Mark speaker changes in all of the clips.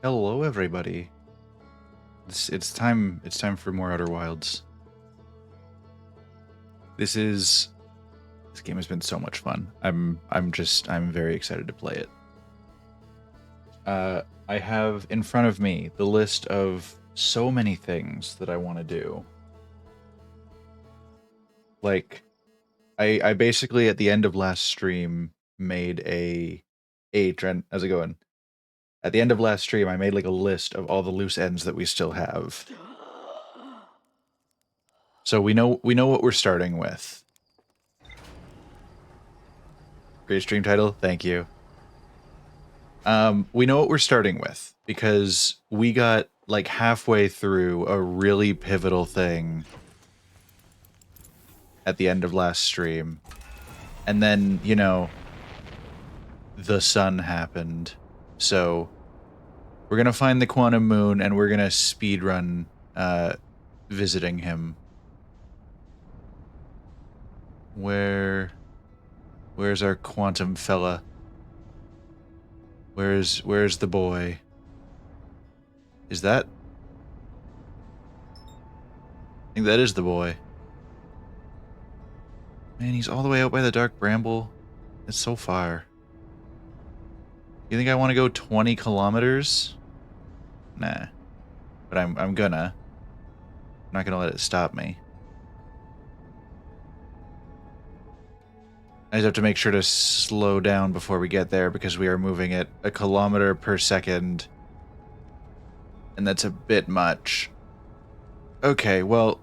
Speaker 1: Hello, everybody. It's time. It's time for more Outer Wilds. This game has been so much fun. I'm very excited to play it. I have in front of me the list of so many things that I want to do. Like, I basically at the end of last stream made a Trent. How's it going? At the end of last stream, I made like a list of all the loose ends that we still have. So we know what we're starting with. Great stream title. Thank you. We know what we're starting with because we got like halfway through a really pivotal thing at the end of last stream. And then, you know, the sun happened. So we're going to find the quantum moon and we're going to speed run visiting him. Where's our quantum fella? Where's the boy? Is that? I think that is the boy. Man, he's all the way out by the dark bramble. It's so far. You think I want to go 20 kilometers? Nah. But I'm gonna. I'm not gonna let it stop me. I just have to make sure to slow down before we get there because we are moving at 1 kilometer per second. And that's a bit much. Okay, well.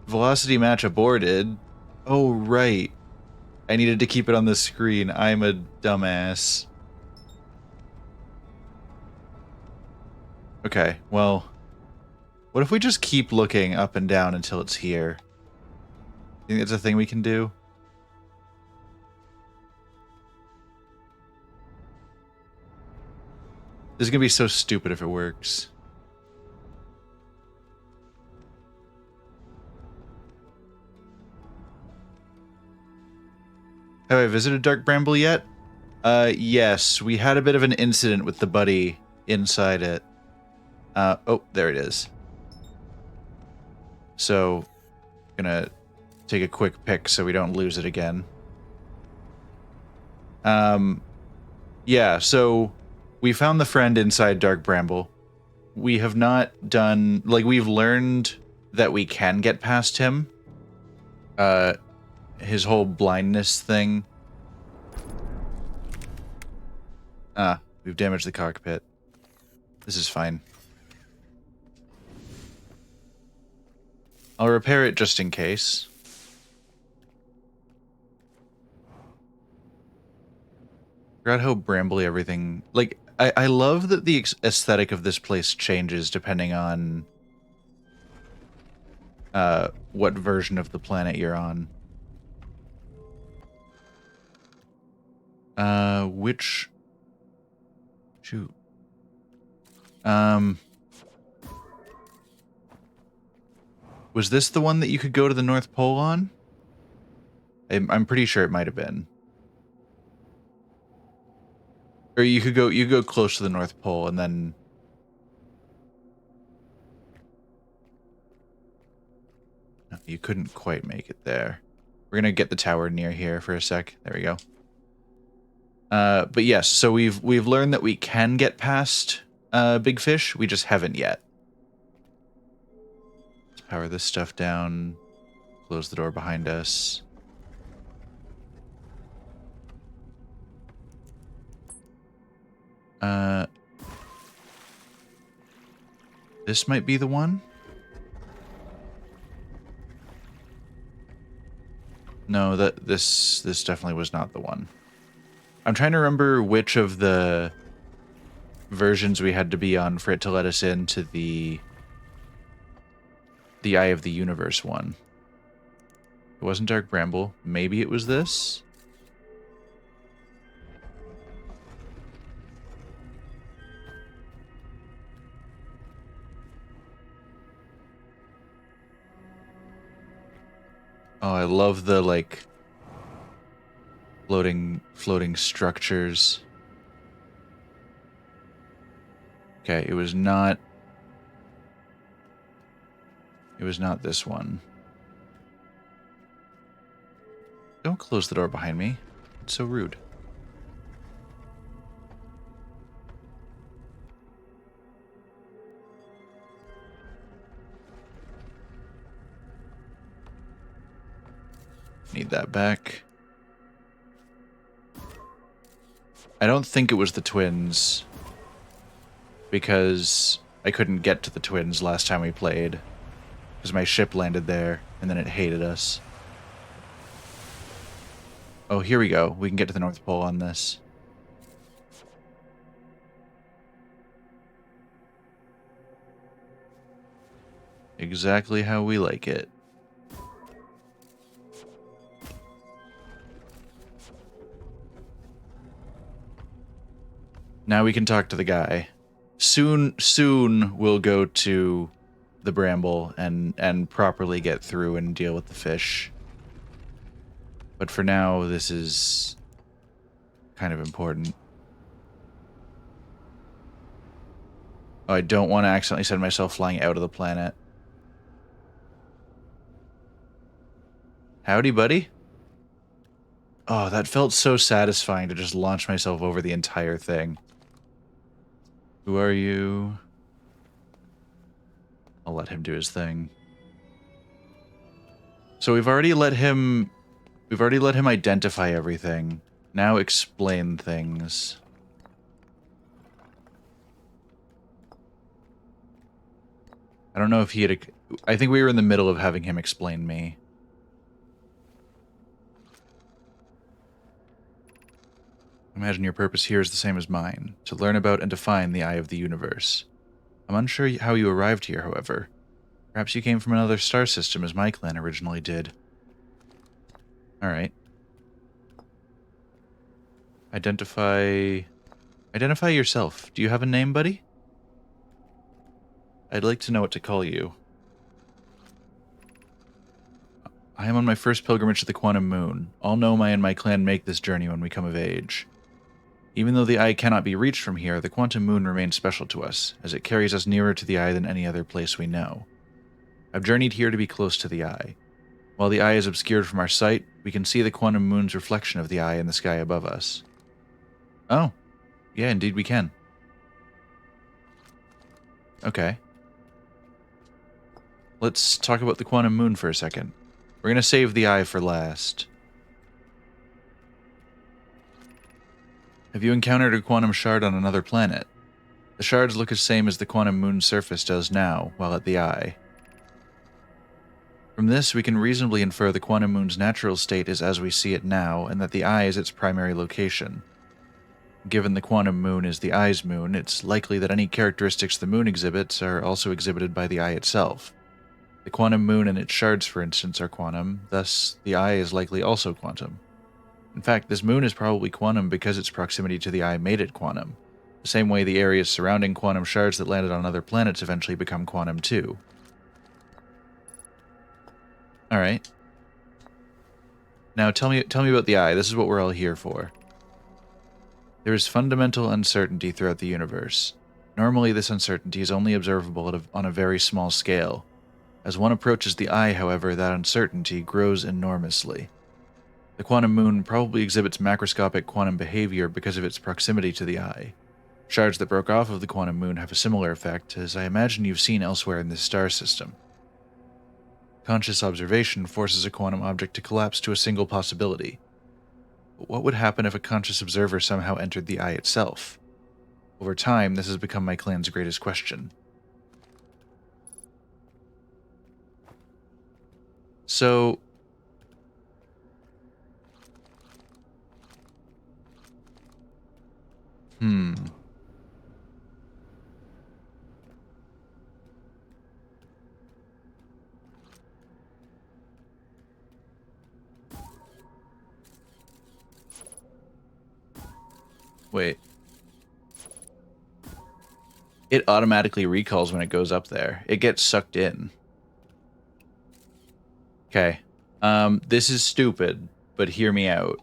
Speaker 1: Velocity match aborted. Oh, right. I needed to keep it on the screen. I'm a dumbass. Okay, well. What if we just keep looking up and down until it's here? You think that's a thing we can do? This is gonna be so stupid if it works. Have I visited Dark Bramble yet? Yes. We had a bit of an incident with the buddy inside it. Oh, there it is. So, gonna take a quick pick so we don't lose it again. Yeah, so we found the friend inside Dark Bramble. We have not done, like, we've learned that we can get past him. His whole blindness thing. We've damaged the cockpit. This is fine. I'll repair it just in case. Forgot how brambly everything... Like, I love that the aesthetic of this place changes depending on what version of the planet you're on. Which... Shoot. Was this the one that you could go to the North Pole on? I'm pretty sure it might have been. Or you could go close to the North Pole and then... No, you couldn't quite make it there. We're gonna get the tower near here for a sec. There we go. But yes, so we've learned that we can get past Big Fish. We just haven't yet. Let's power this stuff down. Close the door behind us. This might be the one. No, this definitely was not the one. I'm trying to remember which of the versions we had to be on for it to let us into the Eye of the Universe one. It wasn't Dark Bramble. Maybe it was this? Oh, I love the, like, floating structures. Okay, it was not... It was not this one. Don't close the door behind me. It's so rude. Need that back. I don't think it was the twins, because I couldn't get to the twins last time we played, because my ship landed there, and then it hated us. Oh, here we go. We can get to the North Pole on this. Exactly how we like it. Now we can talk to the guy. Soon we'll go to the Bramble and properly get through and deal with the fish. But for now, this is kind of important. Oh, I don't want to accidentally send myself flying out of the planet. Howdy, buddy. Oh, that felt so satisfying to just launch myself over the entire thing. Who are you? I'll let him do his thing. So we've already let him identify everything. Now explain things. I don't know if he had... I think we were in the middle of having him explain me. Imagine your purpose here is the same as mine, to learn about and define the eye of the universe. I'm unsure how you arrived here, however. Perhaps you came from another star system as my clan originally did. Alright. Identify yourself. Do you have a name, buddy? I'd like to know what to call you. I am on my first pilgrimage to the Quantum Moon. All Nomai and my clan make this journey when we come of age. Even though the eye cannot be reached from here, the Quantum Moon remains special to us, as it carries us nearer to the eye than any other place we know. I've journeyed here to be close to the eye. While the eye is obscured from our sight, we can see the Quantum Moon's reflection of the eye in the sky above us. Oh, yeah, indeed we can. Okay. Let's talk about the Quantum Moon for a second. We're going to save the eye for last. Have you encountered a quantum shard on another planet? The shards look the same as the Quantum Moon's surface does now, while at the eye. From this, we can reasonably infer the Quantum Moon's natural state is as we see it now, and that the eye is its primary location. Given the Quantum Moon is the eye's moon, it's likely that any characteristics the moon exhibits are also exhibited by the eye itself. The Quantum Moon and its shards, for instance, are quantum, thus the eye is likely also quantum. In fact, this moon is probably quantum because its proximity to the eye made it quantum, the same way the areas surrounding quantum shards that landed on other planets eventually become quantum too. Alright. Now tell me about the eye. This is what we're all here for. There is fundamental uncertainty throughout the universe. Normally, this uncertainty is only observable on a very small scale. As one approaches the eye, however, that uncertainty grows enormously. The Quantum Moon probably exhibits macroscopic quantum behavior because of its proximity to the eye. Shards that broke off of the Quantum Moon have a similar effect, as I imagine you've seen elsewhere in this star system. Conscious observation forces a quantum object to collapse to a single possibility. But what would happen if a conscious observer somehow entered the eye itself? Over time, this has become my clan's greatest question. So... Wait. It automatically recalls when it goes up there. It gets sucked in. Okay. This is stupid, but hear me out.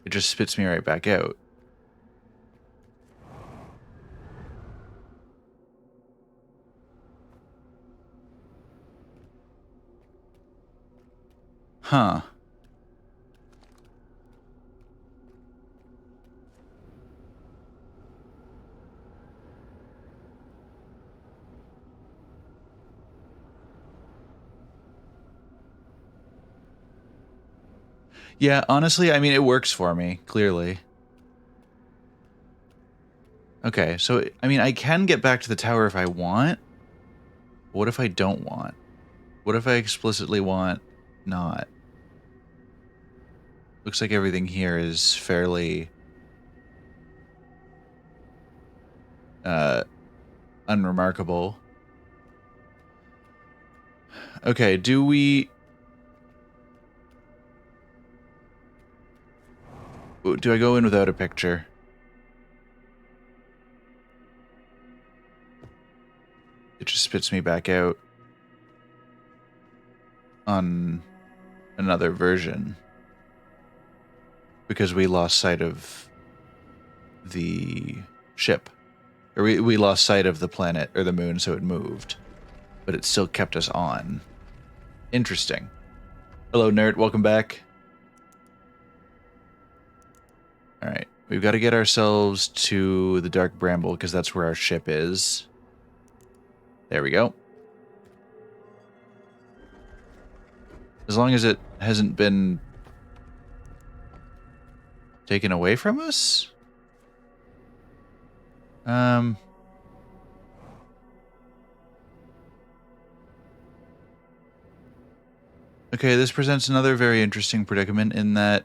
Speaker 1: It just spits me right back out. Huh. Yeah, honestly, I mean, it works for me, clearly. Okay, so, I mean, I can get back to the tower if I want. What if I don't want? What if I explicitly want not? Looks like everything here is fairly unremarkable. Okay, do we... Do I go in without a picture? It just spits me back out on another version. Because we lost sight of the ship. Or we lost sight of the planet, or the moon, so it moved. But it still kept us on. Interesting. Hello, nerd. Welcome back. Alright. We've got to get ourselves to the Dark Bramble, because that's where our ship is. There we go. As long as it hasn't been taken away from us? Okay, this presents another very interesting predicament in that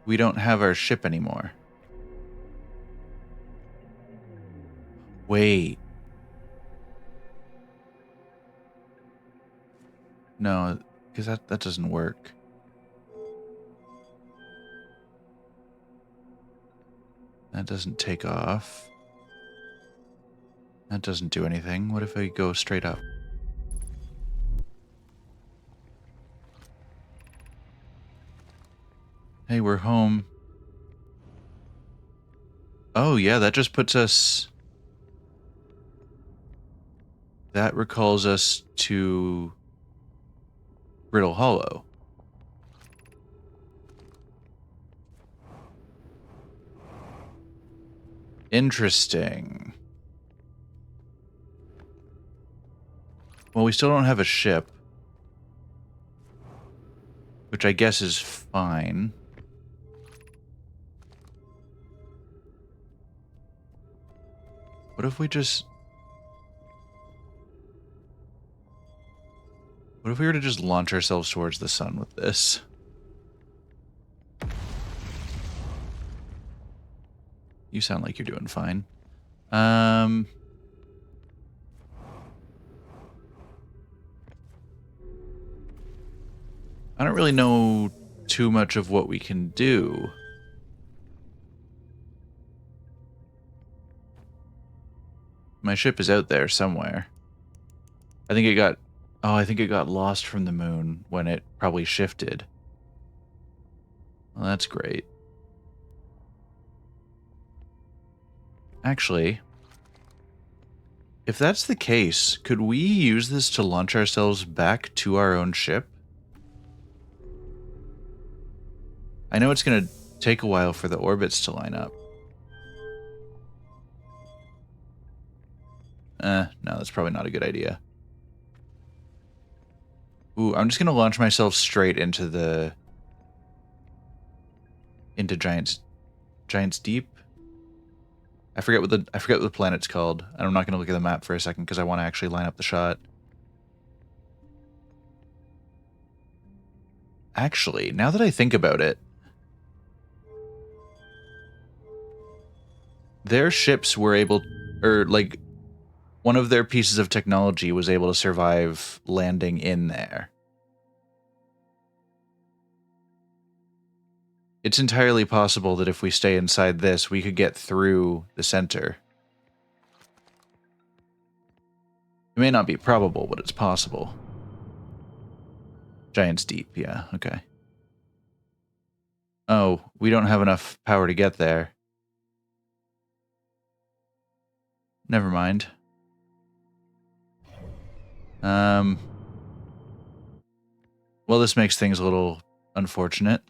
Speaker 1: we don't have our ship anymore. Wait. No, because that doesn't work. That doesn't take off. That doesn't do anything. What if I go straight up? Hey, we're home. Oh, yeah, that just puts us... That recalls us to Brittle Hollow. Interesting. Well, we still don't have a ship. Which I guess is fine. What if we just... What if we were to just launch ourselves towards the sun with this? You sound like you're doing fine. I don't really know too much of what we can do. My ship is out there somewhere. I think it got... Oh, I think it got lost from the moon when it probably shifted. Well, that's great. Actually, if that's the case, could we use this to launch ourselves back to our own ship? I know it's going to take a while for the orbits to line up. No, that's probably not a good idea. Ooh, I'm just going to launch myself straight into the... Into Giant's Deep? I forget what the planet's called. And I'm not going to look at the map for a second because I want to actually line up the shot. Actually, now that I think about it, their ships were able, or like, one of their pieces of technology was able to survive landing in there. It's entirely possible that if we stay inside this, we could get through the center. It may not be probable, but it's possible. Giant's Deep, yeah, okay. Oh, we don't have enough power to get there. Never mind. Well, this makes things a little unfortunate.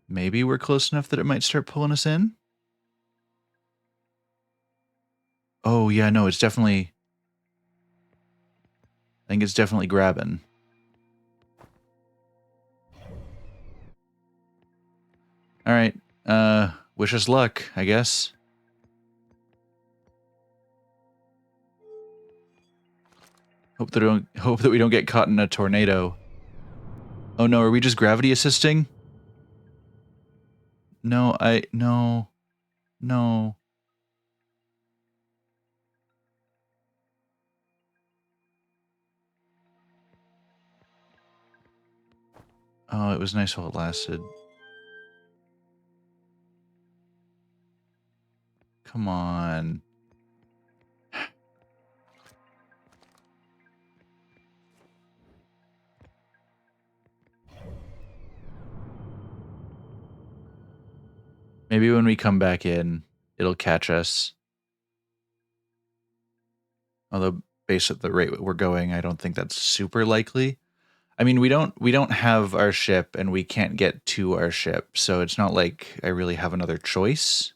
Speaker 1: Maybe we're close enough that it might start pulling us in? Oh, yeah, no, it's definitely... I think it's definitely grabbing. Alright, wish us luck, I guess. Hope that we don't get caught in a tornado. Oh no, are we just gravity assisting? No, no. No. Oh, it was nice while it lasted. Come on. Maybe when we come back in, it'll catch us. Although, based at the rate we're going, I don't think that's super likely. I mean, we don't have our ship, and we can't get to our ship, so it's not like I really have another choice.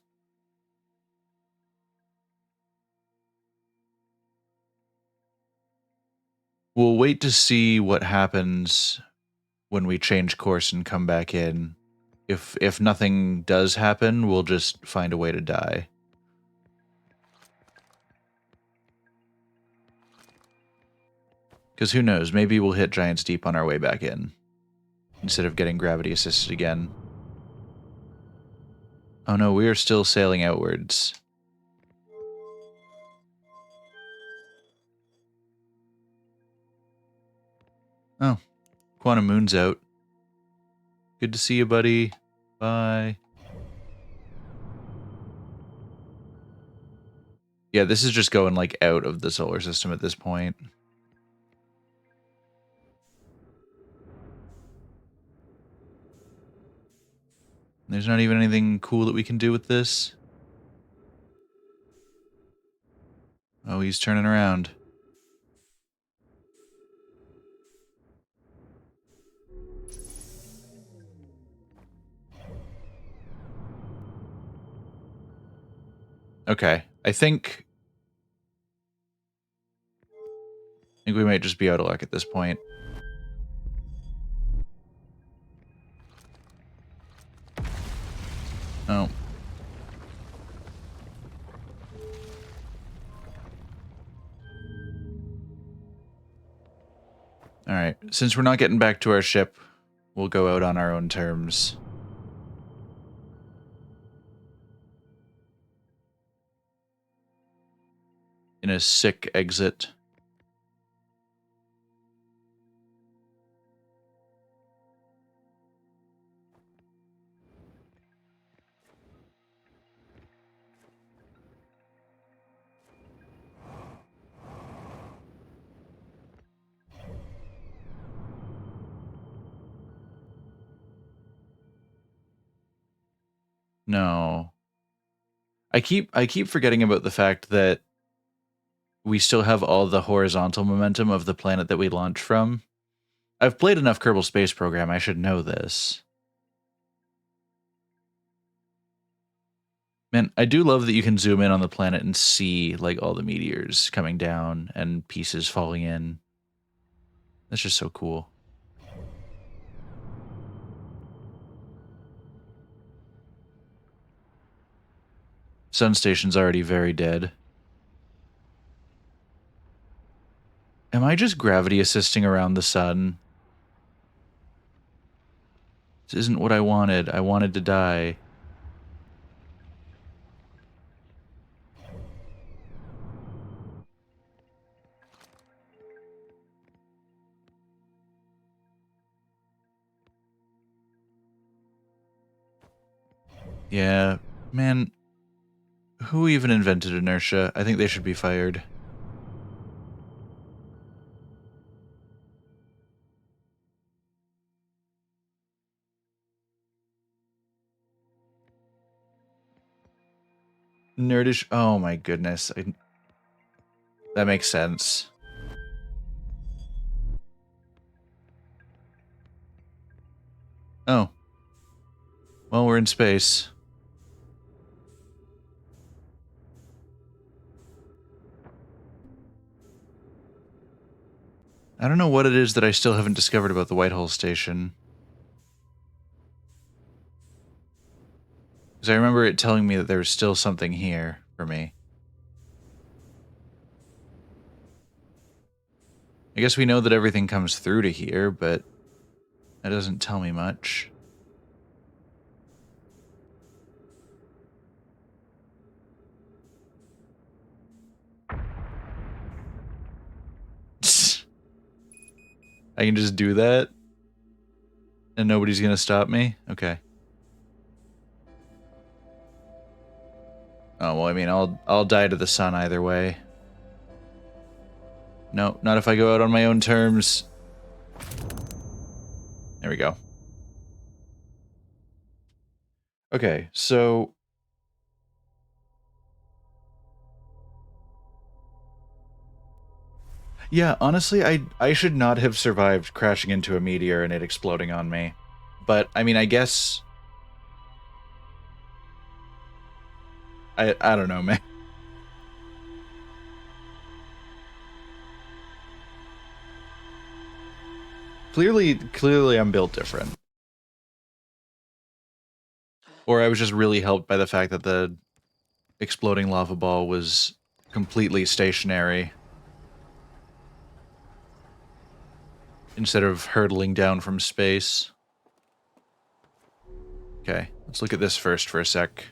Speaker 1: We'll wait to see what happens when we change course and come back in. If nothing does happen, we'll just find a way to die. Because who knows, maybe we'll hit Giants Deep on our way back in, instead of getting gravity assisted again. Oh no, we are still sailing outwards. Oh, Quantum Moon's out. Good to see you, buddy. Bye. Yeah, this is just going, like, out of the solar system at this point. There's not even anything cool that we can do with this. Oh, he's turning around. Okay, I think we might just be out of luck at this point. Oh. Alright, since we're not getting back to our ship, we'll go out on our own terms. In a sick exit. No. I keep forgetting about the fact that we still have all the horizontal momentum of the planet that we launch from. I've played enough Kerbal Space Program, I should know this. Man, I do love that you can zoom in on the planet and see, like, all the meteors coming down and pieces falling in. That's just so cool. Sun station's already very dead. Am I just gravity assisting around the sun? This isn't what I wanted. I wanted to die. Yeah, man. Who even invented inertia? I think they should be fired. Nerdish. Oh my goodness. That makes sense. Oh. Well, we're in space. I don't know what it is that I still haven't discovered about the Whitehall station. Because I remember it telling me that there was still something here for me. I guess we know that everything comes through to here, but that doesn't tell me much. I can just do that? And nobody's gonna stop me? Okay. Oh, well, I mean, I'll die to the sun either way. No, not if I go out on my own terms. There we go. Okay, so... Yeah, honestly, I should not have survived crashing into a meteor and it exploding on me. But, I mean, I guess... I don't know, man. Clearly I'm built different. Or I was just really helped by the fact that the exploding lava ball was completely stationary. Instead of hurtling down from space. Okay, let's look at this first for a sec.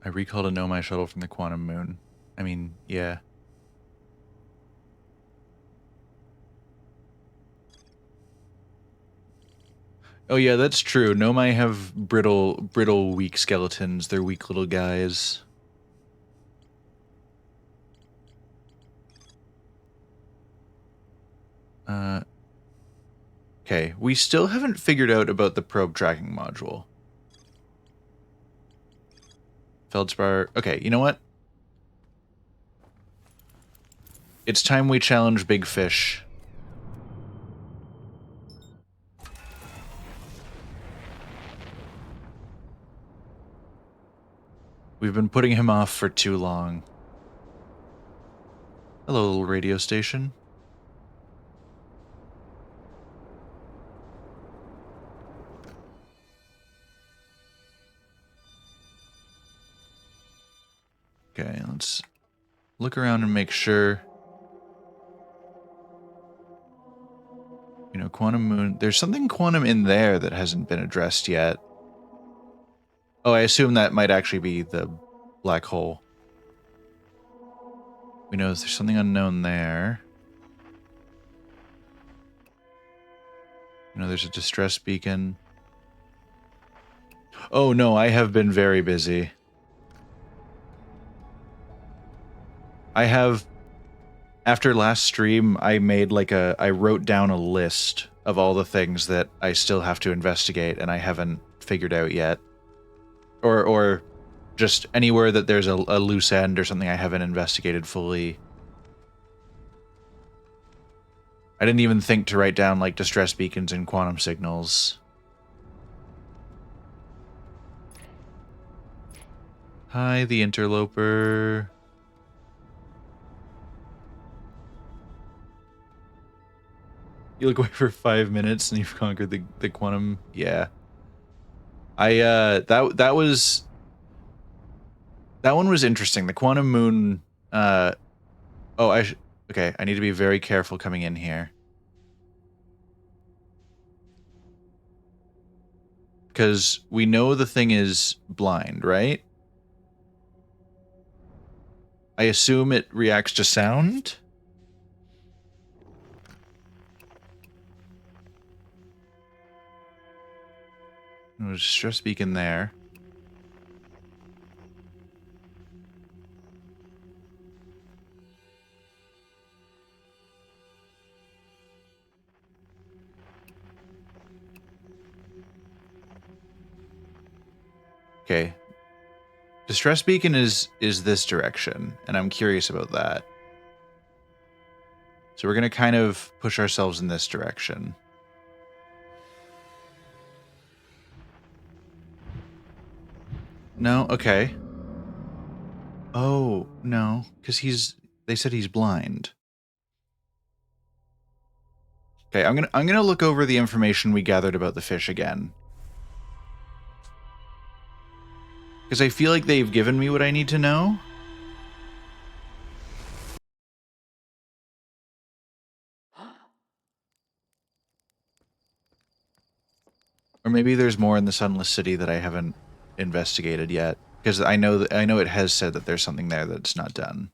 Speaker 1: I recalled a Nomai shuttle from the Quantum Moon. I mean, yeah. Oh yeah, that's true. Nomai have brittle, weak skeletons. They're weak little guys. Okay, we still haven't figured out about the probe tracking module. Feldspar. Okay, you know what? It's time we challenge Big Fish. We've been putting him off for too long. Hello, little radio station. Okay, let's look around and make sure. You know, Quantum Moon. There's something quantum in there that hasn't been addressed yet. Oh, I assume that might actually be the black hole. We know there's something unknown there. You know, there's a distress beacon. Oh no, I have been very busy. I have... After last stream, I made like I wrote down a list of all the things that I still have to investigate and I haven't figured out yet. Or just anywhere that there's a loose end or something I haven't investigated fully. I didn't even think to write down like distress beacons and quantum signals. Hi, the interloper. You look away for 5 minutes and you've conquered the quantum. Yeah. That was... That one was interesting. The Quantum Moon, oh, okay, I need to be very careful coming in here. Because we know the thing is blind, right? I assume it reacts to sound? It was Distress Beacon there. Okay. Distress Beacon is this direction, and I'm curious about that. So we're going to kind of push ourselves in this direction. No? Okay. Oh, no. Because they said he's blind. Okay, I'm gonna look over the information we gathered about the fish again. Because I feel like they've given me what I need to know. Or maybe there's more in the Sunless City that I haven't investigated yet. Because I know it has said that there's something there that's not done.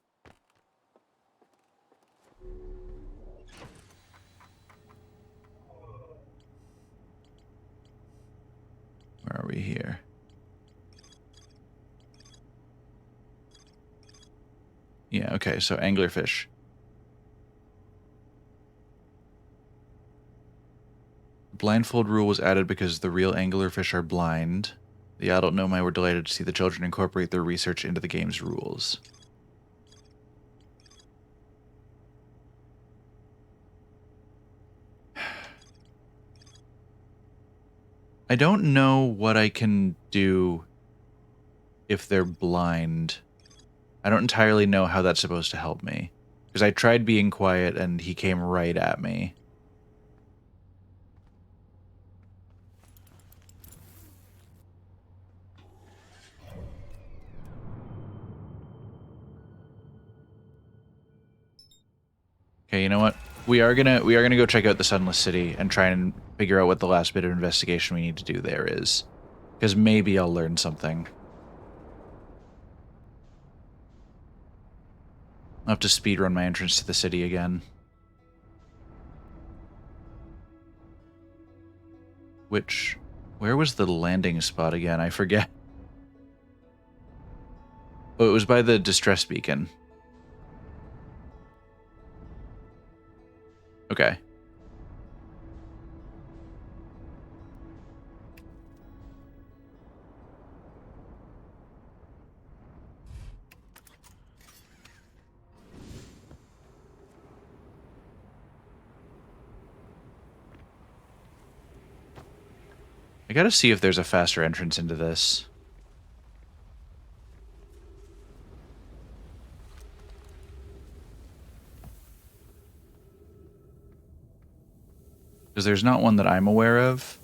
Speaker 1: Where are we here? Yeah, okay, so anglerfish. Blindfold rule was added because the real anglerfish are blind. The adult Nomai were delighted to see the children incorporate their research into the game's rules. I don't know what I can do if they're blind. I don't entirely know how that's supposed to help me. Because I tried being quiet and he came right at me. Okay, you know what? We are gonna go check out the Sunless City and try and figure out what the last bit of investigation we need to do there is. Because maybe I'll learn something. I'll have to speedrun my entrance to the city again. Where was the landing spot again? I forget. Oh, it was by the Distress Beacon. Okay. I gotta see if there's a faster entrance into this. Because there's not one that I'm aware of.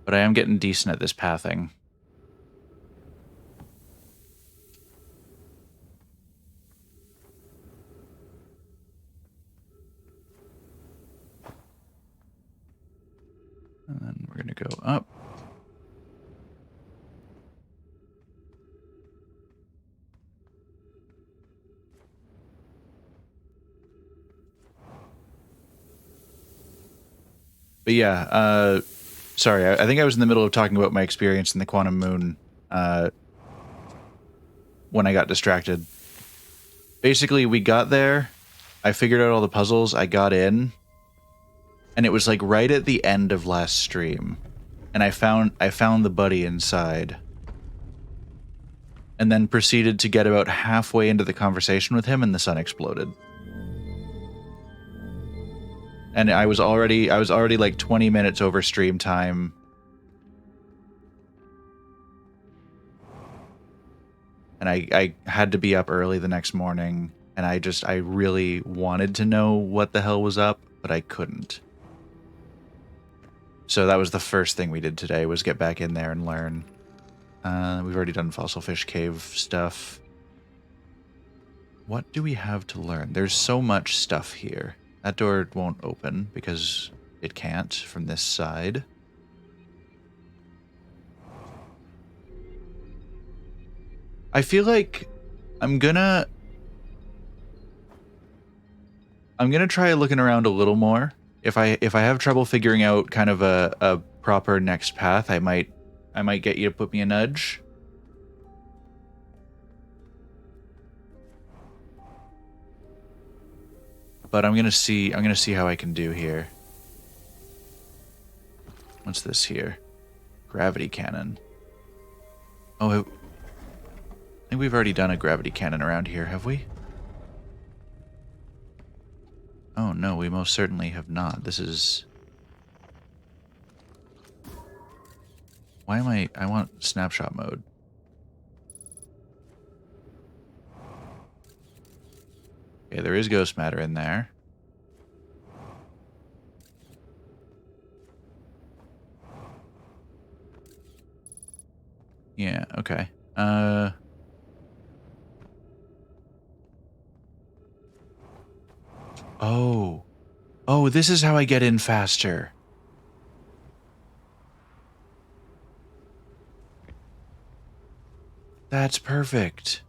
Speaker 1: But I am getting decent at this pathing. And then we're gonna go up. But yeah, sorry, I think I was in the middle of talking about my experience in the Quantum Moon when I got distracted. Basically, we got there, I figured out all the puzzles, I got in, and it was like right at the end of last stream. And I found the buddy inside. And then proceeded to get about halfway into the conversation with him and the sun exploded. And I was already like 20 minutes over stream time. And I had to be up early the next morning, and I really wanted to know what the hell was up, but I couldn't. So that was the first thing we did today, was get back in there and learn. We've already done Fossil Fish Cave stuff. What do we have to learn? There's so much stuff here. That door won't open because it can't from this side. I feel like I'm gonna try looking around a little more if I have trouble figuring out kind of a proper next path, I might get you to put me a nudge. But I'm gonna see how I can do here. What's this here? Gravity cannon. Oh, I think we've already done a gravity cannon around here, have we? Oh no, we most certainly have not. This is... Why am I want snapshot mode. Okay, there is ghost matter in there. Yeah, okay. Oh. Oh, this is how I get in faster. That's perfect.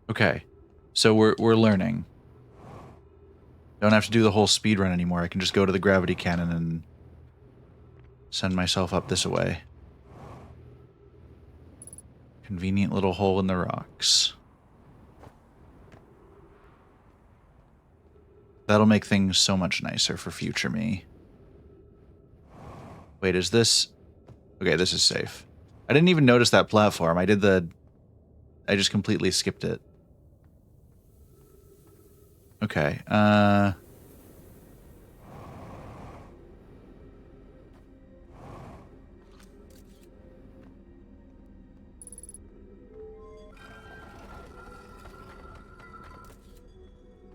Speaker 1: Okay. So we're learning. Don't have to do the whole speed run anymore. I can just go to the gravity cannon and send myself up this way. Convenient little hole in the rocks. That'll make things so much nicer for future me. Wait, is this... Okay, this is safe. I didn't even notice that platform. I just completely skipped it. Okay,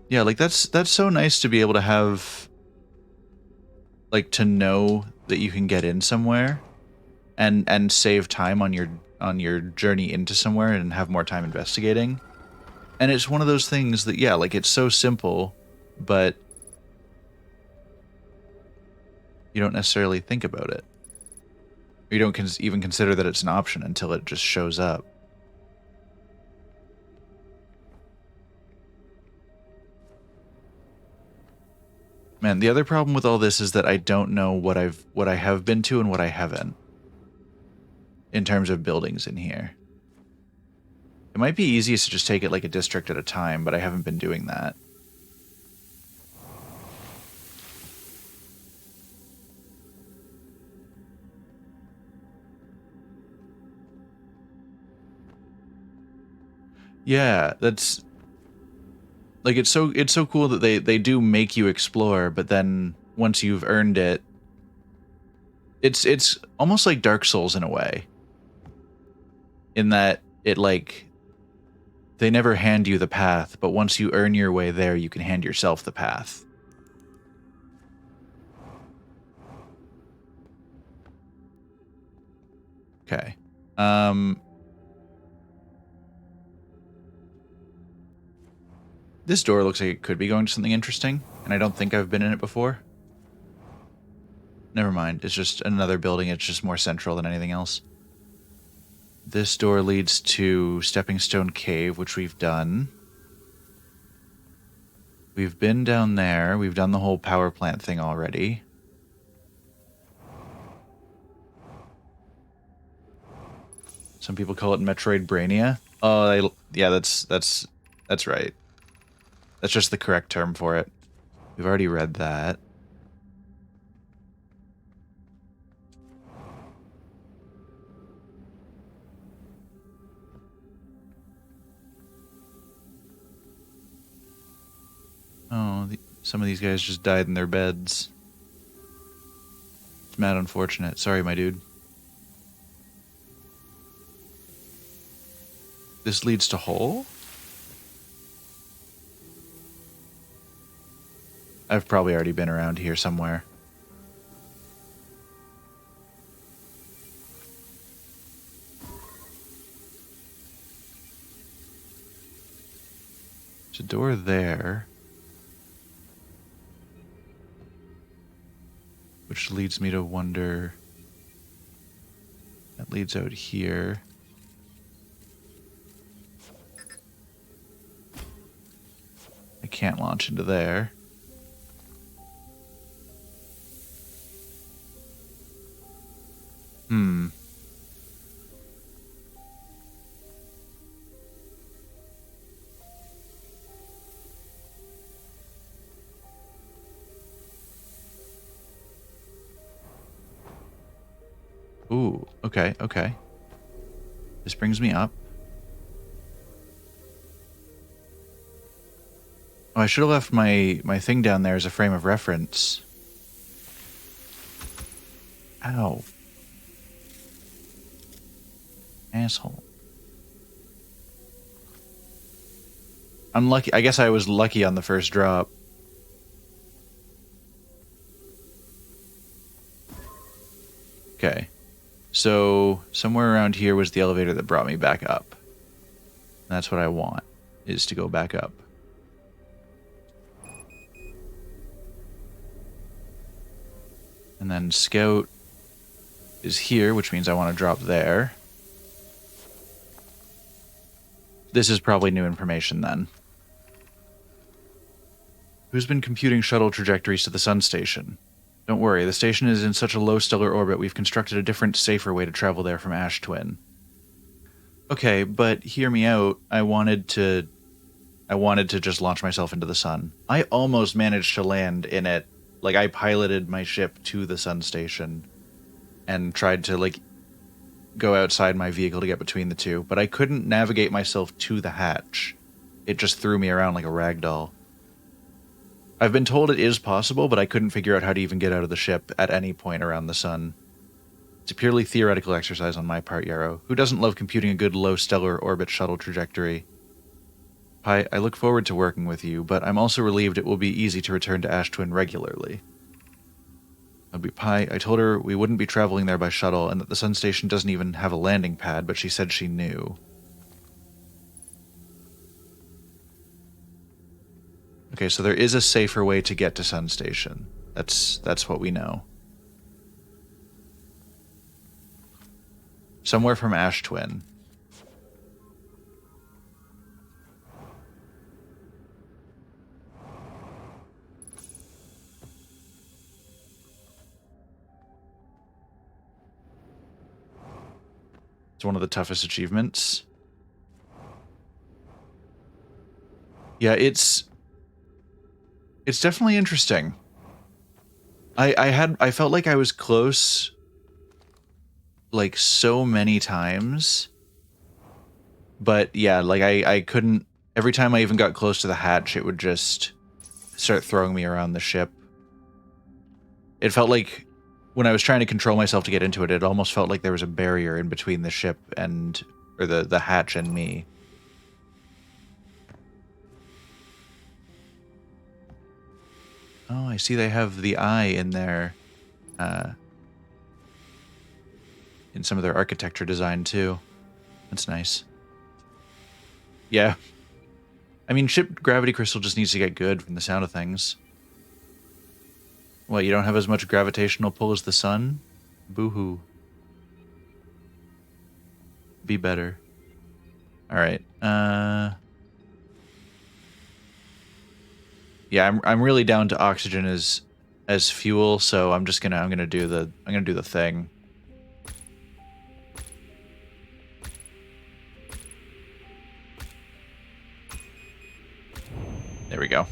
Speaker 1: yeah, like that's so nice to be able to have, like, to know that you can get in somewhere and save time on your journey into somewhere and have more time investigating. And it's one of those things that, yeah, like, it's so simple, but you don't necessarily think about it. Or you don't even consider that it's an option until it just shows up. Man, the other problem with all this is that I don't know what I have been to and what I haven't in terms of buildings in here. It might be easiest to just take it like a district at a time, but I haven't been doing that. Yeah, that's... Like, it's so cool that they do make you explore, but then once you've earned it, it's almost like Dark Souls in a way. In that it, like, they never hand you the path, but once you earn your way there, you can hand yourself the path. Okay. This door looks like it could be going to something interesting, and I don't think I've been in it before. Never mind, it's just another building, it's just more central than anything else. This door leads to Stepping Stone Cave, which we've done. We've been down there, we've done the whole power plant thing already. Some people call it Metroid Brainia. Oh, yeah, that's right. That's just the correct term for it. We've already read that. Oh, some of these guys just died in their beds. It's mad unfortunate. Sorry, my dude. This leads to hole? I've probably already been around here somewhere. There's a door there. Which leads me to wonder... leads out here. I can't launch into there. Ooh, okay, okay. This brings me up. Oh, I should have left my thing down there as a frame of reference. Ow. Asshole. I'm lucky. I guess I was lucky on the first drop. Okay. So, somewhere around here was the elevator that brought me back up. That's what I want, is to go back up. And then Scout is here, which means I want to drop there. This is probably new information then. Who's been computing shuttle trajectories to the sun station? Don't worry, the station is in such a low stellar orbit, we've constructed a different, safer way to travel there from Ash Twin. Okay, but hear me out. I wanted to just launch myself into the sun. I almost managed to land in it. Like, I piloted my ship to the sun station and tried to, like, go outside my vehicle to get between the two, but I couldn't navigate myself to the hatch. It just threw me around like a rag doll. I've been told it is possible, but I couldn't figure out how to even get out of the ship at any point around the sun. It's a purely theoretical exercise on my part, Yarrow. Who doesn't love computing a good low stellar orbit shuttle trajectory? Pi, I look forward to working with you, but I'm also relieved it will be easy to return to Ash Twin regularly. Pi, I told her we wouldn't be traveling there by shuttle, and that the sun station doesn't even have a landing pad, but she said she knew. Okay, so there is a safer way to get to Sun Station. That's what we know. Somewhere from Ash Twin. It's one of the toughest achievements. Yeah, it's definitely interesting. I felt like I was close like so many times. But yeah, like I couldn't, every time I even got close to the hatch, it would just start throwing me around the ship. It felt like when I was trying to control myself to get into it, it almost felt like there was a barrier in between the ship and, or the hatch and me. Oh, I see they have the eye in there, in some of their architecture design too. That's nice. Yeah. I mean, ship gravity crystal just needs to get good from the sound of things. What, you don't have as much gravitational pull as the sun? Boo-hoo. Be better. Alright, yeah, I'm really down to oxygen as fuel, so I'm gonna do the thing. There we go.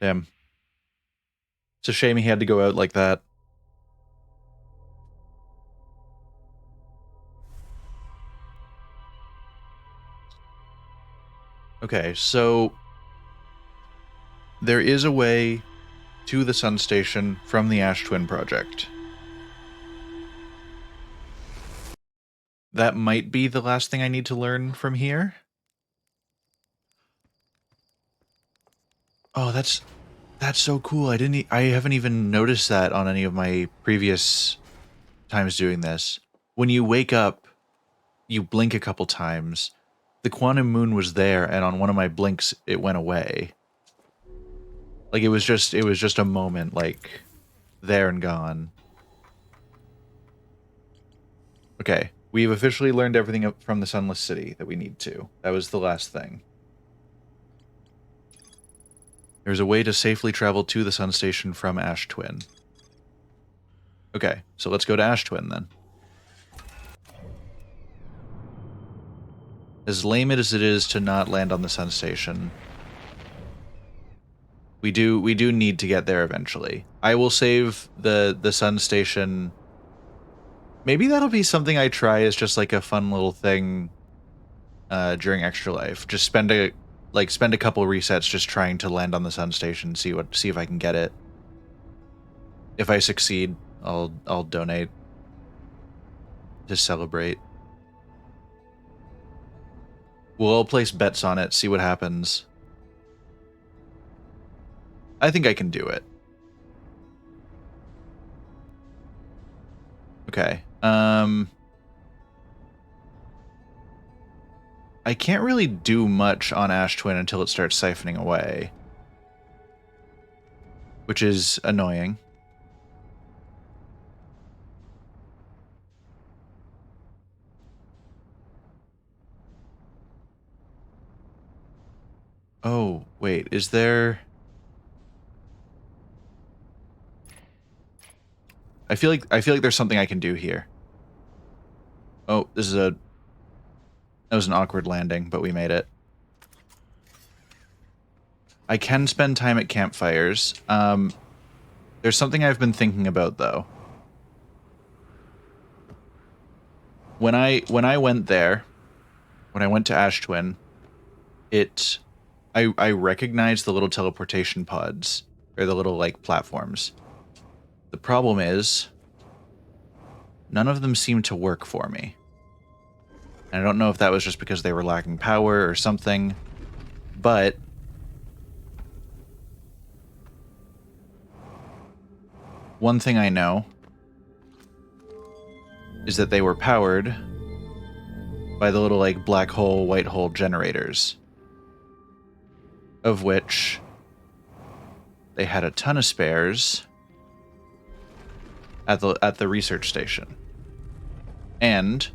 Speaker 1: Damn. It's a shame he had to go out like that. Okay, so there is a way to the Sun Station from the Ash Twin project. That might be the last thing I need to learn from here. Oh, that's so cool. I haven't even noticed that on any of my previous times doing this. When you wake up, you blink a couple times. The quantum moon was there, and on one of my blinks, it went away. Like, it was just a moment, like, there and gone. Okay, we've officially learned everything from the Sunless City that we need to. That was the last thing. There's a way to safely travel to the Sun Station from Ash Twin. Okay, so let's go to Ash Twin then. As lame as it is to not land on the Sun Station, we do need to get there eventually. I will save the Sun Station. Maybe that'll be something I try as just like a fun little thing during Extra Life. Just spend a couple resets just trying to land on the Sun Station, see if I can get it. If I succeed, I'll donate to celebrate. We'll all place bets on it, see what happens. I think I can do it. Okay. I can't really do much on Ash Twin until it starts siphoning away, which is annoying. Oh, wait, is there... I feel like there's something I can do here. Oh, that was an awkward landing, but we made it. I can spend time at campfires. There's something I've been thinking about though. When I went there, when I went to Ash Twin, I recognized the little teleportation pods, or the little like platforms. The problem is, none of them seem to work for me. And I don't know if that was just because they were lacking power or something, but one thing I know is that they were powered by the little like black hole, white hole generators, of which they had a ton of spares at the research station, and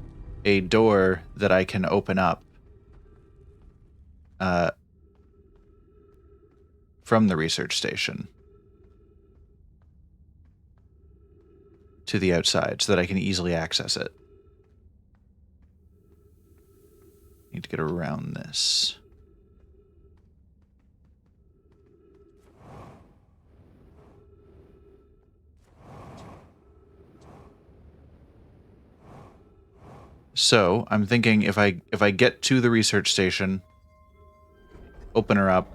Speaker 1: a door that I can open up from the research station to the outside so that I can easily access it. Need to get around this. So I'm thinking if I get to the research station, open her up,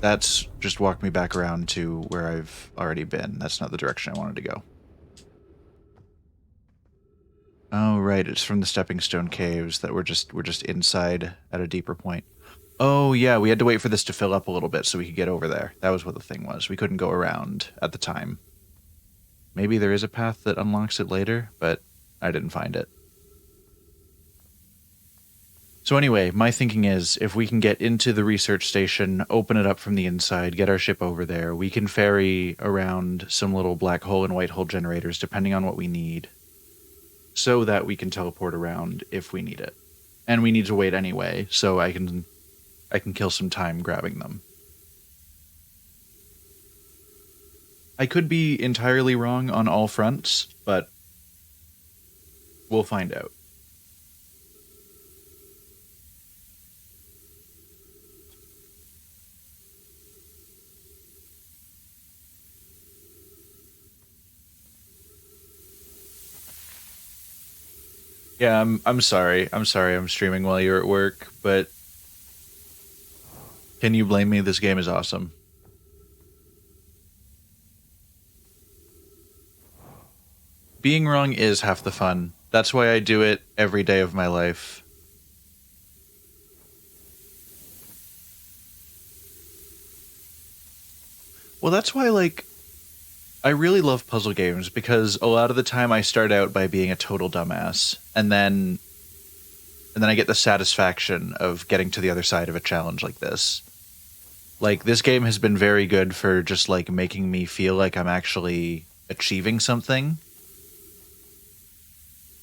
Speaker 1: that's just walk me back around to where I've already been. That's not the direction I wanted to go. Oh right, it's from the Stepping Stone Caves that we're just inside at a deeper point. Oh yeah, we had to wait for this to fill up a little bit so we could get over there. That was what the thing was. We couldn't go around at the time. Maybe there is a path that unlocks it later, but I didn't find it. So anyway, my thinking is, if we can get into the research station, open it up from the inside, get our ship over there, we can ferry around some little black hole and white hole generators, depending on what we need, so that we can teleport around if we need it. And we need to wait anyway, so I can kill some time grabbing them. I could be entirely wrong on all fronts, but we'll find out. Yeah, I'm sorry. I'm sorry I'm streaming while you're at work, but can you blame me? This game is awesome. Being wrong is half the fun. That's why I do it every day of my life. Well, that's why, like, I really love puzzle games, because a lot of the time I start out by being a total dumbass, and then I get the satisfaction of getting to the other side of a challenge like this. Like, this game has been very good for just, like, making me feel like I'm actually achieving something.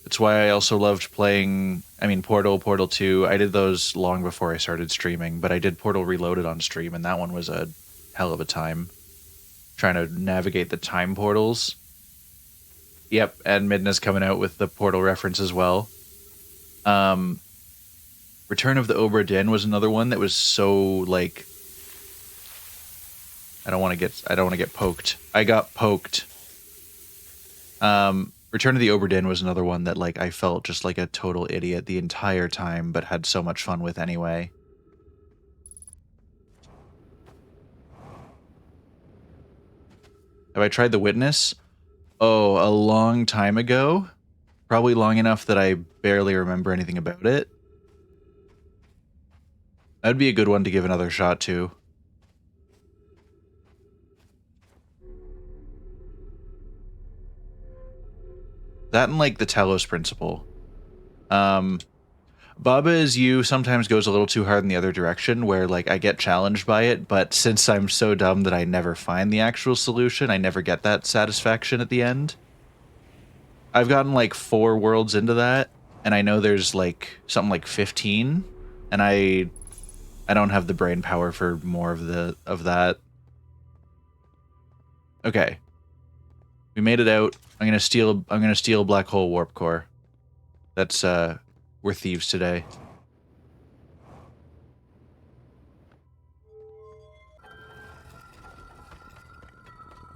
Speaker 1: It's why I also loved playing, I mean, Portal, Portal 2. I did those long before I started streaming, but I did Portal Reloaded on stream, and that one was a hell of a time. Trying to navigate the time portals. Yep, and Midna's coming out with the Portal reference as well. Return of the Obra Dinn was another one that was so, like... I don't want to get poked. I got poked. Return of the Obra Dinn was another one that, like, I felt just like a total idiot the entire time, but had so much fun with anyway. Have I tried The Witness? Oh, a long time ago. Probably long enough that I barely remember anything about it. That'd be a good one to give another shot to. That and, like, the Talos Principle. Baba Is You sometimes goes a little too hard in the other direction, where, like, I get challenged by it, but since I'm so dumb that I never find the actual solution, I never get that satisfaction at the end. I've gotten, like, 4 worlds into that, and I know there's, like, something like 15, and I don't have the brain power for more of that. Okay. We made it out. I'm gonna steal Black Hole Warp Core. That's, we're thieves today.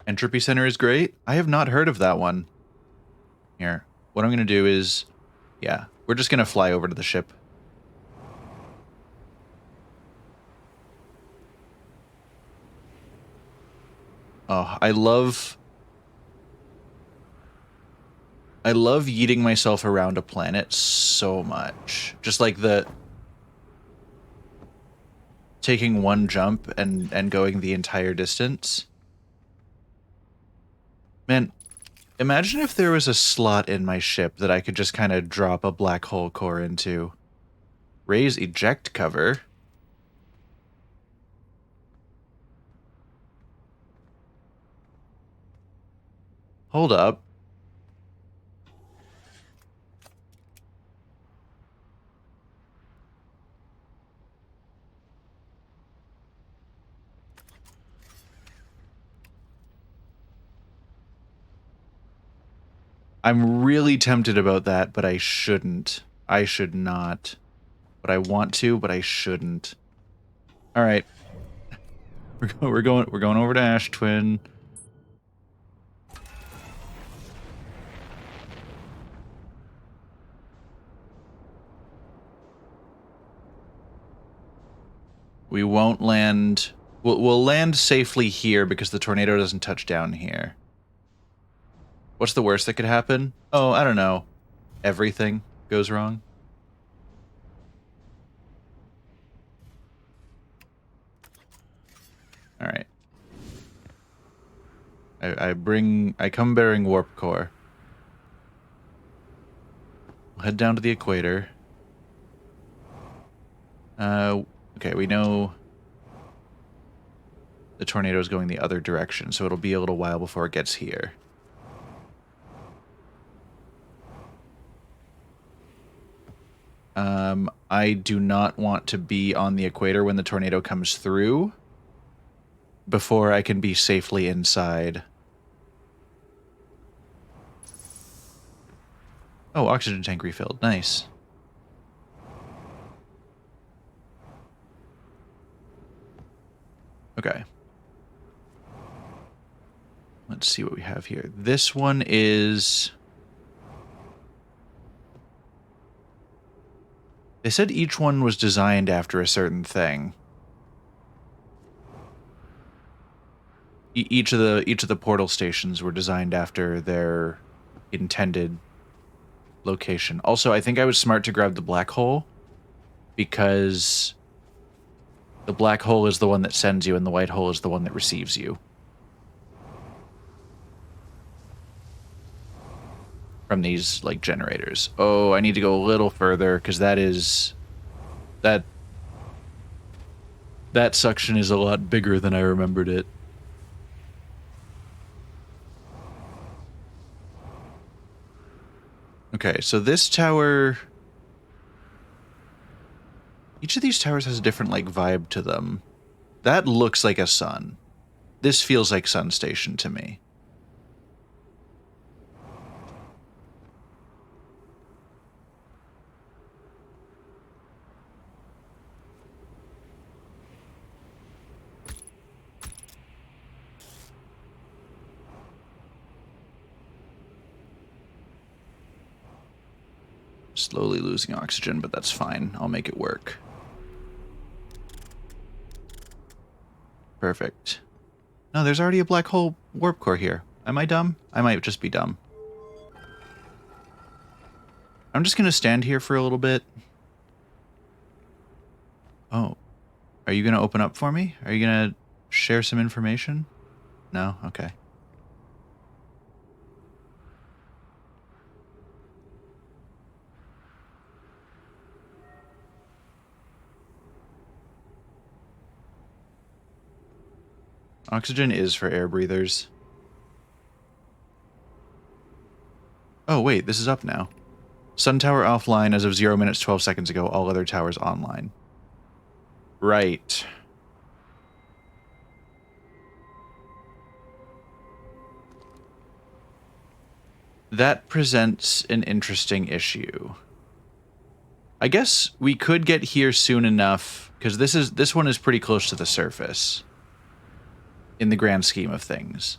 Speaker 1: Entropy Center is great. I have not heard of that one. Here. What I'm gonna do is... Yeah, we're just gonna fly over to the ship. Oh, I love yeeting myself around a planet so much. Just like the... taking one jump and going the entire distance. Man, imagine if there was a slot in my ship that I could just kind of drop a black hole core into. Raise eject cover. Hold up. I'm really tempted about that, but I shouldn't. I should not. But I want to, but I shouldn't. All right. We're going over to Ash Twin. We won't land... We'll land safely here because the tornado doesn't touch down here. What's the worst that could happen? Oh, I don't know. Everything goes wrong. All right. I come bearing warp core. We'll head down to the equator. Okay, we know the tornado is going the other direction, so it'll be a little while before it gets here. I do not want to be on the equator when the tornado comes through before I can be safely inside. Oh, oxygen tank refilled. Nice. Okay. Let's see what we have here. This one is... They said each one was designed after a certain thing. Each of the portal stations were designed after their intended location. Also, I think I was smart to grab the black hole because the black hole is the one that sends you and the white hole is the one that receives you. From these, like, generators. Oh, I need to go a little further, because that is... That suction is a lot bigger than I remembered it. Okay, so this tower... Each of these towers has a different, like, vibe to them. That looks like a sun. This feels like Sun Station to me. Slowly losing oxygen, but that's fine. I'll make it work. Perfect. No, there's already a black hole warp core here. Am I dumb? I might just be dumb. I'm just gonna stand here for a little bit. Oh. Are you gonna open up for me? Are you gonna share some information? No? Okay. Oxygen is for air breathers. Oh, wait, this is up now. Sun tower offline as of 0 minutes 12 seconds ago. All other towers online. Right. That presents an interesting issue. I guess we could get here soon enough, because this one is pretty close to the surface. In the grand scheme of things.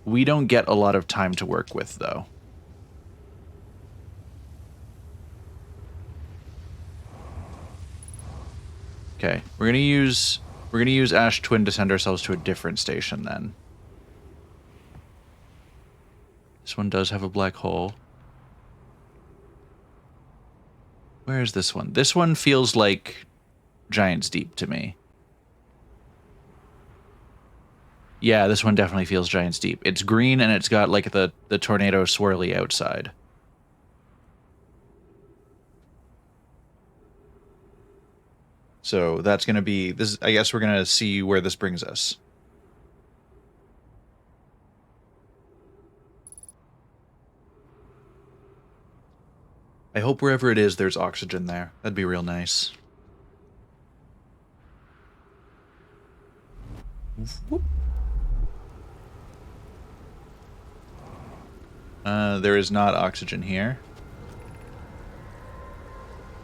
Speaker 1: We don't get a lot of time to work with, though. Okay, we're gonna use Ash Twin to send ourselves to a different station then. This one does have a black hole. Where is this one? This one feels like Giant's Deep to me. Yeah, this one definitely feels Giant's Deep. It's green and it's got like the tornado swirly outside. So that's going to be this. I guess we're going to see where this brings us. I hope wherever it is, there's oxygen there. That'd be real nice. Whoop. There is not oxygen here.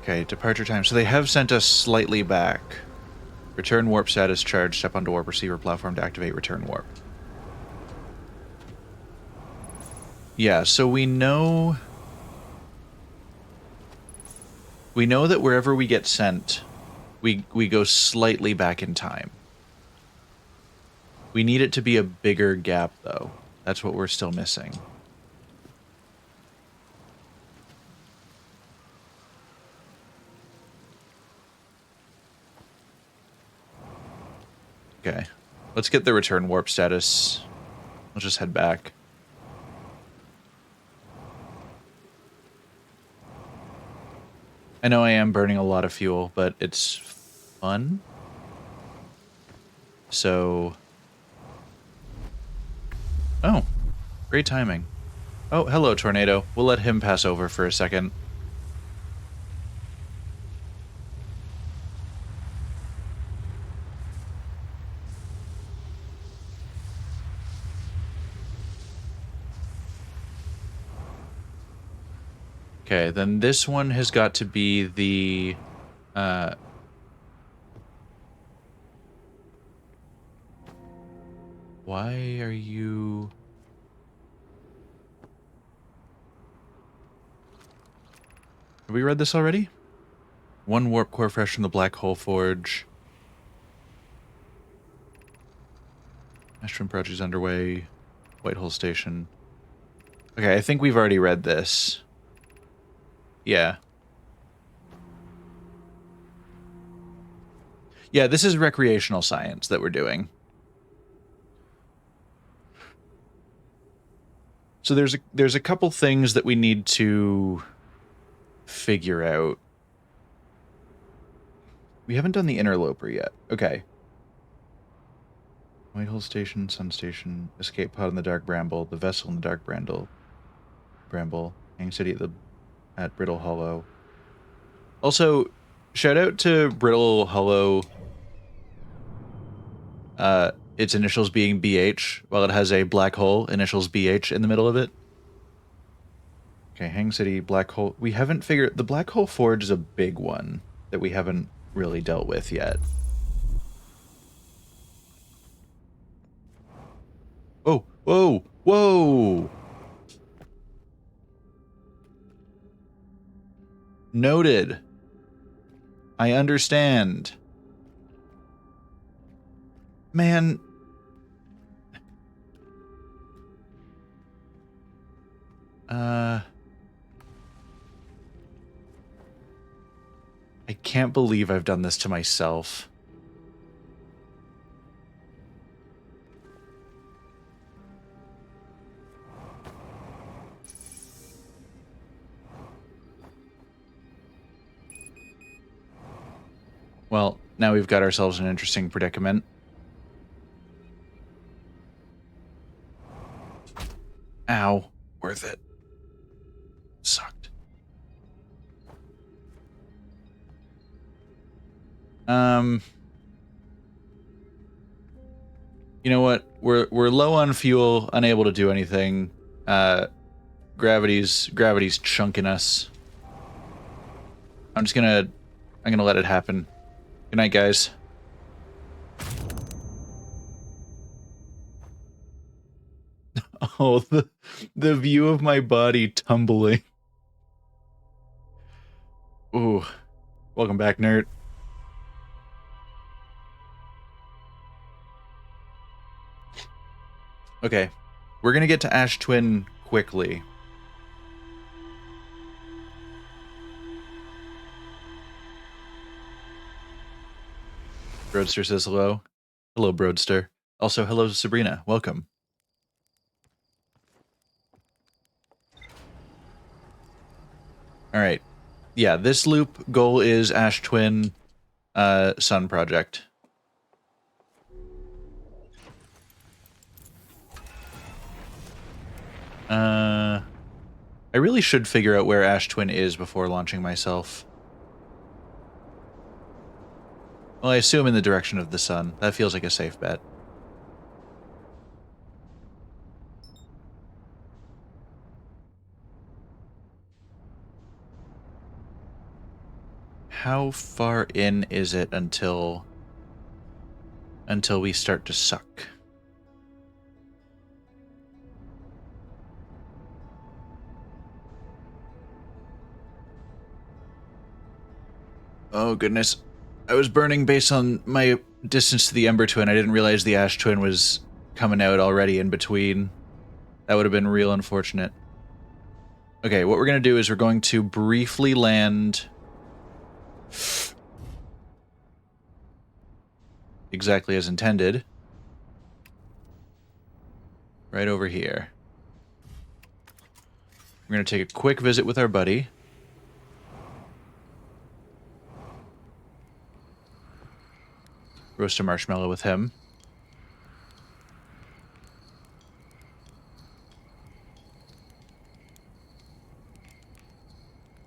Speaker 1: Okay, departure time. So they have sent us slightly back. Return warp status charge. Step onto warp receiver platform to activate return warp. Yeah, so we know that wherever we get sent, we go slightly back in time. We need it to be a bigger gap, though. That's what we're still missing. Okay. Let's get the return warp status. Let's just head back. I know I am burning a lot of fuel, but it's fun. So... Oh, great timing. Oh, hello, Tornado. We'll let him pass over for a second. Okay, then this one has got to be the... Why are you... Have we read this already? One warp core fresh from the Black Hole Forge. Astron project is underway. Whitehole Station. Okay, I think we've already read this. Yeah. Yeah, this is recreational science that we're doing. So there's a couple things that we need to figure out. We haven't done the interloper yet. Okay. Whitehole Station, Sun Station, escape pod in the Dark Bramble, the vessel in the Dark Bramble, Hang City at Brittle Hollow. Also, shout out to Brittle Hollow. Its initials being BH, while it has a black hole, initials BH in the middle of it. Okay, Hang City, Black Hole. We haven't figured... The Black Hole Forge is a big one that we haven't really dealt with yet. Oh, whoa, whoa! Noted. I understand. Man. I can't believe I've done this to myself. Well, now we've got ourselves an interesting predicament. Ow. Worth it. Sucked. You know what? We're low on fuel, unable to do anything. Gravity's chunking us. I'm gonna let it happen. Good night, guys. Oh, the view of my body tumbling. Ooh. Welcome back, nerd. Okay. We're gonna get to Ash Twin quickly. Broadster says hello. Hello, Broadster. Also, hello, Sabrina. Welcome. All right. Yeah, this loop goal is Ash Twin, Sun Project. I really should figure out where Ash Twin is before launching myself. Well, I assume in the direction of the sun. That feels like a safe bet. How far in is it until we start to suck? Oh, goodness. I was burning based on my distance to the Ember Twin. I didn't realize the Ash Twin was coming out already in between. That would have been real unfortunate. Okay, what we're going to do is we're going to briefly land... exactly as intended. Right over here. We're going to take a quick visit with our buddy. Roast a marshmallow with him.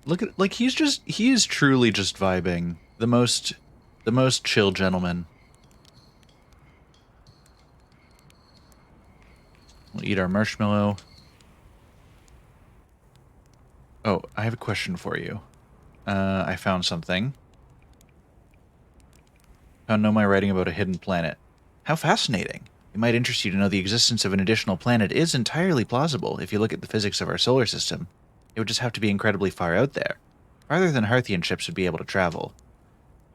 Speaker 1: Look at, like, he is truly just vibing. The most chill gentleman. We'll eat our marshmallow. Oh, I have a question for you. I found something. Found Nomai writing about a hidden planet. How fascinating. It might interest you to know the existence of an additional planet is entirely plausible if you look at the physics of our solar system. It would just have to be incredibly far out there. Farther than Hearthian ships would be able to travel.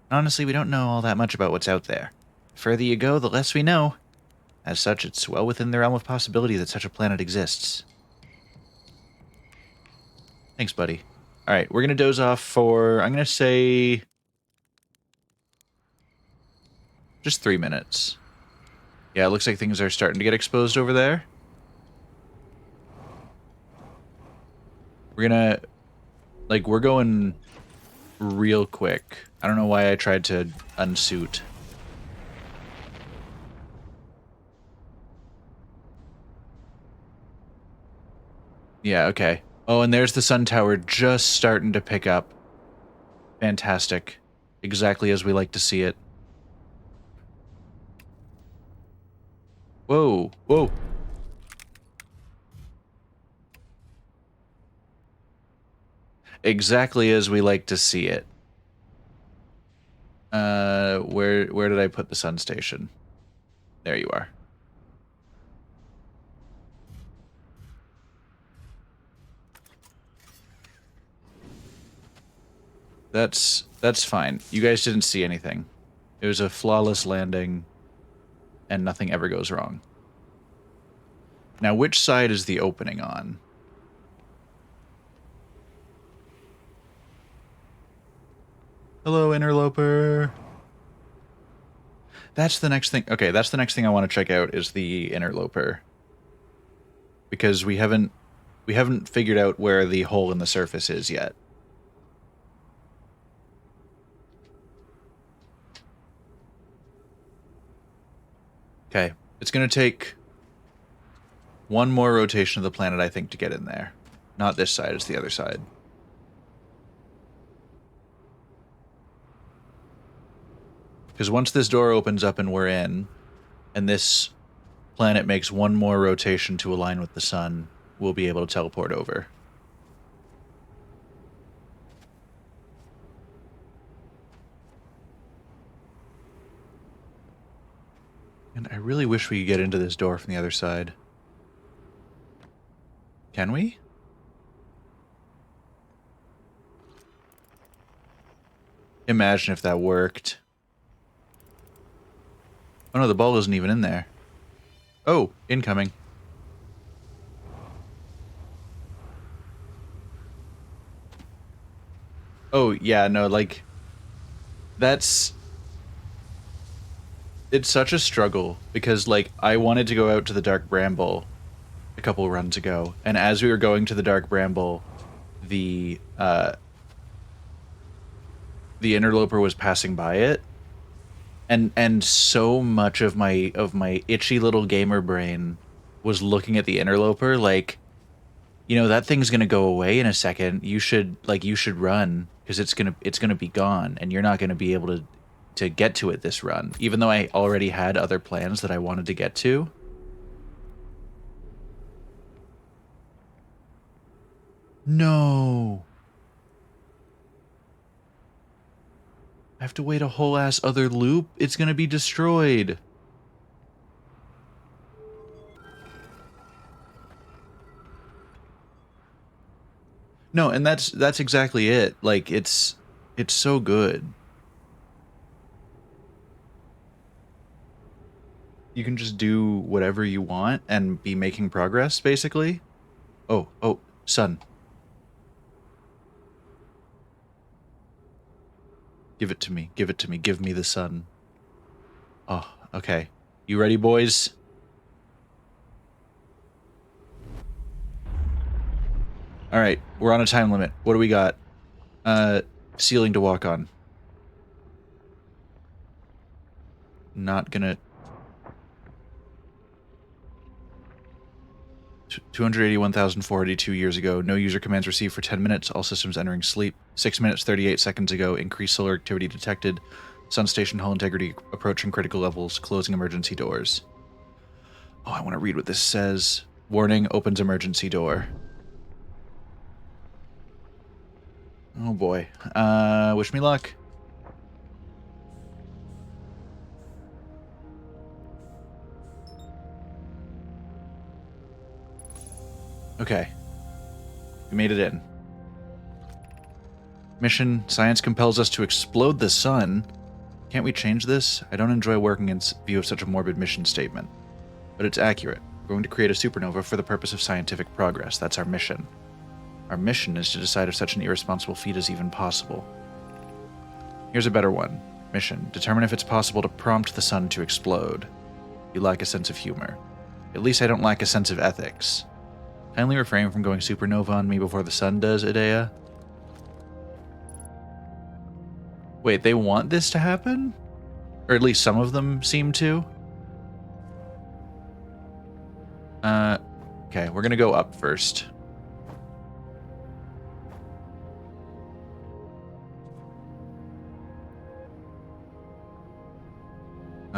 Speaker 1: Honestly, we don't know all that much about what's out there. The further you go, the less we know. As such, it's well within the realm of possibility that such a planet exists. Thanks, buddy. Alright, we're gonna doze off for, I'm gonna say... just 3 minutes. Yeah, it looks like things are starting to get exposed over there. We're gonna... like, we're going real quick. I don't know why I tried to unsuit. Yeah, okay. Oh, and there's the sun tower just starting to pick up. Fantastic. Exactly as we like to see it. Whoa, whoa. Exactly as we like to see it. Where did I put the sun station? There you are. That's fine. You guys didn't see anything. It was a flawless landing, and nothing ever goes wrong. Now, which side is the opening on? Hello, interloper. That's the next thing. Okay, that's the next thing I want to check out is the interloper. Because we haven't figured out where the hole in the surface is yet. Okay, it's going to take one more rotation of the planet, I think, to get in there. Not this side, it's the other side. Because once this door opens up and we're in, and this planet makes one more rotation to align with the sun, we'll be able to teleport over. And I really wish we could get into this door from the other side. Can we? Imagine if that worked. Oh no, the ball isn't even in there. Oh, incoming. Oh, yeah, no, like... That's... It's such a struggle, because, like, I wanted to go out to the Dark Bramble a couple runs ago, and as we were going to the Dark Bramble, the interloper was passing by it, and so much of my itchy little gamer brain was looking at the interloper like, you know, that thing's gonna go away in a second. You should run, because it's gonna be gone, and you're not gonna be able to get to it this run, even though I already had other plans that I wanted to get to. No. I have to wait a whole ass other loop? It's gonna be destroyed. No, and that's exactly it. Like, it's so good. You can just do whatever you want and be making progress, basically. Oh, sun. Give it to me, give it to me, give me the sun. Oh, okay. You ready, boys? Alright, we're on a time limit. What do we got? Ceiling to walk on. Not gonna... 281,482 years ago, no user commands received for 10 minutes, all systems entering sleep. 6 minutes 38 seconds ago, increased solar activity detected. Sun station hull integrity approaching critical levels, closing emergency doors. Oh, I want to read what this says. Warning, opens emergency door. Oh boy. Wish me luck. Okay. We made it in. Mission, science compels us to explode the sun. Can't we change this? I don't enjoy working in view of such a morbid mission statement. But it's accurate. We're going to create a supernova for the purpose of scientific progress. That's our mission. Our mission is to decide if such an irresponsible feat is even possible. Here's a better one. Mission, determine if it's possible to prompt the sun to explode. You lack a sense of humor. At least I don't lack a sense of ethics. Kindly refrain from going supernova on me before the sun does, Idea. Wait, they want this to happen? Or at least some of them seem to? Okay, we're gonna go up first.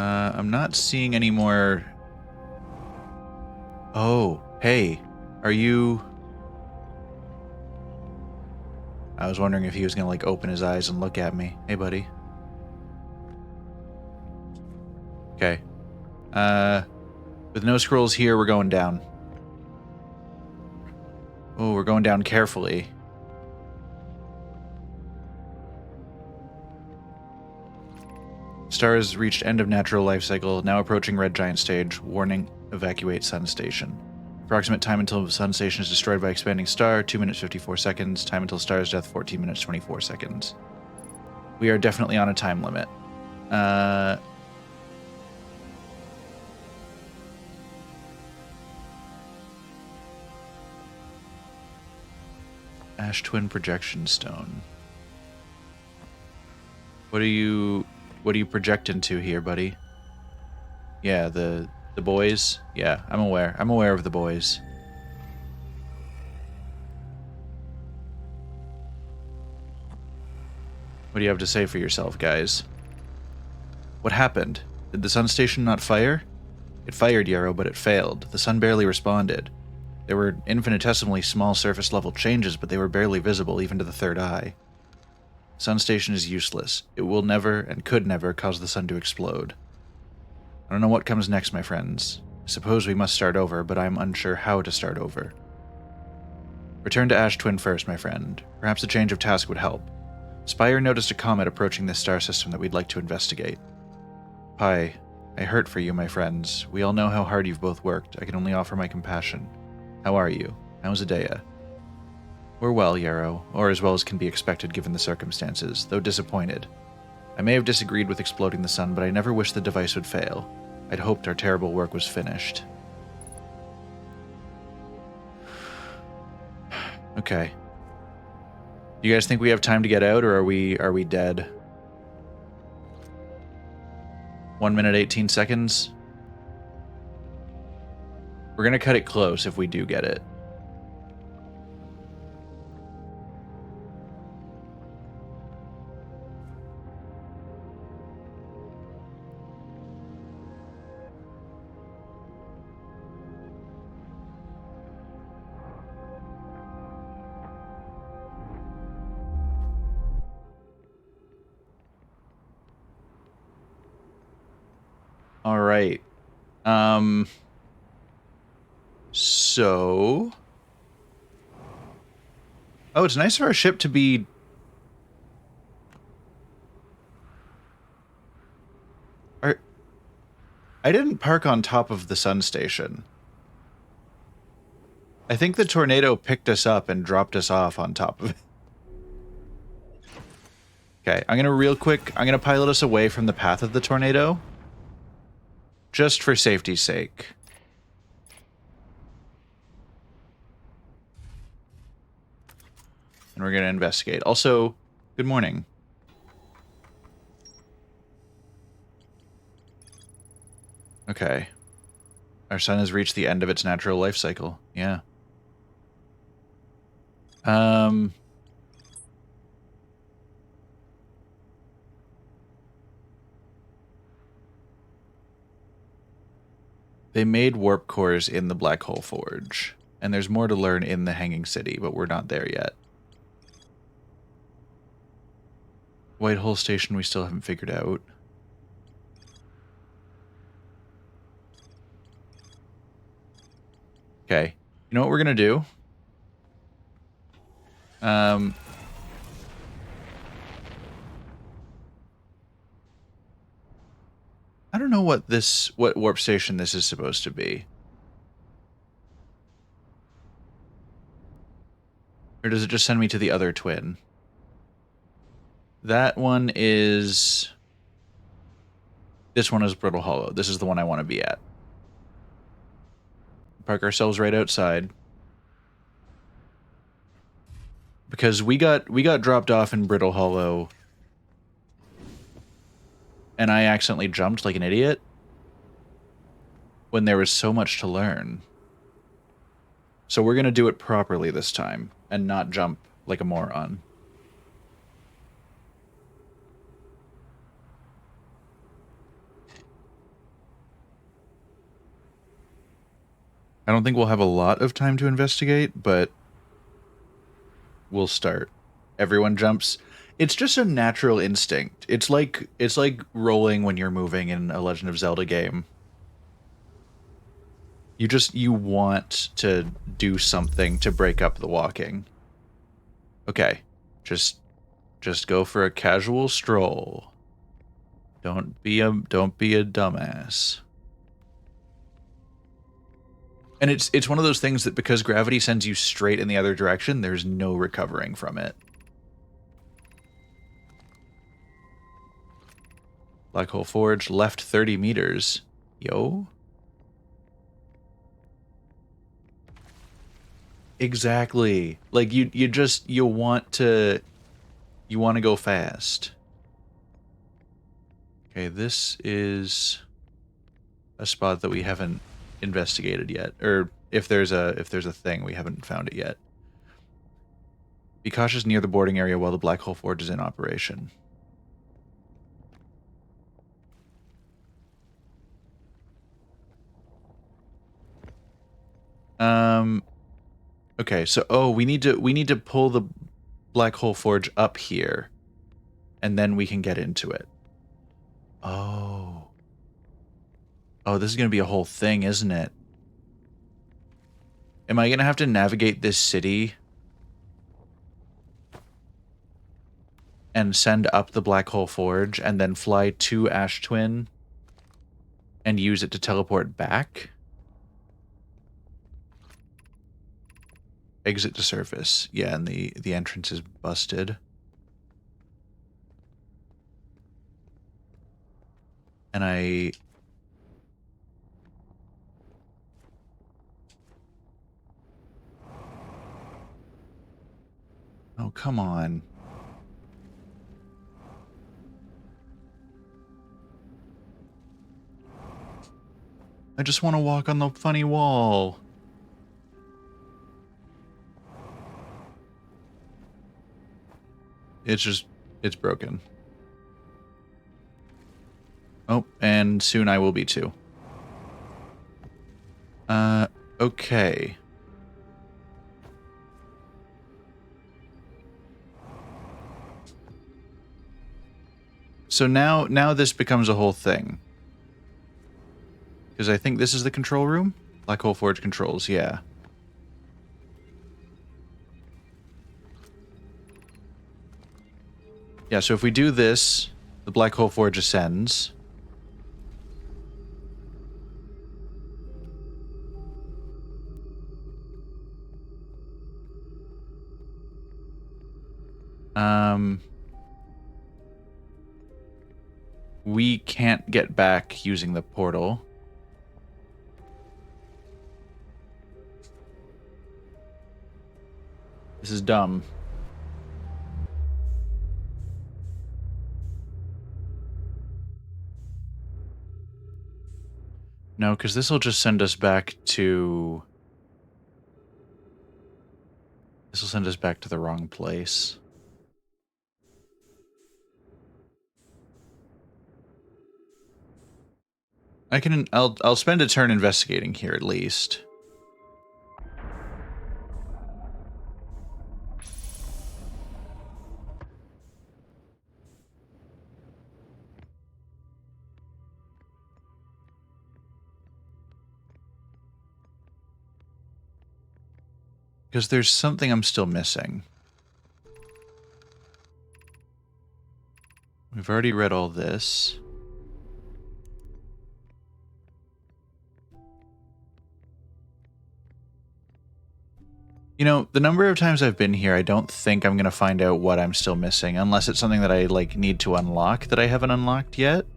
Speaker 1: I'm not seeing any more... Oh, hey, are you... I was wondering if he was gonna, like, open his eyes and look at me. Hey, buddy. Okay. With no scrolls here, we're going down. Oh, we're going down carefully. Star has reached end of natural life cycle, now approaching red giant stage. Warning, evacuate sun station. Approximate time until sun station is destroyed by expanding star, 2 minutes 54 seconds. Time until star's death, 14 minutes 24 seconds. We are definitely on a time limit. Ash Twin Projection Stone. What do you project into here, buddy? Yeah, the boys. Yeah, I'm aware. I'm aware of the boys. What do you have to say for yourself, guys? What happened? Did the sun station not fire? It fired, Yarrow, but it failed. The sun barely responded. There were infinitesimally small surface level changes, but they were barely visible even to the third eye. Sun station is useless. It will never and could never cause the sun to explode. I don't know what comes next, my friends. I suppose we must start over, but I am unsure how to start over. Return to Ash Twin first, my friend. Perhaps a change of task would help. Spire noticed a comet approaching this star system that we'd like to investigate. Pi, I hurt for you, my friends. We all know how hard you've both worked. I can only offer my compassion. How are you? How's Adea? We're well, Yarrow, or as well as can be expected given the circumstances, though disappointed. I may have disagreed with exploding the sun, but I never wished the device would fail. I'd hoped our terrible work was finished. Okay. You guys think we have time to get out, or are we dead? 1 minute 18 seconds. We're gonna cut it close if we do get it. All right. So... Oh, it's nice for our ship to be... I didn't park on top of the sun station. I think the tornado picked us up and dropped us off on top of it. Okay, I'm gonna pilot us away from the path of the tornado. Just for safety's sake. And we're gonna investigate. Also, good morning. Okay. Our sun has reached the end of its natural life cycle. Yeah. They made warp cores in the Black Hole Forge, and there's more to learn in the Hanging City, but we're not there yet. White Hole Station we still haven't figured out. Okay. You know what we're gonna do? I don't know what warp station this is supposed to be. Or does it just send me to the other twin? That one is... This one is Brittle Hollow. This is the one I want to be at. Park ourselves right outside. Because we got dropped off in Brittle Hollow, and I accidentally jumped like an idiot when there was so much to learn. So we're gonna do it properly this time, and not jump like a moron. I don't think we'll have a lot of time to investigate, but we'll start. Everyone jumps. It's just a natural instinct. It's like rolling when you're moving in a Legend of Zelda game. You want to do something to break up the walking. Okay. Just go for a casual stroll. Don't be a dumbass. And it's one of those things that because gravity sends you straight in the other direction, there's no recovering from it. Black Hole Forge, left 30 meters. Yo. Exactly. Like you want to go fast. Okay, this is a spot that we haven't investigated yet, or if there's a thing, we haven't found it yet. Be cautious near the boarding area while the Black Hole Forge is in operation. Okay, so we need to pull the Black Hole Forge up here, and then we can get into it. Oh, this is gonna be a whole thing, isn't it? Am I gonna have to navigate this city and send up the Black Hole Forge and then fly to Ash Twin and use it to teleport back? Exit to surface. Yeah, and the entrance is busted. And oh, come on. I just want to walk on the funny wall. It's broken. Oh, and soon I will be too. Okay. So now this becomes a whole thing. Because I think this is the control room? Black Hole Forge controls, yeah. Yeah, so if we do this, the Black Hole Forge ascends. We can't get back using the portal. This is dumb. No, because this will just send us back to... This will send us back to the wrong place. I'll spend a turn investigating here at least. Because there's something I'm still missing. We've already read all this. You know, the number of times I've been here, I don't think I'm going to find out what I'm still missing, unless it's something that I, like, need to unlock that I haven't unlocked yet.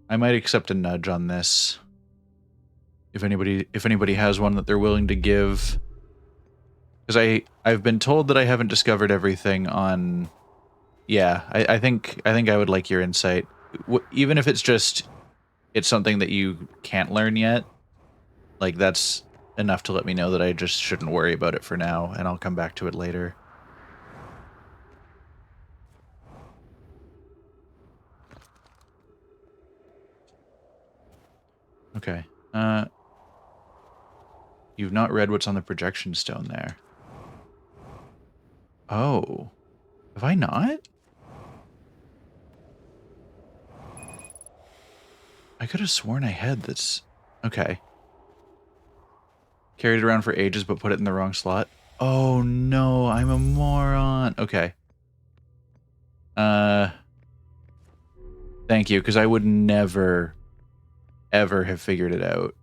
Speaker 1: I might accept a nudge on this. If anybody has one that they're willing to give. Because I've been told that I haven't discovered everything on... Yeah, I think I would like your insight. Even if it's just it's something that you can't learn yet, like that's enough to let me know that I just shouldn't worry about it for now, and I'll come back to it later. Okay. You've not read what's on the projection stone there. Oh. Have I not? I could have sworn I had this. Okay. Carried it around for ages, but put it in the wrong slot. Oh no, I'm a moron. Okay. Thank you, because I would never, ever have figured it out.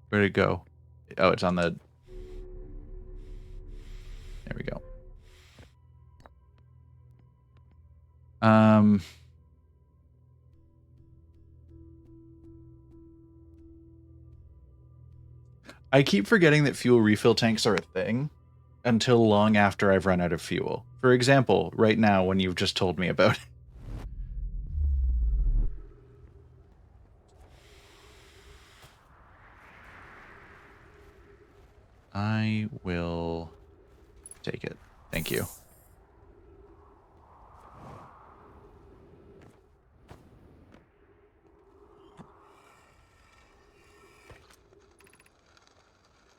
Speaker 1: Where'd it go? Oh, it's on the... There we go. I keep forgetting that fuel refill tanks are a thing until long after I've run out of fuel. For example, right now when you've just told me about it. I will take it. Thank you.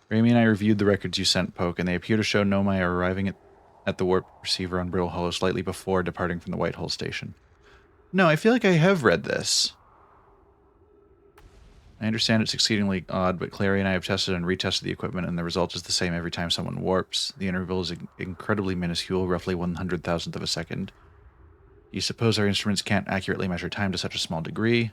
Speaker 1: Raimi and I reviewed the records you sent, Poke, and they appear to show Nomai arriving at the warp receiver on Brittle Hollow slightly before departing from the Whitehall station. No, I feel like I have read this. I understand it's exceedingly odd, but Clary and I have tested and retested the equipment, and the result is the same every time someone warps. The interval is incredibly minuscule, roughly 100,000th of a second. You suppose our instruments can't accurately measure time to such a small degree?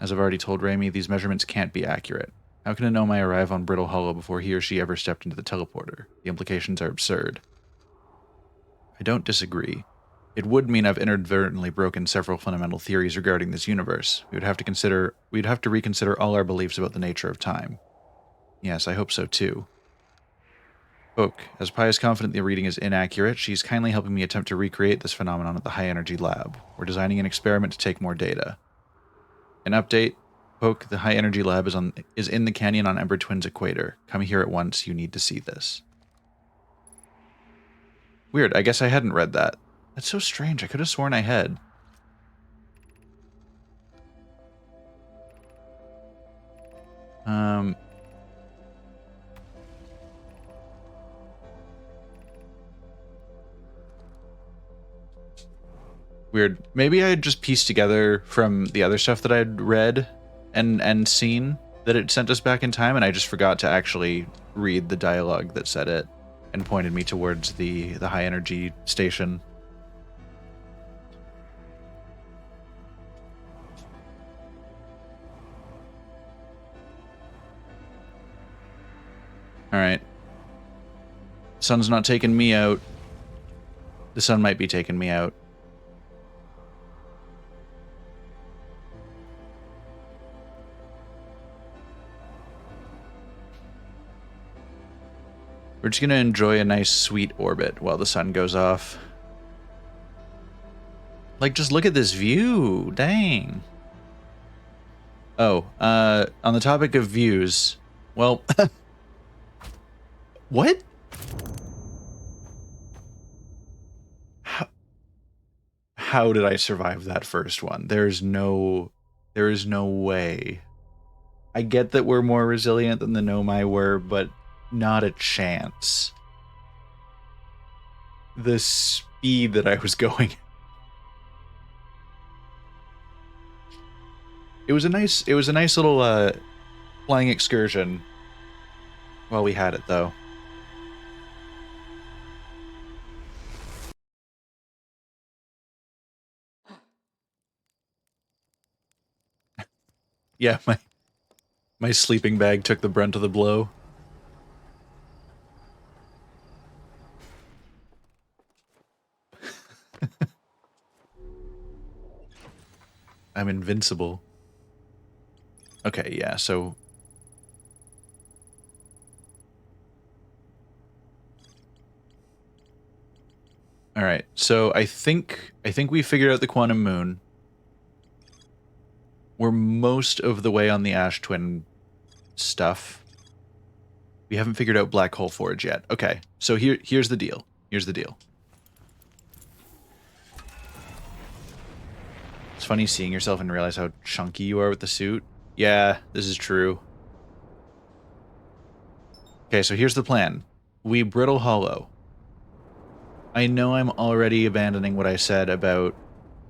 Speaker 1: As I've already told Raimi, these measurements can't be accurate. How can a Nomai arrive on Brittle Hollow before he or she ever stepped into the teleporter? The implications are absurd. I don't disagree. It would mean I've inadvertently broken several fundamental theories regarding this universe. We'd have to reconsider all our beliefs about the nature of time. Yes, I hope so too. Poke, as Pi is confident the reading is inaccurate, she's kindly helping me attempt to recreate this phenomenon at the High Energy Lab. We're designing an experiment to take more data. An update. Poke, the High Energy Lab is in the canyon on Ember Twin's equator. Come here at once, you need to see this. Weird, I guess I hadn't read that. That's so strange, I could have sworn I had. Weird. Maybe I had just pieced together from the other stuff that I'd read and seen that it sent us back in time, and I just forgot to actually read the dialogue that said it and pointed me towards the high energy station. Alright. The sun's not taking me out. The sun might be taking me out. We're just gonna enjoy a nice sweet orbit while the sun goes off. Like, just look at this view. Dang. Oh, on the topic of views, well, what? How did I survive that first one? There is no way. I get that we're more resilient than the Nomai were, but not a chance. The speed that I was going. It was a nice little flying excursion while we had it, though. Yeah, my sleeping bag took the brunt of the blow. I'm invincible. Okay, yeah, so... Alright, so I think we figured out the quantum moon. We're most of the way on the Ash Twin stuff. We haven't figured out Black Hole Forge yet. Okay, so here's the deal. Here's the deal. It's funny seeing yourself and realize how chunky you are with the suit. Yeah, this is true. Okay, so here's the plan. We Brittle Hollow. I know I'm already abandoning what I said about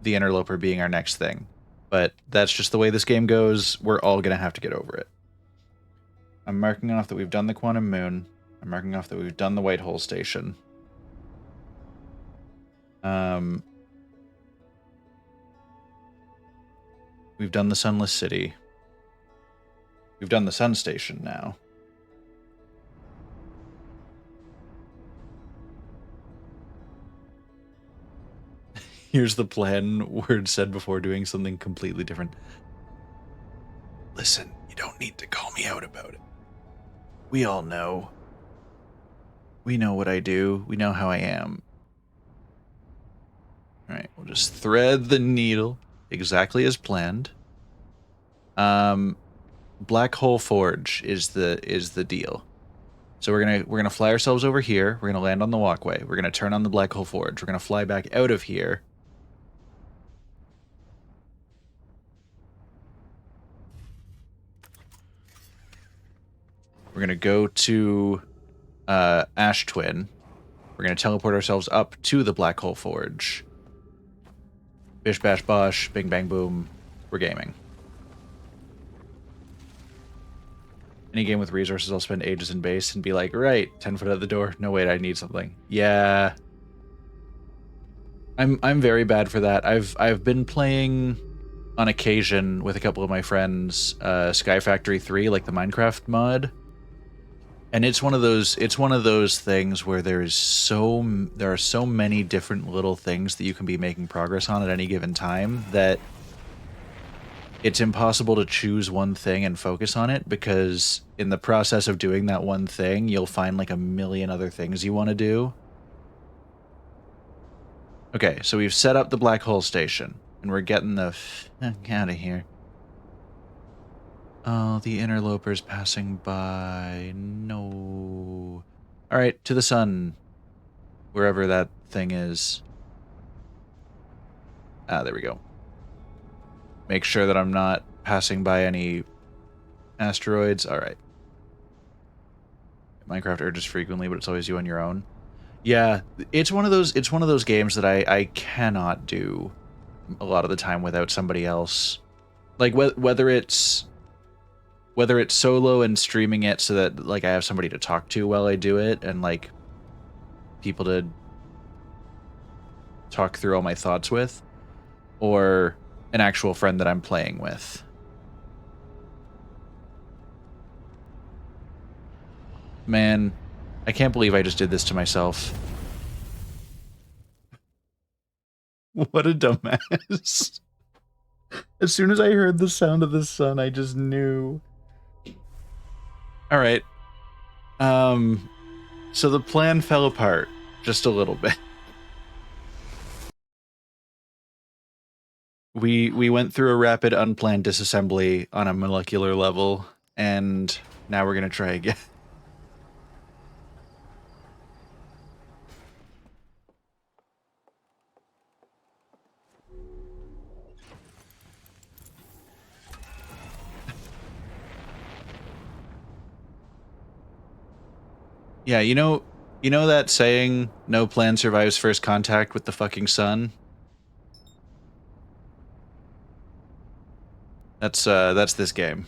Speaker 1: the Interloper being our next thing, but that's just the way this game goes. We're all gonna have to get over it. I'm marking off that we've done the Quantum Moon. I'm marking off that we've done the White Hole Station. We've done the Sunless City. We've done the Sun Station now. Here's the plan. Word said before doing something completely different. Listen, you don't need to call me out about it. We all know. We know what I do. We know how I am. Alright, we'll just thread the needle exactly as planned. Black Hole Forge is the deal. So we're gonna fly ourselves over here. We're gonna land on the walkway. We're gonna turn on the Black Hole Forge. We're gonna fly back out of here. We're gonna go to Ash Twin. We're gonna teleport ourselves up to the Black Hole Forge. Bish bash bosh, bing bang boom. We're gaming. Any game with resources, I'll spend ages in base and be like, right, 10 foot out the door. No, wait, I need something. Yeah. I'm very bad for that. I've been playing on occasion with a couple of my friends Sky Factory 3, like the Minecraft mod. And it's one of those things where there are so many different little things that you can be making progress on at any given time that it's impossible to choose one thing and focus on it, because in the process of doing that one thing, you'll find like a million other things you want to do. Okay, so we've set up the Black Hole Station, and we're getting the fuck out of here. Oh, the Interloper's passing by. No. Alright, to the sun. Wherever that thing is. Ah, there we go. Make sure that I'm not passing by any asteroids. Alright. Minecraft urges frequently, but it's always you on your own. Yeah, it's one of those games that I cannot do a lot of the time without somebody else. Like whether it's solo and streaming it so that like I have somebody to talk to while I do it, and like people to talk through all my thoughts with, or an actual friend that I'm playing with. Man, I can't believe I just did this to myself. What a dumbass. As soon as I heard the sound of the sun, I just knew. All right. So the plan fell apart just a little bit. We went through a rapid unplanned disassembly on a molecular level, and now we're gonna try again. Yeah, you know that saying, no plan survives first contact with the fucking sun? That's this game.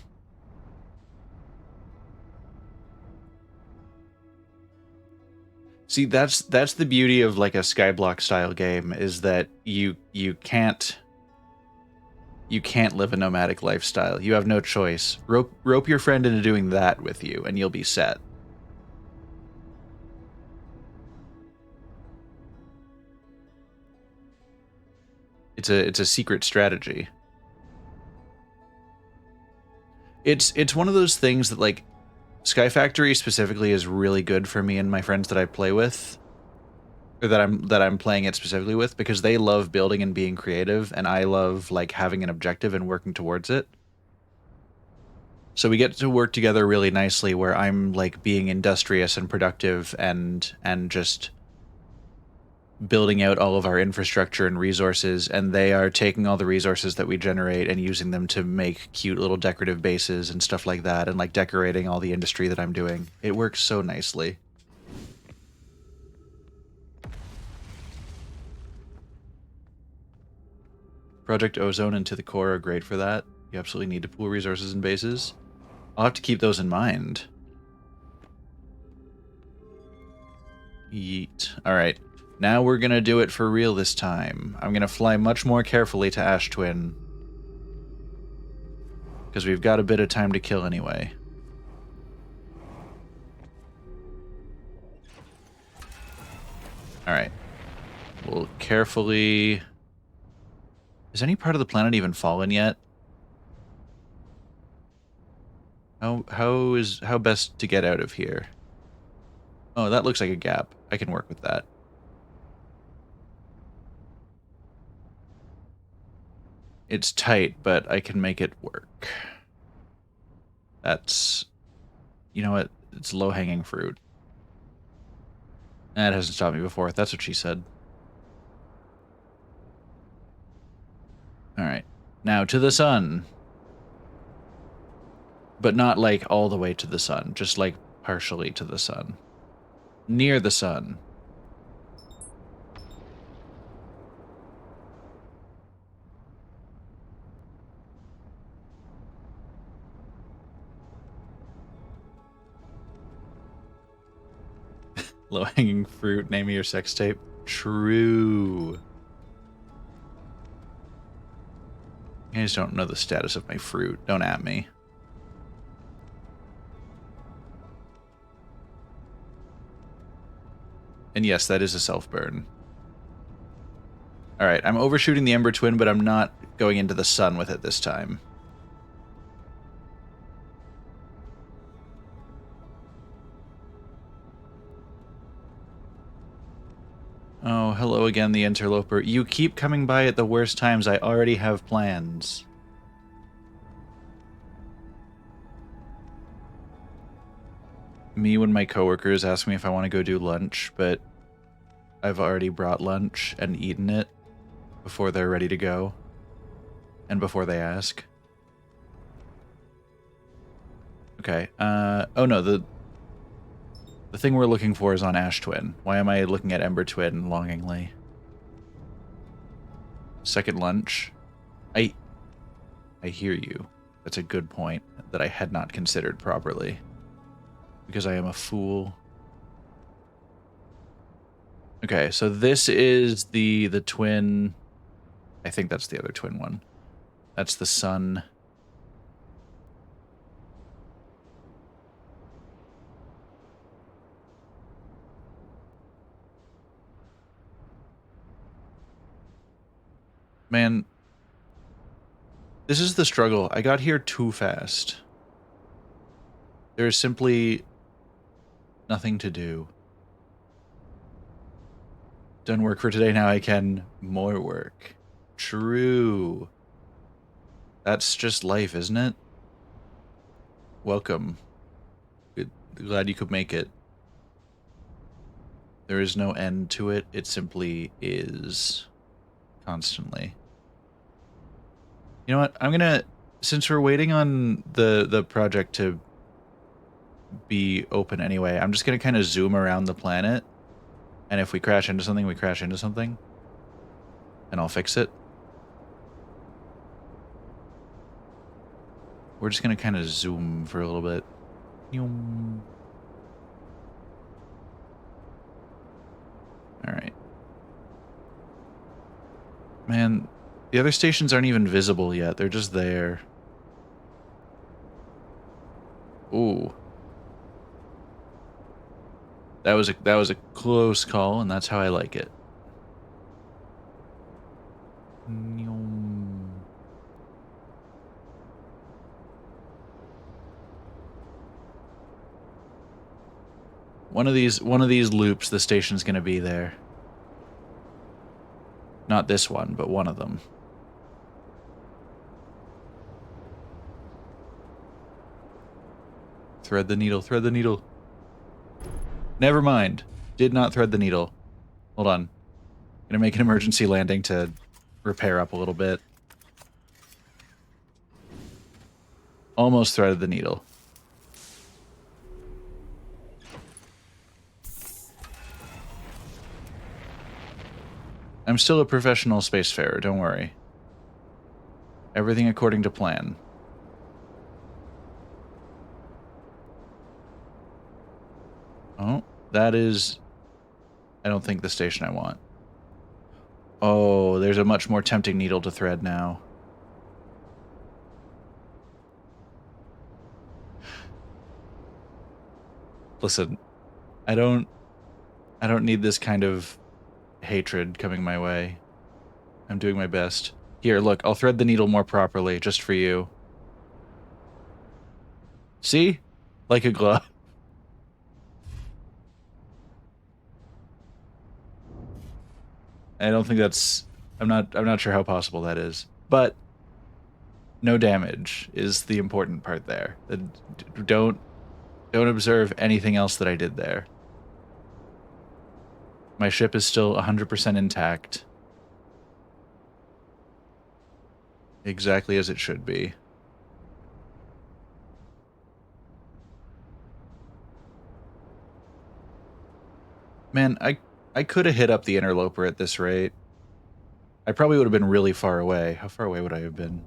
Speaker 1: See, that's the beauty of like a Skyblock style game, is that you can't live a nomadic lifestyle. You have no choice. Rope your friend into doing that with you, and you'll be set. It's a secret strategy. It's one of those things that like Sky Factory specifically is really good for me and my friends that I play with. or that I'm playing it specifically with, because they love building and being creative, and I love like having an objective and working towards it. So we get to work together really nicely, where I'm like being industrious and productive and just building out all of our infrastructure and resources, and they are taking all the resources that we generate and using them to make cute little decorative bases and stuff like that, and like decorating all the industry that I'm doing. It works so nicely. Project Ozone and To the Core are great for that. You absolutely need to pool resources and bases. I'll have to keep those in mind. Yeet. Alright. Now we're gonna do it for real this time. I'm gonna fly much more carefully to Ash Twin, because we've got a bit of time to kill anyway. Alright. We'll carefully... Is any part of the planet even fallen yet? How best to get out of here? Oh, that looks like a gap. I can work with that. It's tight, but I can make it work. That's... You know what? It's low-hanging fruit. That hasn't stopped me before. That's what she said. Alright. Now to the sun. But not like all the way to the sun. Just like partially to the sun. Near the sun. Low-hanging fruit, name me your sex tape. True. You guys don't know the status of my fruit. Don't at me. And yes, that is a self-burn. Alright, I'm overshooting the Ember Twin, but I'm not going into the sun with it this time. Oh, hello again, the interloper. You keep coming by at the worst times. I already have plans. Me when my coworkers ask me if I want to go do lunch, but I've already brought lunch and eaten it before they're ready to go. And before they ask. Okay, oh no, the thing we're looking for is on Ash Twin. Why am I looking at Ember Twin longingly? Second lunch? I hear you. That's a good point that I had not considered properly. Because I am a fool. Okay, so this is the twin... I think that's the other twin one. That's the sun. Man, this is the struggle. I got here too fast. There is simply nothing to do. Done work for today, now I can more work. True. That's just life, isn't it? Welcome. Glad you could make it. There is no end to it. It simply is. Constantly. You know what? I'm gonna... Since we're waiting on the project to be open anyway, I'm just gonna kind of zoom around the planet. And if we crash into something, we crash into something. And I'll fix it. We're just gonna kind of zoom for a little bit. Alright. Man, the other stations aren't even visible yet. They're just there. Ooh. That was a close call, and that's how I like it. One of these loops, the station's gonna be there. Not this one, but one of them. Thread the needle, thread the needle. Never mind. Did not thread the needle. Hold on. Gonna make an emergency landing to repair up a little bit. Almost threaded the needle. I'm still a professional spacefarer, don't worry. Everything according to plan. Oh, that is... I don't think the station I want. Oh, there's a much more tempting needle to thread now. Listen, I don't need this kind of hatred coming my way. I'm doing my best. Here, look, I'll thread the needle more properly, just for you. See? Like a glove. I don't think that's... I'm not sure how possible that is. But no damage is the important part there. Don't observe anything else that I did there. My ship is still 100% intact. Exactly as it should be. Man, I could have hit up the interloper at this rate. I probably would have been really far away. How far away would I have been?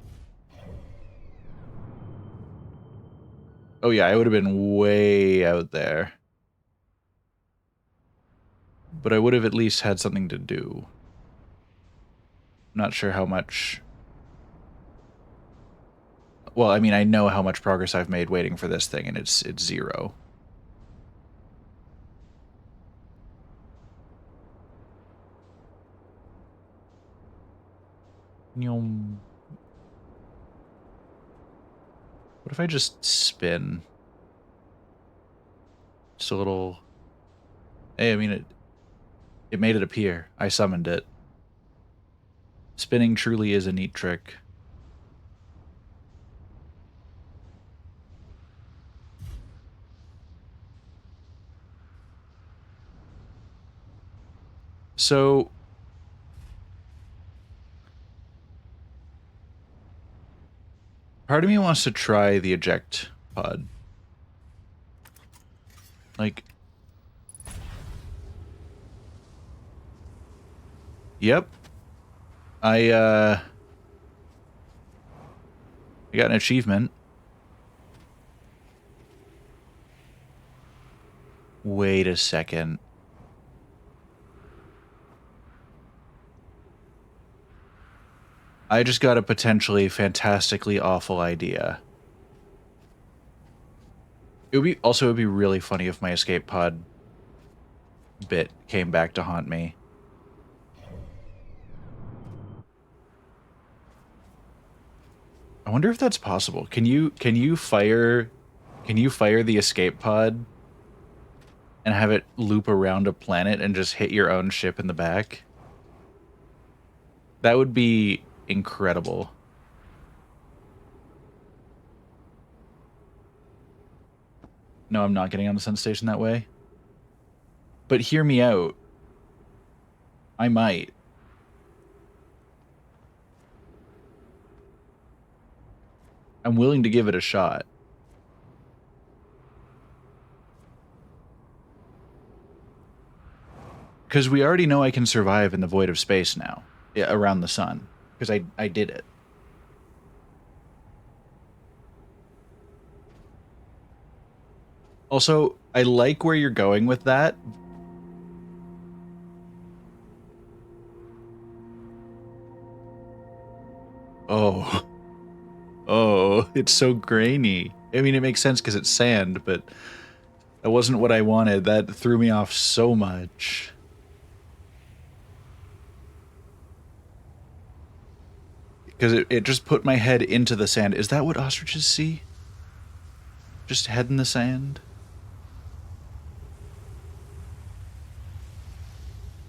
Speaker 1: Oh yeah, I would have been way out there. But I would have at least had something to do. Not sure how much... Well, I mean, I know how much progress I've made waiting for this thing, and it's 0. What if I just spin? Just a little... Hey, I mean, it made it appear. I summoned it. Spinning truly is a neat trick. So... part of me wants to try the eject pod. Like... Yep. I got an achievement. Wait a second. I just got a potentially fantastically awful idea. It would be really funny if my escape pod bit came back to haunt me. I wonder if that's possible. Can you fire the escape pod and have it loop around a planet and just hit your own ship in the back? That would be incredible. No, I'm not getting on the sun station that way. But hear me out. I might. I'm willing to give it a shot. Because we already know I can survive in the void of space now. Yeah, around the sun. Because I did it. Also, I like where you're going with that. Oh. Oh, it's so grainy. I mean, it makes sense because it's sand, but that wasn't what I wanted. That threw me off so much. Because it just put my head into the sand. Is that what ostriches see? Just head in the sand?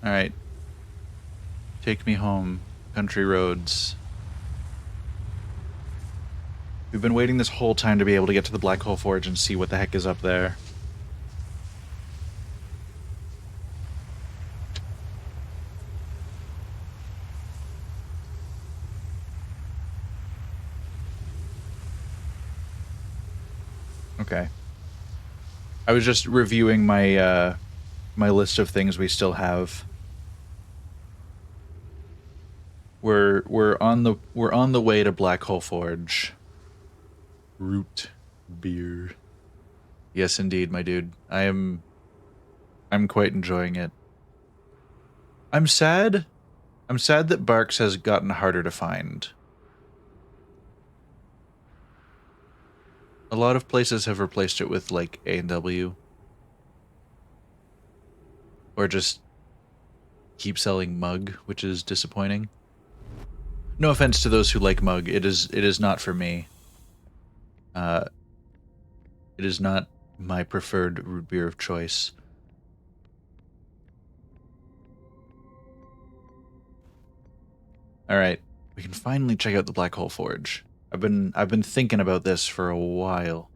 Speaker 1: Alright. Take me home. Country roads. We've been waiting this whole time to be able to get to the Black Hole Forge and see what the heck is up there. Okay. I was just reviewing my my list of things we still have. We're on the way to Black Hole Forge. Root beer. Yes, indeed, my dude. I'm quite enjoying it. I'm sad. I'm sad that Barks has gotten harder to find. A lot of places have replaced it with, like, A&W. Or just keep selling Mug, which is disappointing. No offense to those who like Mug, it is not for me. It is not my preferred root beer of choice. Alright, we can finally check out the Black Hole Forge. I've been thinking about this for a while.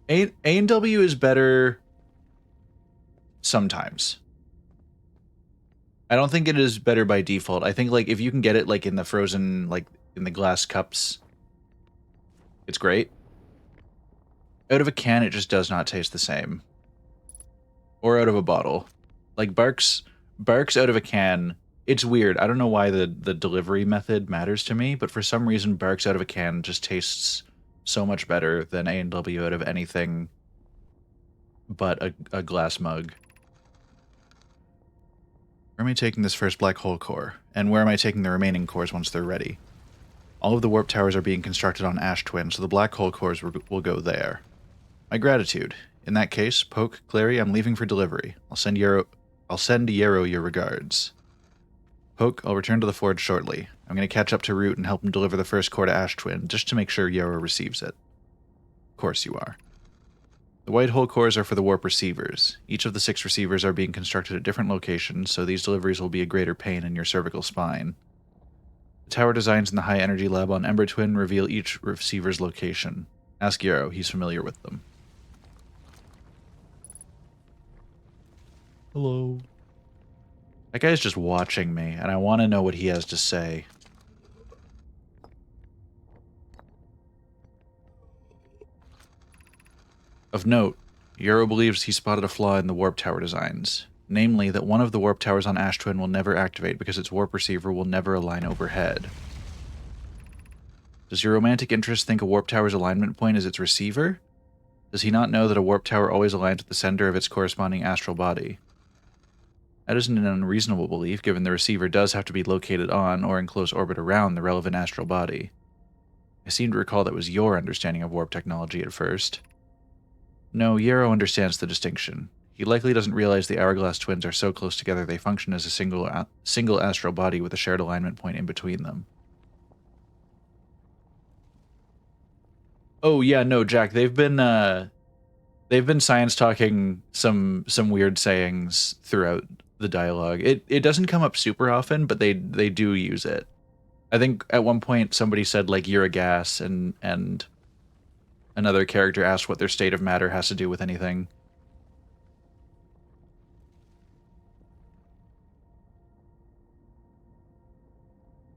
Speaker 1: A&W is better sometimes. I don't think it is better by default. I think, like, if you can get it, like, in the frozen, like, in the glass cups, it's great. Out of a can, it just does not taste the same. Or out of a bottle. Like, Barks out of a can, it's weird. I don't know why the delivery method matters to me, but for some reason, Barks out of a can just tastes so much better than A&W out of anything but a glass mug. Where am I taking this first black hole core? And where am I taking the remaining cores once they're ready? All of the warp towers are being constructed on Ash Twin, so the black hole cores will go there. My gratitude. In that case, Poke, Clary, I'm leaving for delivery. I'll send Yarrow your regards. Poke, I'll return to the forge shortly. I'm going to catch up to Root and help him deliver the first core to Ash Twin, just to make sure Yarrow receives it. Of course you are. The white hole cores are for the warp receivers. Each of the 6 receivers are being constructed at different locations, so these deliveries will be a greater pain in your cervical spine. The tower designs in the high energy lab on Ember Twin reveal each receiver's location. Ask Yarrow, he's familiar with them. Hello. That guy's just watching me, and I want to know what he has to say. Of note, Yarrow believes he spotted a flaw in the warp tower designs. Namely, that one of the warp towers on Ash Twin will never activate because its warp receiver will never align overhead. Does your romantic interest think a warp tower's alignment point is its receiver? Does he not know that a warp tower always aligns with the center of its corresponding astral body? That isn't an unreasonable belief, given the receiver does have to be located on or in close orbit around the relevant astral body. I seem to recall that was your understanding of warp technology at first. No, Yarrow understands the distinction. He likely doesn't realize the Hourglass twins are so close together they function as a single astral body with a shared alignment point in between them. Oh yeah, no, Jack, they've been science talking some weird sayings throughout the dialogue. It doesn't come up super often, but they do use it. I think at one point somebody said, like, you're a gas, and another character asked what their state of matter has to do with anything.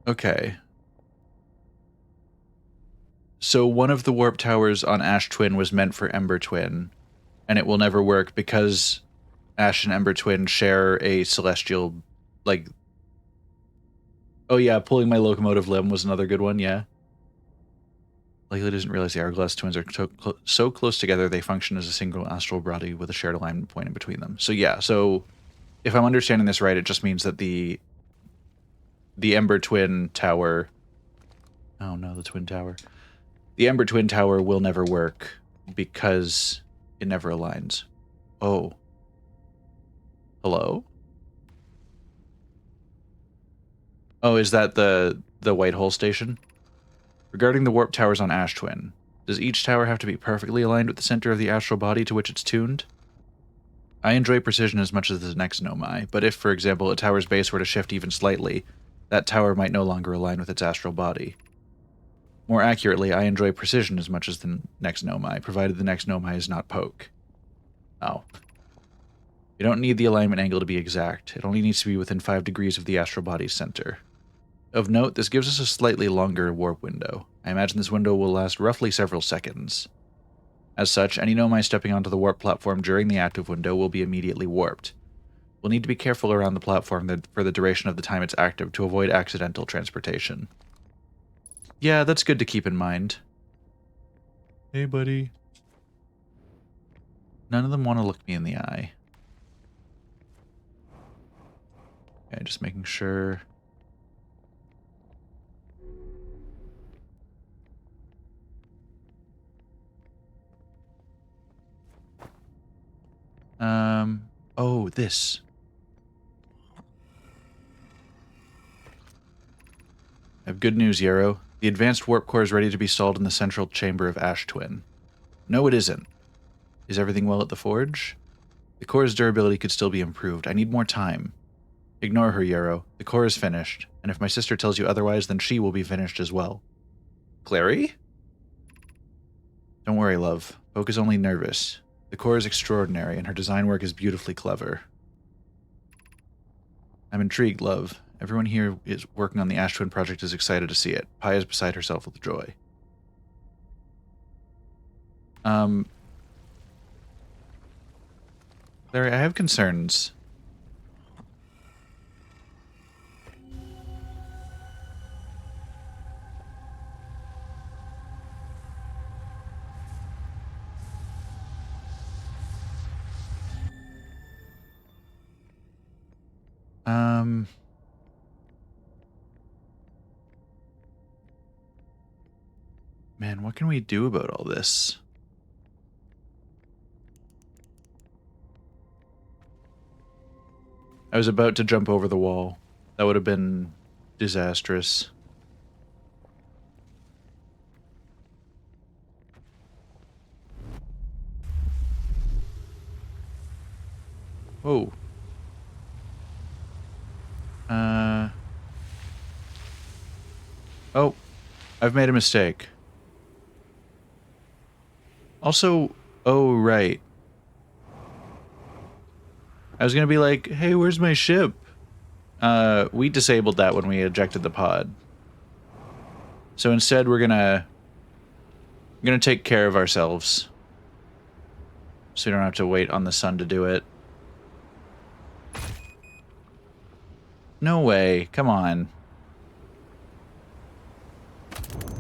Speaker 1: Okay. So one of the warp towers on Ash Twin was meant for Ember Twin, and it will never work because Ash and Ember Twin share a celestial, like... Oh yeah, pulling my locomotive limb was another good one, yeah. Likely doesn't realize the Hourglass twins are so close together they function as a single astral body with a shared alignment point in between them. So yeah, so if I'm understanding this right, it just means that the Ember Twin Tower... Oh no, the Twin Tower. The Ember Twin Tower will never work because it never aligns. Oh. Hello? Oh, is that the White Hole station? Regarding the warp towers on Ash Twin, Does each tower have to be perfectly aligned with the center of the astral body to which it's tuned? I enjoy precision as much as the next Nomai, but if, for example, a tower's base were to shift even slightly, that tower might no longer align with its astral body. More accurately, I enjoy precision as much as the next Nomai, provided the next Nomai is not poke. Oh. You don't need the alignment angle to be exact. It only needs to be within 5 degrees of the astral body's center. Of note, this gives us a slightly longer warp window. I imagine this window will last roughly several seconds. As such, any Nomai stepping onto the warp platform during the active window will be immediately warped. We'll need to be careful around the platform for the duration of the time it's active to avoid accidental transportation. Yeah, that's good to keep in mind. Hey, buddy. None of them want to look me in the eye. Okay, just making sure. Oh, this. I have good news, Yarrow. The advanced warp core is ready to be installed in the central chamber of Ash Twin. No, it isn't. Is everything well at the forge? The core's durability could still be improved. I need more time. Ignore her, Yarrow. The core is finished, and if my sister tells you otherwise, then she will be finished as well. Clary? Don't worry, love. Poke is only nervous. The core is extraordinary, and her design work is beautifully clever. I'm intrigued, love. Everyone here is working on the Ash Twin project is excited to see it. Pi is beside herself with joy. Larry, I have concerns. Man, what can we do about all this? I was about to jump over the wall. That would have been disastrous. Whoa. Oh, I've made a mistake. Also, oh, right. I was gonna be like, hey, where's my ship? We disabled that when we ejected the pod. So instead, we're gonna take care of ourselves. So we don't have to wait on the sun to do it. No way. Come on.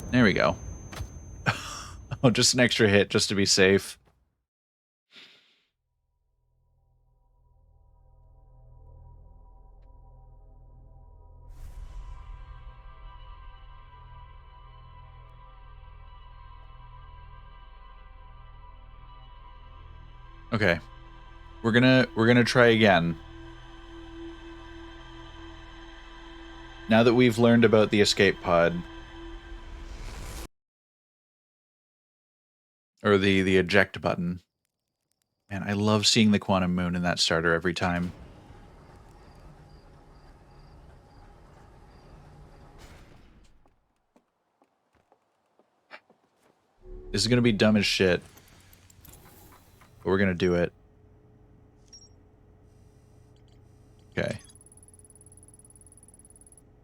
Speaker 1: There we go. Oh, just an extra hit just to be safe. Okay. We're gonna try again. Now that we've learned about the escape pod. Or the eject button. Man, I love seeing the quantum moon in that starter every time. This is gonna be dumb as shit. But we're gonna do it. Okay.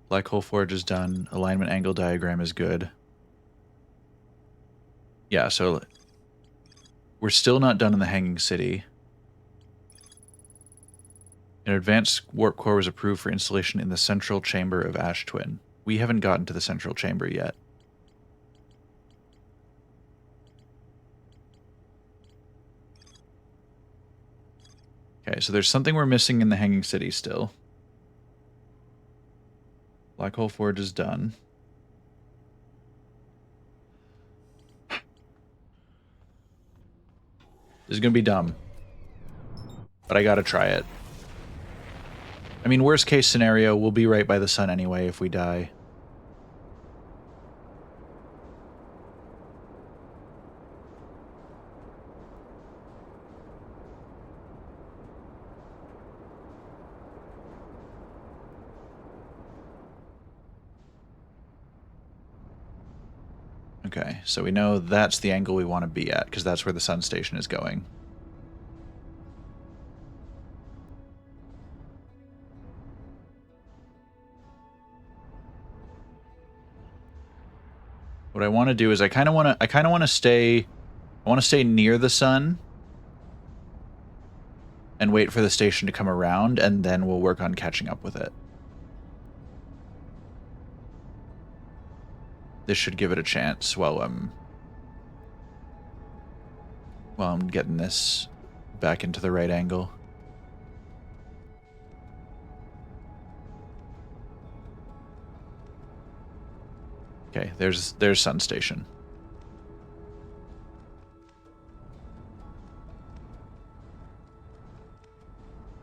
Speaker 1: Black hole forge is done. Alignment angle diagram is good. Yeah, so we're still not done in the Hanging City. An advanced warp core was approved for installation in the central chamber of Ash Twin. We haven't gotten to the central chamber yet. Okay, so there's something we're missing in the Hanging City still. Black hole forge is done. This is gonna be dumb. But I gotta try it. I mean, worst case scenario, we'll be right by the sun anyway if we die. Okay, so we know that's the angle we want to be at, because that's where the sun station is going. What I want to do is I kind of want to stay near the sun and wait for the station to come around, and then we'll work on catching up with it. This should give it a chance while I'm getting this back into the right angle. Okay, there's sun station.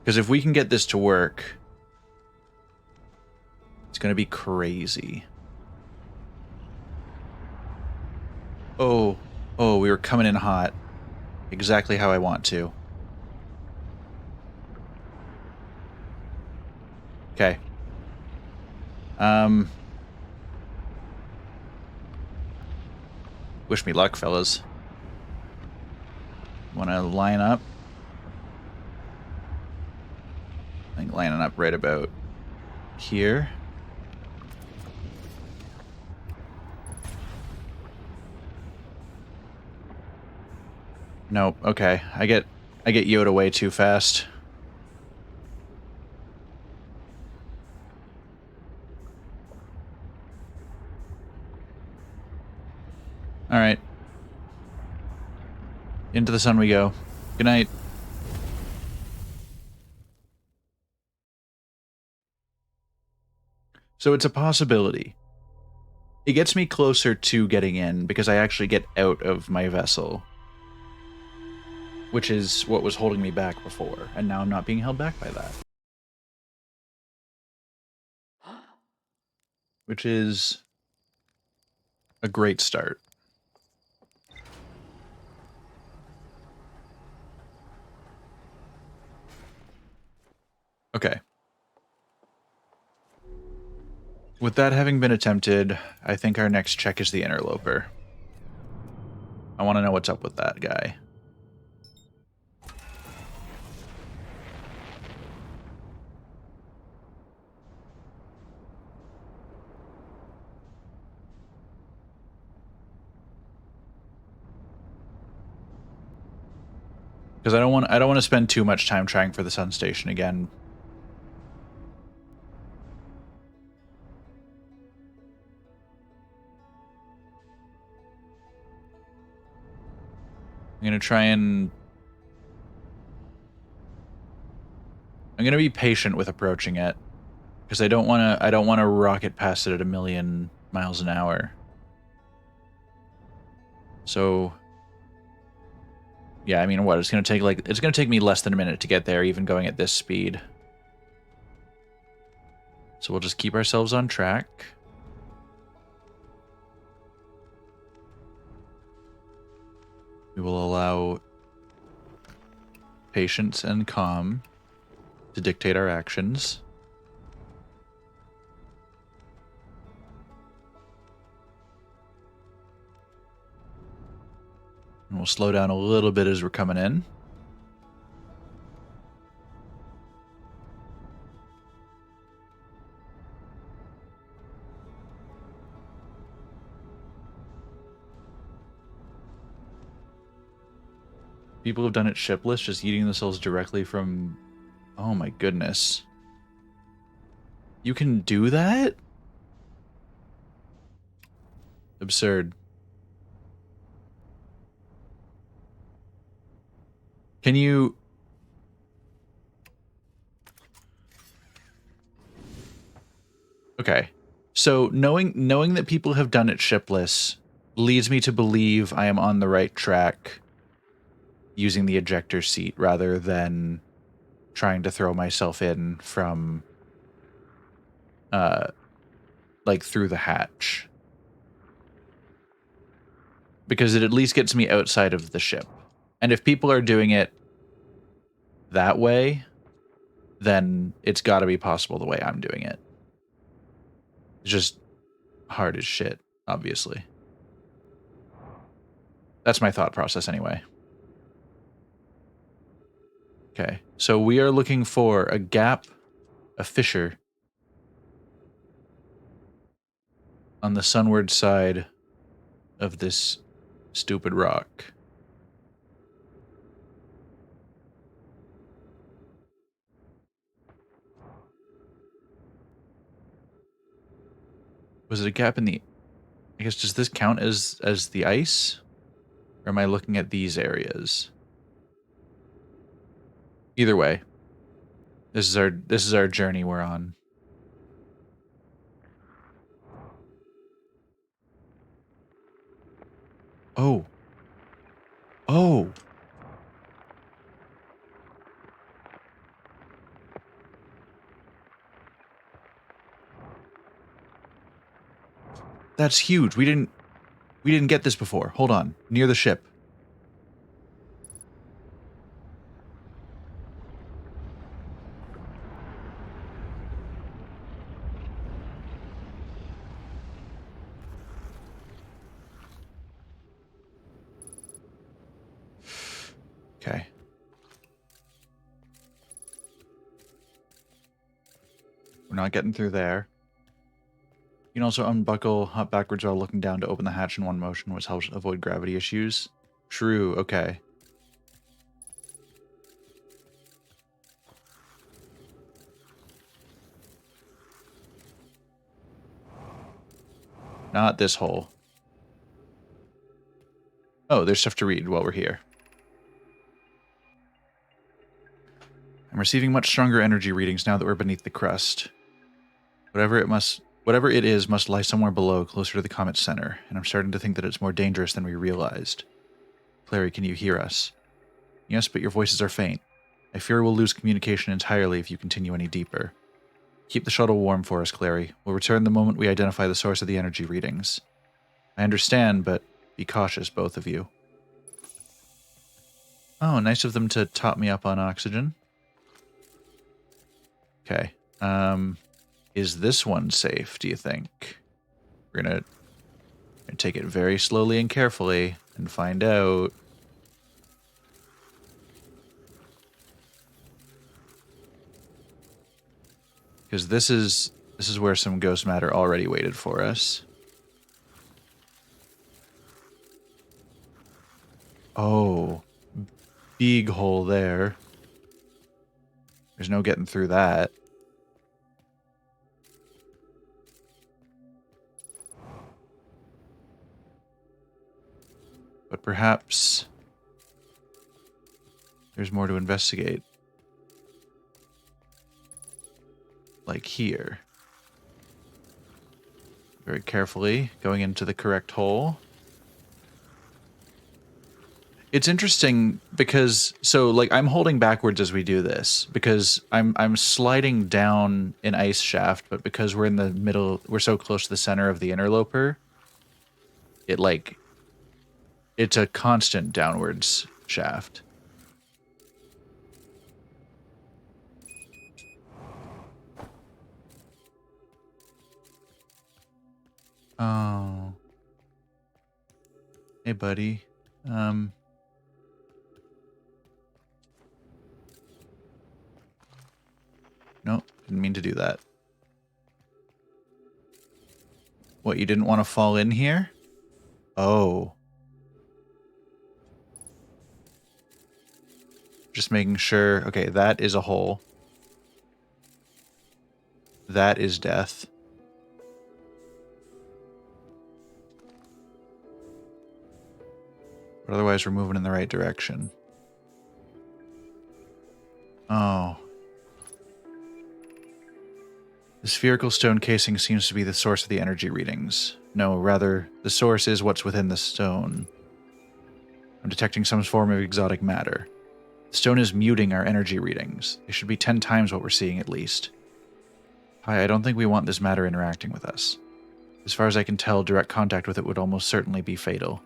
Speaker 1: Because if we can get this to work, it's going to be crazy. Oh, we were coming in hot. Exactly how I want to. Okay. Wish me luck, fellas. Want to line up? I think lining up right about here. Nope. Okay. I get Yoda way too fast. All right. Into the sun we go. Good night. So it's a possibility. It gets me closer to getting in because I actually get out of my vessel, which is what was holding me back before, and now I'm not being held back by that. Which is a great start. Okay. With that having been attempted, I think our next check is the interloper. I want to know what's up with that guy. Because I don't want to spend too much time trying for the sun station again. I'm going to be patient with approaching it, because I don't want to rocket past it at 1,000,000 miles an hour. So yeah, I mean, what, it's going to take me less than a minute to get there, even going at this speed. So we'll just keep ourselves on track. We will allow patience and calm to dictate our actions. And we'll slow down a little bit as we're coming in. People have done it shipless, just eating themselves directly from... Oh my goodness. You can do that? Absurd. Can you... Okay. So knowing that people have done it shipless leads me to believe I am on the right track using the ejector seat rather than trying to throw myself in from like through the hatch. Because it at least gets me outside of the ship. And if people are doing it that way, then it's got to be possible the way I'm doing it. It's just hard as shit, obviously. That's my thought process anyway. Okay, so we are looking for a gap, a fissure, on the sunward side of this stupid rock. Was it a gap in the... I guess, does this count as the ice? Or am I looking at these areas? Either way, this is our journey we're on. Oh. Oh. That's huge. We didn't get this before. Hold on. Near the ship. Okay. We're not getting through there. You can also unbuckle, hop backwards while looking down to open the hatch in one motion, which helps avoid gravity issues. True, okay. Not this hole. Oh, there's stuff to read while we're here. I'm receiving much stronger energy readings now that we're beneath the crust. Whatever it is must lie somewhere below, closer to the comet's center, and I'm starting to think that it's more dangerous than we realized. Clary, can you hear us? Yes, but your voices are faint. I fear we'll lose communication entirely if you continue any deeper. Keep the shuttle warm for us, Clary. We'll return the moment we identify the source of the energy readings. I understand, but be cautious, both of you. Oh, nice of them to top me up on oxygen. Okay. Is this one safe, do you think? We're gonna take it very slowly and carefully and find out. Because this is where some ghost matter already waited for us. Oh, big hole there. There's no getting through that. But perhaps there's more to investigate. Like here. Very carefully, going into the correct hole. It's interesting because, so, like, I'm holding backwards as we do this, because I'm sliding down an ice shaft, but because we're in the middle, we're so close to the center of the interloper, it, like, it's a constant downwards shaft. Oh. Hey, buddy. Nope, didn't mean to do that. What, you didn't want to fall in here? Oh. Just making sure. Okay, that is a hole. That is death. But otherwise, we're moving in the right direction. Oh. The spherical stone casing seems to be the source of the energy readings. No, rather, the source is what's within the stone. I'm detecting some form of exotic matter. The stone is muting our energy readings. They should be 10 times what we're seeing at least. Hi, I don't think we want this matter interacting with us. As far as I can tell, direct contact with it would almost certainly be fatal.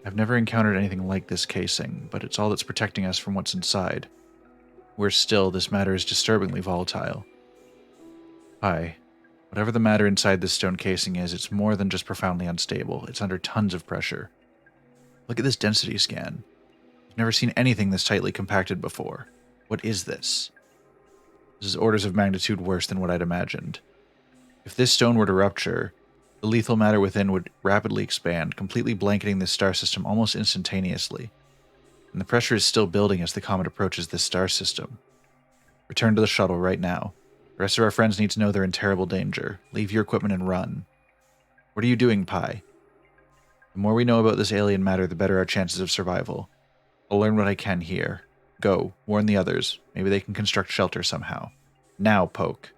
Speaker 1: I've never encountered anything like this casing, but it's all that's protecting us from what's inside. Worse still, this matter is disturbingly volatile. Hi. Whatever the matter inside this stone casing is, it's more than just profoundly unstable. It's under tons of pressure. Look at this density scan. I've never seen anything this tightly compacted before. What is this? This is orders of magnitude worse than what I'd imagined. If this stone were to rupture, the lethal matter within would rapidly expand, completely blanketing this star system almost instantaneously. And the pressure is still building as the comet approaches this star system. Return to the shuttle right now. The rest of our friends need to know they're in terrible danger. Leave your equipment and run. What are you doing, Pi? The more we know about this alien matter, the better our chances of survival. I'll learn what I can here. Go, warn the others. Maybe they can construct shelter somehow. Now, Poke.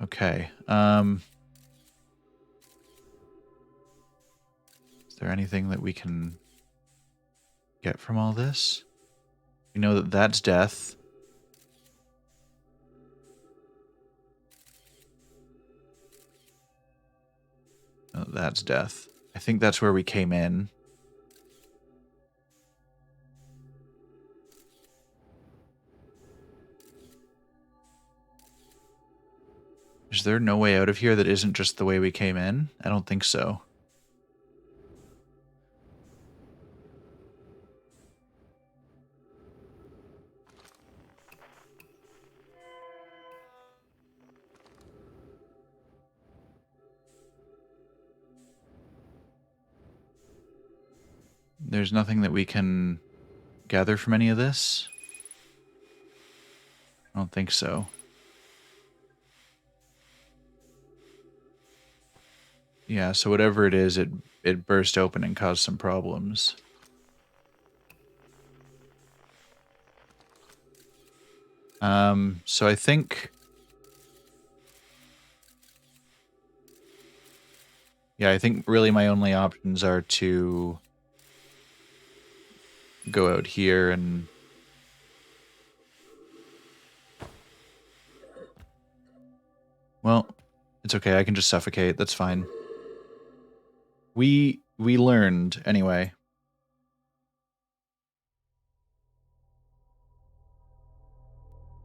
Speaker 1: Okay, is there anything that we can get from all this? We know that that's death. Oh, that's death. I think that's where we came in. Is there no way out of here that isn't just the way we came in? I don't think so. There's nothing that we can gather from any of this? I don't think so. Yeah, so whatever it is, it burst open and caused some problems. So I think... Yeah, I think really my only options are to go out here and... Well, it's okay, I can just suffocate, that's fine. We learned, anyway.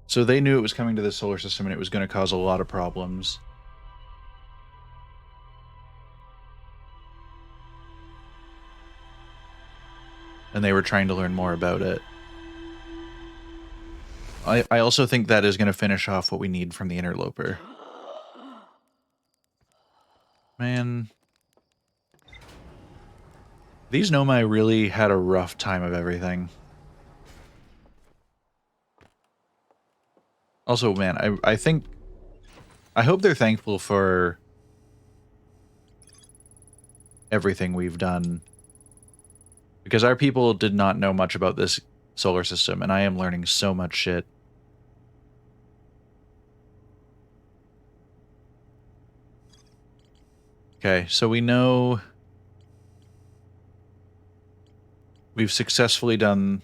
Speaker 1: So they knew it was coming to the solar system and it was going to cause a lot of problems. And they were trying to learn more about it. I also think that is going to finish off what we need from the interloper. Man. These Nomai really had a rough time of everything. Also, man, I think... I hope they're thankful for everything we've done. Because our people did not know much about this solar system, and I am learning so much shit. Okay, so we know... We've successfully done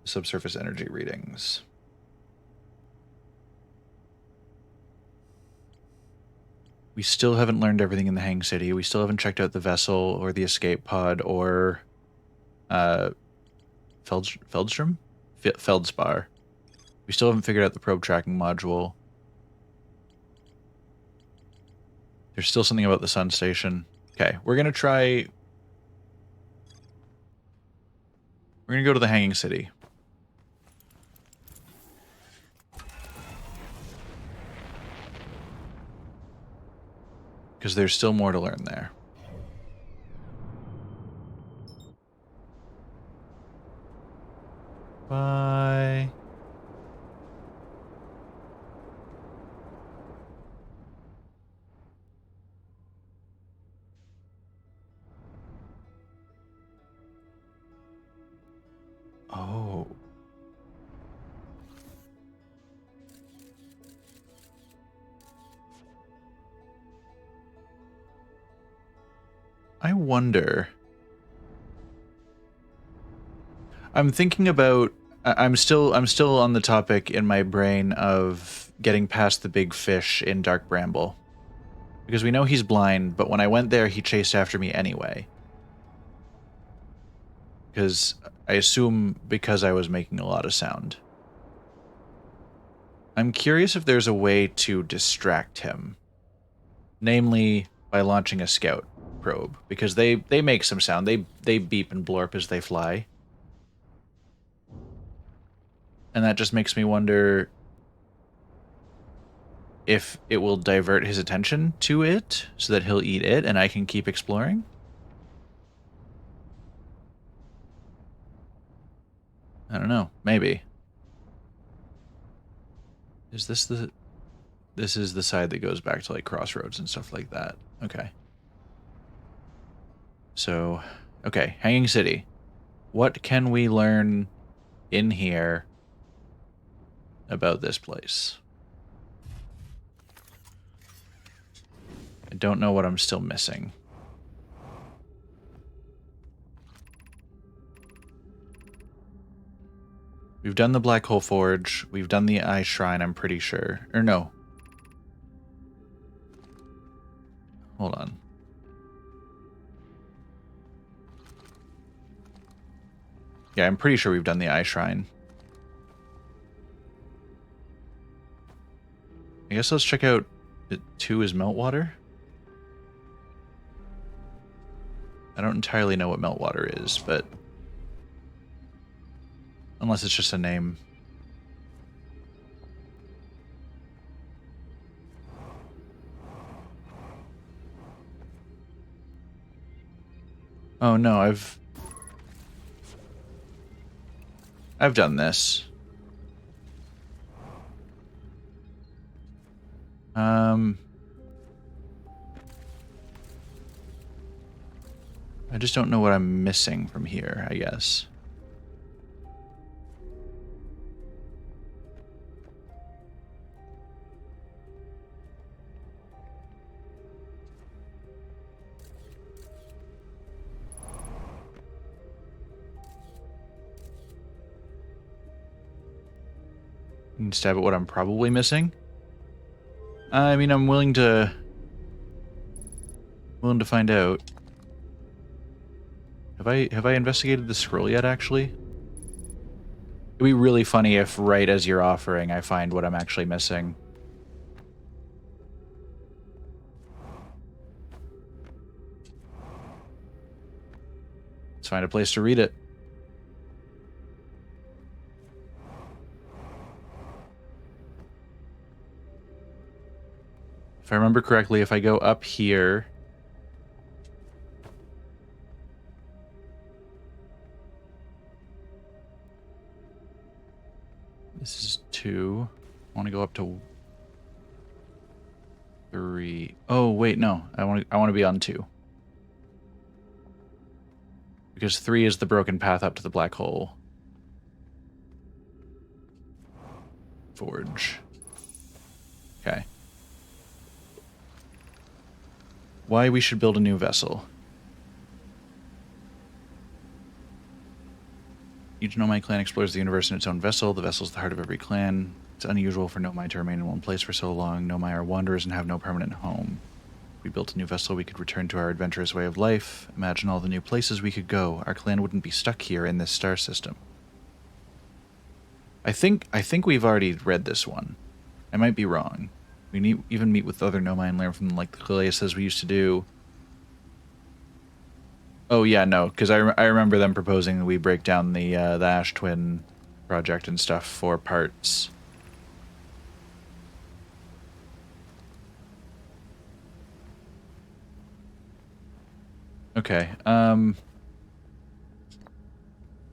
Speaker 1: subsurface energy readings. We still haven't learned everything in the Hang City. We still haven't checked out the vessel or the escape pod or Feldstrom? Feldspar. We still haven't figured out the probe tracking module. There's still something about the sun station. Okay, we're going to try... We're going to go to the Hanging City. Because there's still more to learn there. Bye. Oh. I wonder... I'm thinking about... I'm still on the topic in my brain of getting past the big fish in Dark Bramble. Because we know he's blind, but when I went there, he chased after me anyway. Because I assume because I was making a lot of sound. I'm curious if there's a way to distract him. Namely, by launching a scout probe. Because they make some sound. They beep and blorp as they fly. And that just makes me wonder if it will divert his attention to it so that he'll eat it and I can keep exploring. I don't know. Maybe. Is this the... This is the side that goes back to, like, Crossroads and stuff like that. Okay. So, okay. Hanging City. What can we learn in here about this place? I don't know what I'm still missing. We've done the Black Hole Forge. We've done the Eye Shrine, I'm pretty sure. Or no. Hold on. Yeah, I'm pretty sure we've done the Eye Shrine. I guess let's check out... 2 is Meltwater? I don't entirely know what Meltwater is, but... Unless it's just a name. Oh no, I've done this. I just don't know what I'm missing from here, I guess. You can stab at what I'm probably missing. I mean, I'm willing to find out. Have I investigated the scroll yet, actually? It'd be really funny if right as you're offering, I find what I'm actually missing. Let's find a place to read it. If I remember correctly, if I go up here... This is 2. I want to go up to 3. Oh, wait, no. I want to be on 2. Because 3 is the broken path up to the black hole. Forge. Okay. Why we should build a new vessel. Each Nomai clan explores the universe in its own vessel. The vessel is the heart of every clan. It's unusual for Nomai to remain in one place for so long. Nomai are wanderers and have no permanent home. If we built a new vessel, we could return to our adventurous way of life. Imagine all the new places we could go. Our clan wouldn't be stuck here in this star system. I think we've already read this one. I might be wrong. We even meet with other Nomai and learn from them, like the Clelius says we used to do. Oh yeah, no, because I remember them proposing that we break down the Ash Twin project and stuff for parts. Okay.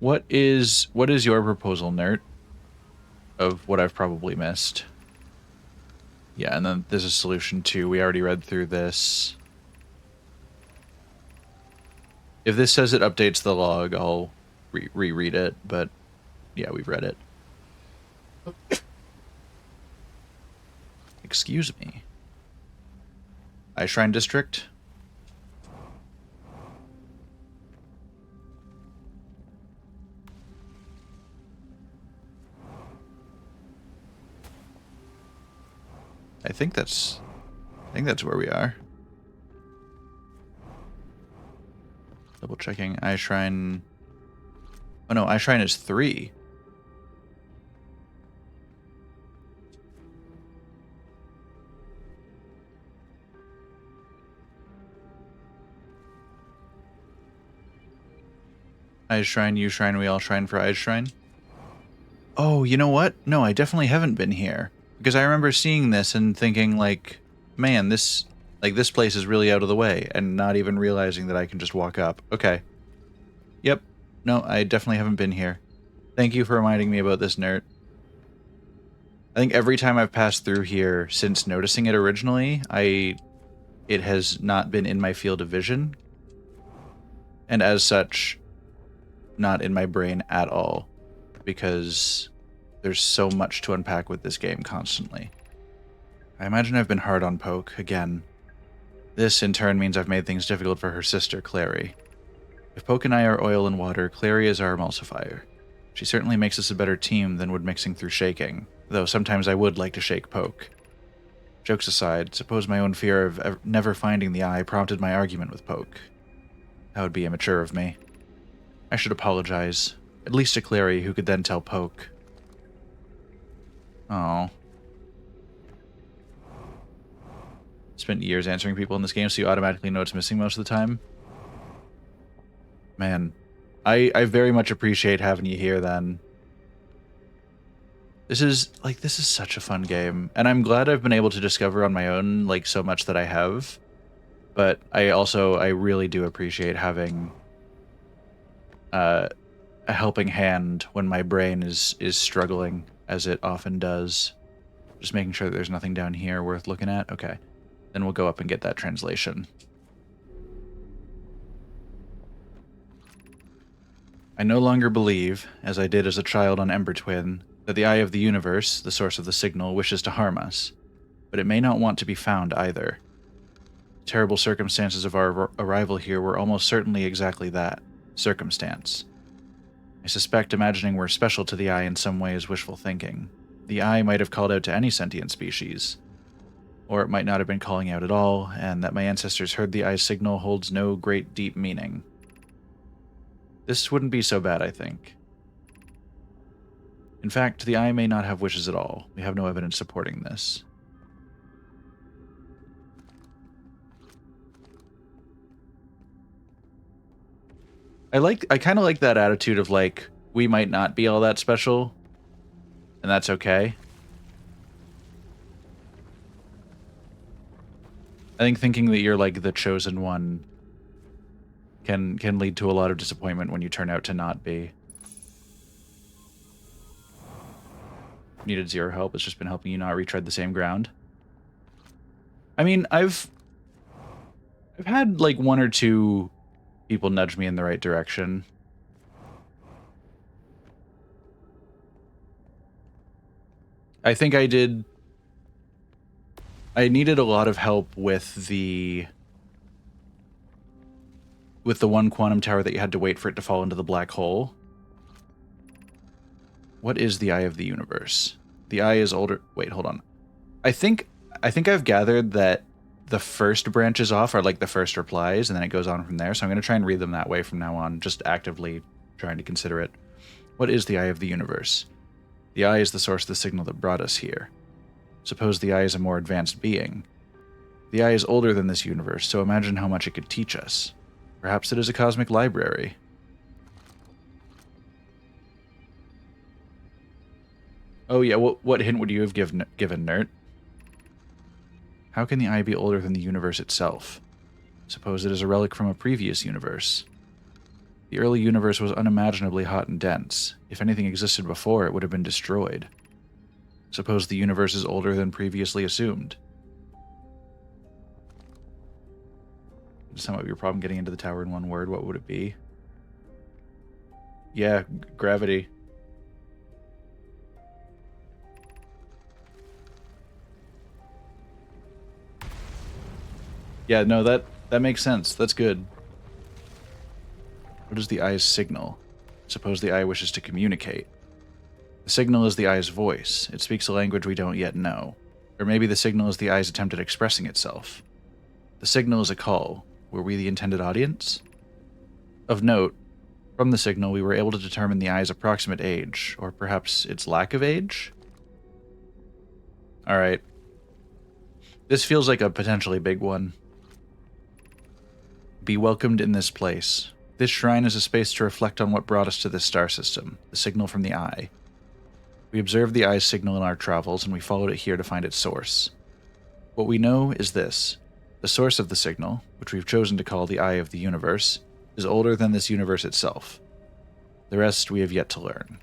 Speaker 1: What is your proposal, Nert? Of what I've probably missed. Yeah, and then there's a solution too. We already read through this. If this says it updates the log, I'll reread it, but yeah, we've read it. Excuse me. Eye Shrine District? I think that's where we are. Double checking. Eye Shrine. Oh no, Eye Shrine is 3. Eyes Shrine, you shrine, we all shrine for Eyes Shrine. Oh, you know what? No, I definitely haven't been here. Because I remember seeing this and thinking, like, man, this place is really out of the way, and not even realizing that I can just walk up. Okay. Yep. No, I definitely haven't been here. Thank you for reminding me about this, Nert. I think every time I've passed through here since noticing it originally, it has not been in my field of vision. And as such, not in my brain at all. Because there's so much to unpack with this game constantly. I imagine I've been hard on Poke, again. This, in turn, means I've made things difficult for her sister, Clary. If Poke and I are oil and water, Clary is our emulsifier. She certainly makes us a better team than would mixing through shaking, though sometimes I would like to shake Poke. Jokes aside, suppose my own fear of never finding the eye prompted my argument with Poke. That would be immature of me. I should apologize, at least to Clary, who could then tell Poke. Oh. Spent years answering people in this game, so you automatically know it's missing most of the time. Man, I very much appreciate having you here then. This is such a fun game, and I'm glad I've been able to discover on my own, like, so much that I have. But I really do appreciate having a helping hand when my brain is struggling, as it often does. Just making sure that there's nothing down here worth looking at. Okay. Then we'll go up and get that translation. I no longer believe, as I did as a child on Ember Twin, that the Eye of the Universe, the source of the signal, wishes to harm us. But it may not want to be found either. The terrible circumstances of our arrival here were almost certainly exactly that, circumstance. I suspect imagining we're special to the Eye in some way is wishful thinking. The Eye might have called out to any sentient species. Or it might not have been calling out at all, and that my ancestors heard the Eye's signal holds no great deep meaning. This wouldn't be so bad, I think. In fact, the Eye may not have wishes at all. We have no evidence supporting this. I kind of like that attitude of, like, we might not be all that special, and that's okay. I think thinking that you're, like, the chosen one can lead to a lot of disappointment when you turn out to not be. Needed zero help. It's just been helping you not retread the same ground. I mean, I've had, like, one or two people nudge me in the right direction. I think I did. I needed a lot of help with the one quantum tower that you had to wait for it to fall into the black hole. What is the Eye of the Universe? The Eye is older. Wait, hold on. I think I've gathered that the first branches off are like the first replies, and then it goes on from there. So I'm going to try and read them that way from now on, just actively trying to consider it. What is the Eye of the Universe? The Eye is the source of the signal that brought us here. Suppose the Eye is a more advanced being. The Eye is older than this universe, so imagine how much it could teach us. Perhaps it is a cosmic library. Oh yeah, what hint would you have given, Nert? How can the Eye be older than the universe itself? Suppose it is a relic from a previous universe. The early universe was unimaginably hot and dense. If anything existed before, it would have been destroyed. Suppose the universe is older than previously assumed. To sum up your problem getting into the tower in one word, what would it be? Yeah, gravity. Yeah, no, that makes sense. That's good. What is the Eye's signal? Suppose the Eye wishes to communicate. The signal is the Eye's voice. It speaks a language we don't yet know. Or maybe the signal is the Eye's attempt at expressing itself. The signal is a call. Were we the intended audience? Of note, from the signal we were able to determine the Eye's approximate age, or perhaps its lack of age? Alright. This feels like a potentially big one. Be welcomed in this place. This shrine is a space to reflect on what brought us to this star system, the signal from the eye. We observed the eye's signal in our travels, and we followed it here to find its source. What we know is this. The source of the signal, which we've chosen to call the Eye of the Universe, is older than this universe itself. The rest we have yet to learn.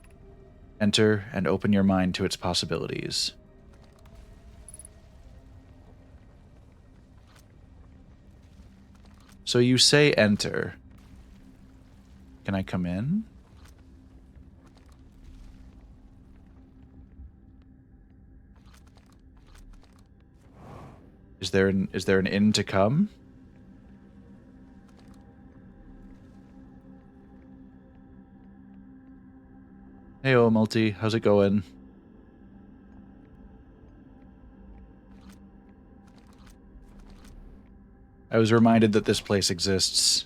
Speaker 1: Enter and open your mind to its possibilities. So you say enter. Can I come in? Is there an inn to come? Heyo, Multi, how's it going? I was reminded that this place exists.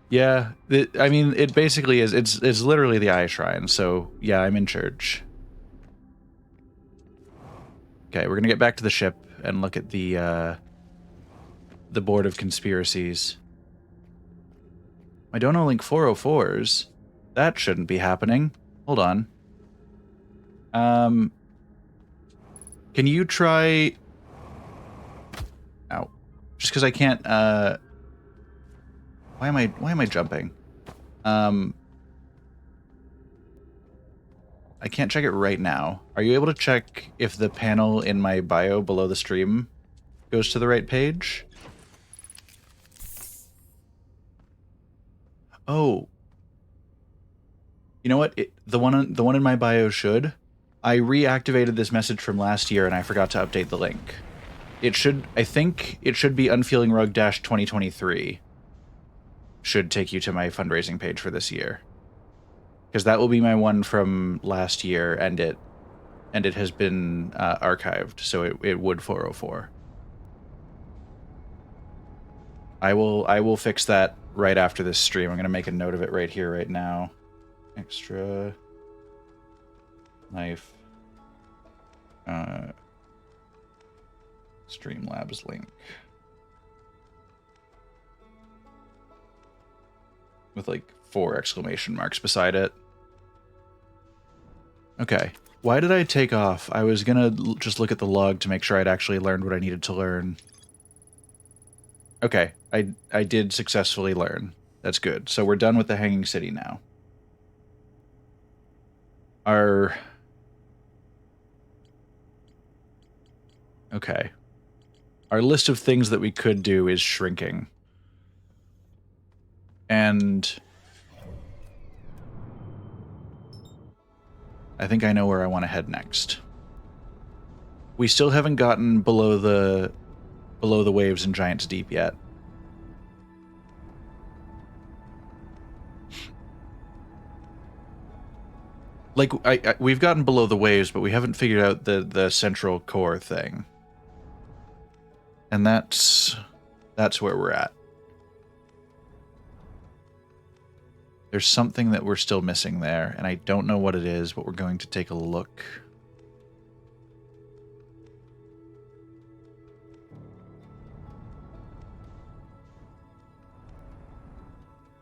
Speaker 1: Yeah, I mean, it basically is. It's literally the Eye Shrine, so yeah, I'm in church. Okay, we're gonna get back to the ship and look at the Board of Conspiracies. My Dono Link 404s? That shouldn't be happening. Hold on. Can you try... Ow. Just because I can't, Why am I jumping? I can't check it right now. Are you able to check if the panel in my bio below the stream goes to the right page? Oh. You know what? The one in my bio should. I reactivated this message from last year and I forgot to update the link. It should, I think it should be Unfeeling Rug 2023. Should take you to my fundraising page for this year. Because that will be my one from last year, and it has been archived, so it would 404. I will fix that right after this stream. I'm gonna make a note of it right here, right now. Extra knife. Streamlabs link. With like 4 exclamation marks beside it. Okay. Why did I take off? I was gonna just look at the log to make sure I'd actually learned what I needed to learn. Okay. I did successfully learn. That's good. So we're done with the Hanging City now. Okay. Our list of things that we could do is shrinking. And I think I know where I want to head next. We still haven't gotten below the waves in Giant's Deep yet. Like we've gotten below the waves, but we haven't figured out the central core thing. And that's where we're at. There's something that we're still missing there, and I don't know what it is, but we're going to take a look.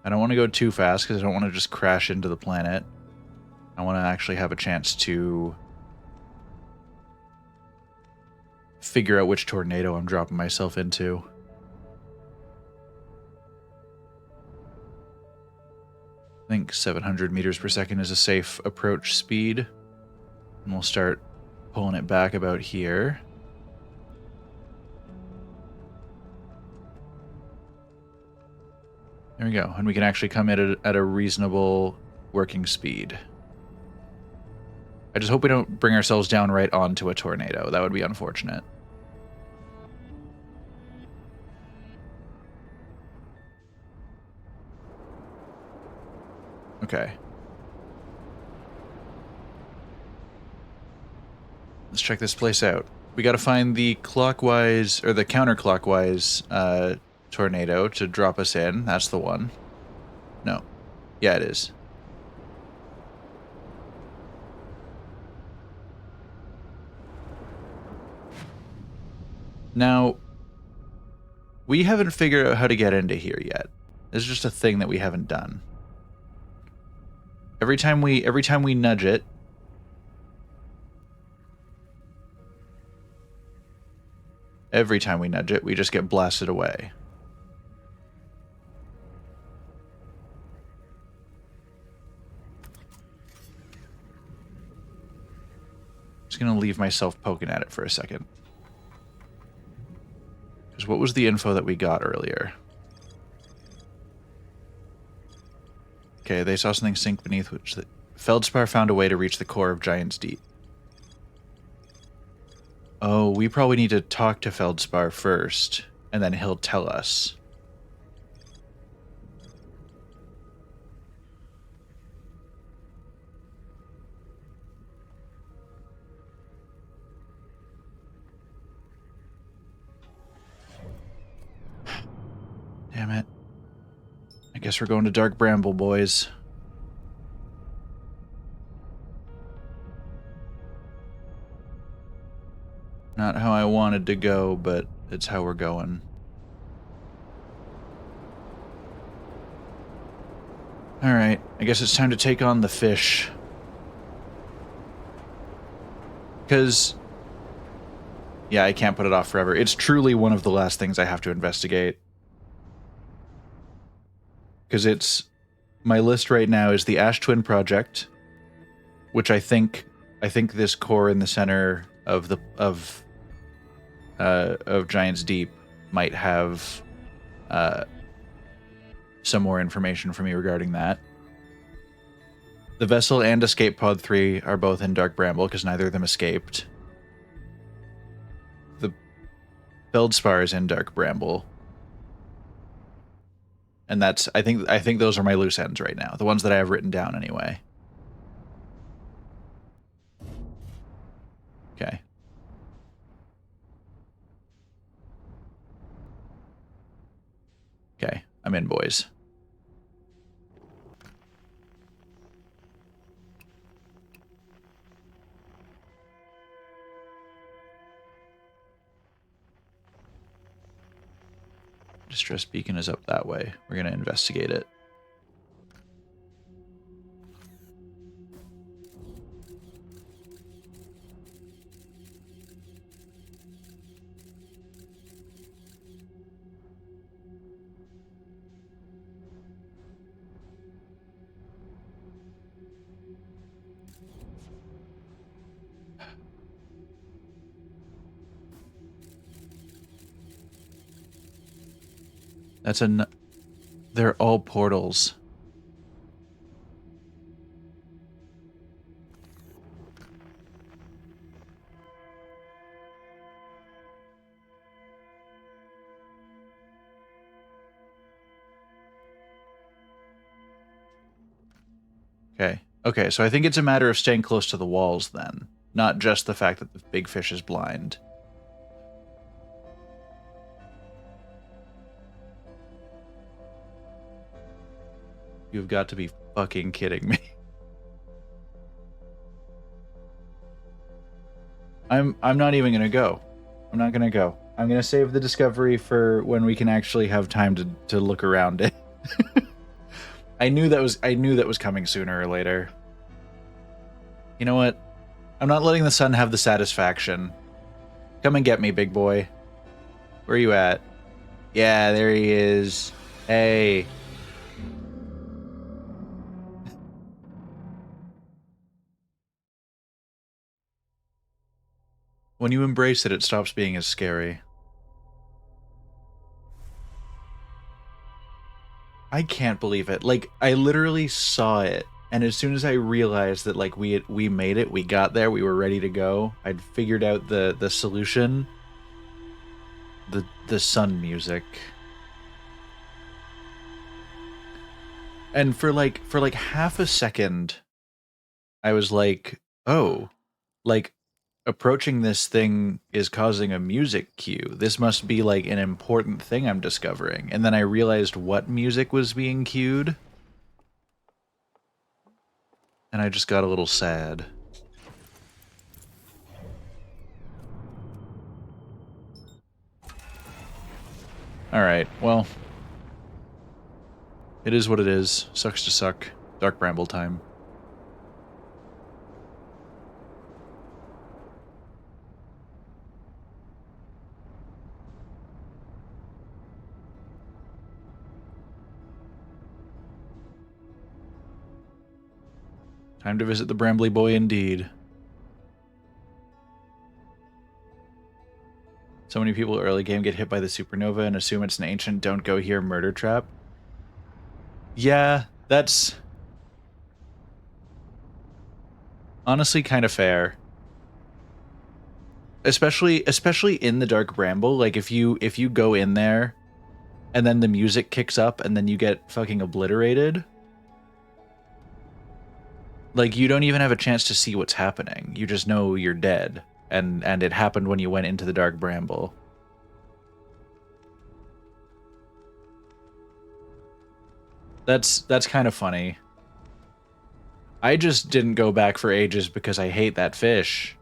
Speaker 1: I don't want to go too fast because I don't want to just crash into the planet. I want to actually have a chance to figure out which tornado I'm dropping myself into. I think 700 meters per second is a safe approach speed. And we'll start pulling it back about here. There we go. And we can actually come in at a reasonable working speed. I just hope we don't bring ourselves down right onto a tornado. That would be unfortunate. Okay. Let's check this place out. We gotta find the clockwise, or the counterclockwise, tornado to drop us in. That's the one. No. Yeah, it is. Now, we haven't figured out how to get into here yet. It's just a thing that we haven't done. Every time we nudge it, we just get blasted away. Just gonna leave myself poking at it for a second. Because what was the info that we got earlier? Okay, they saw something sink beneath which the Feldspar found a way to reach the core of Giant's Deep. Oh, we probably need to talk to Feldspar first, and then he'll tell us. Damn it. I guess we're going to Dark Bramble, boys. Not how I wanted to go, but it's how we're going. Alright, I guess it's time to take on the fish. Because... yeah, I can't put it off forever. It's truly one of the last things I have to investigate. Because it's... my list right now is the Ash Twin Project, which I think this core in the center of Giant's Deep might have some more information for me regarding that. The Vessel and Escape Pod 3 are both in Dark Bramble because neither of them escaped. The Feldspar is in Dark Bramble. And that's I think those are my loose ends right now. The ones that I have written down anyway. Okay. Okay, I'm in, boys. Distress beacon is up that way. We're going to investigate it. That's they're all portals. Okay. Okay, so I think it's a matter of staying close to the walls then, not just the fact that the big fish is blind. You've got to be fucking kidding me. I'm not even gonna go. I'm not gonna go. I'm gonna save the discovery for when we can actually have time to look around it. I knew that was coming sooner or later. You know what? I'm not letting the sun have the satisfaction. Come and get me, big boy. Where are you at? Yeah, there he is. Hey. When you embrace it, it stops being as scary. I can't believe it. Like, I literally saw it, and as soon as I realized that, like, we made it, we got there, we were ready to go, I'd figured out the solution. The sun music. And for like half a second, I was like, oh, like, approaching this thing is causing a music cue. This must be like an important thing I'm discovering. And then I realized what music was being cued. And I just got a little sad. Alright, well. It is what it is. Sucks to suck. Dark Bramble time. Time to visit the Brambly Boy indeed. So many people early game get hit by the supernova and assume it's an ancient don't go here murder trap. Yeah, that's honestly kind of fair. Especially in the Dark Bramble, like if you go in there and then the music kicks up and then you get fucking obliterated, like you don't even have a chance to see what's happening. You just know you're dead, and it happened when you went into the Dark Bramble. That's kind of funny. I just didn't go back for ages because I hate that fish.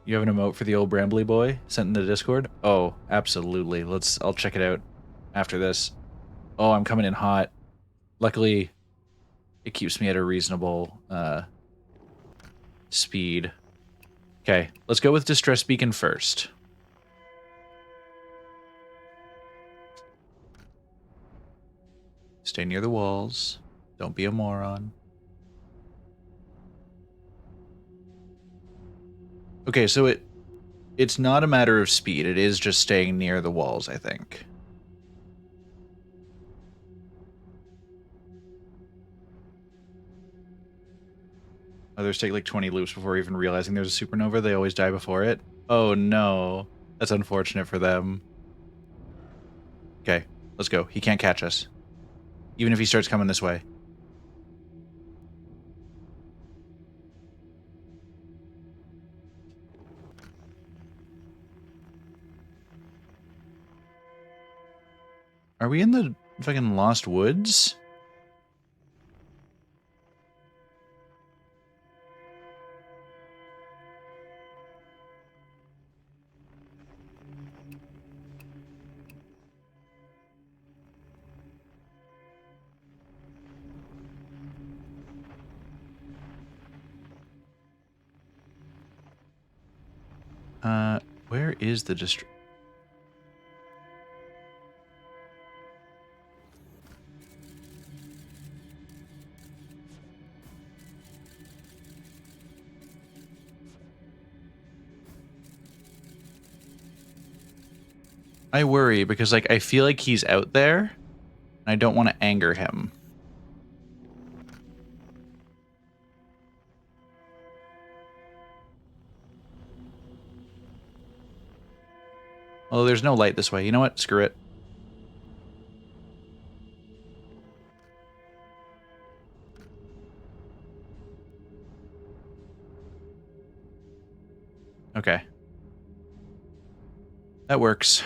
Speaker 1: You have an emote for the old Brambly Boy sent in the Discord? Oh, absolutely. I'll check it out after this. Oh, I'm coming in hot. Luckily, it keeps me at a reasonable speed. Okay, let's go with Distress Beacon first. Stay near the walls. Don't be a moron. Okay, so it's not a matter of speed. It is just staying near the walls, I think. Others take like 20 loops before even realizing there's a supernova. They always die before it. Oh no. That's unfortunate for them. Okay, let's go. He can't catch us. Even if he starts coming this way. Are we in the fucking Lost Woods? Where is the district? I worry because, like, I feel like he's out there, and I don't want to anger him. Oh, there's no light this way. You know what? Screw it. Okay. That works.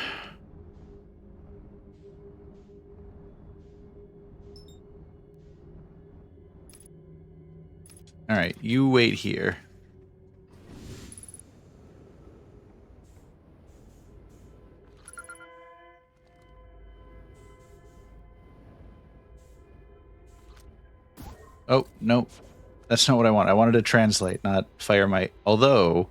Speaker 1: Alright, you wait here. Oh, no. That's not what I want. I wanted to translate, not fire might. Although...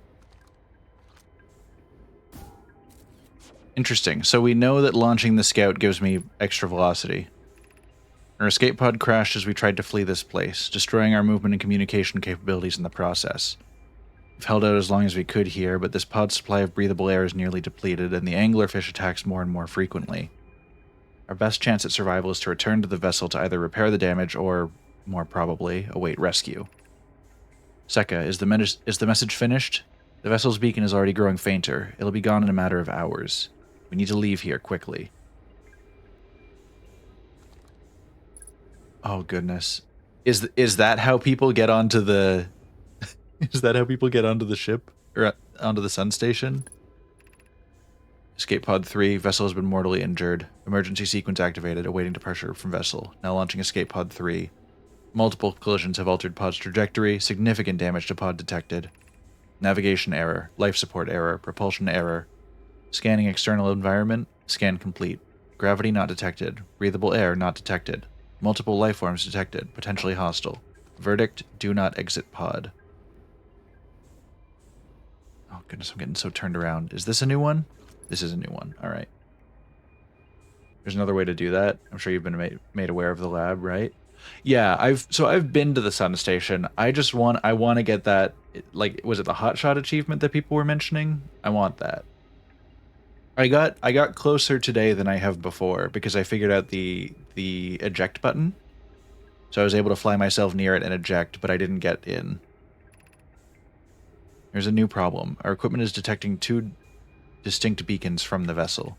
Speaker 1: Interesting. So we know that launching the scout gives me extra velocity. Our escape pod crashed as we tried to flee this place, destroying our movement and communication capabilities in the process. We've held out as long as we could here, but this pod's supply of breathable air is nearly depleted, and the anglerfish attacks more and more frequently. Our best chance at survival is to return to the vessel to either repair the damage or, more probably, await rescue. Sekka, is the message finished? The vessel's beacon is already growing fainter. It'll be gone in a matter of hours. We need to leave here quickly. Oh goodness. Is that how people get onto the is that how people get onto the ship? Or onto the sun station? Escape pod 3, vessel has been mortally injured. Emergency sequence activated, awaiting departure from vessel. Now launching escape pod 3. Multiple collisions have altered pod's trajectory, significant damage to pod detected. Navigation error, life support error, propulsion error. Scanning external environment. Scan complete. Gravity not detected. Breathable air not detected. Multiple life forms detected. Potentially hostile. Verdict, do not exit pod. Oh goodness, I'm getting so turned around. Is this a new one? This is a new one. All right. There's another way to do that. I'm sure you've been made aware of the lab, right? Yeah, I've been to the sun station. I want to get that, like, was it the hotshot achievement that people were mentioning? I want that. I got closer today than I have before because I figured out the eject button. So I was able to fly myself near it and eject, but I didn't get in. There's a new problem. Our equipment is detecting two distinct beacons from the vessel.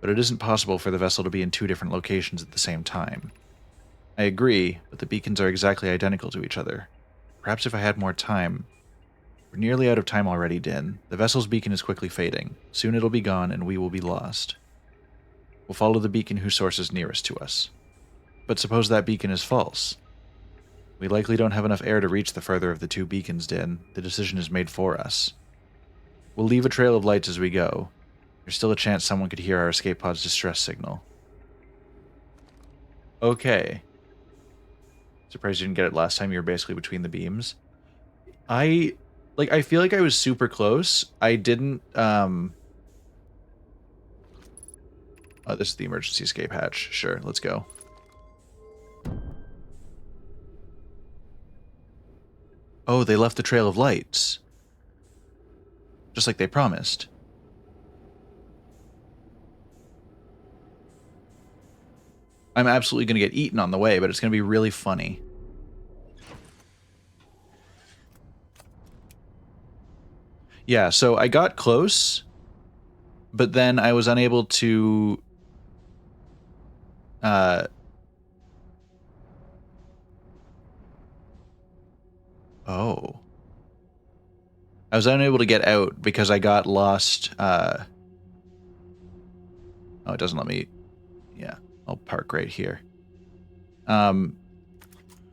Speaker 1: But it isn't possible for the vessel to be in two different locations at the same time. I agree, but the beacons are exactly identical to each other. Perhaps if I had more time. We're nearly out of time already, Din. The vessel's beacon is quickly fading. Soon it'll be gone and we will be lost. We'll follow the beacon whose source is nearest to us. But suppose that beacon is false. We likely don't have enough air to reach the further of the two beacons, Din. The decision is made for us. We'll leave a trail of lights as we go. There's still a chance someone could hear our escape pod's distress signal. Okay. Surprised you didn't get it last time. You were basically between the beams. I feel like I was super close. I didn't, oh, this is the emergency escape hatch. Sure, let's go. Oh, they left the trail of lights. Just like they promised. I'm absolutely going to get eaten on the way, but it's going to be really funny. Yeah, so I got close, but then I was unable to... Oh. I was unable to get out because I got lost. Oh, it doesn't let me... Yeah, I'll park right here.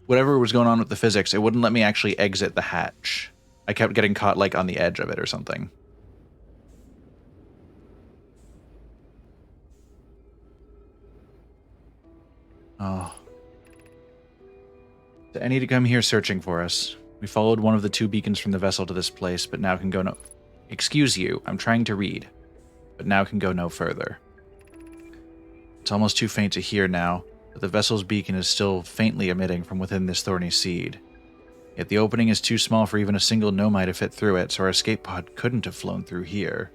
Speaker 1: Whatever was going on with the physics, it wouldn't let me actually exit the hatch. I kept getting caught, like, on the edge of it or something. Oh. The Any to come here searching for us. We followed one of the two beacons from the vessel to this place, but now can go no... Excuse you, I'm trying to read. But now can go no further. It's almost too faint to hear now, but the vessel's beacon is still faintly emitting from within this thorny seed. Yet the opening is too small for even a single Nomai to fit through it, so our escape pod couldn't have flown through here.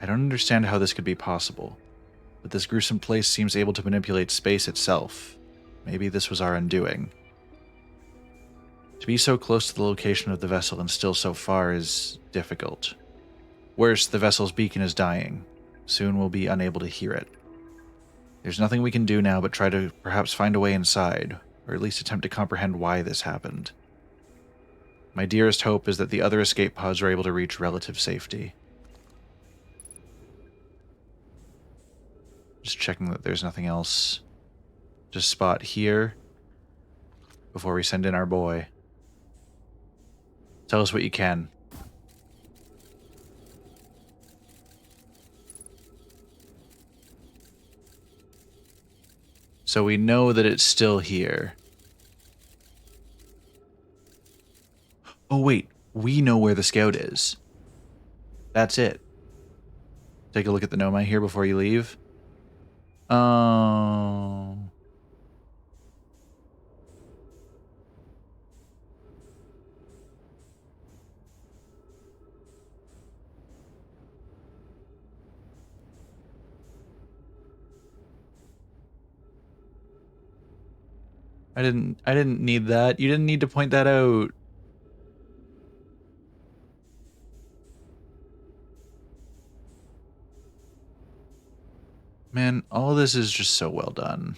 Speaker 1: I don't understand how this could be possible, but this gruesome place seems able to manipulate space itself. Maybe this was our undoing. To be so close to the location of the vessel and still so far is difficult. Worse, the vessel's beacon is dying. Soon we'll be unable to hear it. There's nothing we can do now but try to perhaps find a way inside, or at least attempt to comprehend why this happened. My dearest hope is that the other escape pods are able to reach relative safety. Just checking that there's nothing else to spot here before we send in our boy. Tell us what you can. So we know that it's still here. Oh wait, we know where the scout is. That's it. Take a look at the Nomai here before you leave. Oh. I didn't need that. You didn't need to point that out. Man, all of this is just so well done.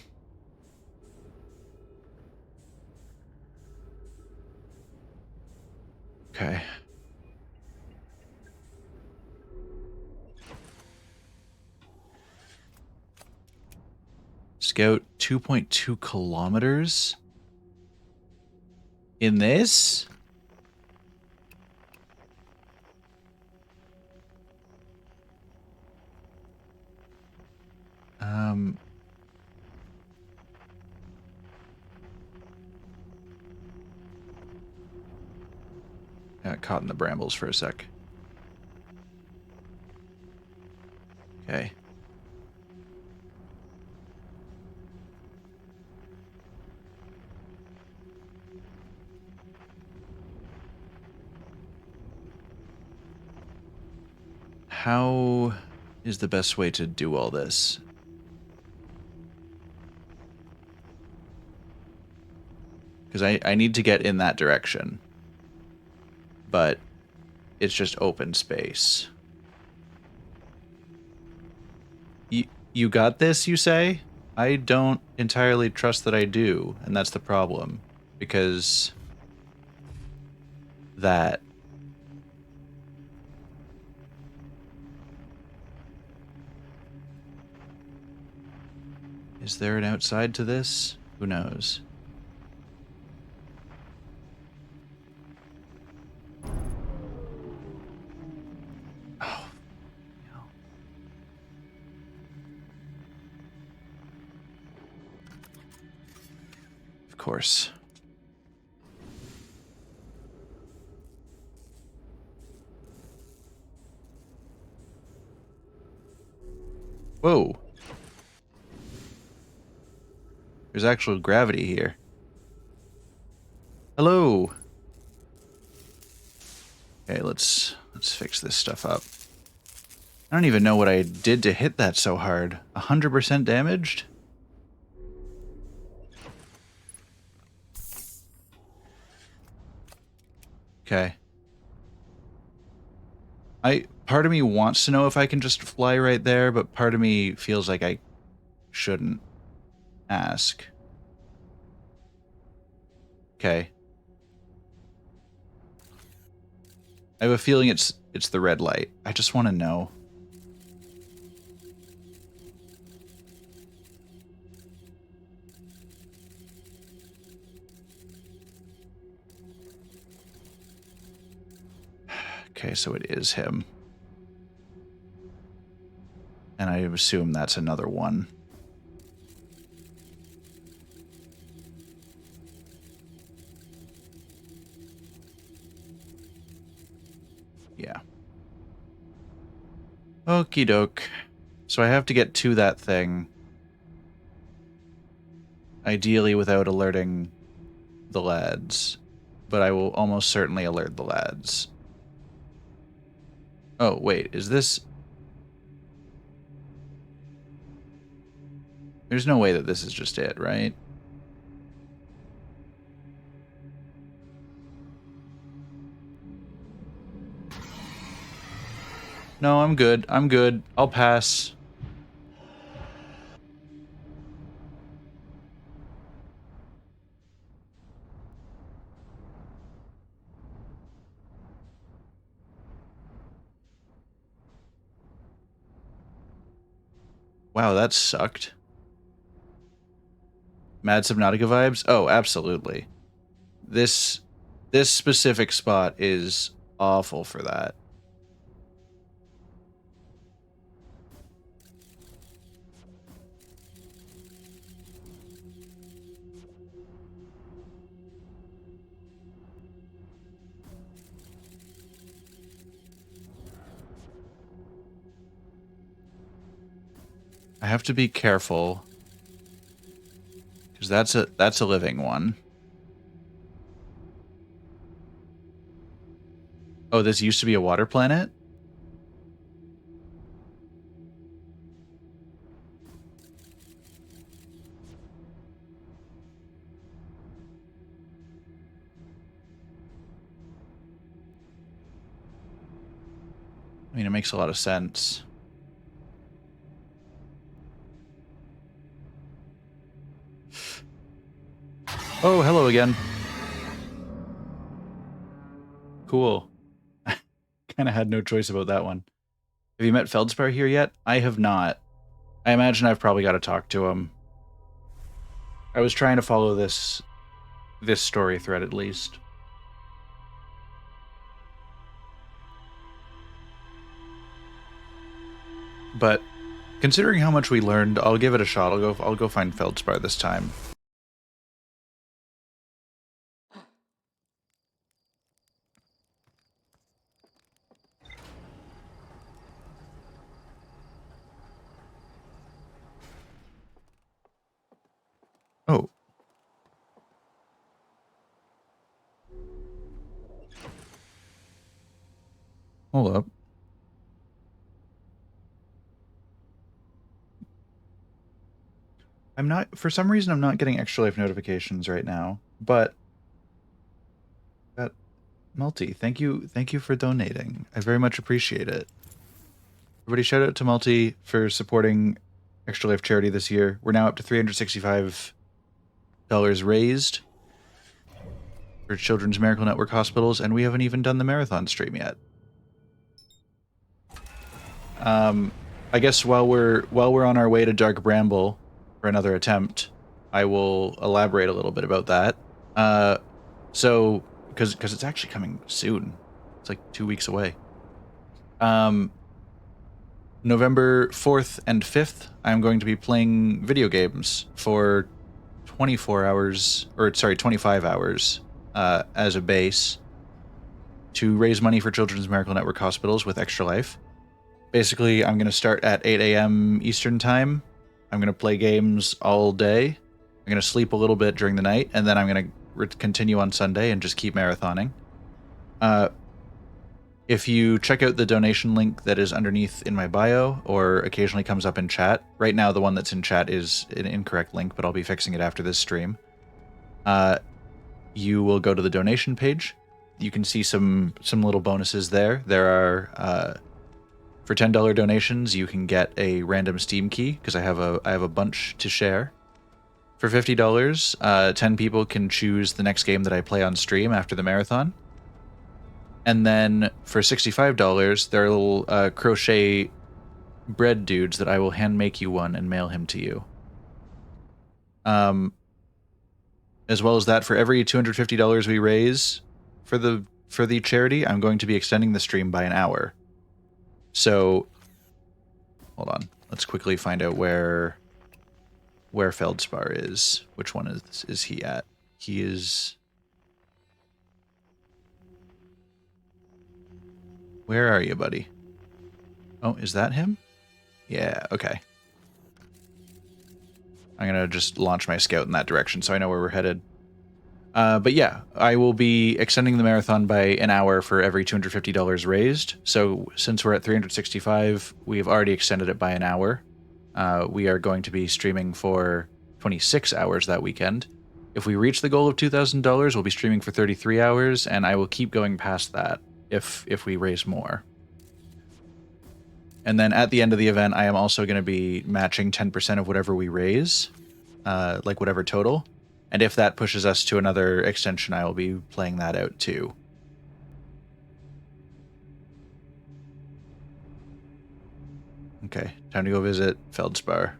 Speaker 1: Okay. Scout 2.2 kilometers? In this? Got caught in the brambles for a sec. Okay. How is the best way to do all this? Because I need to get in that direction. But it's just open space. You got this, you say? I don't entirely trust that I do, and that's the problem. Because that... Is there an outside to this? Who knows? Oh, no. Of course. Whoa. There's actual gravity here. Hello. Okay, let's fix this stuff up. I don't even know what I did to hit that so hard. 100% damaged? Okay. Part of me wants to know if I can just fly right there, but part of me feels like I shouldn't ask. Okay. I have a feeling it's the red light. I just want to know. Okay, so it is him. And I assume that's another one. Yeah. Okie doke. So I have to get to that thing. Ideally without alerting the lads. But I will almost certainly alert the lads. Oh, wait, is this... There's no way that this is just it, right? No, I'm good. I'm good. I'll pass. Wow, that sucked. Mad Subnautica vibes? Oh, absolutely. This specific spot is awful for that. I have to be careful. Because that's a living one. Oh, this used to be a water planet? I mean, it makes a lot of sense. Oh, hello again. Cool. Kind of had no choice about that one. Have you met Feldspar here yet? I have not. I imagine I've probably got to talk to him. I was trying to follow this story thread at least. But Considering how much we learned, I'll give it a shot. I'll go find Feldspar this time. Oh. Hold up. For some reason, I'm not getting Extra Life notifications right now, but Multi, thank you for donating. I very much appreciate it. Everybody shout out to Multi for supporting Extra Life charity this year. We're now up to $365 raised for Children's Miracle Network hospitals, and we haven't even done the marathon stream yet. I guess while we're on our way to Dark Bramble for another attempt, I will elaborate a little bit about that. So, because it's actually coming soon. It's like 2 weeks away. November 4th and 5th, I'm going to be playing video games for 25 hours as a base to raise money for Children's Miracle Network hospitals with Extra Life. Basically, I'm going to start at 8 a.m. Eastern Time. I'm going to play games all day. I'm going to sleep a little bit during the night, and then I'm going to continue on Sunday and just keep marathoning. If you check out the donation link that is underneath in my bio, or occasionally comes up in chat, right now the one that's in chat is an incorrect link, but I'll be fixing it after this stream. You will go to the donation page. You can see some little bonuses there. There are... for $10 donations, you can get a random Steam key, because I have a bunch to share. For $50, 10 people can choose the next game that I play on stream after the marathon. And then for $65, there are little crochet bread dudes that I will hand make you one and mail him to you. As well as that, for every $250 we raise for the charity, I'm going to be extending the stream by an hour. So, hold on. Let's quickly find out where Feldspar is. Which one is he at? He is... Where are you, buddy? Oh, is that him? Yeah, okay. I'm gonna just launch my scout in that direction so I know where we're headed. But yeah, I will be extending the marathon by an hour for every $250 raised. So since we're at 365, we have already extended it by an hour. We are going to be streaming for 26 hours that weekend. If we reach the goal of $2,000, we'll be streaming for 33 hours, and I will keep going past that if we raise more. And then at the end of the event, I am also going to be matching 10% of whatever we raise, like whatever total. And if that pushes us to another extension, I will be playing that out too. Okay, time to go visit Feldspar.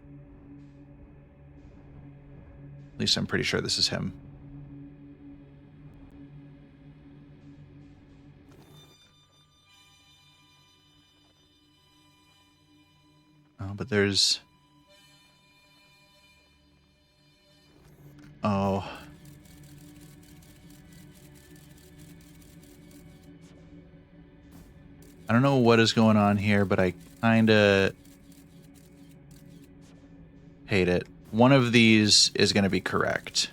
Speaker 1: At least I'm pretty sure this is him. Oh, but there's... Oh. I don't know what is going on here, but I kinda hate it. One of these is going to be correct.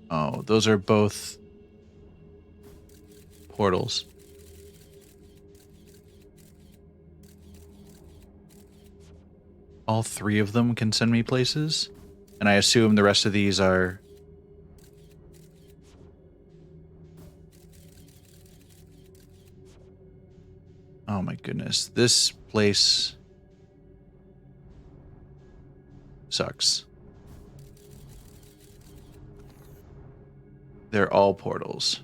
Speaker 1: Oh, those are both portals. All three of them can send me places, and I assume the rest of these are... Oh my goodness, this place sucks. They're all portals.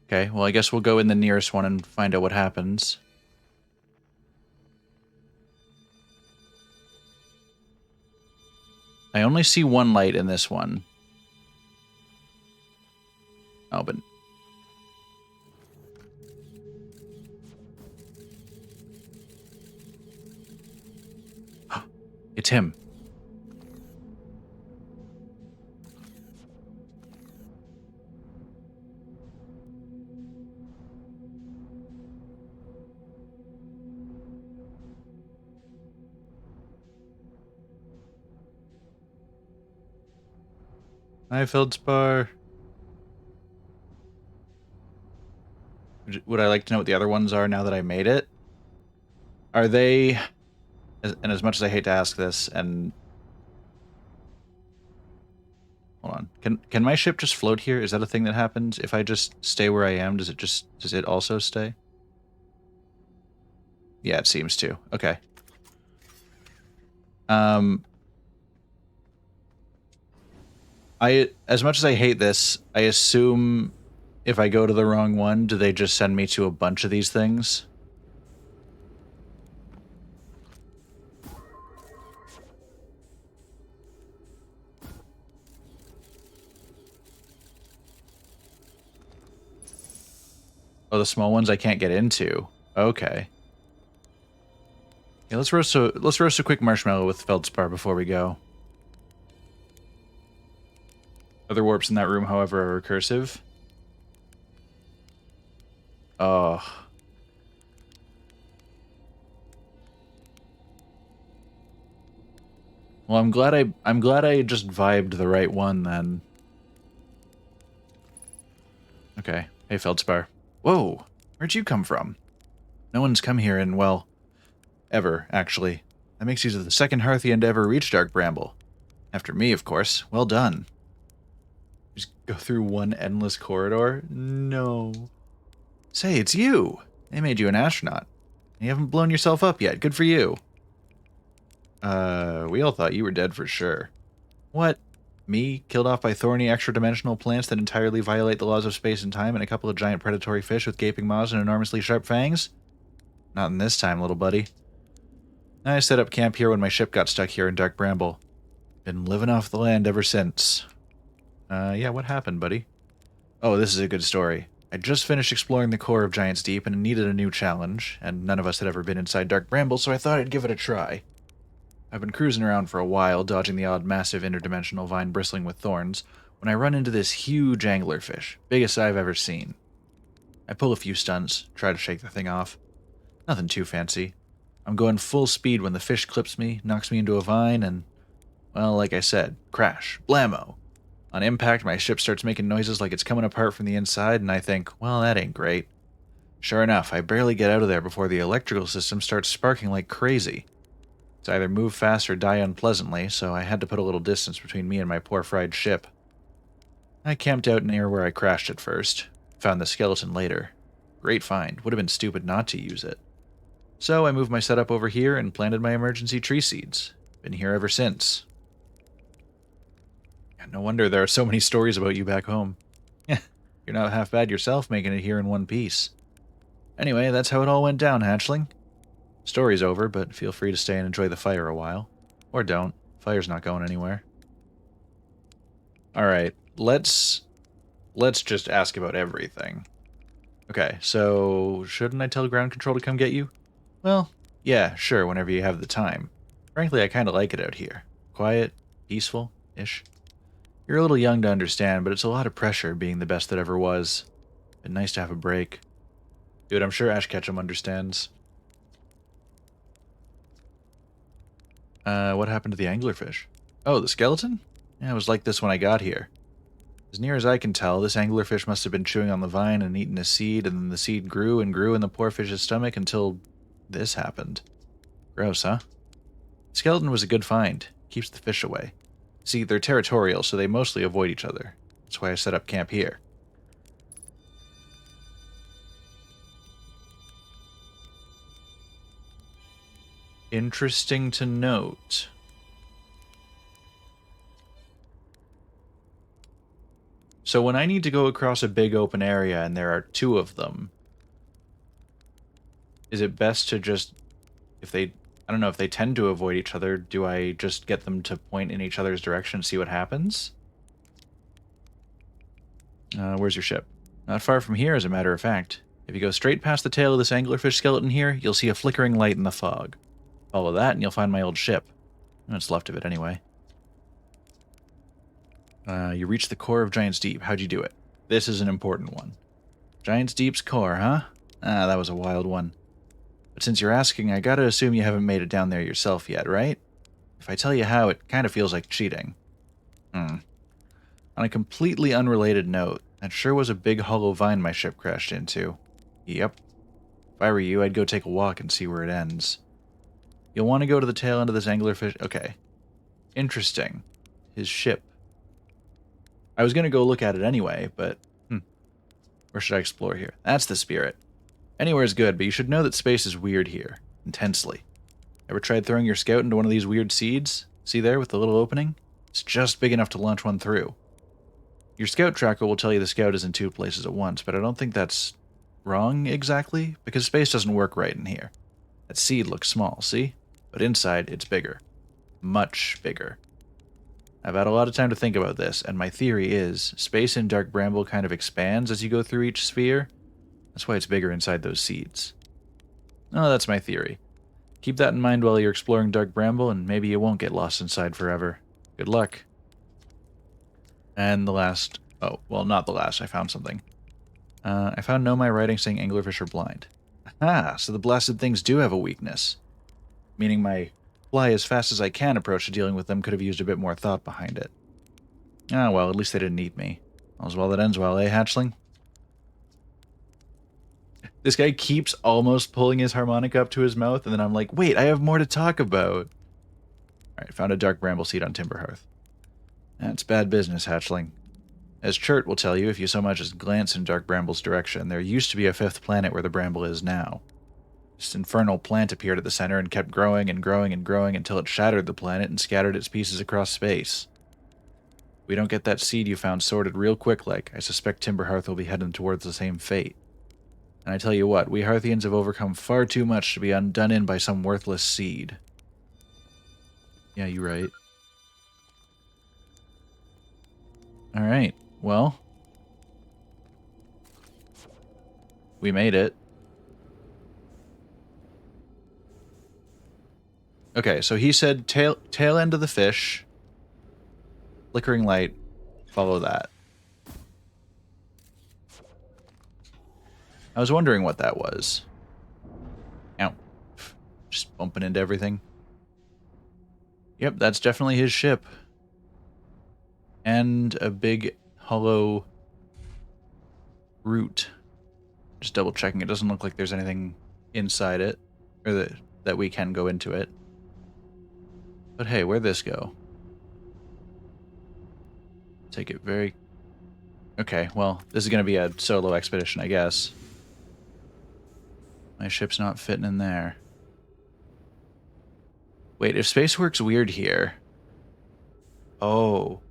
Speaker 1: Okay, well I guess we'll go in the nearest one and find out what happens. I only see one light in this one. Oh, but... It's him. Hi, Feldspar. Would I like to know what the other ones are now that I made it? Are they... And as much as I hate to ask this, and... Hold on. Can my ship just float here? Is that a thing that happens? If I just stay where I am, does it also stay? Yeah, it seems to. Okay. As much as I hate this, I assume if I go to the wrong one, do they just send me to a bunch of these things? Oh, the small ones I can't get into. Okay. Yeah, let's roast a quick marshmallow with Feldspar before we go. Other warps in that room, however, are recursive. Oh. Well, I'm glad I just vibed the right one then. Okay. Hey, Feldspar. Whoa. Where'd you come from? No one's come here in, well, ever, actually. That makes you the second Hearthian to ever reach Dark Bramble. After me, of course. Well done. Just go through one endless corridor? No. Say, it's you! They made you an astronaut. You haven't blown yourself up yet. Good for you. We all thought you were dead for sure. What? Me? Killed off by thorny extra-dimensional plants that entirely violate the laws of space and time and a couple of giant predatory fish with gaping maws and enormously sharp fangs? Not in this time, little buddy. I set up camp here when my ship got stuck here in Dark Bramble. Been living off the land ever since. Yeah, what happened, buddy? Oh, this is a good story. I just finished exploring the core of Giant's Deep and needed a new challenge, and none of us had ever been inside Dark Bramble, so I thought I'd give it a try. I've been cruising around for a while, dodging the odd massive interdimensional vine bristling with thorns, when I run into this huge anglerfish, biggest I've ever seen. I pull a few stunts, try to shake the thing off. Nothing too fancy. I'm going full speed when the fish clips me, knocks me into a vine, and, well, like I said, crash, blammo. On impact, my ship starts making noises like it's coming apart from the inside, and I think, well, that ain't great. Sure enough, I barely get out of there before the electrical system starts sparking like crazy. It's either move fast or die unpleasantly, so I had to put a little distance between me and my poor fried ship. I camped out near where I crashed at first. Found the skeleton later. Great find. Would have been stupid not to use it. So I moved my setup over here and planted my emergency tree seeds. Been here ever since. No wonder there are so many stories about you back home. You're not half bad yourself making it here in one piece. Anyway, that's how it all went down, hatchling. Story's over, but feel free to stay and enjoy the fire a while. Or don't. Fire's not going anywhere. Alright, let's just ask about everything. Okay, so shouldn't I tell ground control to come get you? Well, yeah, sure, whenever you have the time. Frankly, I kinda like it out here. Quiet, peaceful-ish. You're a little young to understand, but it's a lot of pressure being the best that ever was. Been nice to have a break. Dude, I'm sure Ash Ketchum understands. What happened to the anglerfish? Oh, the skeleton? Yeah, it was like this when I got here. As near as I can tell, this anglerfish must have been chewing on the vine and eating a seed, and then the seed grew and grew in the poor fish's stomach until this happened. Gross, huh? The skeleton was a good find. Keeps the fish away. See, they're territorial, so they mostly avoid each other. That's why I set up camp here. Interesting to note. So when I need to go across a big open area and there are two of them, is it best to just, if they I don't know if they tend to avoid each other. Do I just get them to point in each other's direction and see what happens? Where's your ship? Not far from here, as a matter of fact. If you go straight past the tail of this anglerfish skeleton here, you'll see a flickering light in the fog. Follow that and you'll find my old ship. What's left of it, anyway. You reached the core of Giant's Deep. How'd you do it? This is an important one. Giant's Deep's core, huh? Ah, that was a wild one. But since you're asking, I gotta assume you haven't made it down there yourself yet, right? If I tell you how, it kind of feels like cheating. On a completely unrelated note, that sure was a big hollow vine my ship crashed into. Yep. If I were you, I'd go take a walk and see where it ends. You'll want to go to the tail end of this anglerfish... Okay. Interesting. His ship. I was going to go look at it anyway, but... Where should I explore here? That's the spirit. Anywhere's good, but you should know that space is weird here. Intensely. Ever tried throwing your scout into one of these weird seeds? See there, with the little opening? It's just big enough to launch one through. Your scout tracker will tell you the scout is in 2 places at once, but I don't think that's wrong exactly, because space doesn't work right in here. That seed looks small, see? But inside, it's bigger. Much bigger. I've had a lot of time to think about this, and my theory is space in Dark Bramble kind of expands as you go through each sphere. That's why it's bigger inside those seeds. Oh, that's my theory. Keep that in mind while you're exploring Dark Bramble, and maybe you won't get lost inside forever. Good luck. And the last... Oh, well, not the last. I found something. I found Nomai writing saying anglerfish are blind. Ah, so the blasted things do have a weakness. Meaning my fly as fast as I can approach to dealing with them could have used a bit more thought behind it. Ah, well, at least they didn't eat me. All's well that ends well, eh, hatchling? This guy keeps almost pulling his harmonica up to his mouth, and then I'm like, wait, I have more to talk about. Alright, found a dark bramble seed on Timberhearth. That's bad business, hatchling. As Chert will tell you, if you so much as glance in Dark Bramble's direction, there used to be a 5th planet where the bramble is now. This infernal plant appeared at the center and kept growing and growing and growing until it shattered the planet and scattered its pieces across space. If we don't get that seed you found sorted real quick like, I suspect Timberhearth will be heading towards the same fate. And I tell you what, we Hearthians have overcome far too much to be undone in by some worthless seed. Yeah, you're right. Alright, well. We made it. Okay, so he said tail end of the fish. Flickering light. Follow that. I was wondering what that was. Ow. Just bumping into everything. Yep, that's definitely his ship. And a big hollow root. Just double checking. It doesn't look like there's anything inside it. Or that we can go into it. But hey, where'd this go? Take it very... Okay, well, this is going to be a solo expedition, I guess. My ship's not fitting in there. Wait, if space works weird here... Oh.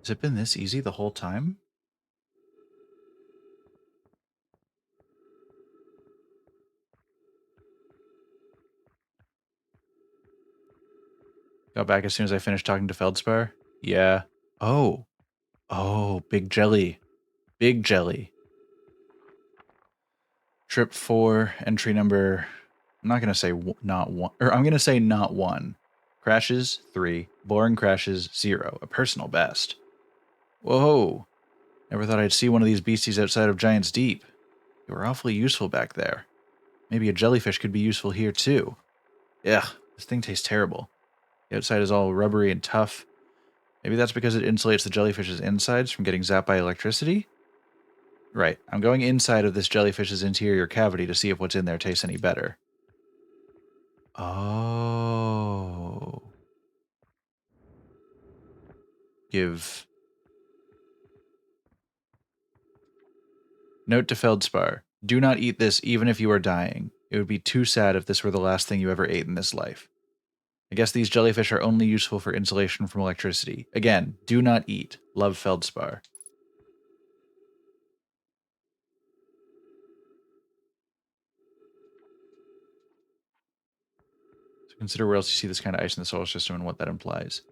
Speaker 1: Has it been this easy the whole time? Got back as soon as I finished talking to Feldspar? Yeah. Oh. Oh, big jelly. Big jelly. Trip 4, entry number... I'm not going to say not 1. Or I'm going to say not 1. Crashes, 3. Boring crashes, 0. A personal best. Whoa. Never thought I'd see one of these beasties outside of Giant's Deep. They were awfully useful back there. Maybe a jellyfish could be useful here, too. Ugh, this thing tastes terrible. The outside is all rubbery and tough. Maybe that's because it insulates the jellyfish's insides from getting zapped by electricity? Right, I'm going inside of this jellyfish's interior cavity to see if what's in there tastes any better. Oh. Give. Note to Feldspar. Do not eat this even if you are dying. It would be too sad if this were the last thing you ever ate in this life. I guess these jellyfish are only useful for insulation from electricity. Again, do not eat. Love feldspar. So consider where else you see this kind of ice in the solar system and what that implies.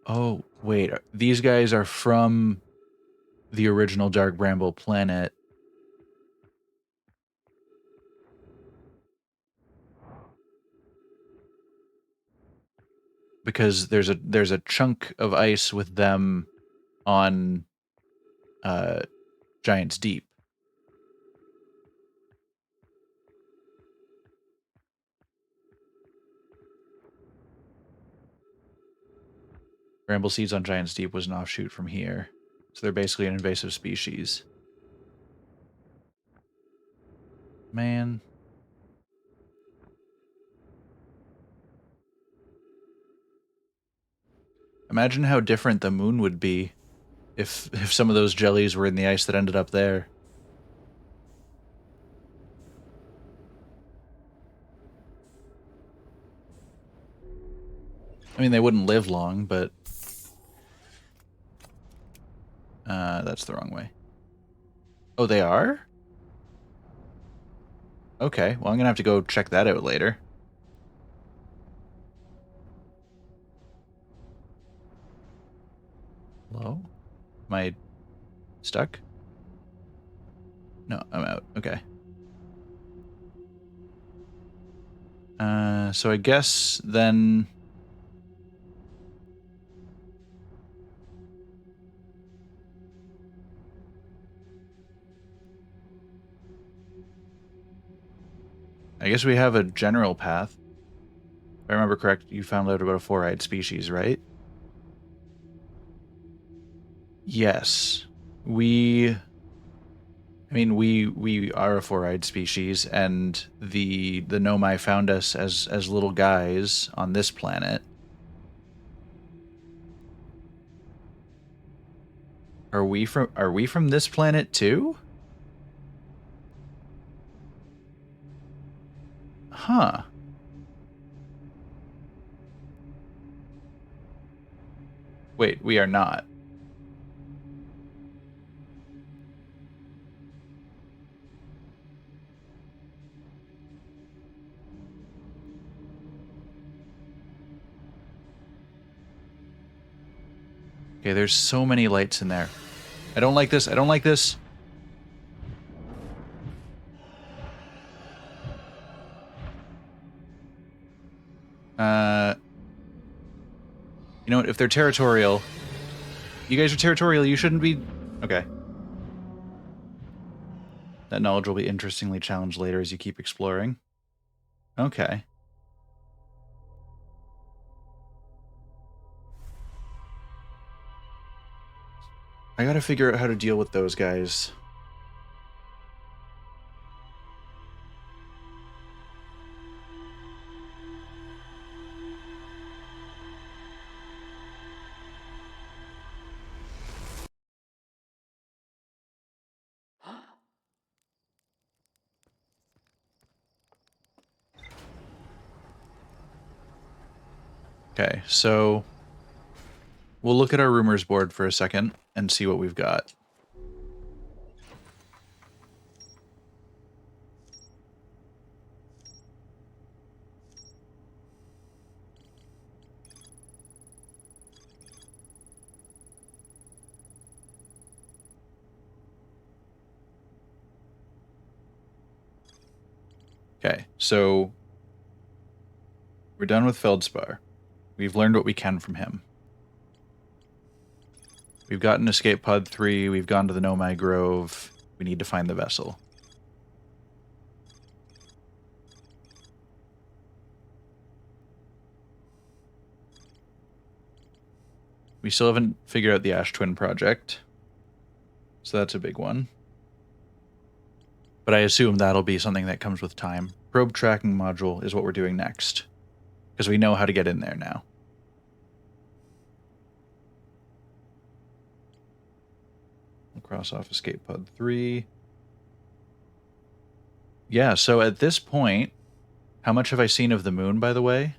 Speaker 1: Oh, wait. These guys are from the original Dark Bramble planet. Because there's a chunk of ice with them on Giant's Deep. Bramble seeds on Giant's Deep was an offshoot from here. So they're basically an invasive species. Man. Imagine how different the moon would be if some of those jellies were in the ice that ended up there. I mean, they wouldn't live long, but... that's the wrong way. Oh, they are? Okay, well, I'm gonna have to go check that out later. Hello? Am I stuck? No, I'm out. Okay. So I guess then... I guess we have a general path. If I remember correct, you found out about a four-eyed species, right? Yes. We are a four-eyed species, and the Nomai found us as little guys on this planet. Are we from this planet too? Huh. Wait, we are not. Okay, there's so many lights in there. I don't like this. I don't like this. You know what? If they're territorial, you guys are territorial. You shouldn't be. Okay. That knowledge will be interestingly challenged later as you keep exploring. Okay. I gotta figure out how to deal with those guys. Okay, so we'll look at our rumors board for a second and see what we've got. Okay, so we're done with Feldspar. We've learned what we can from him. We've gotten Escape Pod 3, we've gone to the Nomai Grove. We need to find the vessel. We still haven't figured out the Ash Twin project. So that's a big one. But I assume that'll be something that comes with time. Probe tracking module is what we're doing next. Because we know how to get in there now. We'll cross off Escape Pod 3. Yeah, so at this point, How much have I seen of the moon, by the way?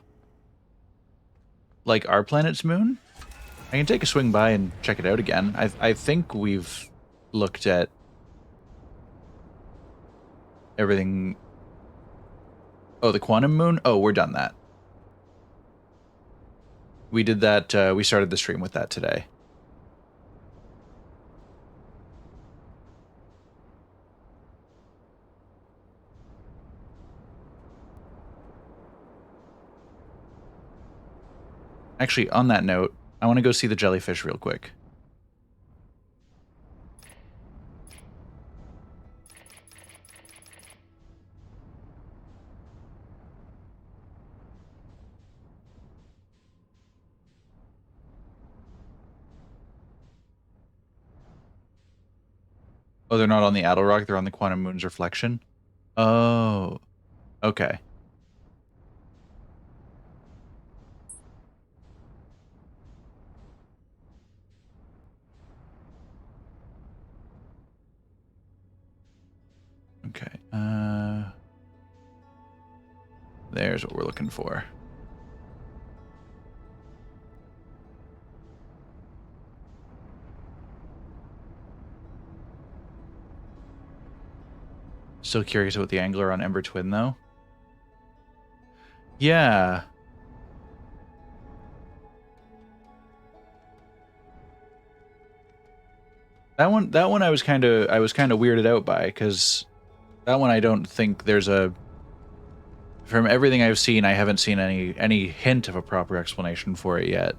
Speaker 1: Like our planet's moon? I can take a swing by and check it out again. I think we've looked at everything. Oh, the quantum moon? Oh, we're done that. We did that, we started the stream with that today. Actually, on that note, I want to go see the jellyfish real quick. Oh, they're not on the Adelrock, they're on the Quantum Moon's reflection? Oh, okay. Okay, there's what we're looking for. Still curious about the angler on Ember Twin, though. Yeah. That one I was kind of weirded out by, because that one I don't think there's a... From everything I've seen, I haven't seen any hint of a proper explanation for it yet.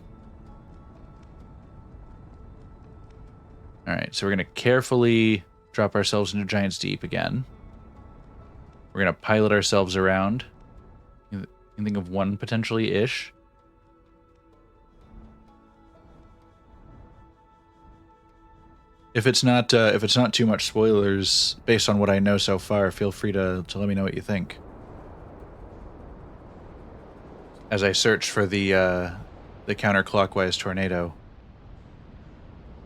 Speaker 1: Alright, so we're going to carefully drop ourselves into Giant's Deep again. We're going to pilot ourselves around. You can think of one potentially-ish. If it's not too much spoilers based on what I know so far, feel free to let me know what you think. As I search for the counterclockwise tornado,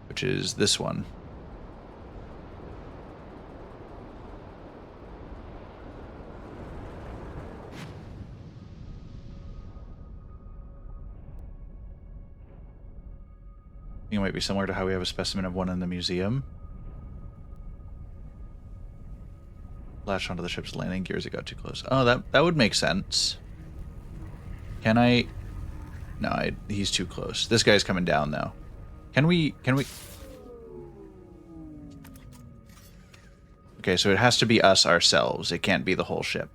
Speaker 1: which is this one. I think it might be similar to how we have a specimen of one in the museum. Latched onto the ship's landing gears, it got too close. Oh, that would make sense. Can I? No, he's too close. This guy's coming down, though. Can we... Okay, so it has to be us ourselves. It can't be the whole ship.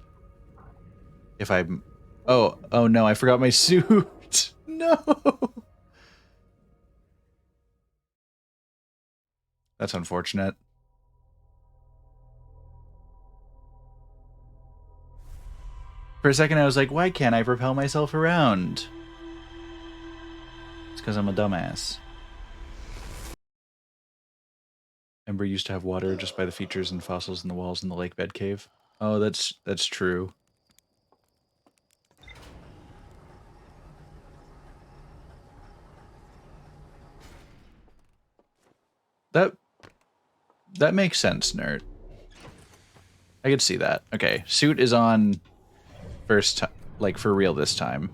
Speaker 1: If I'm... Oh no, I forgot my suit. No! That's unfortunate. For a second, I was like, why can't I propel myself around? It's because I'm a dumbass. Ember used to have water just by the features and fossils in the walls in the lake bed cave. Oh, that's true. That makes sense, nerd. I could see that. Okay, suit is on first time, like for real this time.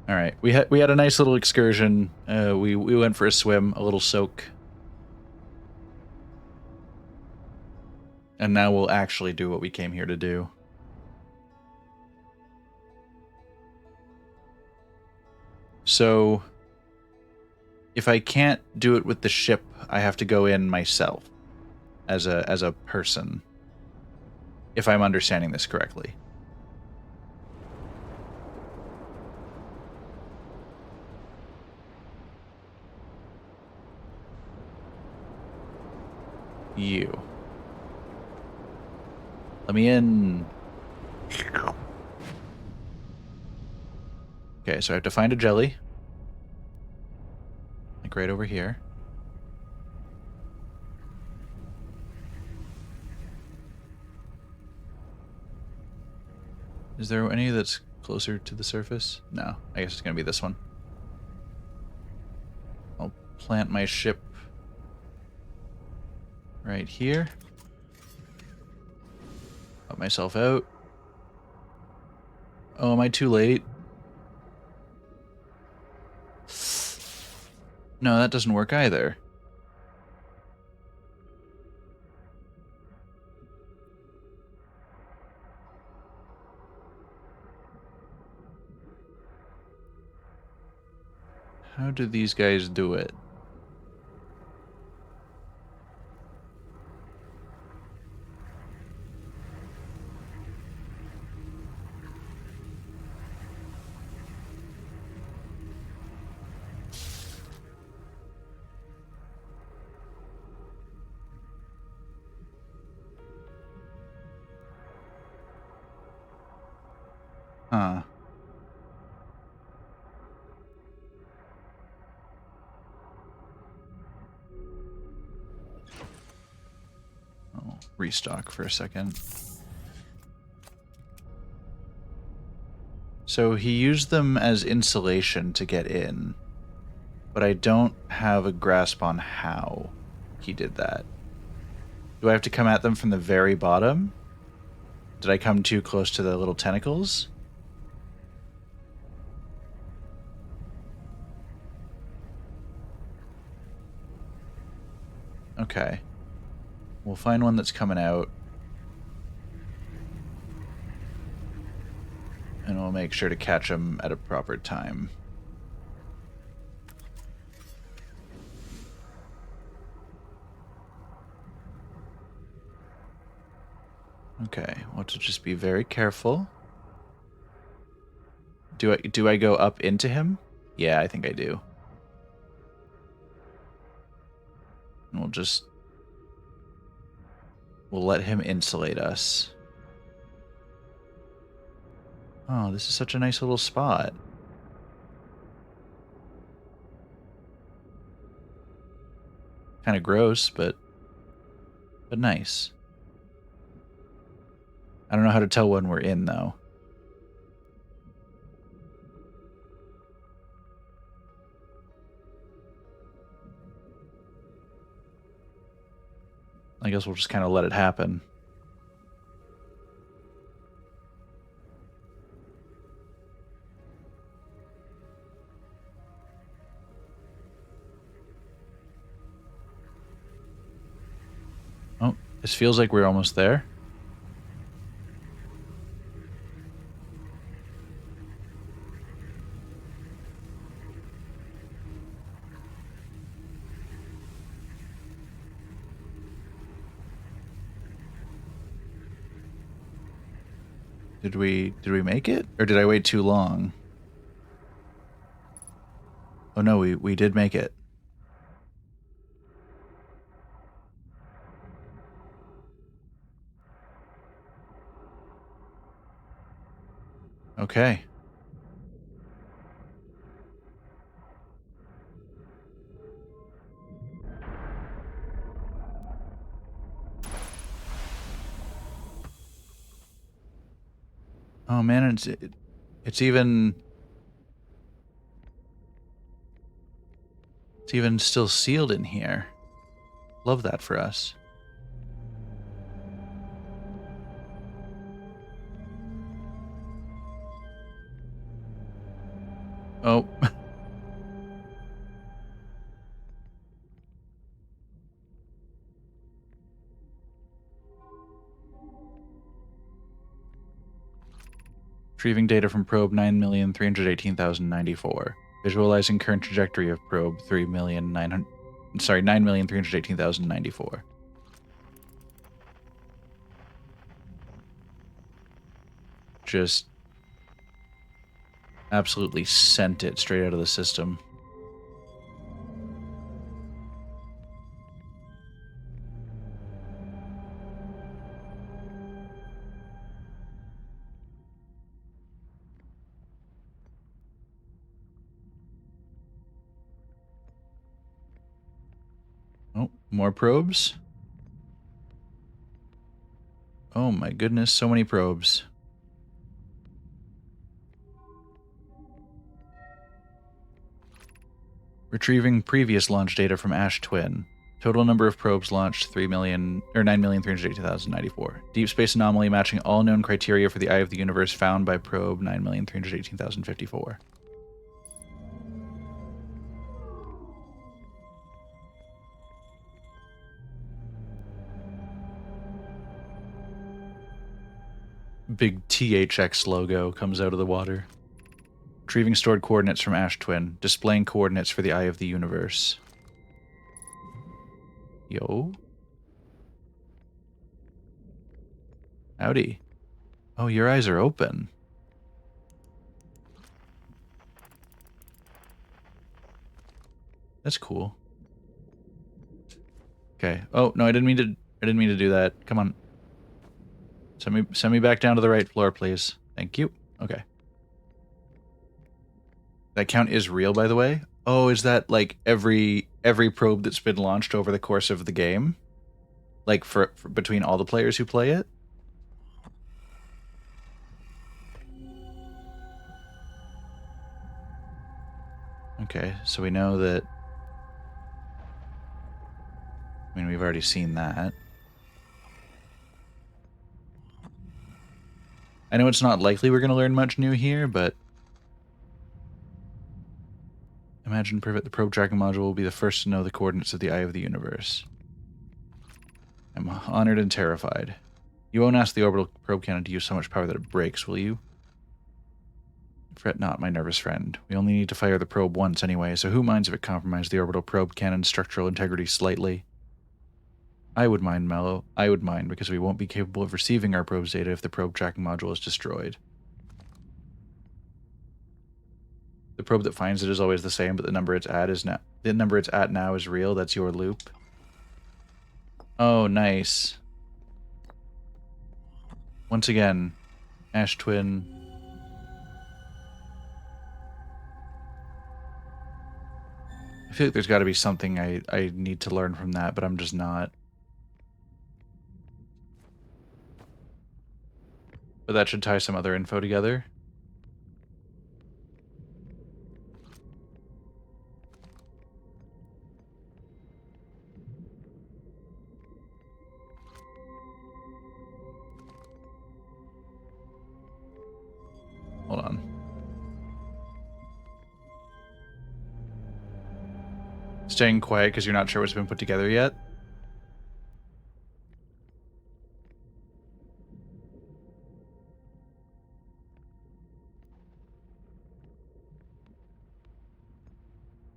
Speaker 1: All right, we had a nice little excursion. We went for a swim, a little soak, and now we'll actually do what we came here to do. So, if I can't do it with the ship, I have to go in myself as a person. If I'm understanding this correctly. You. Let me in. Okay, so I have to find a jelly. Like right over here. Is there any that's closer to the surface? No, I guess it's gonna be this one. plant my ship right here. Got myself out. Oh, am I too late? No, that doesn't work either. How do these guys do it? Huh. I'll restock for a second. So he used them as insulation to get in, but I don't have a grasp on how he did that. Do I have to come at them from the very bottom? Did I come too close to the little tentacles? Okay. We'll find one that's coming out. And we'll make sure to catch them at a proper time. Okay, well, to just be very careful. Do I go up into him? Yeah, I think I do. And we'll let him insulate us. Oh, this is such a nice little spot. Kind of gross, but nice. I don't know how to tell when we're in, though. I guess we'll just kind of let it happen. Oh, this feels like we're almost there. Did we make it? Or did I wait too long? Oh no, we did make it. Okay. Oh man, it's even still sealed in here. Love that for us. Oh. Retrieving data from probe 9,318,094. Visualizing current trajectory of probe 9,318,094. Just absolutely sent it straight out of the system. Oh, more probes? Oh my goodness, so many probes. Retrieving previous launch data from Ash Twin. Total number of probes launched 9,318,094. Deep space anomaly matching all known criteria for the Eye of the Universe found by probe 9,318,054. Big THX logo comes out of the water. Retrieving stored coordinates from Ash Twin. Displaying coordinates for the Eye of the Universe. Yo. Howdy. Oh, your eyes are open. That's cool. Okay. Oh, no, I didn't mean to do that. Come on. Send me back down to the right floor, please. Thank you. Okay. That count is real, by the way. Oh, is that like every probe that's been launched over the course of the game? Like for between all the players who play it? Okay, so we know that... I mean, we've already seen that. I know it's not likely we're going to learn much new here, but... Imagine Privet, the probe tracking module, will be the first to know the coordinates of the Eye of the Universe. I'm honored and terrified. You won't ask the orbital probe cannon to use so much power that it breaks, will you? Fret not, my nervous friend. We only need to fire the probe once anyway, so who minds if it compromised the orbital probe cannon's structural integrity slightly? I would mind, Mello. I would mind, because we won't be capable of receiving our probe's data if the probe tracking module is destroyed. The probe that finds it is always the same, but the number it's at is now is real. That's your loop. Oh, nice. Once again, Ash Twin. I feel like there's got to be something I need to learn from that, but I'm just not. But that should tie some other info together. Hold on. Staying quiet because you're not sure what's been put together yet?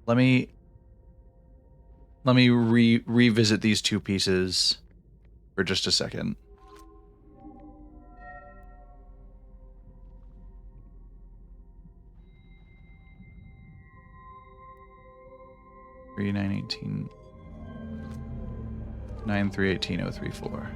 Speaker 1: Let me revisit these two pieces for just a second. Three 918 9318034.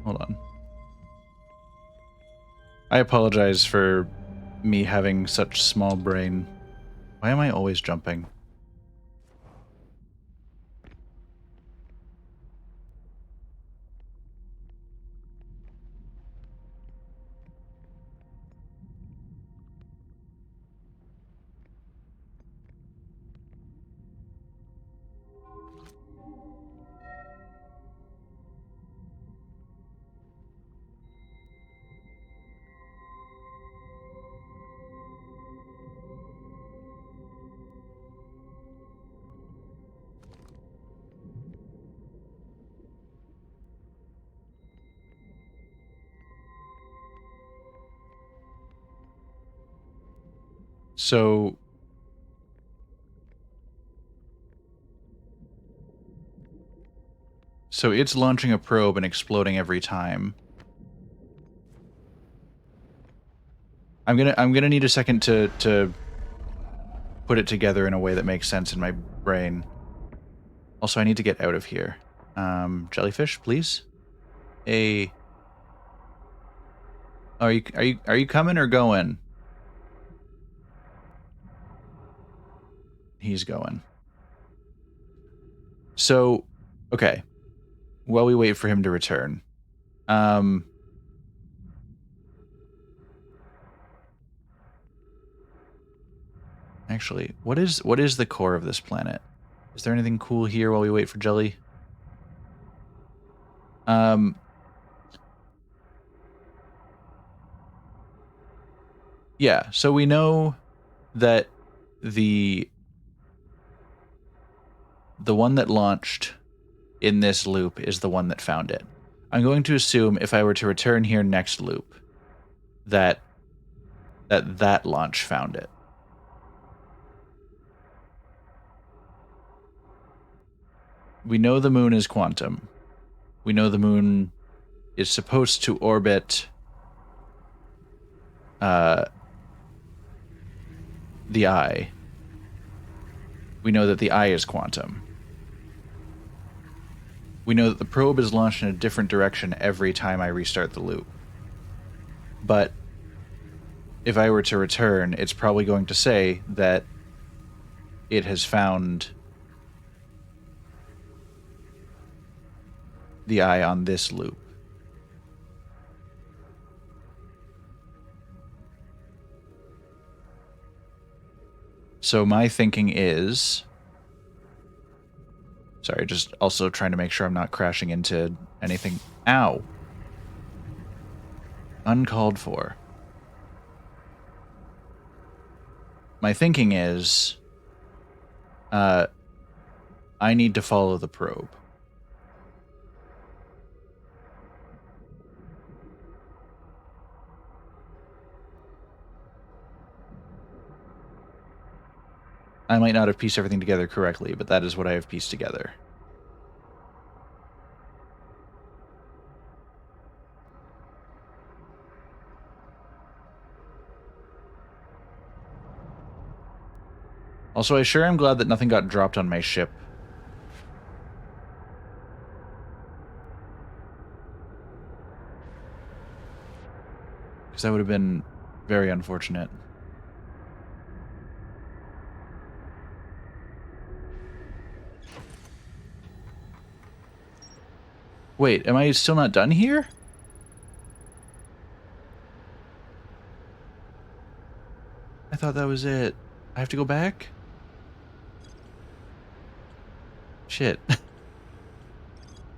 Speaker 1: Hold on. I apologize for me having such small brain. Why am I always jumping? So it's launching a probe and exploding every time. I'm gonna need a second to put it together in a way that makes sense in my brain. Also, I need to get out of here. Jellyfish, please. Are you coming or going? He's going. So, okay. While we wait for him to return. Actually, what is the core of this planet? Is there anything cool here while we wait for Jelly? Yeah, so we know that the one that launched in this loop is the one that found it. I'm going to assume if I were to return here next loop that launch found it. We know the moon is quantum. We know the moon is supposed to orbit the eye. We know that the eye is quantum. We know that the probe is launched in a different direction every time I restart the loop. But if I were to return, it's probably going to say that it has found the eye on this loop. So my thinking is... Sorry, just also trying to make sure I'm not crashing into anything. Ow! Uncalled for. My thinking is... I need to follow the probe. I might not have pieced everything together correctly, but that is what I have pieced together. Also, I sure am glad that nothing got dropped on my ship. Because that would have been very unfortunate. Wait, am I still not done here? I thought that was it. I have to go back? Shit.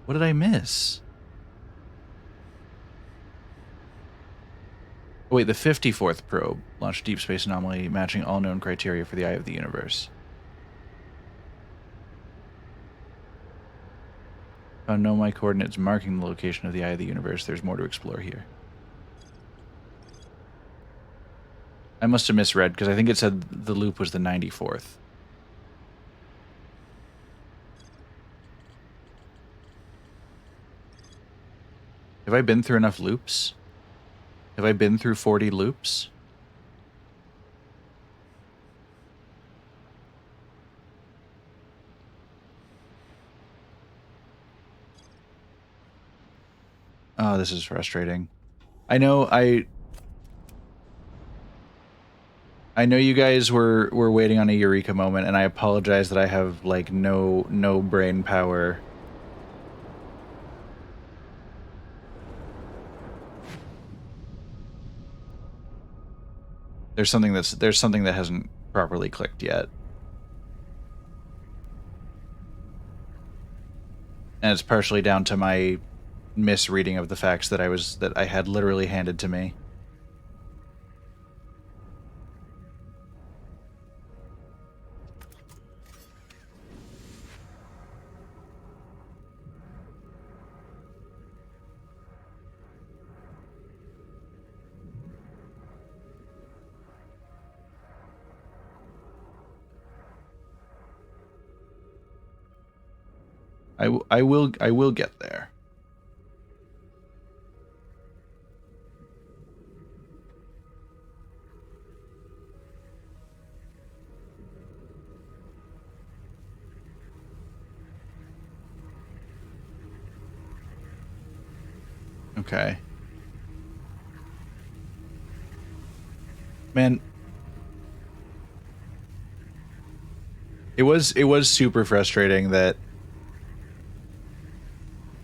Speaker 1: What did I miss? Oh, wait, the 54th probe launched deep space anomaly matching all known criteria for the eye of the universe. Found no my coordinates marking the location of the eye of the universe. There's more to explore here. I must have misread because I think it said the loop was the 94th. Have I been through enough loops? Have I been through 40 loops? Oh, this is frustrating. I know you guys were waiting on a eureka moment, and I apologize that I have like no brain power. There's something that hasn't properly clicked yet. And it's partially down to my misreading of the facts that I had literally handed to me. I will get there. Okay. Man, it was super frustrating that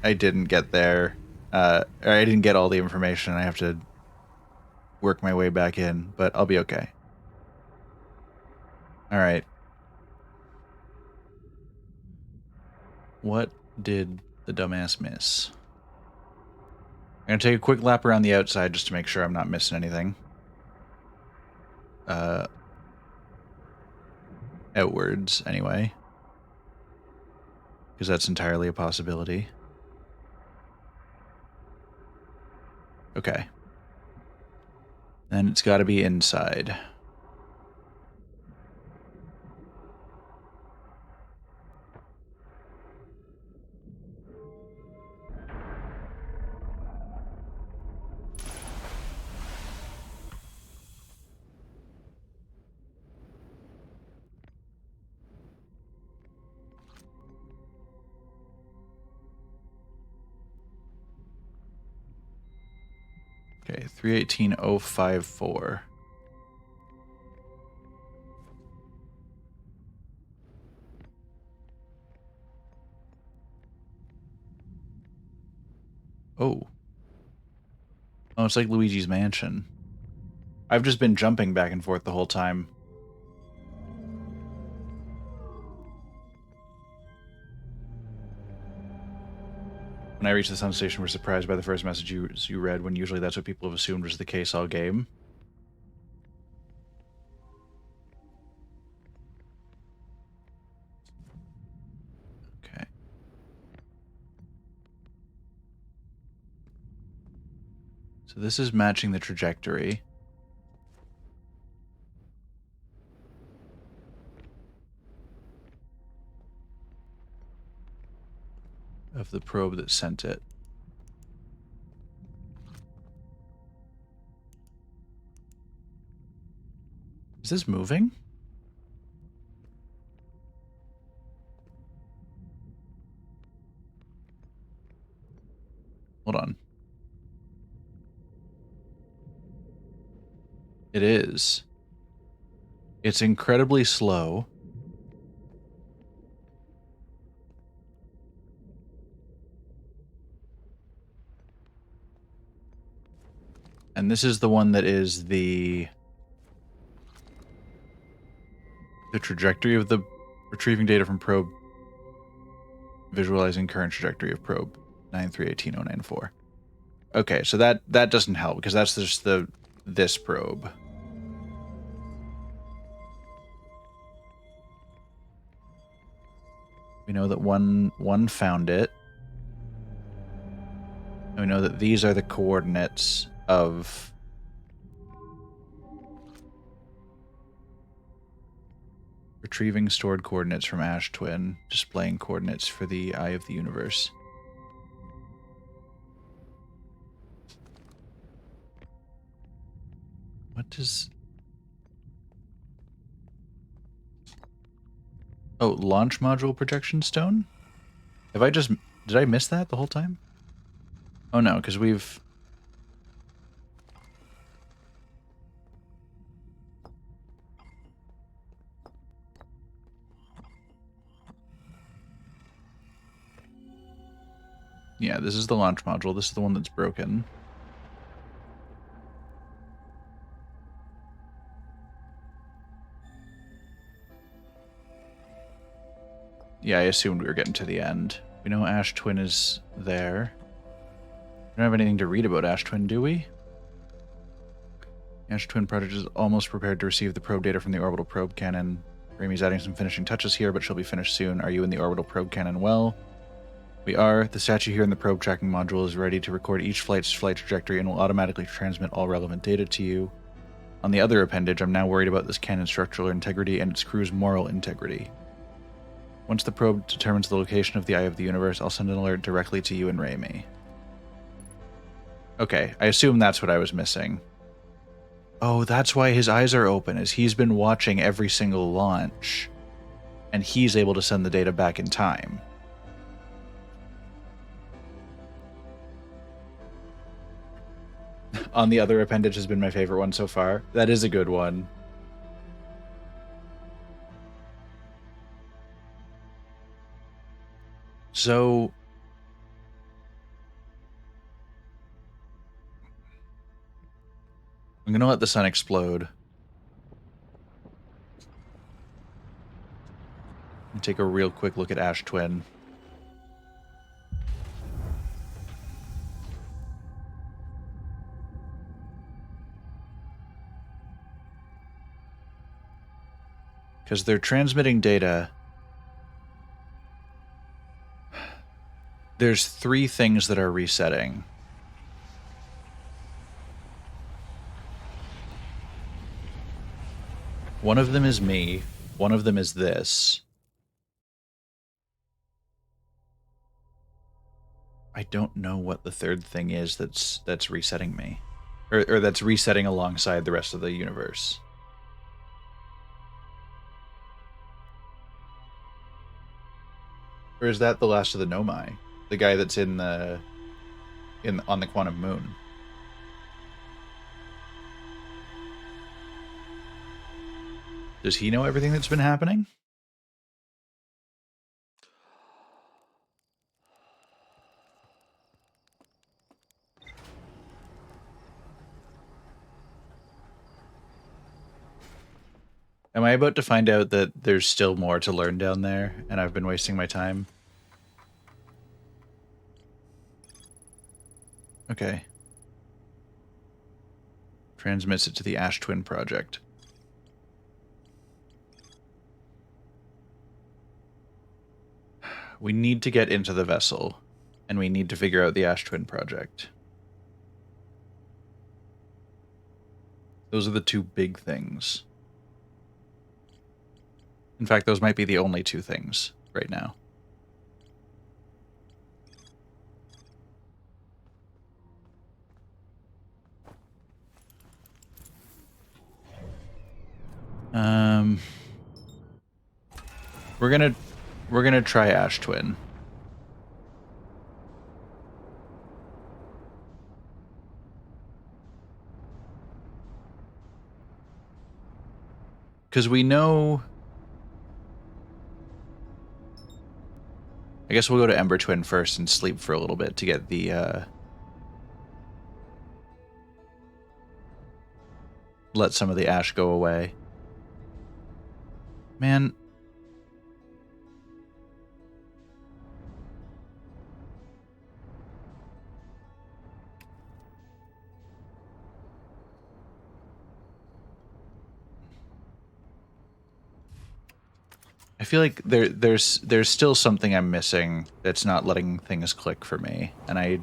Speaker 1: I didn't get there. Or I didn't get all the information. I have to work my way back in, but I'll be okay. All right. What did the dumbass miss? I'm going to take a quick lap around the outside just to make sure I'm not missing anything. Outwards, anyway. Because that's entirely a possibility. Okay. Then it's got to be inside. Okay, 318054. Oh. Oh, it's like Luigi's Mansion. I've just been jumping back and forth the whole time. When I reached the sun station, we're surprised by the first message you read, when usually that's what people have assumed was the case all game. Okay. So this is matching the trajectory. Of the probe that sent it. Is this moving? Hold on. It is. It's incredibly slow. And this is the one that is the trajectory of the retrieving data from probe, visualizing current trajectory of probe 9318094. Okay, so that doesn't help because that's just this probe. We know that one found it. And we know that these are the coordinates of retrieving stored coordinates from Ash Twin, displaying coordinates for the Eye of the Universe. What does... Oh, launch module projection stone? Have I just... Did I miss that the whole time? Oh no, because we've... Yeah, this is the launch module. This is the one that's broken. Yeah, I assumed we were getting to the end. We know Ash Twin is there. We don't have anything to read about Ash Twin, do we? Ash Twin Project is almost prepared to receive the probe data from the orbital probe cannon. Ramie's adding some finishing touches here, but she'll be finished soon. Are you in the orbital probe cannon well? We are. The statue here in the probe tracking module is ready to record each flight's flight trajectory and will automatically transmit all relevant data to you. On the other appendage, I'm now worried about this cannon's structural integrity and its crew's moral integrity. Once the probe determines the location of the Eye of the Universe, I'll send an alert directly to you and Ramie. Okay, I assume that's what I was missing. Oh, that's why his eyes are open, is he's been watching every single launch, and he's able to send the data back in time. on the other appendage has been my favorite one so far. That is a good one. So I'm gonna let the sun explode. And take a real quick look at Ash Twin. Because they're transmitting data. There's 3 things that are resetting. One of them is me. One of them is this. I don't know what the third thing is that's resetting me. Or that's resetting alongside the rest of the universe. Or is that the last of the Nomai? The guy that's on the Quantum Moon. Does he know everything that's been happening? Am I about to find out that there's still more to learn down there, and I've been wasting my time? Okay. Transmits it to the Ash Twin Project. We need to get into the vessel, and we need to figure out the Ash Twin Project. Those are the 2 big things. In fact, those might be the only 2 things right now. We're gonna try Ash Twin. Because we know... I guess we'll go to Ember Twin first and sleep for a little bit to get the, let some of the ash go away. Man. I feel like there's still something I'm missing that's not letting things click for me, and I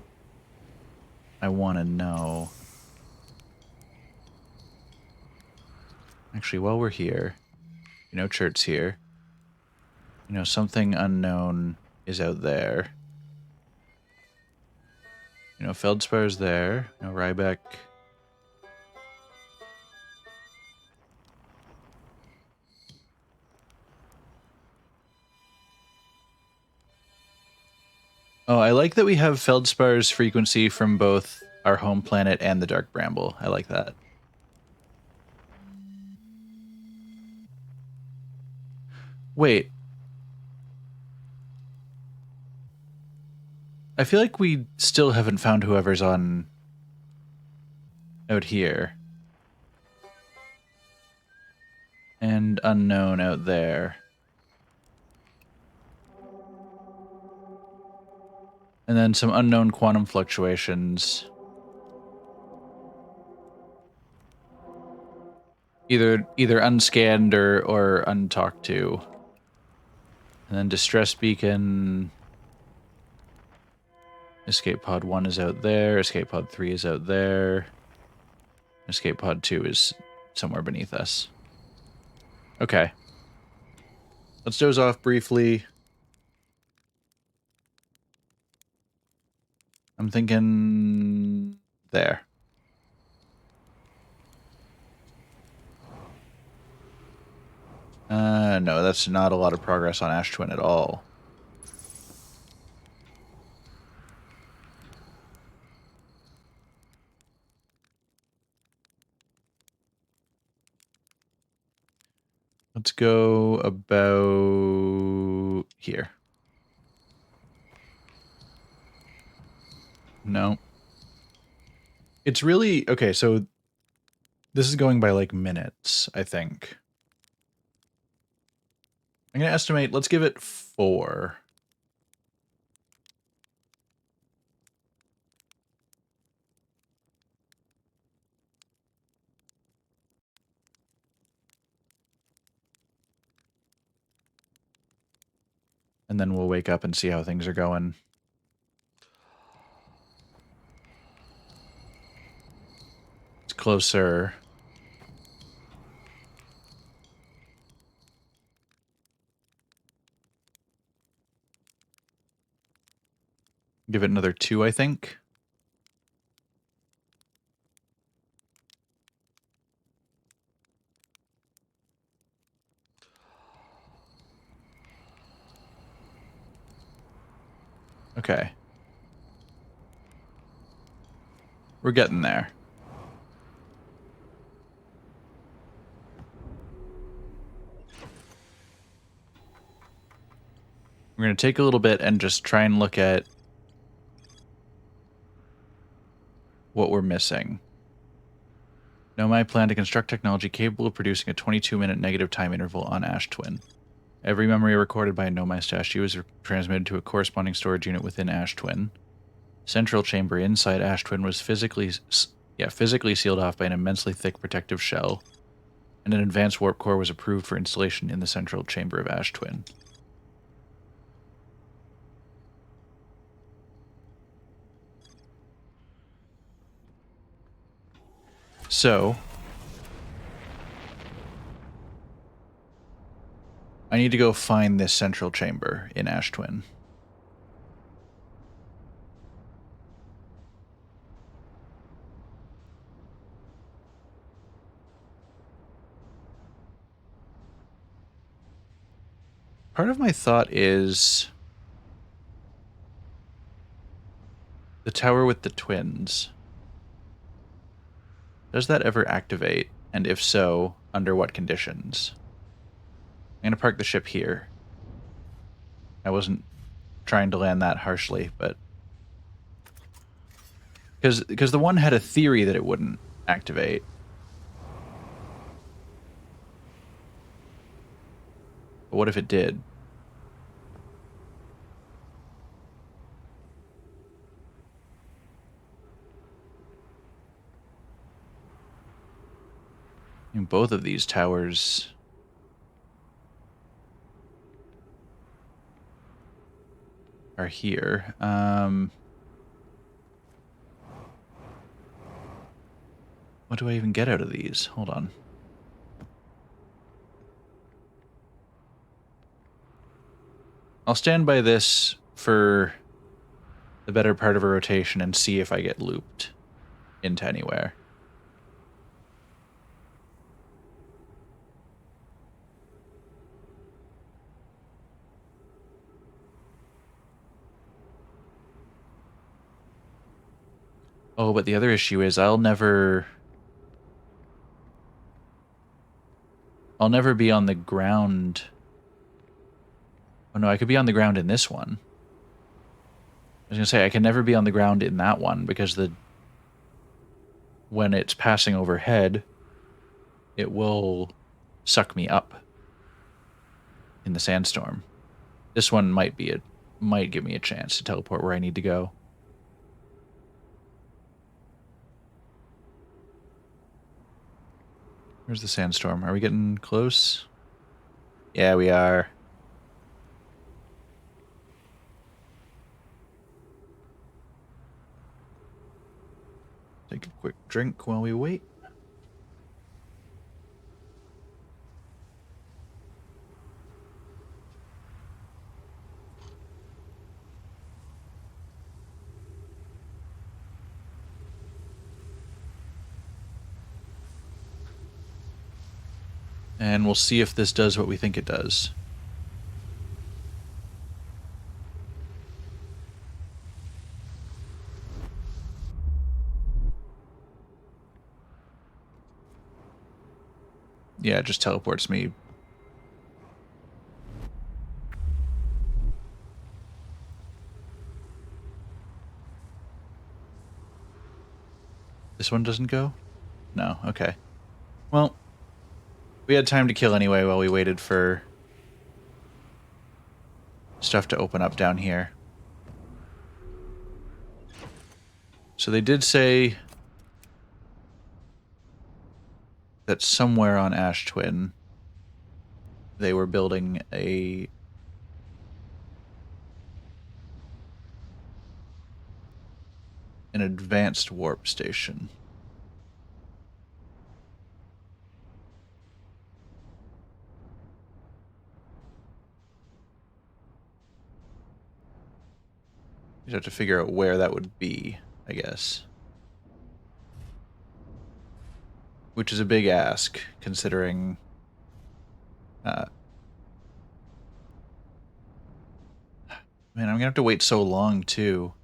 Speaker 1: want to know. Actually, while we're here, you know, Chert's here. You know, something unknown is out there. You know, Feldspar's there. You know, Ryback. Oh, I like that we have Feldspar's frequency from both our home planet and the Dark Bramble. I like that. Wait. I feel like we still haven't found whoever's on out here. And unknown out there. And then some unknown quantum fluctuations. Either unscanned or untalked to. And then distress beacon. Escape pod 1 is out there. Escape pod 3 is out there. Escape pod 2 is somewhere beneath us. Okay. Let's doze off briefly. I'm thinking there. No, that's not a lot of progress on Ash Twin at all. Let's go about here. No. It's really... Okay, so this is going by, like, minutes, I think. I'm going to estimate... Let's give it 4. And then we'll wake up and see how things are going. It's closer. Give it another 2, I think. Okay. We're getting there. We're going to take a little bit and just try and look at what we're missing. Nomai plan to construct technology capable of producing a 22-minute negative time interval on Ash Twin. Every memory recorded by a Nomai statue is transmitted to a corresponding storage unit within Ash Twin. Central chamber inside Ash Twin was physically sealed off by an immensely thick protective shell, and an advanced warp core was approved for installation in the central chamber of Ash Twin. So, I need to go find this central chamber in Ash Twin. Part of my thought is the tower with the twins. Does that ever activate? And if so, under what conditions? I'm going to park the ship here. I wasn't trying to land that harshly, but... Because the one had a theory that it wouldn't activate. But what if it did? I mean, both of these towers... are here. What do I even get out of these? Hold on. I'll stand by this for the better part of a rotation and see if I get looped into anywhere. Oh, but the other issue is I'll never be on the ground. Oh no, I could be on the ground in this one. I was gonna say, I can never be on the ground in that one because when it's passing overhead, it will suck me up in the sandstorm. This one might give me a chance to teleport where I need to go. Where's the sandstorm? Are we getting close? Yeah, we are. Take a quick drink while we wait. And we'll see if this does what we think it does. Yeah, it just teleports me This one doesn't go? No, okay. Well, we had time to kill anyway while we waited for stuff to open up down here. So they did say that somewhere on Ash Twin they were building an advanced warp station. You'd have to figure out where that would be, I guess. Which is a big ask, considering... man, I'm gonna have to wait so long, too.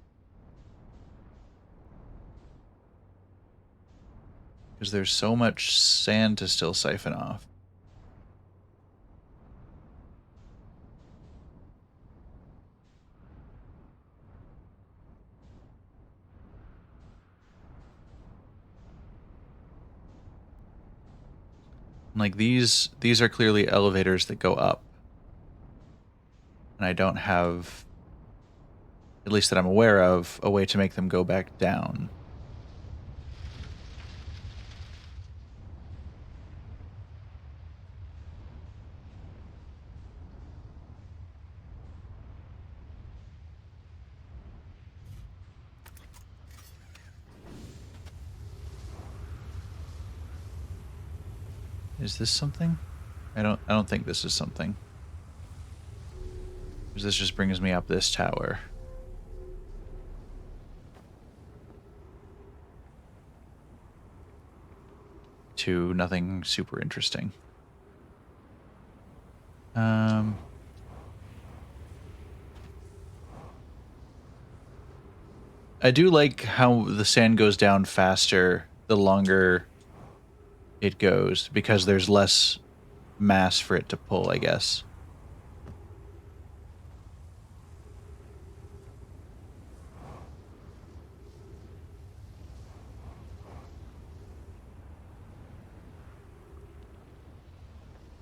Speaker 1: Because there's so much sand to still siphon off. Like, these are clearly elevators that go up. And I don't have, at least that I'm aware of, a way to make them go back down. Is this something? I don't think this is something. Because this just brings me up this tower. To nothing super interesting. I do like how the sand goes down faster the longer it goes, because there's less mass for it to pull, I guess.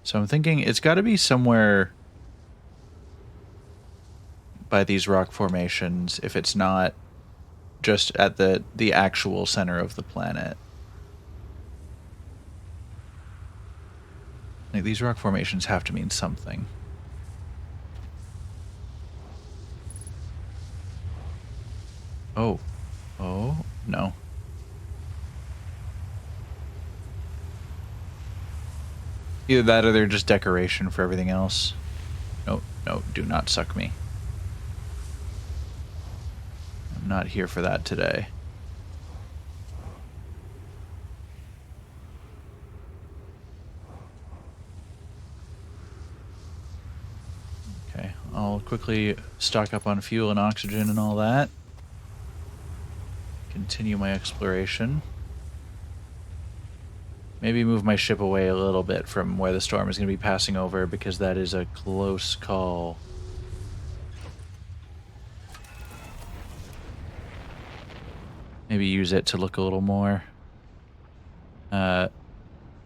Speaker 1: So I'm thinking it's got to be somewhere by these rock formations, if it's not just at the actual center of the planet. Like, these rock formations have to mean something. Oh. Oh, no. Either that or they're just decoration for everything else. No, no, do not suck me. I'm not here for that today. Okay, I'll quickly stock up on fuel and oxygen and all that. Continue my exploration. Maybe move my ship away a little bit from where the storm is going to be passing over, because that is a close call. Maybe use it to look a little more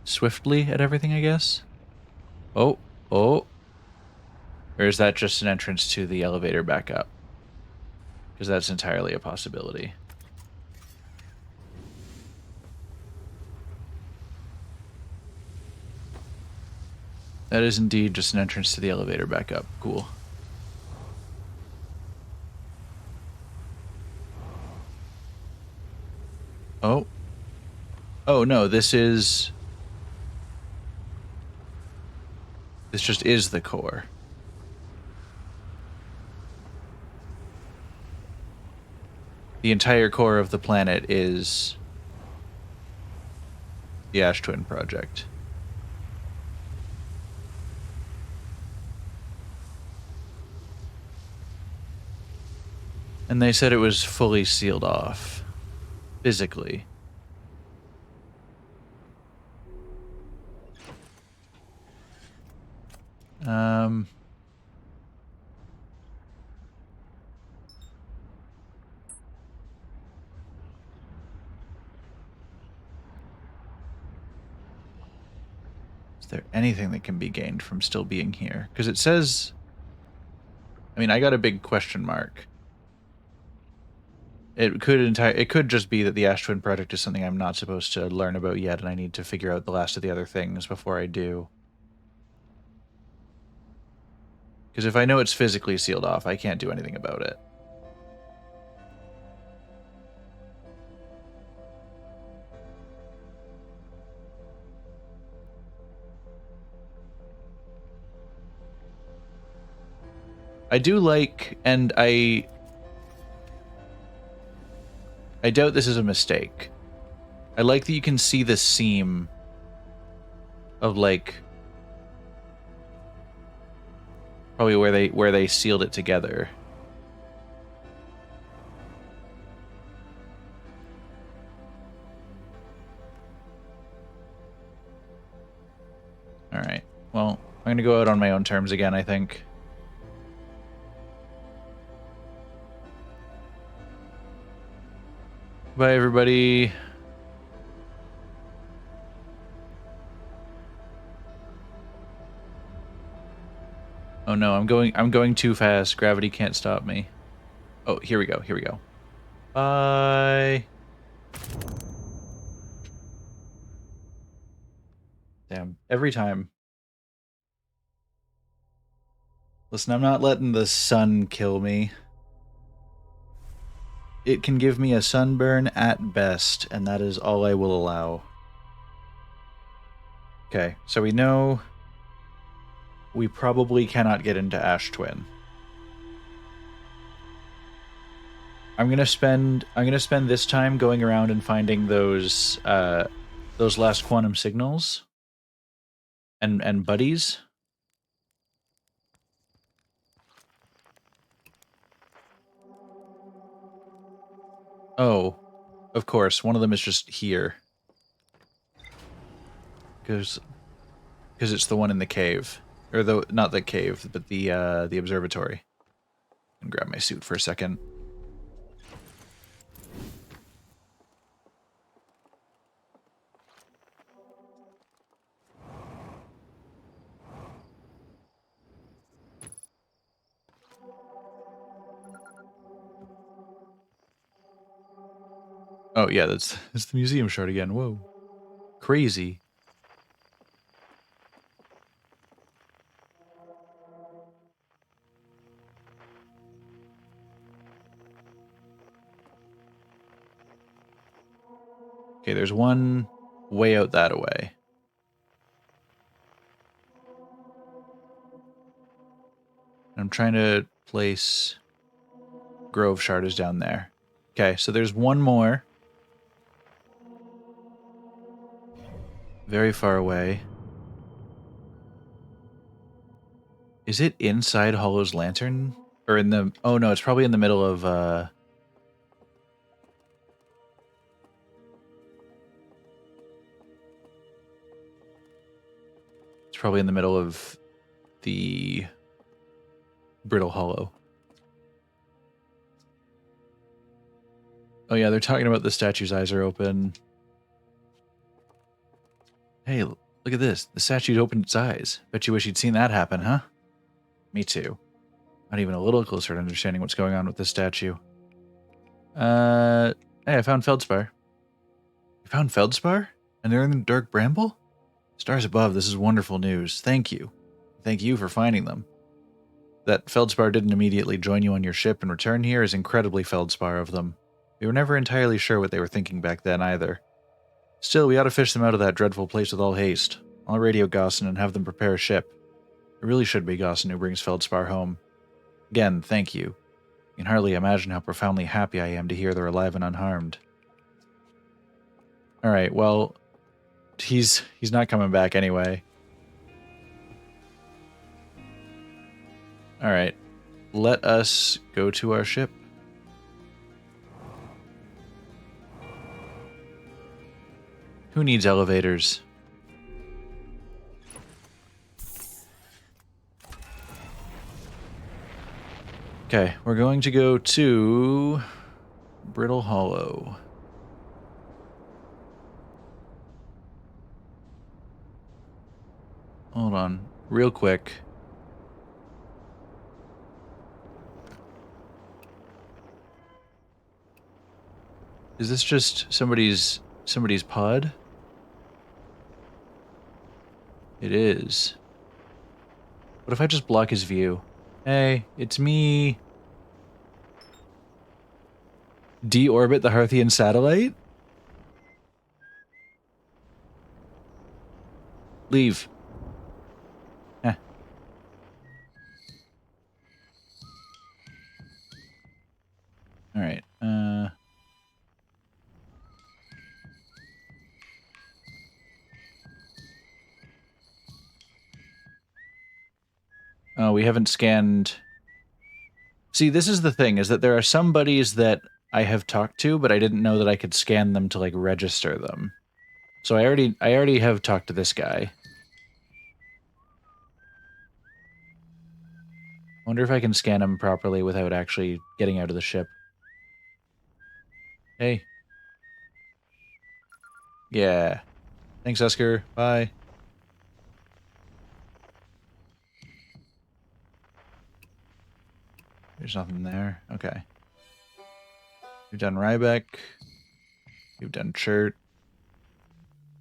Speaker 1: swiftly at everything, I guess. Oh, oh. Or is that just an entrance to the elevator back up? Because that's entirely a possibility. That is indeed just an entrance to the elevator back up. Cool. Oh. Oh, no, this just is the core. The entire core of the planet is the Ash Twin Project. And they said it was fully sealed off. Physically. there anything that can be gained from still being here? Because it says... I mean, I got a big question mark. It could just be that the Ash Twin Project is something I'm not supposed to learn about yet, and I need to figure out the last of the other things before I do. Because if I know it's physically sealed off, I can't do anything about it. I do like, and I doubt this is a mistake. I like that you can see the seam of, like, probably where they sealed it together. All right. Well, I'm gonna go out on my own terms again, I think. Bye, everybody. Oh no, I'm going too fast. Gravity can't stop me. Oh, here we go. Here we go. Bye. Damn, every time. Listen, I'm not letting the sun kill me. It can give me a sunburn at best, and that is all I will allow. Okay, so we know we probably cannot get into Ash Twin. I'm gonna spend this time going around and finding those last quantum signals and buddies. Oh, of course, one of them is just here. Because it's the one in the cave. Or not the cave, but the observatory. And grab my suit for a second. Oh yeah, that's the museum shard again. Whoa. Crazy. Okay, there's one way out that way. I'm trying to place Grove Shard is down there. Okay, so there's one more. Very far away. Is it inside Hollow's Lantern? Or in the... Oh no, it's probably in the middle of... It's probably in the middle of the Brittle Hollow. Oh yeah, they're talking about the statue's eyes are open. Hey, look at this. The statue opened its eyes. Bet you wish you'd seen that happen, huh? Me too. Not even a little closer to understanding what's going on with this statue. Hey, I found Feldspar. You found Feldspar? And they're in the Dark Bramble? Stars above, this is wonderful news. Thank you. Thank you for finding them. That Feldspar didn't immediately join you on your ship and return here is incredibly Feldspar of them. We were never entirely sure what they were thinking back then either. Still, we ought to fish them out of that dreadful place with all haste. I'll radio Gossin and have them prepare a ship. It really should be Gossin who brings Feldspar home. Again, thank you. You can hardly imagine how profoundly happy I am to hear they're alive and unharmed. Alright, well, he's not coming back anyway. Alright, let us go to our ship. Who needs elevators? Okay, we're going to go to Brittle Hollow. Hold on. Real quick. Is this just somebody's pod? It is. What if I just block his view? Hey, it's me. Deorbit the Harthian satellite? Leave. Eh. Alright, oh, we haven't scanned... See, this is the thing, is that there are some buddies that I have talked to, but I didn't know that I could scan them to, like, register them. So I already have talked to this guy. I wonder if I can scan him properly without actually getting out of the ship. Hey. Yeah. Thanks, Esker. Bye. There's nothing there. Okay. We've done Rybeck. We've done Chert.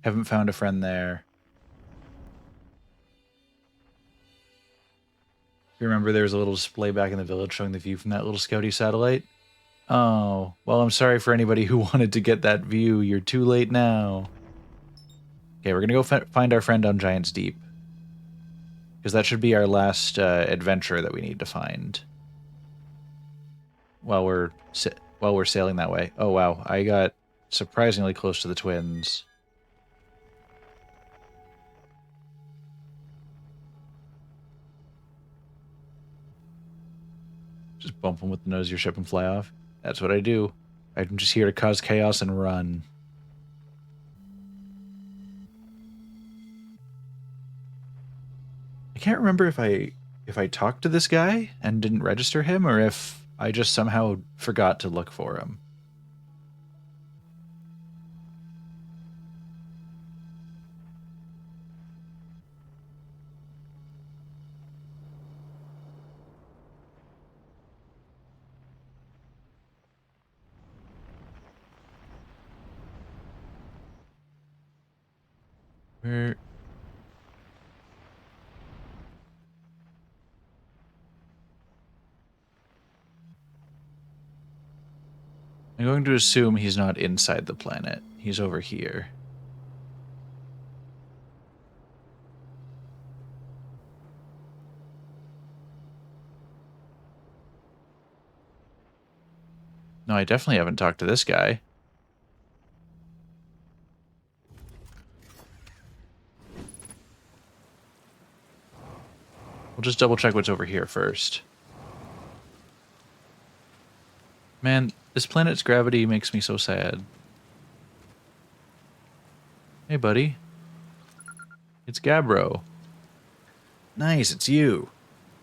Speaker 1: Haven't found a friend there. You remember there was a little display back in the village showing the view from that little scouty satellite? Oh, well, I'm sorry for anybody who wanted to get that view. You're too late now. Okay, we're gonna go find our friend on Giant's Deep. Because that should be our last adventure that we need to find. While we're sailing that way. Oh, wow. I got surprisingly close to the twins. Just bump them with the nose of your ship and fly off. That's what I do. I'm just here to cause chaos and run. I can't remember if I talked to this guy and didn't register him, or if I just somehow forgot to look for him. Where... I'm going to assume he's not inside the planet. He's over here. No, I definitely haven't talked to this guy. We'll just double check what's over here first. Man, this planet's gravity makes me so sad. Hey, buddy. It's Gabbro. Nice, it's you.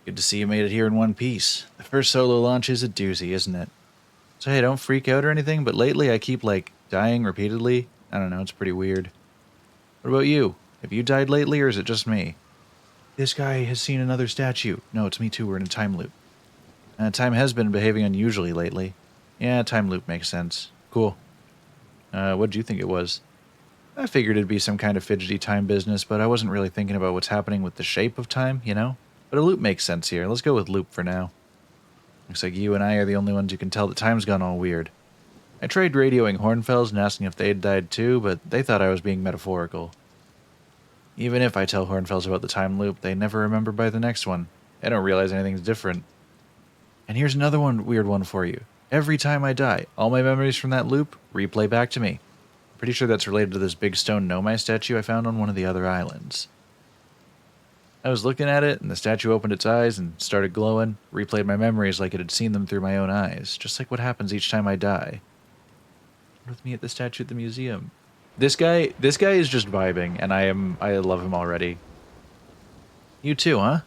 Speaker 1: Good to see you made it here in one piece. The first solo launch is a doozy, isn't it? So hey, don't freak out or anything, but lately I keep, like, dying repeatedly. I don't know, it's pretty weird. What about you? Have you died lately, or is it just me? This guy has seen another statue. No, it's me too, we're in a time loop. Time has been behaving unusually lately. Yeah, time loop makes sense. Cool. What do you think it was? I figured it'd be some kind of fidgety time business, but I wasn't really thinking about what's happening with the shape of time, you know? But a loop makes sense here. Let's go with loop for now. Looks like you and I are the only ones who can tell that time's gone all weird. I tried radioing Hornfels and asking if they'd died too, but they thought I was being metaphorical. Even if I tell Hornfels about the time loop, they never remember by the next one. I don't realize anything's different. And here's another weird one for you. Every time I die, all my memories from that loop replay back to me. Pretty sure that's related to this big stone Nomai statue I found on one of the other islands. I was looking at it, and the statue opened its eyes and started glowing, replayed my memories like it had seen them through my own eyes, just like what happens each time I die. With me at the statue at the museum. This guy is just vibing, and I love him already. You too, huh?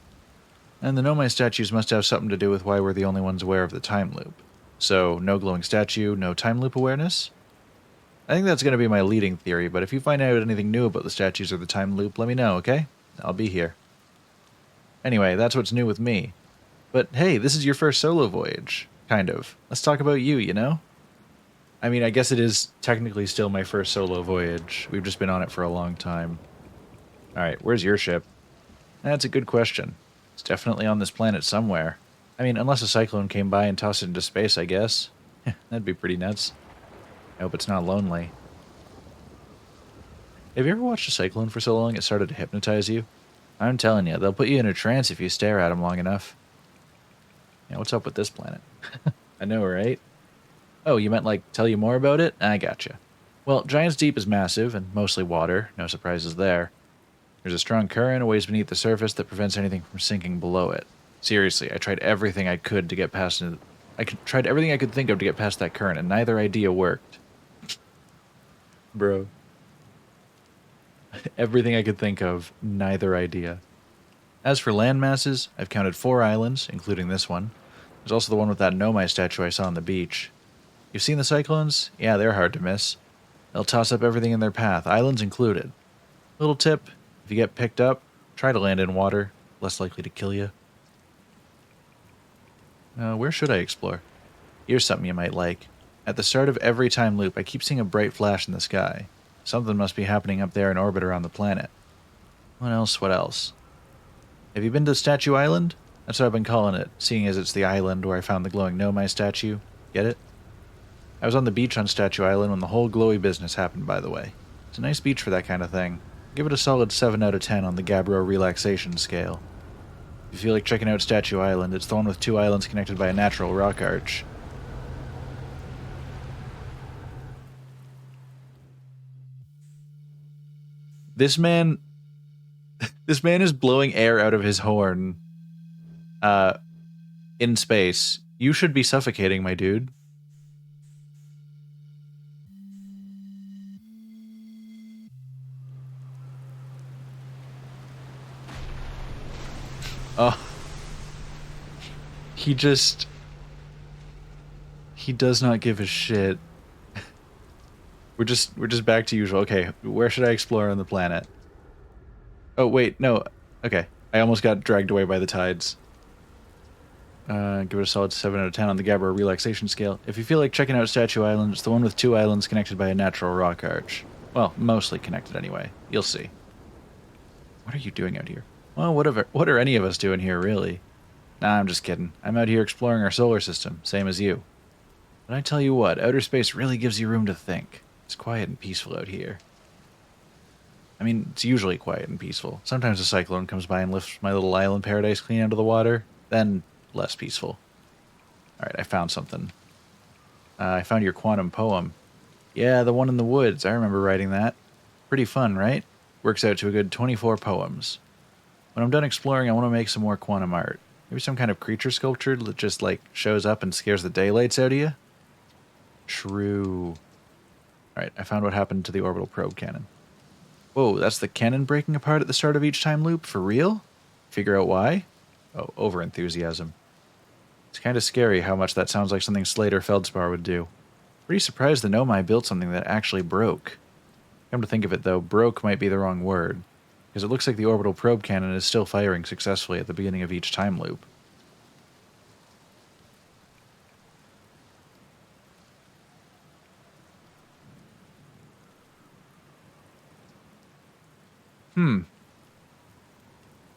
Speaker 1: And the Nomai statues must have something to do with why we're the only ones aware of the time loop. So, no glowing statue, no time loop awareness? I think that's going to be my leading theory, but if you find out anything new about the statues or the time loop, let me know, okay? I'll be here. Anyway, that's what's new with me. But hey, this is your first solo voyage. Kind of. Let's talk about you, you know? I mean, I guess it is technically still my first solo voyage. We've just been on it for a long time. Alright, where's your ship? That's a good question. It's definitely on this planet somewhere. I mean, unless a cyclone came by and tossed it into space, I guess. That'd be pretty nuts. I hope it's not lonely. Have you ever watched a cyclone for so long it started to hypnotize you? I'm telling you, they'll put you in a trance if you stare at them long enough. Yeah, what's up with this planet? I know, right? Oh, you meant, like, tell you more about it? I gotcha. Well, Giant's Deep is massive and mostly water. No surprises there. There's a strong current a ways beneath the surface that prevents anything from sinking below it. Seriously, I tried everything I could to get past it. Tried everything I could think of to get past that current, and neither idea worked. Bro. Everything I could think of, neither idea. As for land masses, I've counted 4 islands, including this one. There's also the one with that Nomai statue I saw on the beach. You've seen the cyclones? Yeah, they're hard to miss. They'll toss up everything in their path, islands included. Little tip, if you get picked up, try to land in water, less likely to kill you. Where should I explore? Here's something you might like. At the start of every time loop, I keep seeing a bright flash in the sky. Something must be happening up there in orbit around the planet. What else? Have you been to Statue Island? That's what I've been calling it, seeing as it's the island where I found the glowing Nomai statue. Get it? I was on the beach on Statue Island when the whole glowy business happened, by the way. It's a nice beach for that kind of thing. Give it a solid 7 out of 10 on the Gabbro relaxation scale. If you feel like checking out Statue Island, it's the one with 2 islands connected by a natural rock arch. This man is blowing air out of his horn in space. You should be suffocating, my dude. Oh. He does not give a shit. We're just back to usual. Okay, where should I explore on the planet? Oh, wait, no. Okay. I almost got dragged away by the tides. Give it a solid 7 out of 10 on the Gabbro relaxation scale. If you feel like checking out Statue Island, it's the one with 2 islands connected by a natural rock arch. Well, mostly connected anyway. You'll see. What are you doing out here? Well, what are any of us doing here, really? Nah, I'm just kidding. I'm out here exploring our solar system, same as you. But I tell you what, outer space really gives you room to think. It's quiet and peaceful out here. I mean, it's usually quiet and peaceful. Sometimes a cyclone comes by and lifts my little island paradise clean out of the water. Then, less peaceful. Alright, I found something. I found your quantum poem. Yeah, the one in the woods. I remember writing that. Pretty fun, right? Works out to a good 24 poems. When I'm done exploring, I want to make some more quantum art. Maybe some kind of creature sculpture that just, like, shows up and scares the daylights out of you? True. Alright, I found what happened to the orbital probe cannon. Whoa, that's the cannon breaking apart at the start of each time loop? For real? Figure out why? Oh, over-enthusiasm. It's kind of scary how much that sounds like something Slade or Feldspar would do. Pretty surprised the Nomai built something that actually broke. Come to think of it, though, broke might be the wrong word, because it looks like the orbital probe cannon is still firing successfully at the beginning of each time loop.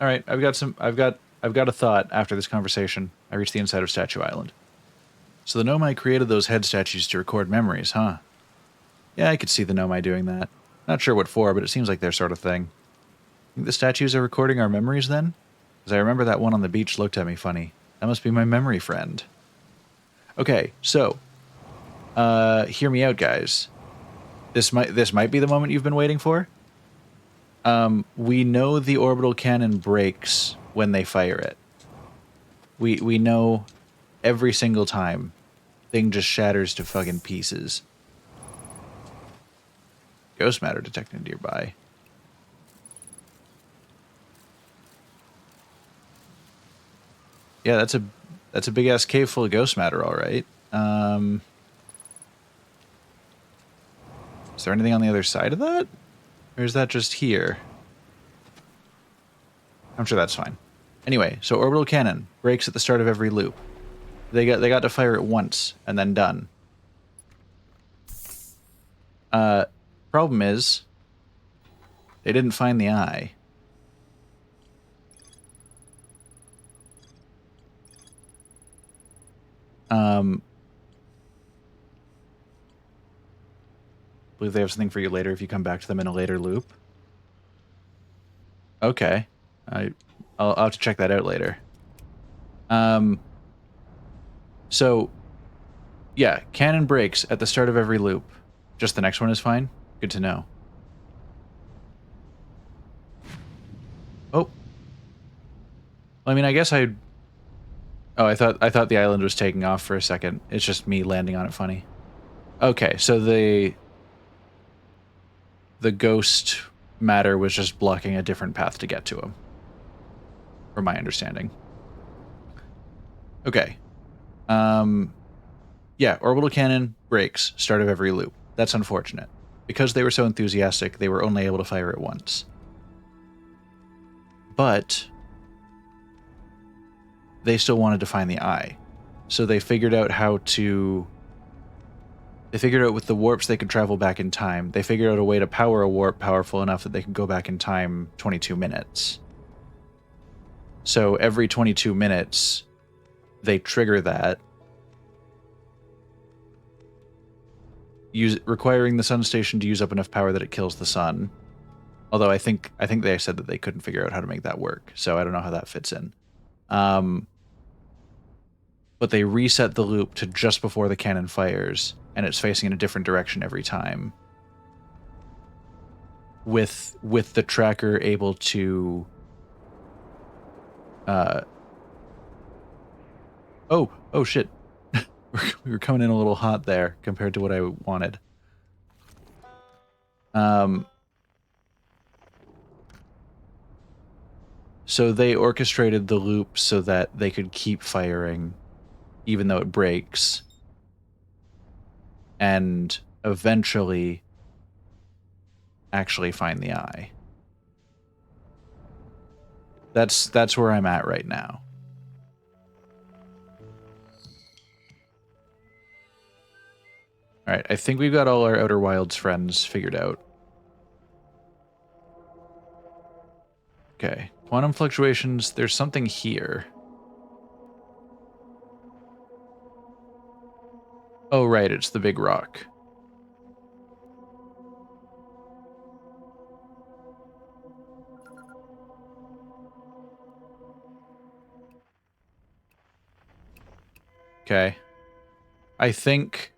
Speaker 1: All right, I've got a thought after this conversation. I reached the inside of Statue Island. So the Nomai created those head statues to record memories, huh? Yeah, I could see the Nomai doing that. Not sure what for, but it seems like their sort of thing. Think the statues are recording our memories then? Because I remember that one on the beach looked at me funny. That must be my memory friend. Okay, so hear me out, guys. This might be the moment you've been waiting for. We know the orbital cannon breaks when they fire it. We know every single time. Thing just shatters to fucking pieces. Ghost matter detected nearby. Yeah, that's a big ass cave full of ghost matter, all right. Is there anything on the other side of that? Or is that just here? I'm sure that's fine. Anyway, so orbital cannon breaks at the start of every loop. They got to fire it once and then done. Problem is, they didn't find the eye. I believe they have something for you later if you come back to them in a later loop. Okay. I'll have to check that out later. So, yeah, cannon breaks at the start of every loop. Just the next one is fine? Good to know. Oh. I mean, I guess I... Oh, I thought the island was taking off for a second. It's just me landing on it funny. Okay, so the ghost matter was just blocking a different path to get to him. From my understanding. Okay. Yeah, orbital cannon breaks start of every loop. That's unfortunate. Because they were so enthusiastic, they were only able to fire it once. But they still wanted to find the eye. So they figured out how to... They figured out with the warps they could travel back in time. They figured out a way to power a warp powerful enough that they could go back in time 22 minutes. So every 22 minutes, they trigger that, requiring the sun station to use up enough power that it kills the sun. Although I think they said that they couldn't figure out how to make that work, so I don't know how that fits in. But they reset the loop to just before the cannon fires, and it's facing in a different direction every time. With the tracker able to... Oh shit. We were coming in a little hot there compared to what I wanted. So they orchestrated the loop so that they could keep firing even though it breaks. And eventually actually find the eye. That's where I'm at right now. Alright, I think we've got all our Outer Wilds friends figured out. Okay, quantum fluctuations, there's something here. Oh right, it's the big rock. Okay. I think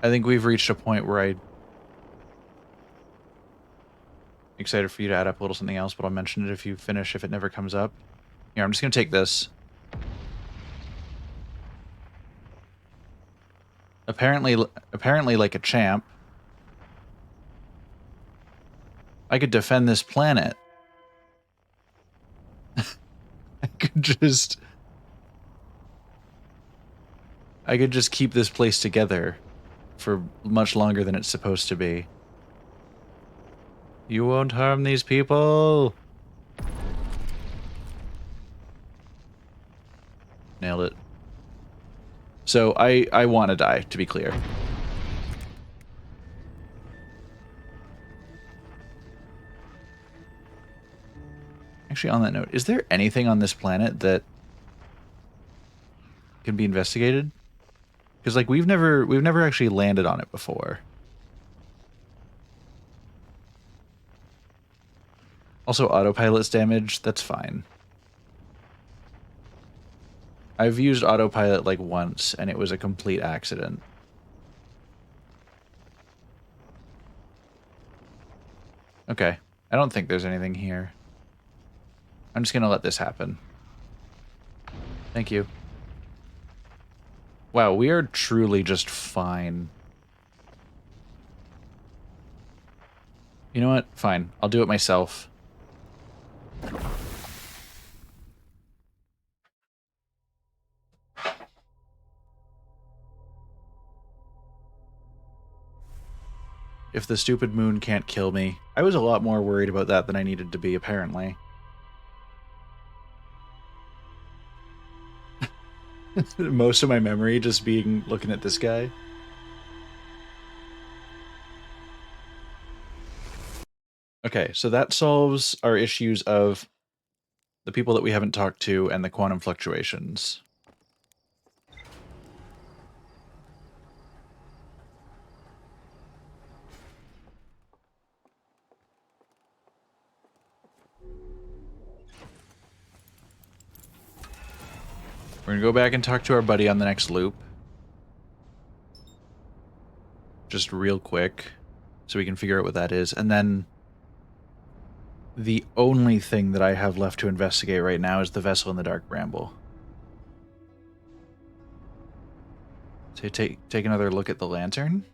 Speaker 1: we've reached a point where I'm excited for you to add up a little something else, but I'll mention it if you finish, if it never comes up. Here, I'm just going to take this. Apparently like a champ, I could defend this planet. I could just keep this place together for much longer than it's supposed to be. You won't harm these people. Nailed it. So I want to die, to be clear. Actually, on that note, is there anything on this planet that can be investigated? Because like we've never actually landed on it before. Also, autopilot's damage, that's fine. I've used autopilot like once, and it was a complete accident. Okay, I don't think there's anything here. I'm just gonna let this happen. Thank you. Wow, we are truly just fine. You know what? Fine. I'll do it myself. if the stupid moon can't kill me. I was a lot more worried about that than I needed to be, apparently. Most of my memory just being looking at this guy. Okay, so that solves our issues of the people that we haven't talked to and the quantum fluctuations. We're gonna go back and talk to our buddy on the next loop. Just real quick, so we can figure out what that is. And then the only thing that I have left to investigate right now is the vessel in the Dark Bramble. So take another look at the lantern.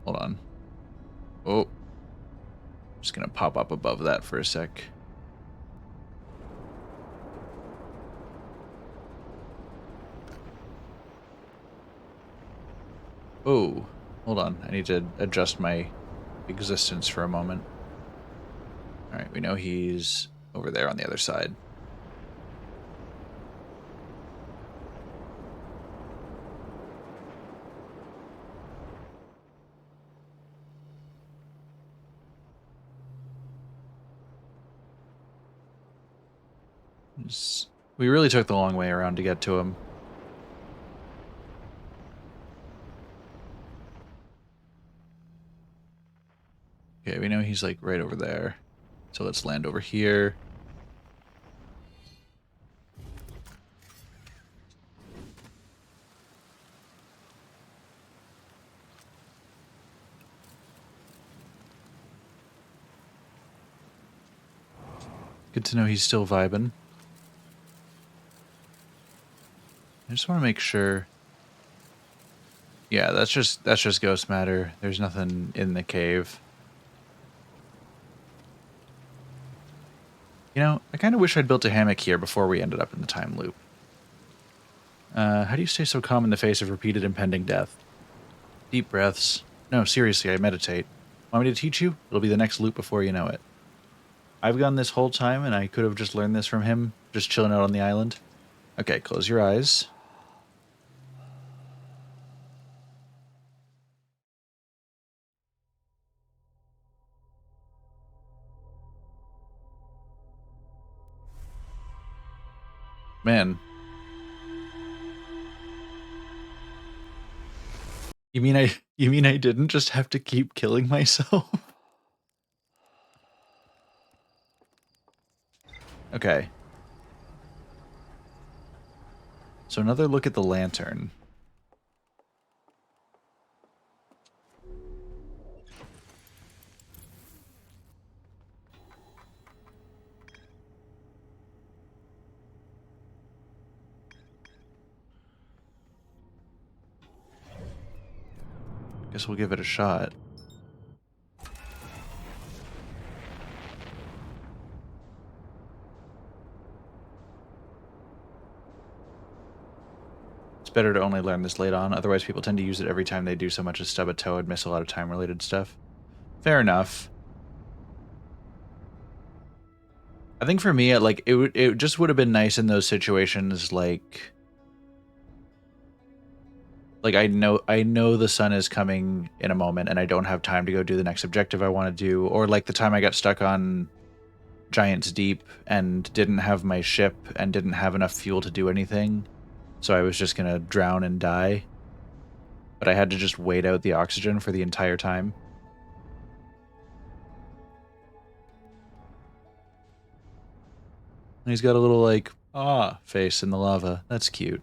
Speaker 1: Hold on. Oh. Just gonna pop up above that for a sec. Oh. Hold on. I need to adjust my existence for a moment. Alright, we know he's over there on the other side. We really took the long way around to get to him. Okay, we know he's like right over there. So let's land over here. Good to know he's still vibing. I just want to make sure. Yeah, that's just ghost matter. There's nothing in the cave. You know, I kind of wish I'd built a hammock here before we ended up in the time loop. How do you stay so calm in the face of repeated impending death? Deep breaths. No, seriously, I meditate. Want me to teach you? It'll be the next loop before you know it. I've gone this whole time and I could have just learned this from him, just chilling out on the island. Okay, close your eyes. Man. You mean I didn't just have to keep killing myself? Okay. So another look at the lantern. Guess we'll give it a shot. It's better to only learn this late on, otherwise people tend to use it every time they do so much as stub a toe and miss a lot of time-related stuff. Fair enough. I think for me, it just would have been nice in those situations, like I know the sun is coming in a moment and I don't have time to go do the next objective I want to do, or like the time I got stuck on Giant's Deep and didn't have my ship and didn't have enough fuel to do anything, so I was just gonna drown and die. But I had to just wait out the oxygen for the entire time. And he's got a little like face in the lava. That's cute.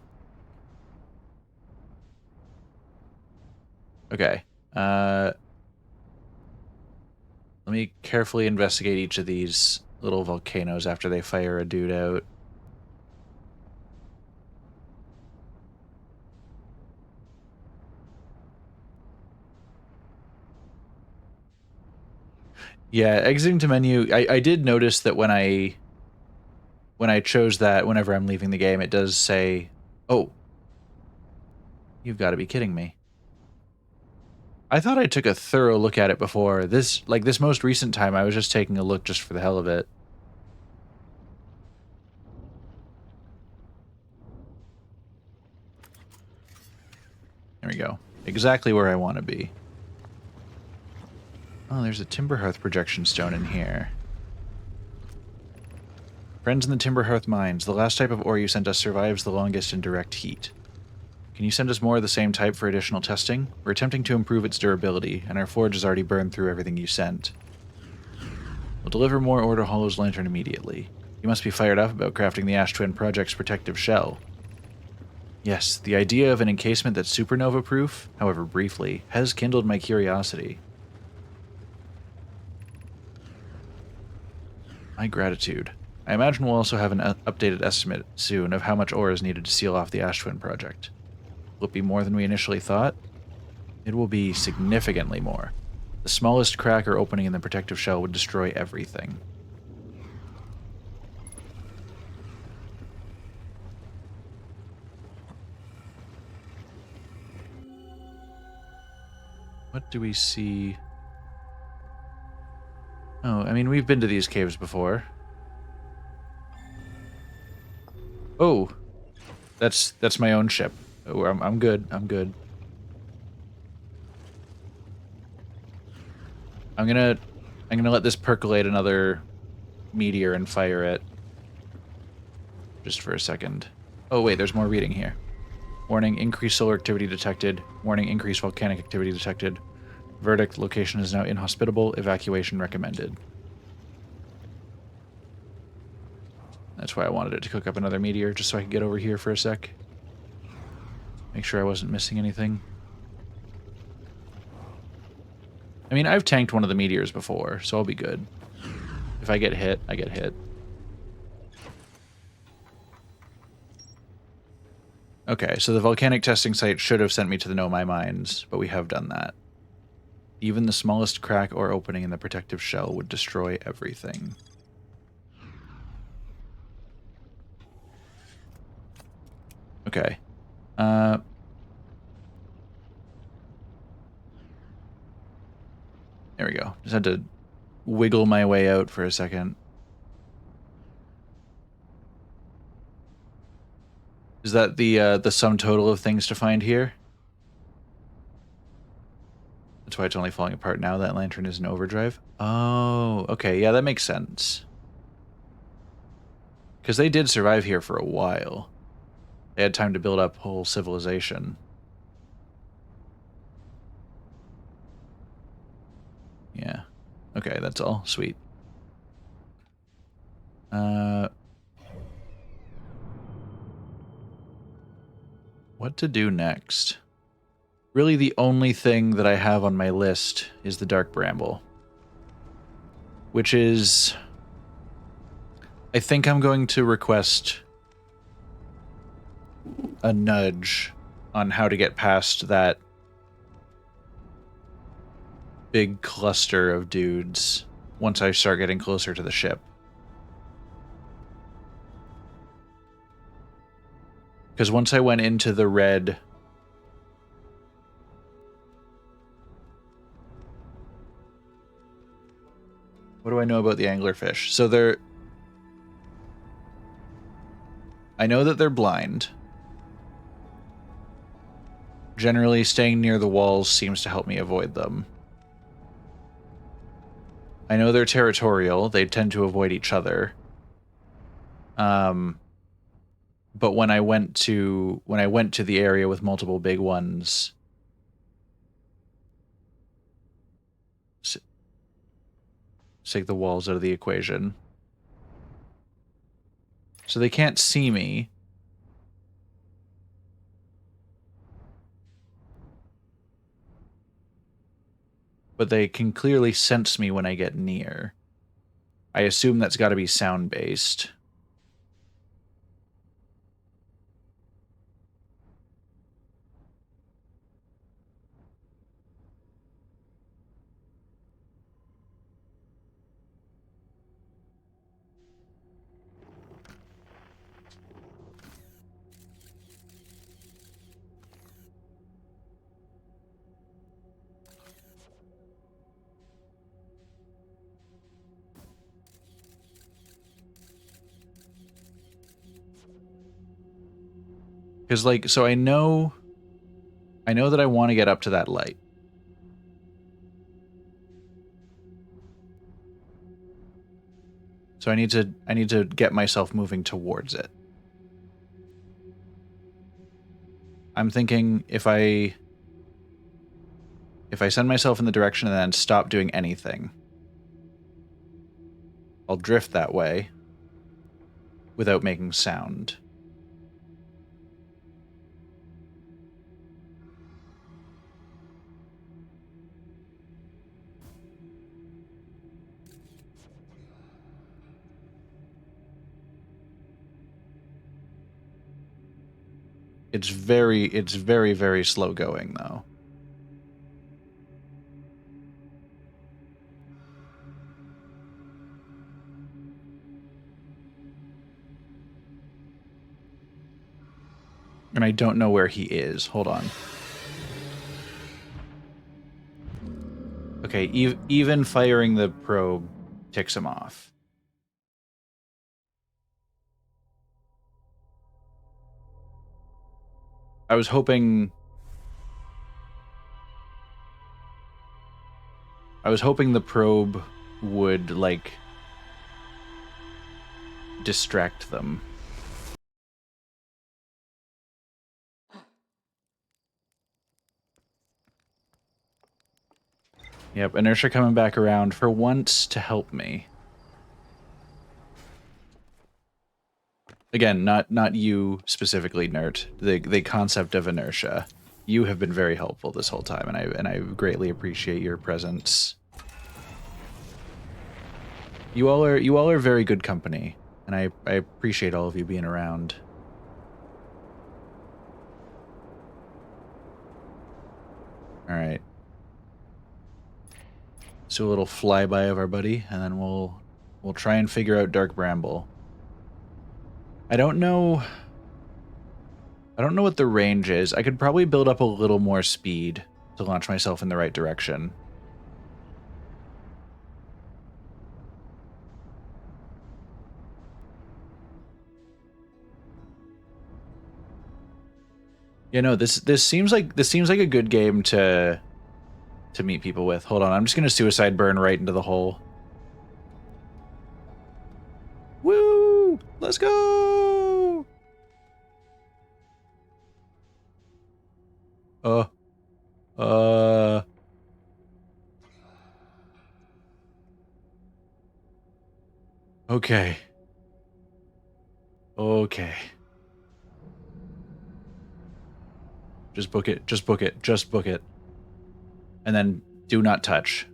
Speaker 1: Okay. Let me carefully investigate each of these little volcanoes after they fire a dude out. Yeah, exiting to menu. I did notice that when I chose that, whenever I'm leaving the game, it does say, "Oh, you've got to be kidding me." I thought I took a thorough look at it before. This most recent time, I was just taking a look just for the hell of it. There we go. Exactly where I want to be. Oh, there's a Timberhearth projection stone in here. Friends in the Timberhearth mines. The last type of ore you sent us survives the longest in direct heat. Can you send us more of the same type for additional testing? We're attempting to improve its durability, and our forge has already burned through everything you sent. We'll deliver more ore to Hollow's Lantern immediately. You must be fired up about crafting the Ash Twin Project's protective shell. Yes, the idea of an encasement that's supernova-proof, however briefly, has kindled my curiosity. My gratitude. I imagine we'll also have an updated estimate soon of how much ore is needed to seal off the Ash Twin Project. Will it be more than we initially thought? It will be significantly more. The smallest crack or opening in the protective shell would destroy everything. What do we see? Oh, I mean, we've been to these caves before. Oh, that's my own ship. Oh, I'm good. I'm good. I'm gonna let this percolate another meteor and fire it. Just for a second. Oh wait, there's more reading here. Warning, increased solar activity detected. Warning, increased volcanic activity detected. Verdict, location is now inhospitable. Evacuation recommended. That's why I wanted it to cook up another meteor, just so I could get over here for a sec. Make sure I wasn't missing anything. I mean, I've tanked one of the meteors before, so I'll be good. If I get hit, I get hit. Okay, so the volcanic testing site should have sent me to the Nomai mines, but we have done that. Even the smallest crack or opening in the protective shell would destroy everything. Okay. There we go. Just had to wiggle my way out for a second. Is that the sum total of things to find here? That's why it's only falling apart now. That lantern is in overdrive. Oh, okay. Yeah, that makes sense. Because they did survive here for a while. They had time to build up whole civilization. Yeah. Okay, that's all. Sweet. What to do next? Really, the only thing that I have on my list is the Dark Bramble. Which is... I think I'm going to request a nudge on how to get past that big cluster of dudes once I start getting closer to the ship. Because once I went into the red... What do I know about the anglerfish? So they're... I know that they're blind. Generally, staying near the walls seems to help me avoid them. I know they're territorial. They tend to avoid each other. But when I went to the area with multiple big ones, take the walls out of the equation. So they can't see me. But they can clearly sense me when I get near. I assume that's got to be sound-based. Because, like, so I know that I want to get up to that light. So I need to get myself moving towards it. I'm thinking if I send myself in the direction and then stop doing anything, I'll drift that way without making sound. It's very, very slow going, though. And I don't know where he is. Hold on. Okay, even firing the probe ticks him off. I was hoping the probe would, like, distract them. Yep, inertia coming back around for once to help me. Again, not you specifically, Nert. The concept of inertia. You have been very helpful this whole time, and I greatly appreciate your presence. You all are very good company, and I appreciate all of you being around. All right. Let's do a little flyby of our buddy, and then we'll try and figure out Dark Bramble. I don't know what the range is. I could probably build up a little more speed to launch myself in the right direction. You know, this seems like a good game to meet people with. Hold on, I'm just gonna suicide burn right into the hole. Woo! Let's go! Okay. Okay. Just book it. Just book it. Just book it. And then do not touch.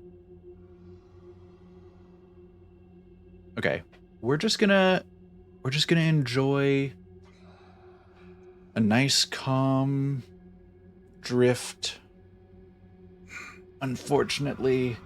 Speaker 1: Okay. We're just gonna enjoy a nice calm drift. Unfortunately.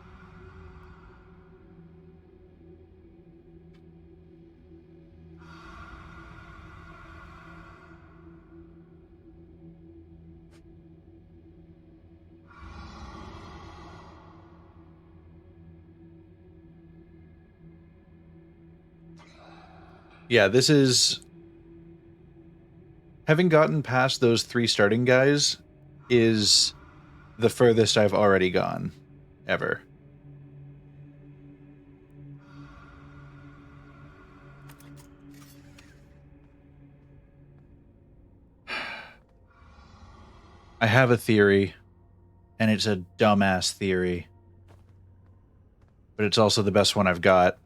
Speaker 1: Yeah, this is... Having gotten past those 3 starting guys is the furthest I've already gone. Ever. I have a theory, and it's a dumbass theory. But it's also the best one I've got.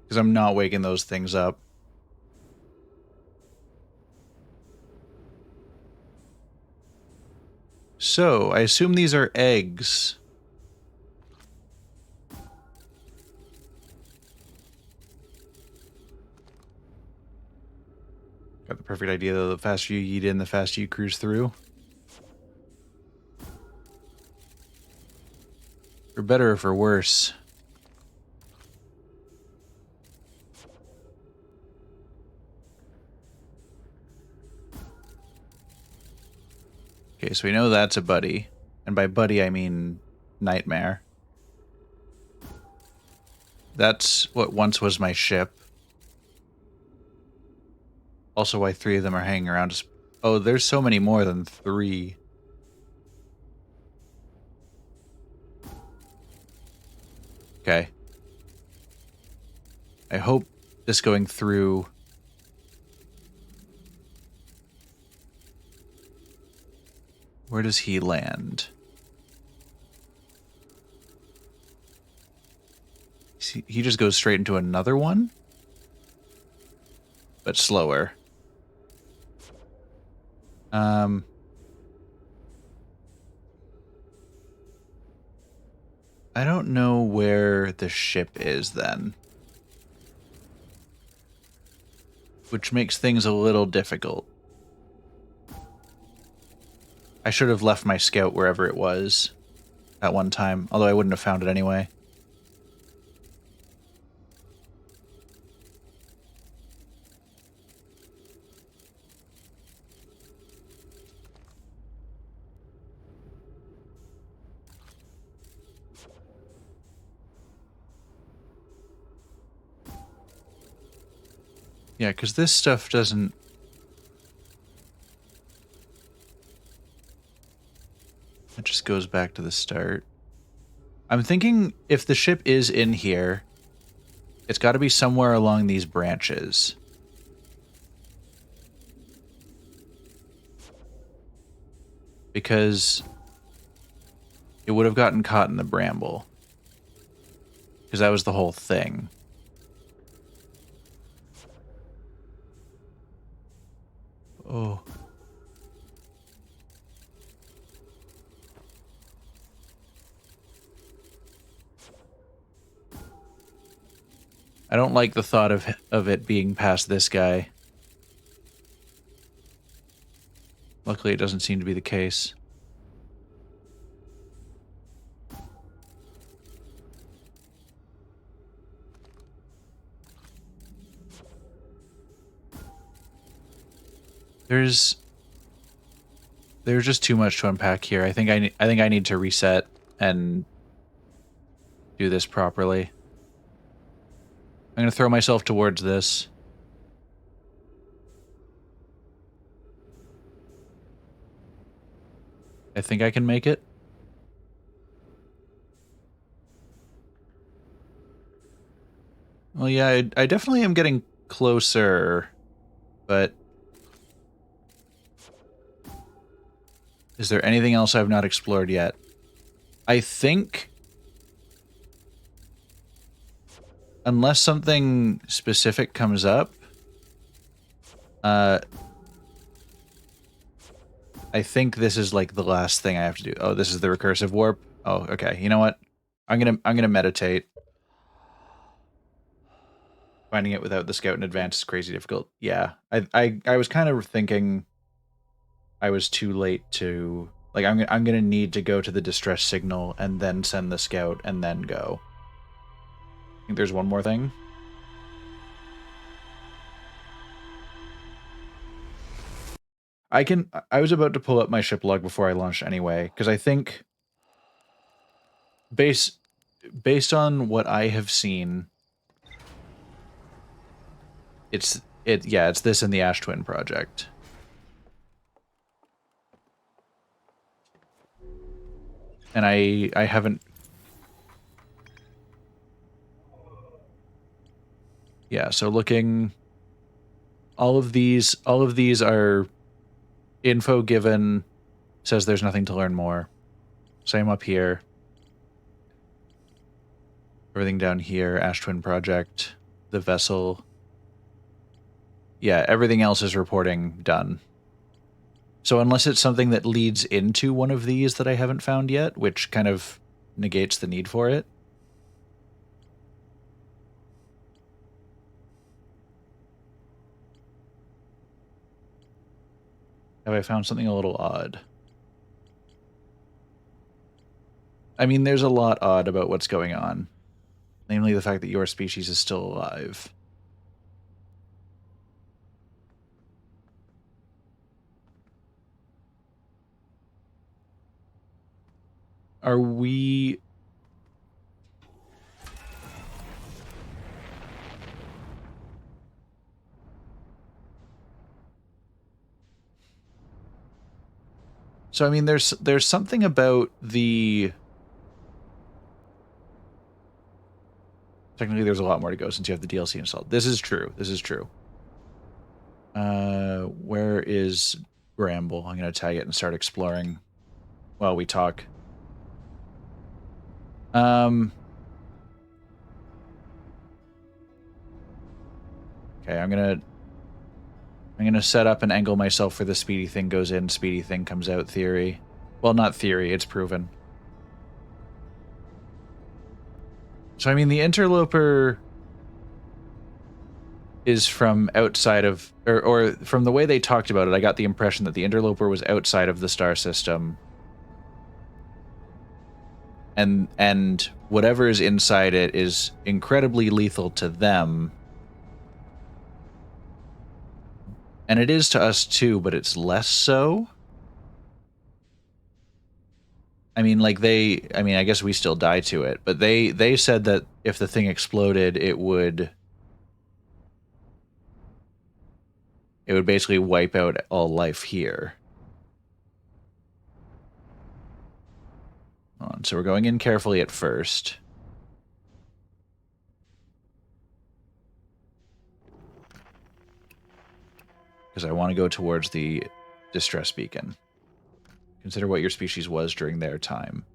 Speaker 1: Because I'm not waking those things up. So, I assume these are eggs. Got the perfect idea, though. The faster you eat in, the faster you cruise through. For better or for worse. Okay, so we know that's a buddy. And by buddy, I mean nightmare. That's what once was my ship. Also why 3 of them are hanging around. Oh, there's so many more than 3. Okay. I hope this going through... Where does he land? He just goes straight into another one? But slower. I don't know where the ship is then. Which makes things a little difficult. I should have left my scout wherever it was at one time, although I wouldn't have found it anyway. Yeah, because this stuff doesn't... It just goes back to the start. I'm thinking if the ship is in here, it's got to be somewhere along these branches. Because it would have gotten caught in the bramble. Because that was the whole thing. Oh. I don't like the thought of it being past this guy. Luckily, it doesn't seem to be the case. There's just too much to unpack here. I think I need to reset and do this properly. I'm going to throw myself towards this. I think I can make it. Well, yeah, I definitely am getting closer, but... Is there anything else I've not explored yet? I think... Unless something specific comes up... I think this is like the last thing I have to do. Oh, this is the recursive warp? Oh, okay. You know what? I'm gonna meditate. Finding it without the scout in advance is crazy difficult. Yeah. I was kind of thinking I was too late to... Like, I'm gonna need to go to the distress signal and then send the scout and then go. I think there's one more thing. I was about to pull up my ship log before I launched anyway, because I think based on what I have seen, it's this and the Ash Twin project. And I haven't... Yeah, so looking... All of these are info given, says there's nothing to learn more. Same up here. Everything down here, Ash Twin project, the vessel. Yeah, everything else is reporting done. So unless it's something that leads into one of these that I haven't found yet, which kind of negates the need for it. Have I found something a little odd? I mean, there's a lot odd about what's going on. Namely the fact that your species is still alive. Are we... So, I mean, there's something about the... Technically, there's a lot more to go since you have the DLC installed. This is true. This is true. Where is Bramble? I'm going to tag it and start exploring while we talk. Okay, I'm gonna set up and angle myself for the speedy thing goes in, speedy thing comes out theory. Well, not theory, it's proven. So, I mean, the interloper is from outside of, or from the way they talked about it, I got the impression that the interloper was outside of the star system. And whatever is inside it is incredibly lethal to them. And it is to us too, but it's less so. I mean, like I mean, I guess we still die to it, but they said that if the thing exploded, it would basically wipe out all life here. So we're going in carefully at first. Because I want to go towards the distress beacon. Consider what your species was during their time.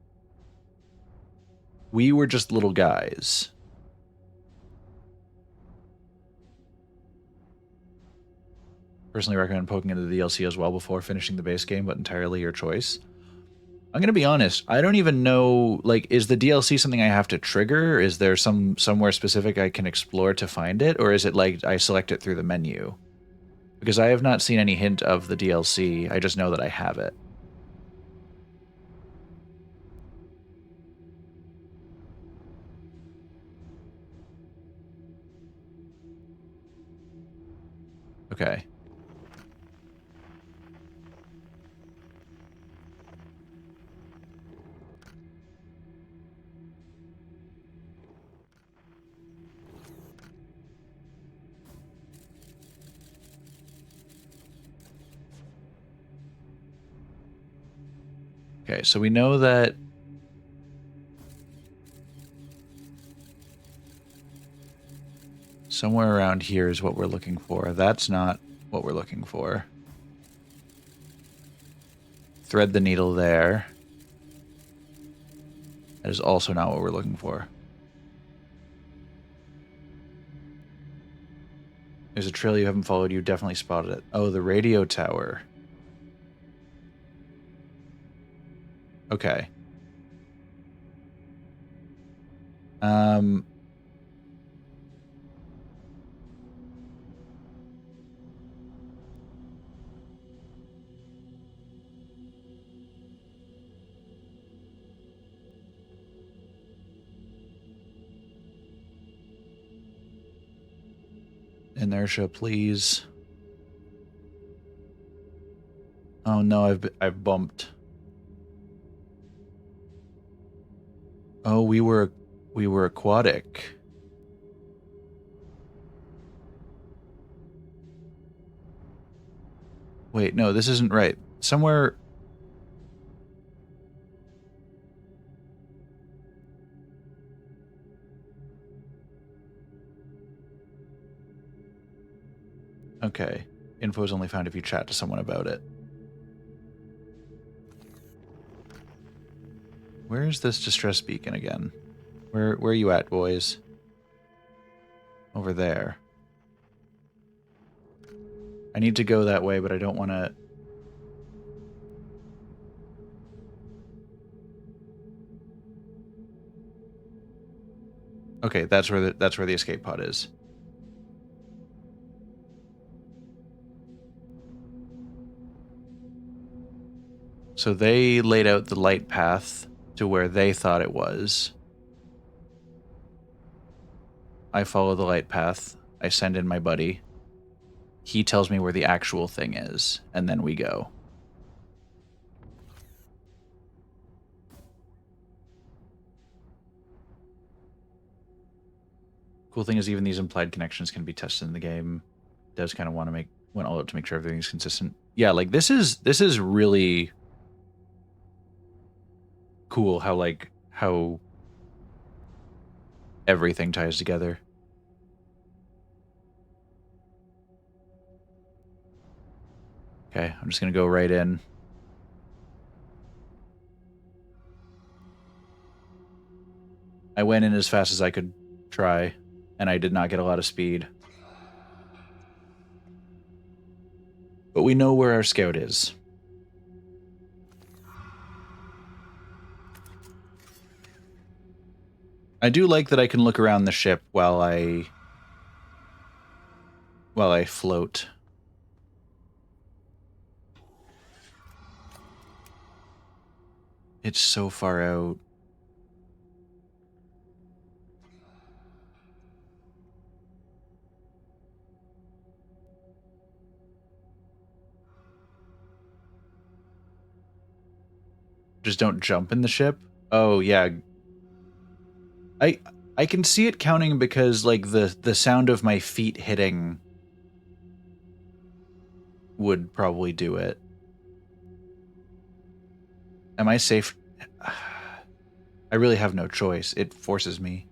Speaker 1: We were just little guys. Personally recommend poking into the DLC as well before finishing the base game, but entirely your choice. I'm going to be honest, I don't even know, like, is the DLC something I have to trigger? Is there somewhere specific I can explore to find it? Or is it like I select it through the menu? Because I have not seen any hint of the DLC, I just know that I have it. Okay. Okay, so we know that somewhere around here is what we're looking for. That's not what we're looking for. Thread the needle there. That is also not what we're looking for. There's a trail you haven't followed. You definitely spotted it. Oh, the radio tower. Okay. Inertia, please. Oh no, I've bumped. Oh, we were aquatic. Wait, no, this isn't right. Somewhere... Okay. Info is only found if you chat to someone about it. Where is this distress beacon again? Where are you at, boys? Over there. I need to go that way, but I don't want to... Okay, that's where the escape pod is. So they laid out the light path to where they thought it was. I follow the light path. I send in my buddy. He tells me where the actual thing is, and then we go. Cool thing is even these implied connections can be tested in the game. Does kind of want to went all out to make sure everything's consistent. Yeah, like this is really cool how everything ties together. Okay, I'm just gonna go right in. I went in as fast as I could try, and I did not get a lot of speed. But we know where our scout is. I do like that I can look around the ship while I float. It's so far out. Just don't jump in the ship? Oh, yeah. I can see it counting because like the sound of my feet hitting would probably do it. Am I safe? I really have no choice. It forces me.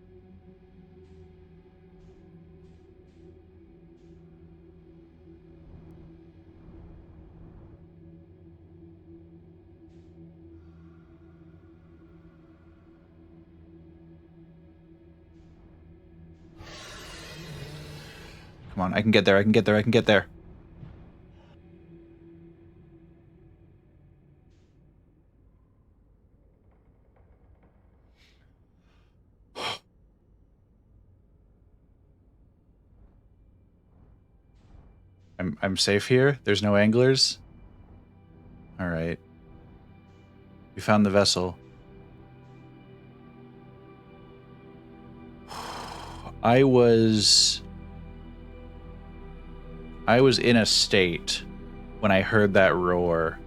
Speaker 1: Come on, I can get there, I can get there, I can get there. I'm safe here. There's no anglers. All right. We found the vessel. I was in a state when I heard that roar.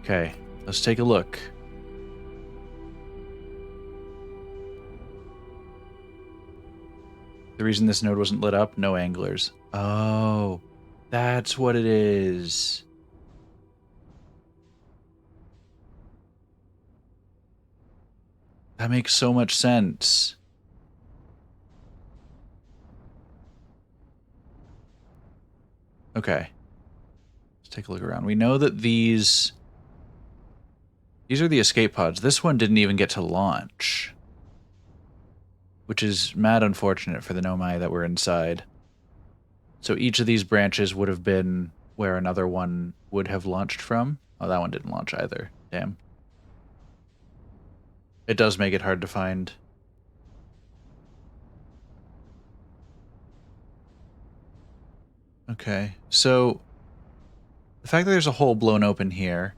Speaker 1: Okay, let's take a look. The reason this node wasn't lit up, no anglers. Oh, that's what it is. That makes so much sense. Okay. Let's take a look around. We know that these are the escape pods. This one didn't even get to launch, which is mad unfortunate for the Nomai that were inside. So each of these branches would have been where another one would have launched from. Oh, that one didn't launch either. Damn. It does make it hard to find. Okay, so the fact that there's a hole blown open here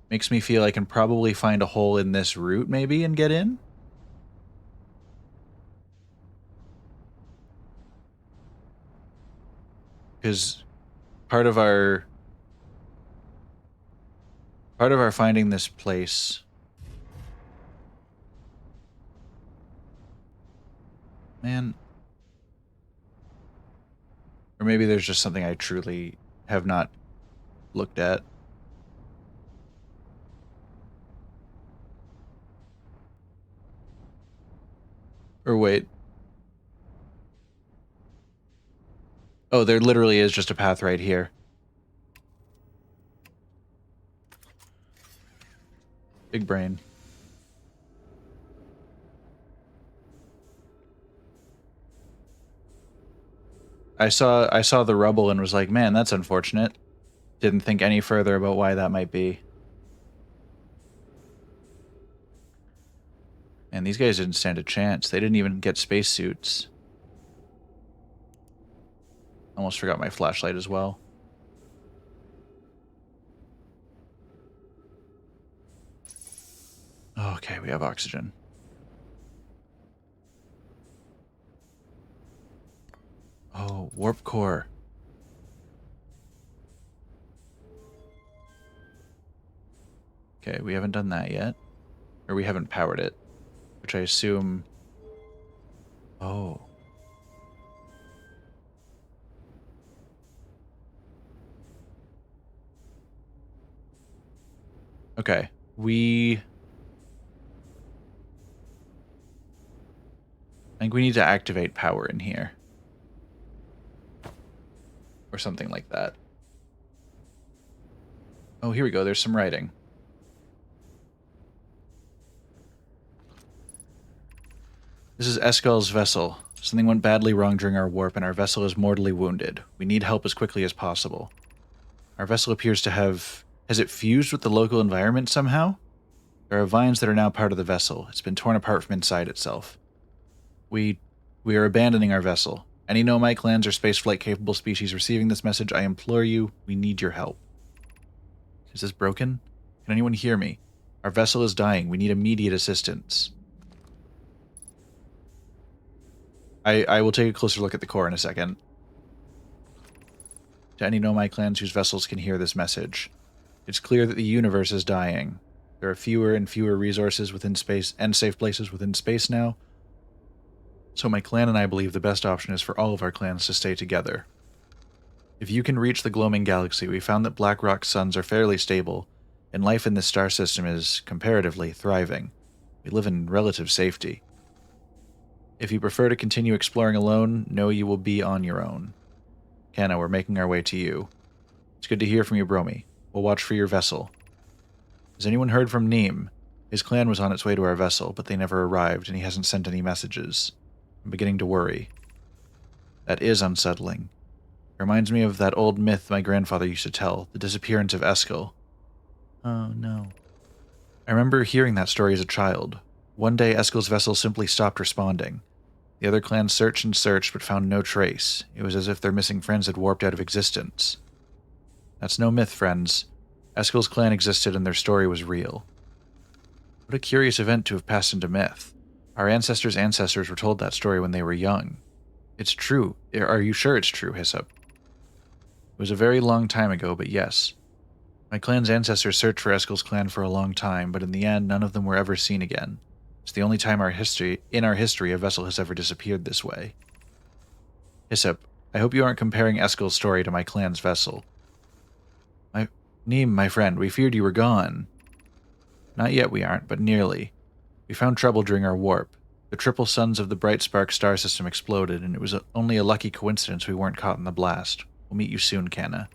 Speaker 1: makes me feel I can probably find a hole in this route maybe and get in. Because part of our finding this place, man, or maybe there's just something I truly have not looked at. Or wait. Oh, there literally is just a path right here. Big brain. I saw the rubble and was like, man, that's unfortunate. Didn't think any further about why that might be. And these guys didn't stand a chance. They didn't even get spacesuits. Almost forgot my flashlight as well. Okay, we have oxygen. Oh, warp core. Okay, we haven't done that yet. Or we haven't powered it. Which I assume... Oh. Okay. I think we need to activate power in here. Or something like that. Oh, here we go. There's some writing. This is Eskel's vessel. Something went badly wrong during our warp, and our vessel is mortally wounded. We need help as quickly as possible. Our vessel appears to have... Has it fused with the local environment somehow? There are vines that are now part of the vessel. It's been torn apart from inside itself. We are abandoning our vessel. Any Nomai clans or spaceflight-capable species receiving this message, I implore you, we need your help. Is this broken? Can anyone hear me? Our vessel is dying. We need immediate assistance. I will take a closer look at the core in a second. To any Nomai clans whose vessels can hear this message, it's clear that the universe is dying. There are fewer and fewer resources within space and safe places within space now. So my clan and I believe the best option is for all of our clans to stay together. If you can reach the Gloaming Galaxy, we found that Blackrock's suns are fairly stable, and life in this star system is, comparatively, thriving. We live in relative safety. If you prefer to continue exploring alone, know you will be on your own. Kenna, we're making our way to you. It's good to hear from you, Bromi. We'll watch for your vessel. Has anyone heard from Neem? His clan was on its way to our vessel, but they never arrived, and he hasn't sent any messages. I'm beginning to worry. That is unsettling. It reminds me of that old myth my grandfather used to tell, the disappearance of Eskel. Oh, no. I remember hearing that story as a child. One day, Eskel's vessel simply stopped responding. The other clans searched and searched, but found no trace. It was as if their missing friends had warped out of existence. That's no myth, friends. Eskel's clan existed and their story was real. What a curious event to have passed into myth. Our ancestors' ancestors were told that story when they were young. It's true. Are you sure it's true, Hyssop? It was a very long time ago, but yes. My clan's ancestors searched for Eskel's clan for a long time, but in the end, none of them were ever seen again. It's the only time in our history a vessel has ever disappeared this way. Hyssop, I hope you aren't comparing Eskel's story to my clan's vessel. Neem, my friend, we feared you were gone. Not yet we aren't, but nearly. We found trouble during our warp. The triple suns of the Bright Spark star system exploded, and it was only a lucky coincidence we weren't caught in the blast. We'll meet you soon, Kanna.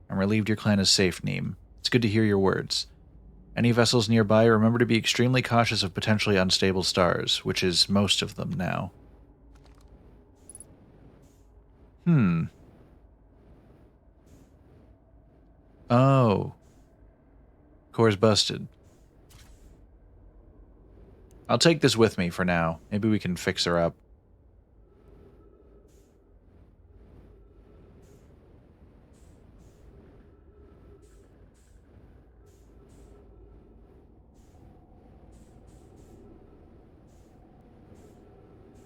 Speaker 1: I'm relieved your clan is safe, Neem. It's good to hear your words. Any vessels nearby, remember to be extremely cautious of potentially unstable stars, which is most of them now. Oh. Core's busted. I'll take this with me for now. Maybe we can fix her up.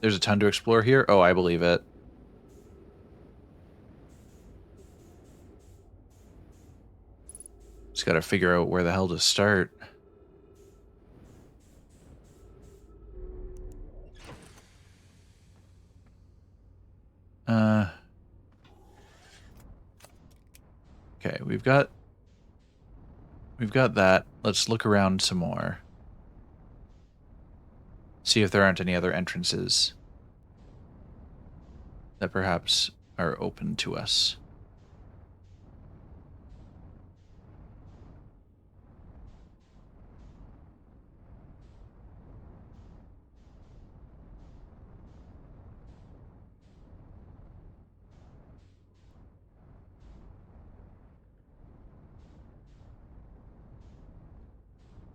Speaker 1: There's a ton to explore here? Oh, I believe it. Just gotta figure out where the hell to start. Okay, we've got that. Let's look around some more. See if there aren't any other entrances that perhaps are open to us.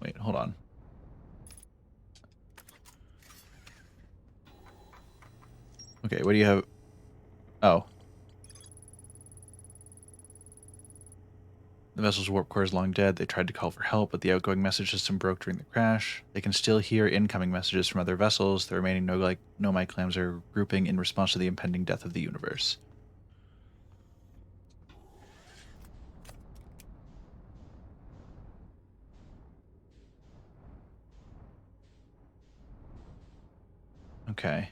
Speaker 1: Wait, hold on. Okay, what do you have? Oh. The vessel's warp core is long dead. They tried to call for help, but the outgoing message system broke during the crash. They can still hear incoming messages from other vessels. The remaining Nomai clans are grouping in response to the impending death of the universe. Okay.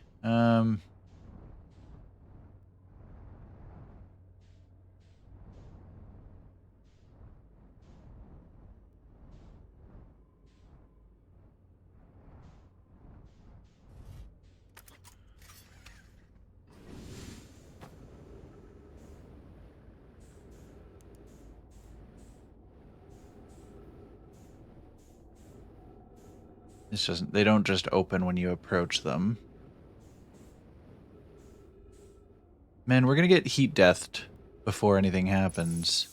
Speaker 1: This doesn't, they don't just open when you approach them. Man, we're gonna get heat deathed before anything happens.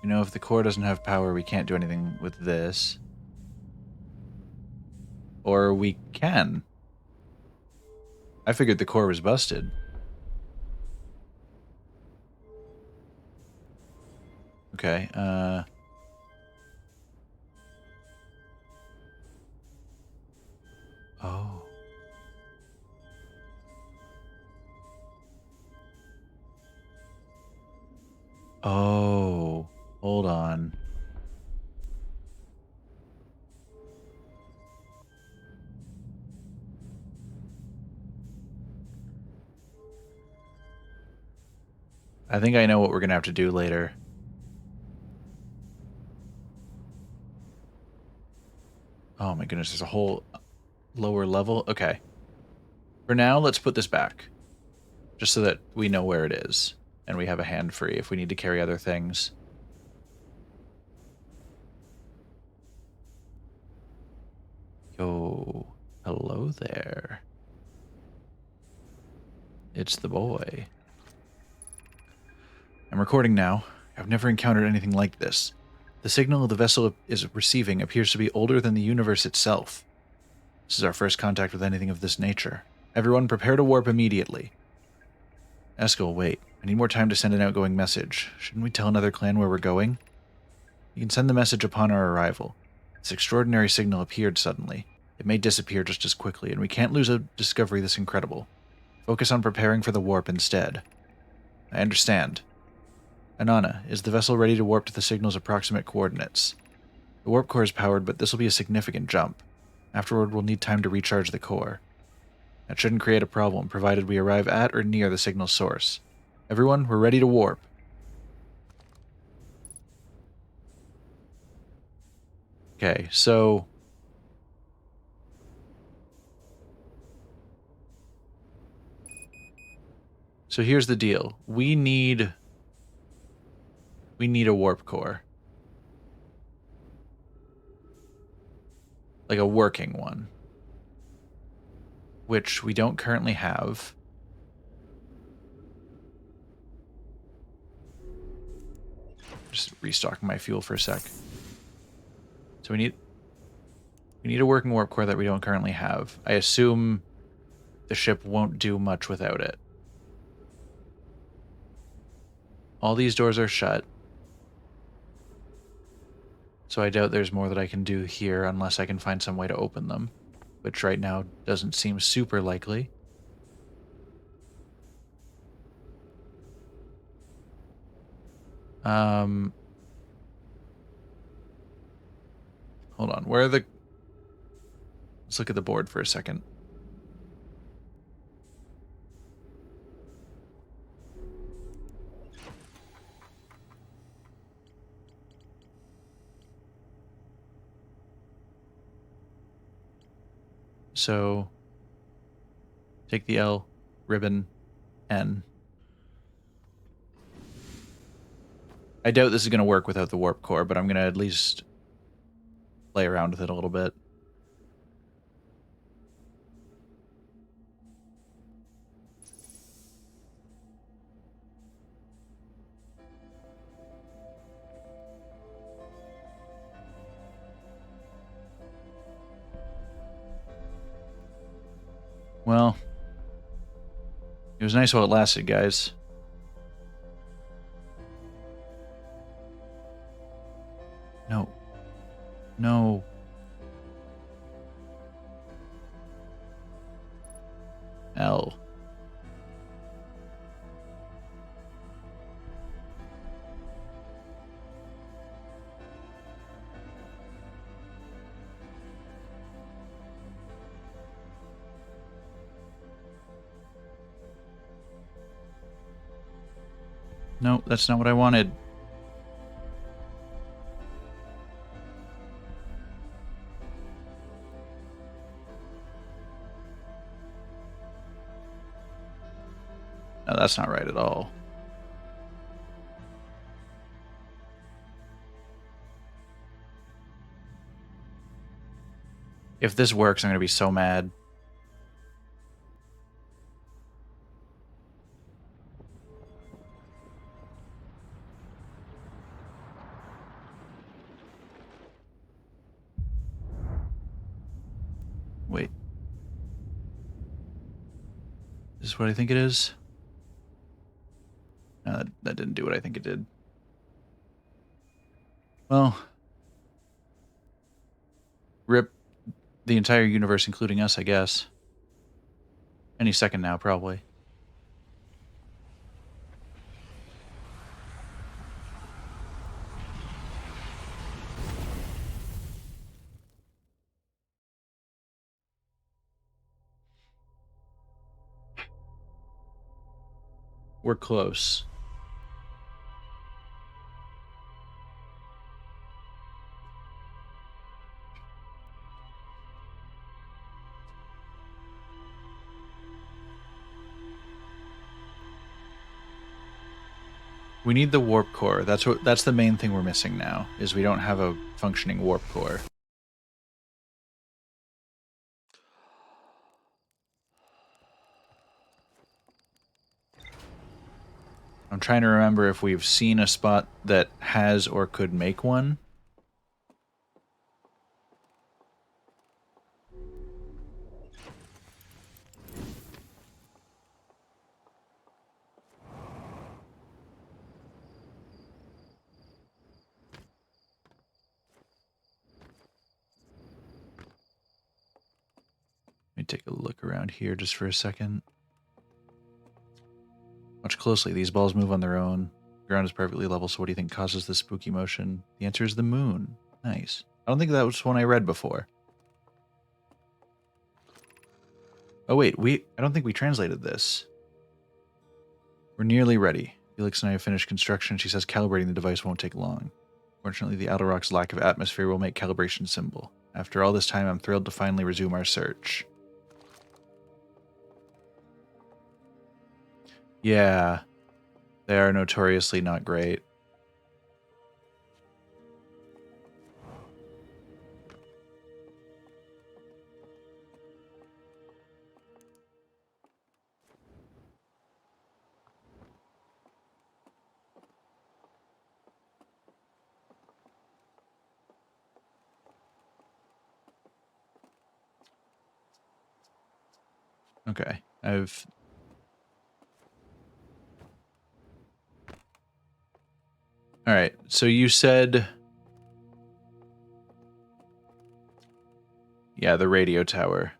Speaker 1: You know, if the core doesn't have power, we can't do anything with this. Or we can. I figured the core was busted. Okay, oh. Oh. Hold on. I think I know what we're gonna have to do later. Oh my goodness, there's a whole lower level? Okay. For now, let's put this back. Just so that we know where it is. And we have a hand free if we need to carry other things. Yo, hello there. It's the boy. I'm recording now. I've never encountered anything like this. The signal the vessel is receiving appears to be older than the universe itself. This is our first contact with anything of this nature. Everyone prepare to warp immediately. Eskel, wait. I need more time to send an outgoing message. Shouldn't we tell another clan where we're going? You can send the message upon our arrival. This extraordinary signal appeared suddenly. It may disappear just as quickly, and we can't lose a discovery this incredible. Focus on preparing for the warp instead. I understand. Anana, is the vessel ready to warp to the signal's approximate coordinates? The warp core is powered, but this will be a significant jump. Afterward, we'll need time to recharge the core. That shouldn't create a problem, provided we arrive at or near the signal source. Everyone, we're ready to warp. Okay, so... So here's the deal. We need a warp core. Like a working one. Which we don't currently have. Just restocking my fuel for a sec. So we need a working warp core that we don't currently have. I assume the ship won't do much without it. All these doors are shut. So I doubt there's more that I can do here unless I can find some way to open them. Which right now doesn't seem super likely. Hold on, where are the... Let's look at the board for a second. So, take the L, ribbon, N. I doubt this is going to work without the warp core, but I'm going to at least play around with it a little bit. Well, it was nice while it lasted, guys. No. No. L. No, that's not what I wanted. No, that's not right at all. If this works, I'm going to be so mad. Wait. Is this what I think it is? No, that didn't do what I think it did. Well, rip the entire universe, including us, I guess. Any second now, probably. We're close. We need the warp core. That's the main thing we're missing now, is we don't have a functioning warp core. I'm trying to remember if we've seen a spot that has or could make one. Let me take a look around here just for a second. Watch closely. These balls move on their own. The ground is perfectly level, so what do you think causes this spooky motion? The answer is the moon. Nice. I don't think that was one I read before. Oh wait, I don't think we translated this. We're nearly ready. Felix and I have finished construction. She says calibrating the device won't take long. Fortunately, the outer rock's lack of atmosphere will make calibration simple. After all this time, I'm thrilled to finally resume our search. Yeah, they are notoriously not great. Okay, Alright, so you said... Yeah, the radio tower.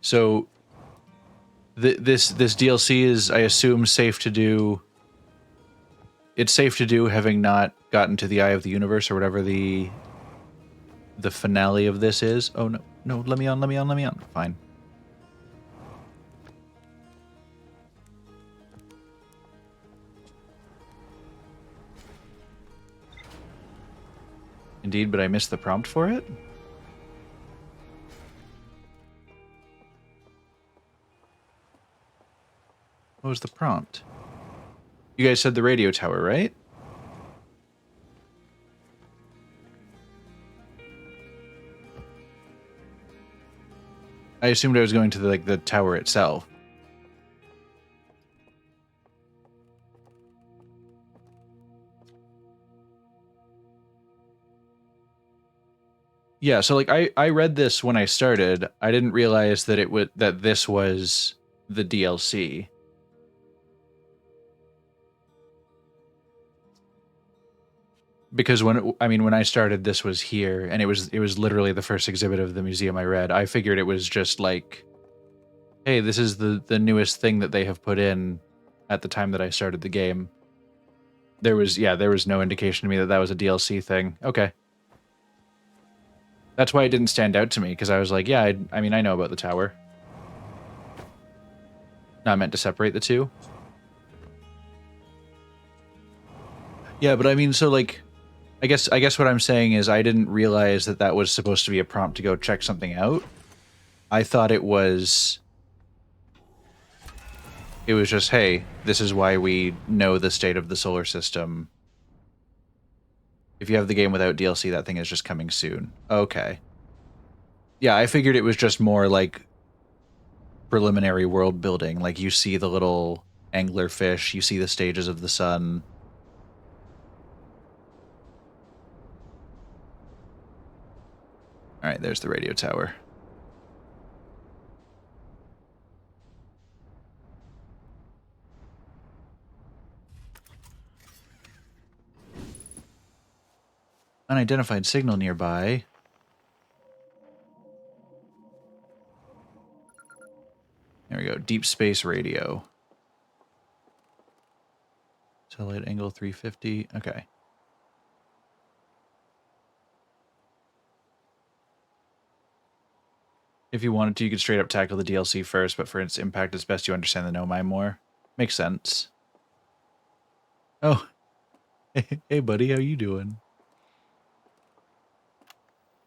Speaker 1: So this DLC is, I assume, safe to do. It's safe to do, having not gotten to the Eye of the Universe or whatever the finale of this is. Oh no, let me on. Fine. Indeed, but I missed the prompt for it. What was the prompt? You guys said the radio tower, right? I assumed I was going to the tower itself. Yeah, so I read this when I started. I didn't realize that this was the DLC. Because when I started, this was here, and it was literally the first exhibit of the museum I read. I figured it was just like, hey, this is the newest thing that they have put in at the time that I started the game. There was, yeah, there was no indication to me that that was a DLC thing. Okay. That's why it didn't stand out to me, because I was like, yeah, I mean, I know about the tower. Not meant to separate the two. Yeah, but I mean, so like, I guess what I'm saying is I didn't realize that that was supposed to be a prompt to go check something out. I thought it was just, hey, this is why we know the state of the solar system. If you have the game without DLC, that thing is just coming soon. Okay. Yeah, I figured it was just more like preliminary world building. Like you see the little anglerfish, you see the stages of the sun. All right, there's the radio tower. Unidentified signal nearby. There we go. Deep space radio. Satellite angle 350. Okay. If you wanted to, you could straight up tackle the DLC first, but for its impact, it's best you understand the Nomai more. Makes sense. Oh. Hey, buddy. How you doing?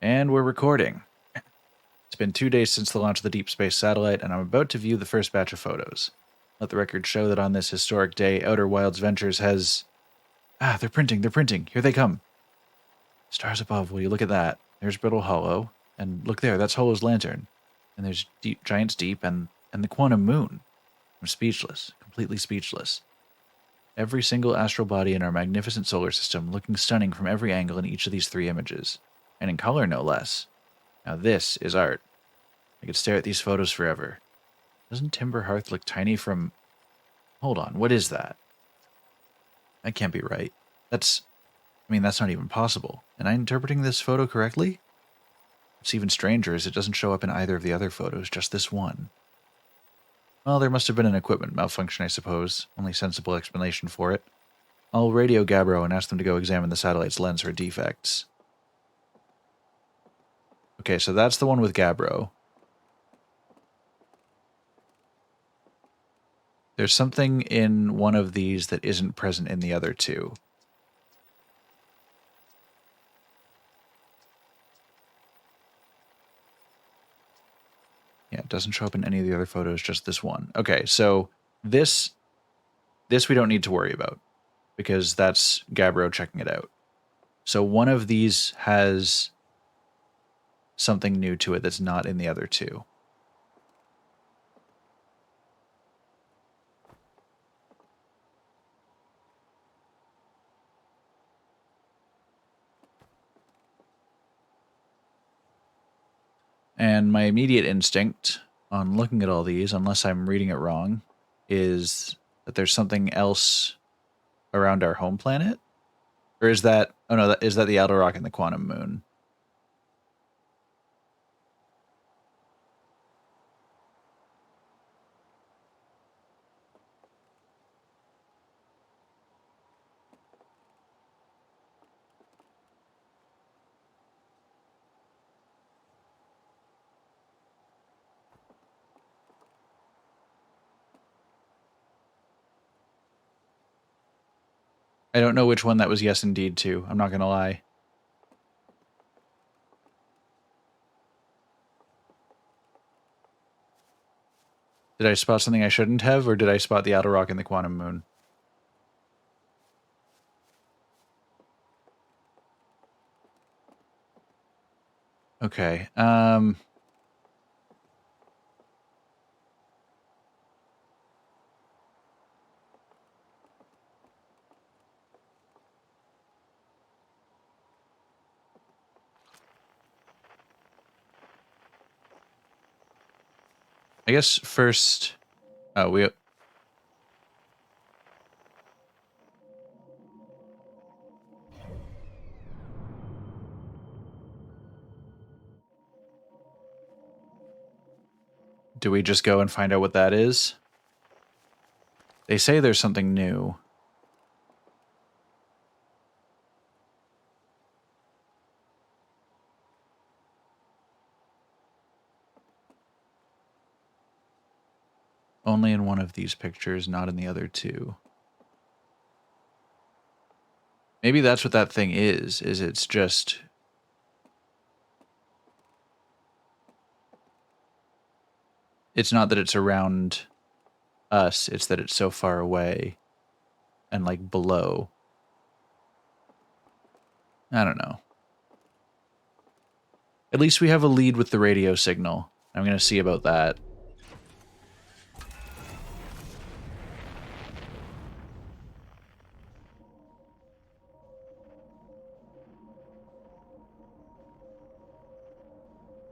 Speaker 1: And we're recording. It's been 2 days since the launch of the Deep Space Satellite, and I'm about to view the first batch of photos. Let the record show that on this historic day, Outer Wilds Ventures has... Ah, they're printing. Here they come. Stars above, will you look at that? There's Brittle Hollow, and look there, that's Hollow's lantern. And there's Giant's Deep, and the Quantum Moon. I'm speechless, completely speechless. Every single astral body in our magnificent solar system looking stunning from every angle in each of these 3 images. And in color, no less. Now this is art. I could stare at these photos forever. Doesn't Timber Hearth look tiny from... Hold on, what is that? That can't be right. That's not even possible. Am I interpreting this photo correctly? What's even stranger is it doesn't show up in either of the other photos, just this one. Well, there must have been an equipment malfunction, I suppose. Only sensible explanation for it. I'll radio Gabbro and ask them to go examine the satellite's lens for defects. Okay, so that's the one with Gabbro. There's something in one of these that isn't present in the other 2. Yeah, it doesn't show up in any of the other photos, just this one. Okay, so this we don't need to worry about, because that's Gabbro checking it out. So one of these has something new to it that's not in the other 2. And my immediate instinct on looking at all these, unless I'm reading it wrong, is that there's something else around our home planet? Or is that... Oh no, is that the Outer Rock and the Quantum Moon? I don't know which one that was yes indeed to. I'm not going to lie. Did I spot something I shouldn't have, or did I spot the Outer Rock and the Quantum Moon? Okay. I guess first... Oh, we... Do we just go and find out what that is? They say there's something new. Only in one of these pictures, not in the other two. Maybe that's what that thing is it's just... It's not that it's around us, it's that it's so far away and, like, below. I don't know. At least we have a lead with the radio signal. I'm going to see about that.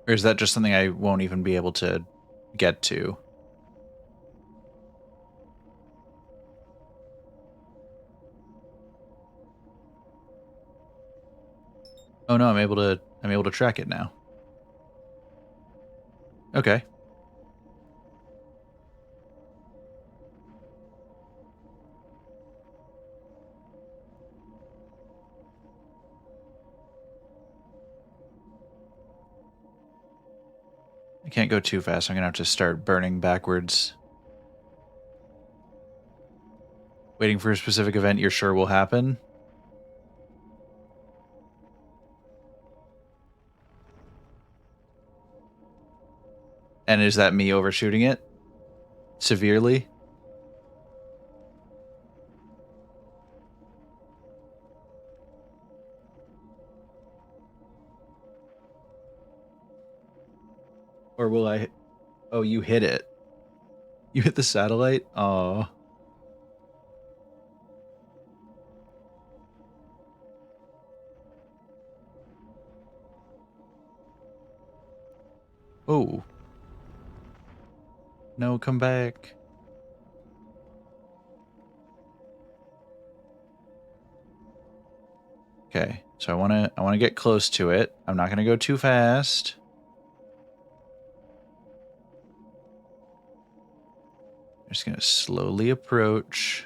Speaker 1: Or is that just something I won't even be able to get to? Oh no, I'm able to track it now. Okay. I can't go too fast. I'm going to have to start burning backwards. Waiting for a specific event you're sure will happen? And is that me overshooting it? Severely? Or will I... Oh, you hit it. You hit the satellite? Oh. Oh. No, come back. Okay, so I wanna get close to it. I'm not gonna go too fast. I'm just gonna slowly approach.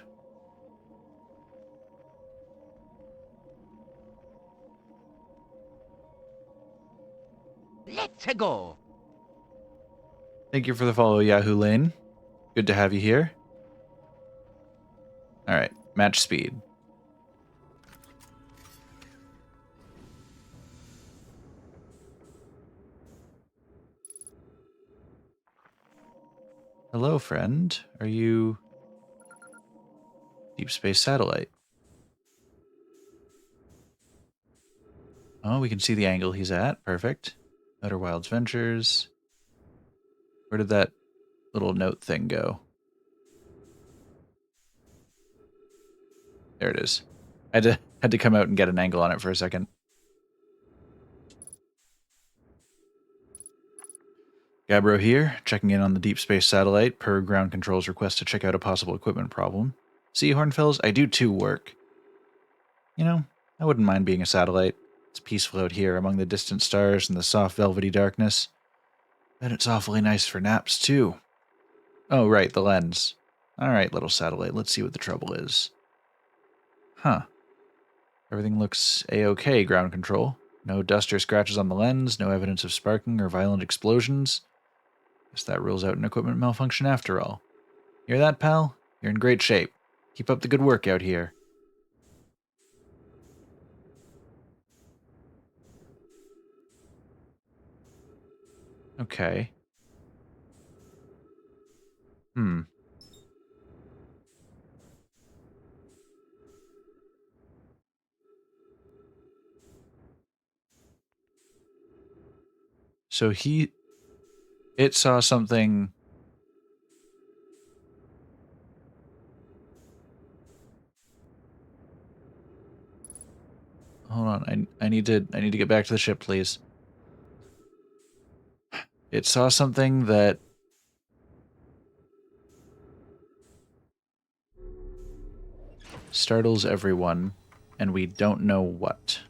Speaker 2: Let's go.
Speaker 1: Thank you for the follow, Yahoo Lane. Good to have you here. Alright, match speed. Hello, friend. Are you... Deep Space Satellite? Oh, we can see the angle he's at. Perfect. Outer Wilds Ventures. Where did that little note thing go? There it is. I had to come out and get an angle on it for a second. Gabbro here, checking in on the Deep Space Satellite per ground control's request to check out a possible equipment problem. See, Hornfells, I do too work. You know, I wouldn't mind being a satellite. It's peaceful out here among the distant stars and the soft velvety darkness. And it's awfully nice for naps, too. Oh, right, the lens. Alright, little satellite, let's see what the trouble is. Huh. Everything looks A-okay, ground control. No dust or scratches on the lens, no evidence of sparking or violent explosions. Guess that rules out an equipment malfunction after all. Hear that, pal? You're in great shape. Keep up the good work out here. Okay. Hmm. So it saw something. Hold on, I need to get back to the ship, please. It saw something that startles everyone, and we don't know what.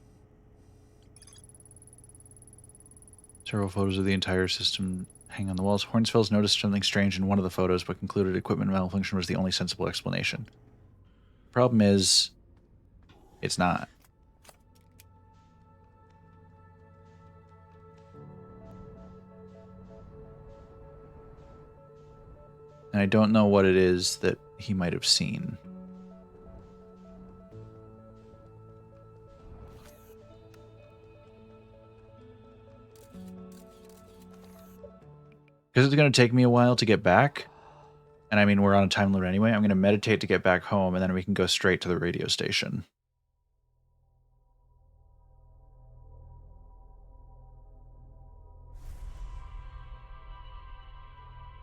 Speaker 1: Several photos of the entire system hang on the walls. Hornsfels noticed something strange in one of the photos, but concluded equipment malfunction was the only sensible explanation. Problem is, it's not. And I don't know what it is that he might have seen. Because it's going to take me a while to get back. And I mean, we're on a time limit anyway. I'm going to meditate to get back home, and then we can go straight to the radio station.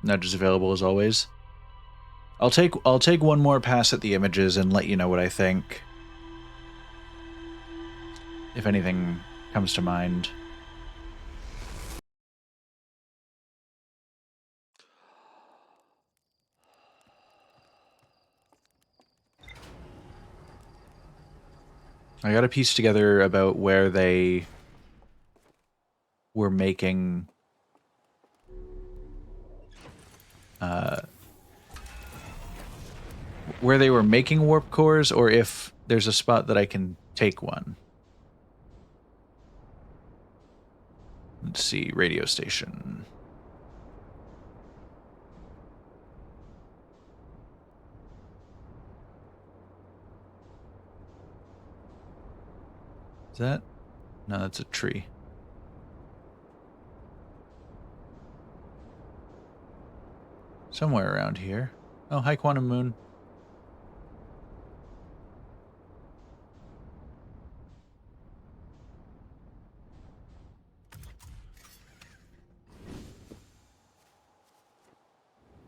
Speaker 1: Nudge is available as always. I'll take one more pass at the images and let you know what I think. If anything comes to mind. I got to piece together about where they were making warp cores, or if there's a spot that I can take one. Let's see, radio station. Is that? No, that's a tree. Somewhere around here. Oh, hi, Quantum Moon.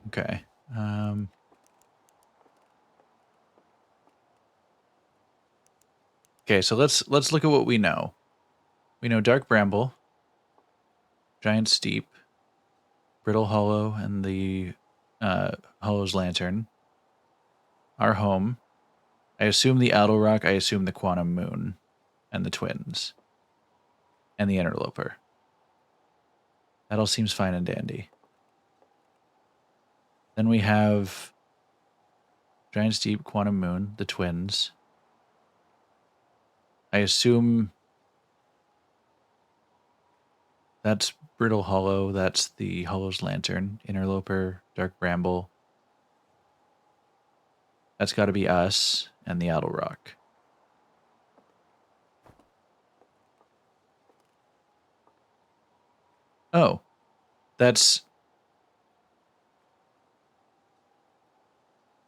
Speaker 1: Okay. Okay, so let's look at what we know. We know Dark Bramble, Giant Steep, Brittle Hollow, and the Hollow's Lantern. Our home. I assume the Idle Rock, I assume the Quantum Moon, and the Twins. And the Interloper. That all seems fine and dandy. Then we have Giant Steep, Quantum Moon, the Twins. I assume that's Brittle Hollow, that's the Hollow's Lantern, Interloper, Dark Bramble. That's got to be us and the Idle Rock. Oh, that's...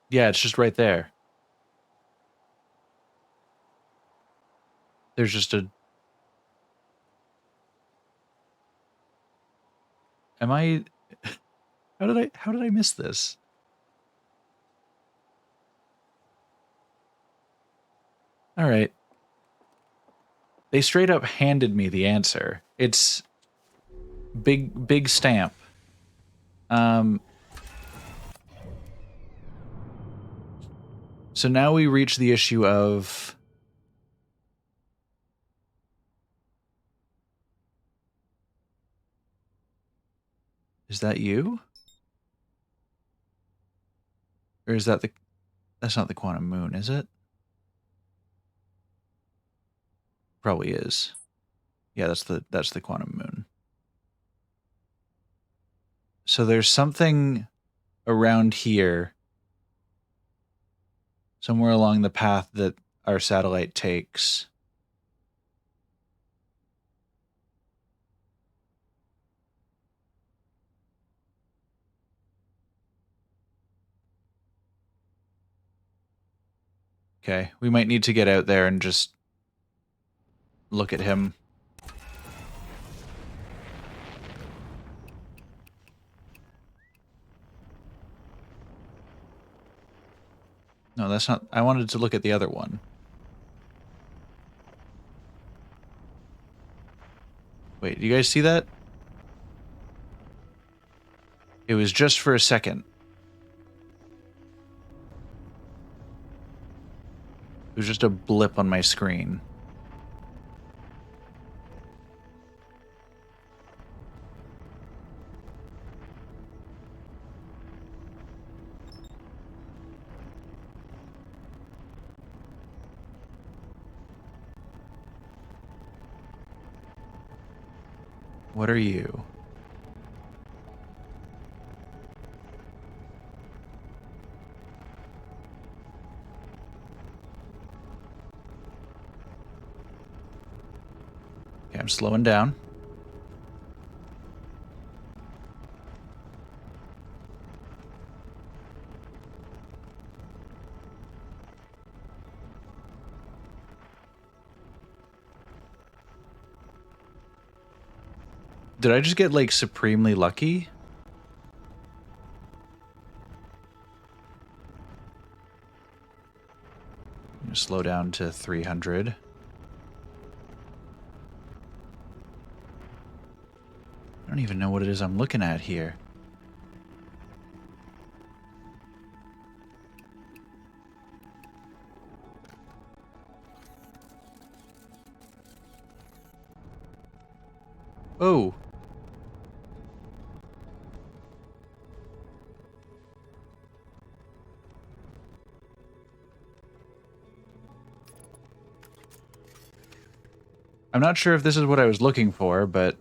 Speaker 1: Yeah, it's just right there. There's just a... Am I... How did I miss this? All right. They straight up handed me the answer. It's big stamp. So now we reach the issue of... Is that you? Or is that the... That's not the Quantum Moon, is it? Probably is. Yeah, that's the Quantum Moon. So there's something around here, somewhere along the path that our satellite takes. Okay, we might need to get out there and just look at him. No, that's not... I wanted to look at the other one. Wait, do you guys see that? It was just for a second. It was just a blip on my screen. What are you? Okay, I'm slowing down. Did I just get, like, supremely lucky? Slow down to 300. I don't even know what it is I'm looking at here. Oh. I'm not sure if this is what I was looking for, but...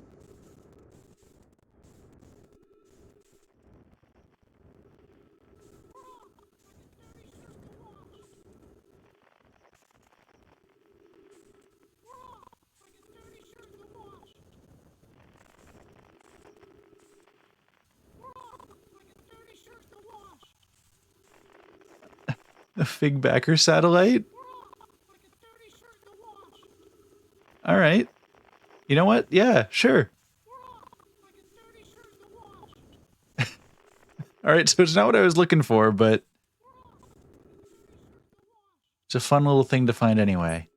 Speaker 1: A Fig Backer satellite? Alright. You know what? Yeah, sure. Alright, so it's not what I was looking for, but... it's a fun little thing to find anyway.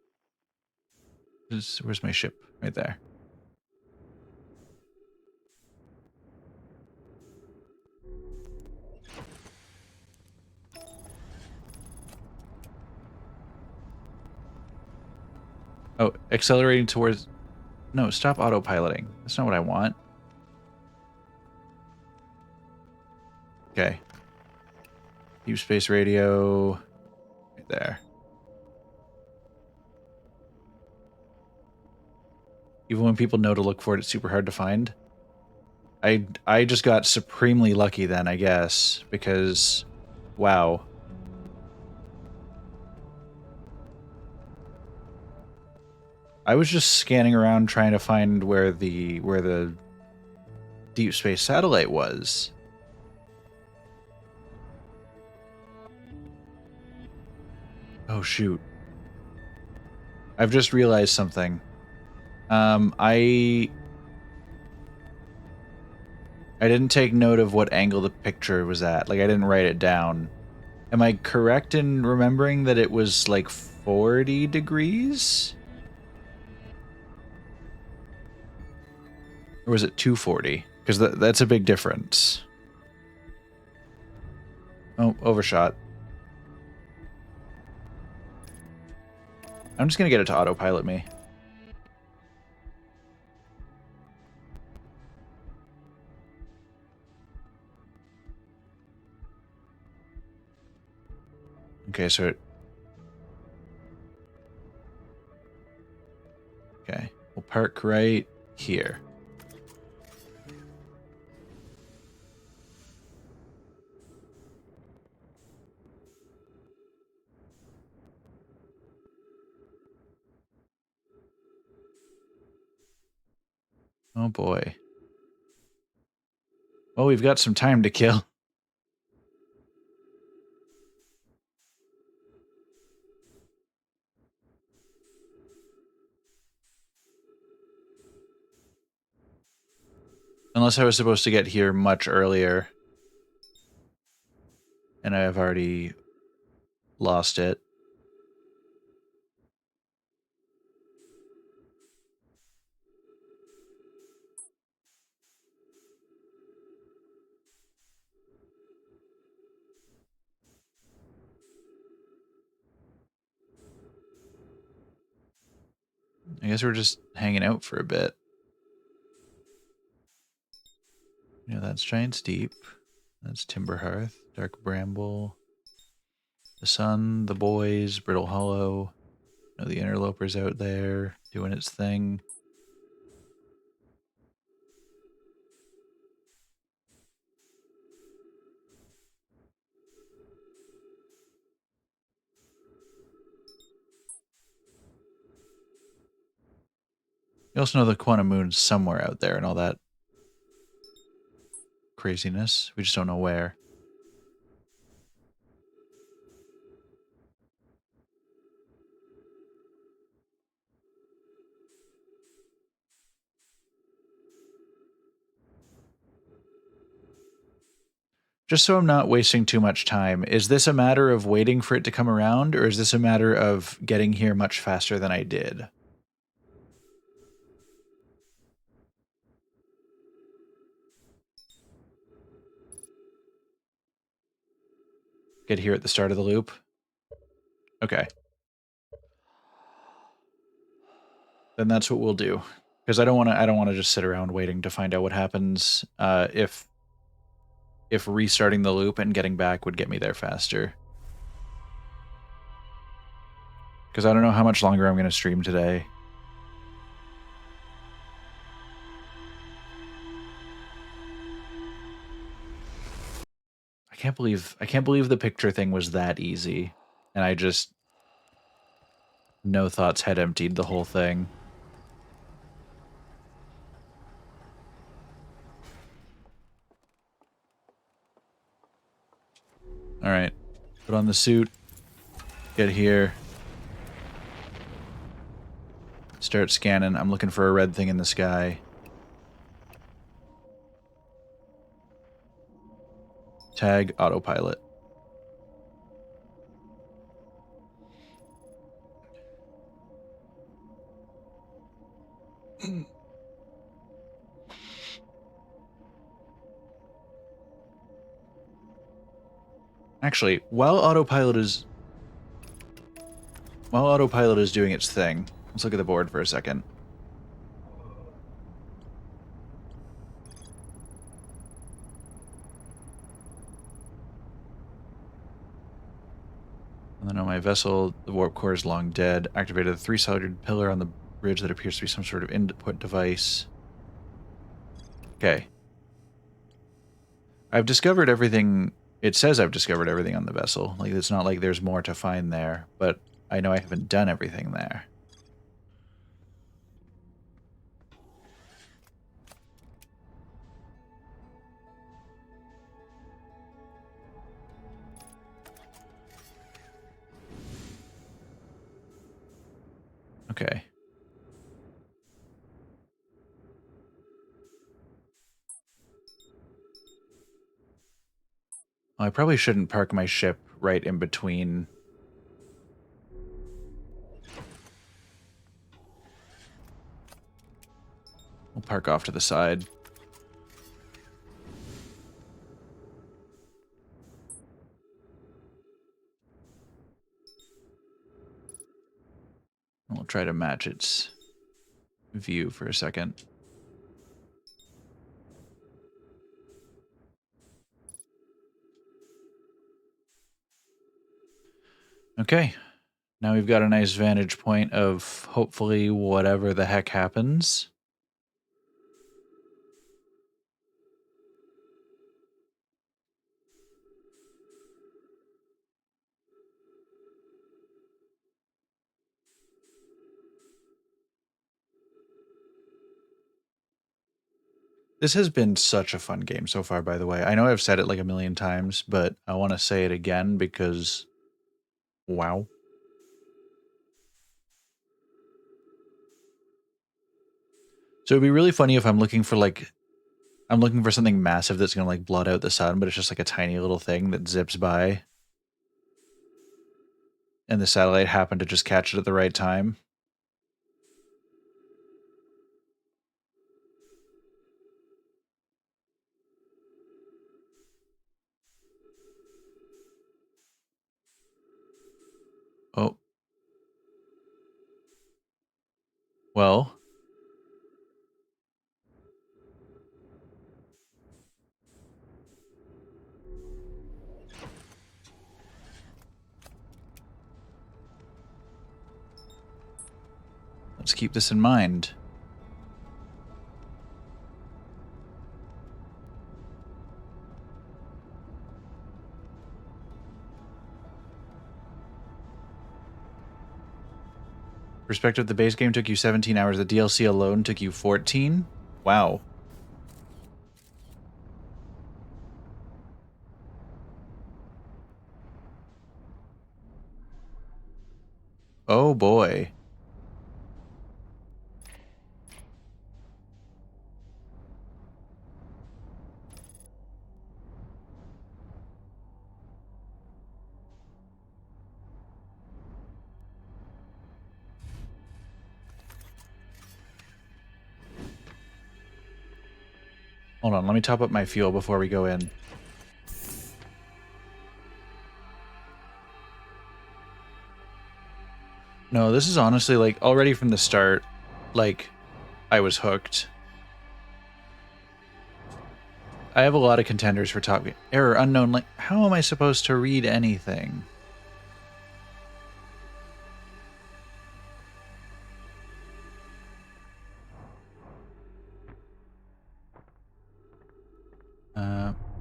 Speaker 1: Where's my ship? Right there. Oh, accelerating towards... no, stop autopiloting. That's not what I want. Okay. Deep space radio... right there. Even when people know to look for it, it's super hard to find. I just got supremely lucky then, I guess, because... wow. I was just scanning around trying to find where the deep space satellite was. Oh shoot. I've just realized something. I didn't take note of what angle the picture was at. Like, I didn't write it down. Am I correct in remembering that it was like 40 degrees? Or was it 240? Because that's a big difference. Oh, overshot. I'm just gonna get it to autopilot me. Okay, so it... okay, we'll park right here. Oh boy. Well, we've got some time to kill. Unless I was supposed to get here much earlier. And I have already lost it. I guess we're just hanging out for a bit. You know, that's Giant's Deep. That's Timberhearth, Dark Bramble, the Sun, the Boys, Brittle Hollow. You know, the Interloper's out there doing its thing. We also know the quantum moon's somewhere out there and all that craziness. We just don't know where. Just so I'm not wasting too much time, is this a matter of waiting for it to come around, or is this a matter of getting here much faster than I did? Get here at the start of the loop? Okay. Then that's what we'll do. Because I don't want to just sit around waiting to find out what happens if restarting the loop and getting back would get me there faster. Because I don't know how much longer I'm going to stream today. I can't believe the picture thing was that easy. And I just no thoughts had emptied the whole thing. All right. Put on the suit. Get here. Start scanning. I'm looking for a red thing in the sky. Tag autopilot. Actually, while autopilot is doing its thing, let's look at the board for a second. And then on my vessel, the warp core is long dead. Activated the 3-sided pillar on the bridge that appears to be some sort of input device. Okay. I've discovered everything. It says I've discovered everything on the vessel. Like, it's not like there's more to find there, but I know I haven't done everything there. Okay. Well, I probably shouldn't park my ship right in between. We'll park off to the side. We'll try to match its view for a second. Okay. Now we've got a nice vantage point of hopefully whatever the heck happens. This has been such a fun game so far, by the way. I know I've said it like a million times, but I want to say it again because, wow. So it'd be really funny if I'm looking for something massive that's going to like blot out the sun, but it's just like a tiny little thing that zips by. And the satellite happened to just catch it at the right time. Oh. Well. Let's keep this in mind. Perspective, the base game took you 17 hours. The DLC alone took you 14? Wow. Oh boy. Hold on, let me top up my fuel before we go in. No, this is honestly, like, already from the start, like, I was hooked. I have a lot of contenders for top... Error unknown, like, how am I supposed to read anything?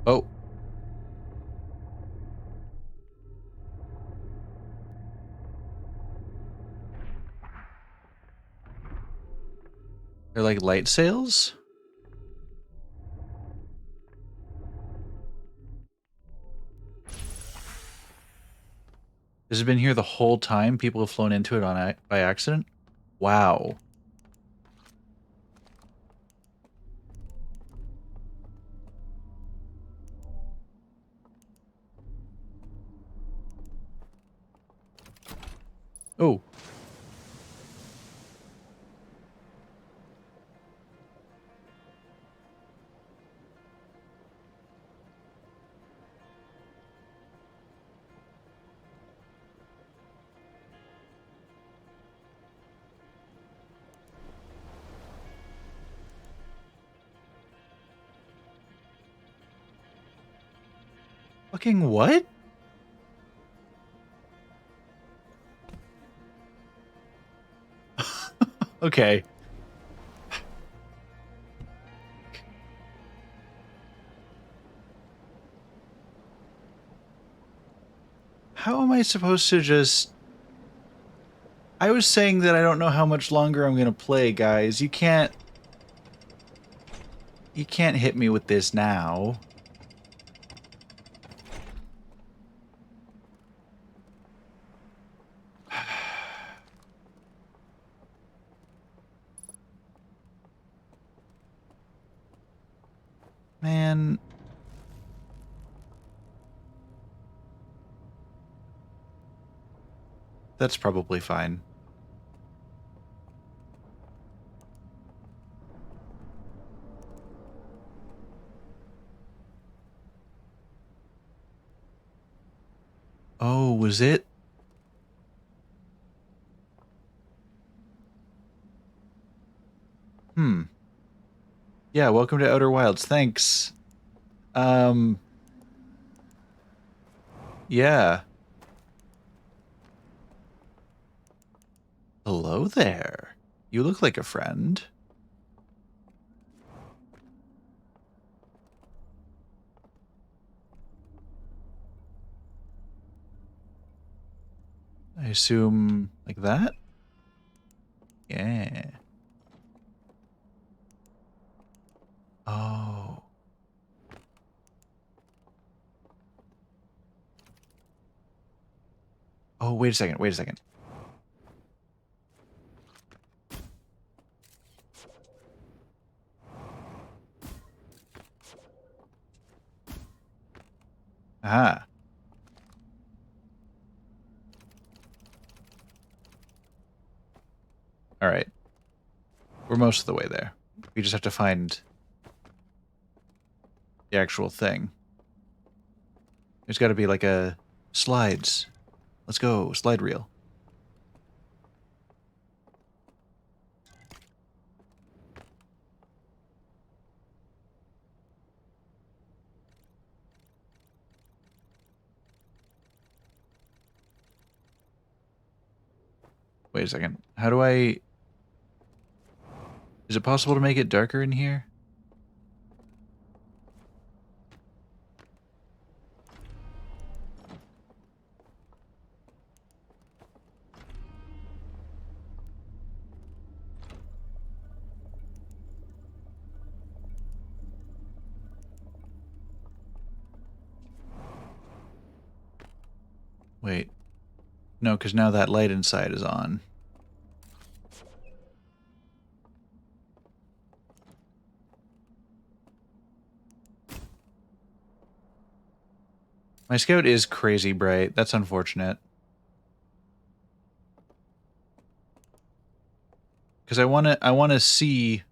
Speaker 1: Oh. They're like light sails? This has been here the whole time? People have flown into it by accident? Wow. Oh. Fucking what? Okay. How am I supposed to just... I was saying that I don't know how much longer I'm gonna play, guys. You can't hit me with this now. Man. That's probably fine. Oh, was it? Hmm. Yeah, welcome to Outer Wilds. Thanks. Yeah. Hello there. You look like a friend. I assume like that? Yeah. Oh. Oh, wait a second. Wait a second. Aha. All right. We're most of the way there. We just have to find the actual thing. There's got to be like a slides. Let's go. Slide reel. Wait a second. How do I... Is it possible to make it darker in here? Wait. No, because now that light inside is on. My scout is crazy bright. That's unfortunate. Because I want to see,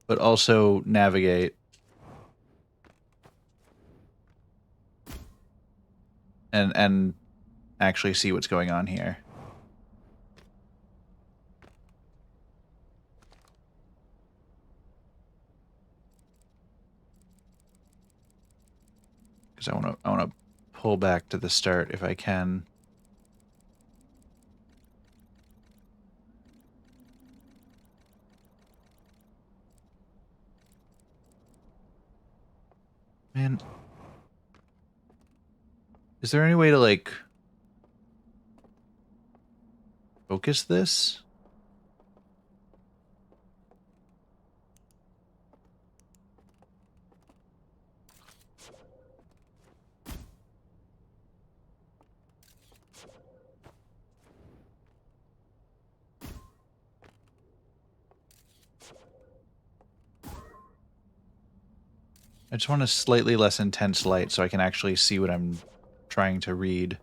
Speaker 1: but also navigate. And actually see what's going on here. Because I want to pull back to the start if I can. Man, is there any way to like focus this? I just want a slightly less intense light so I can actually see what I'm trying to read.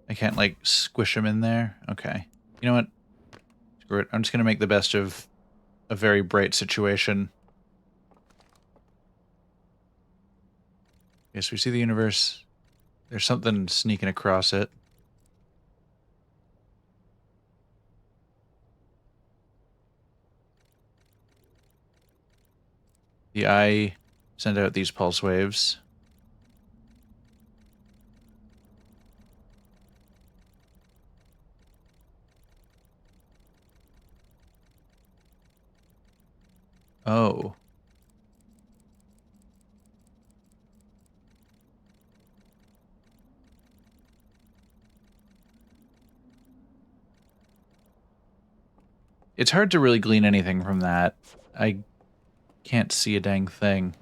Speaker 1: I can't, like, squish him in there? Okay. You know what? Screw it. I'm just gonna make the best of a very bright situation. Yes, we see the universe. There's something sneaking across it. The eye send out these pulse waves. Oh. It's hard to really glean anything from that. I can't see a dang thing.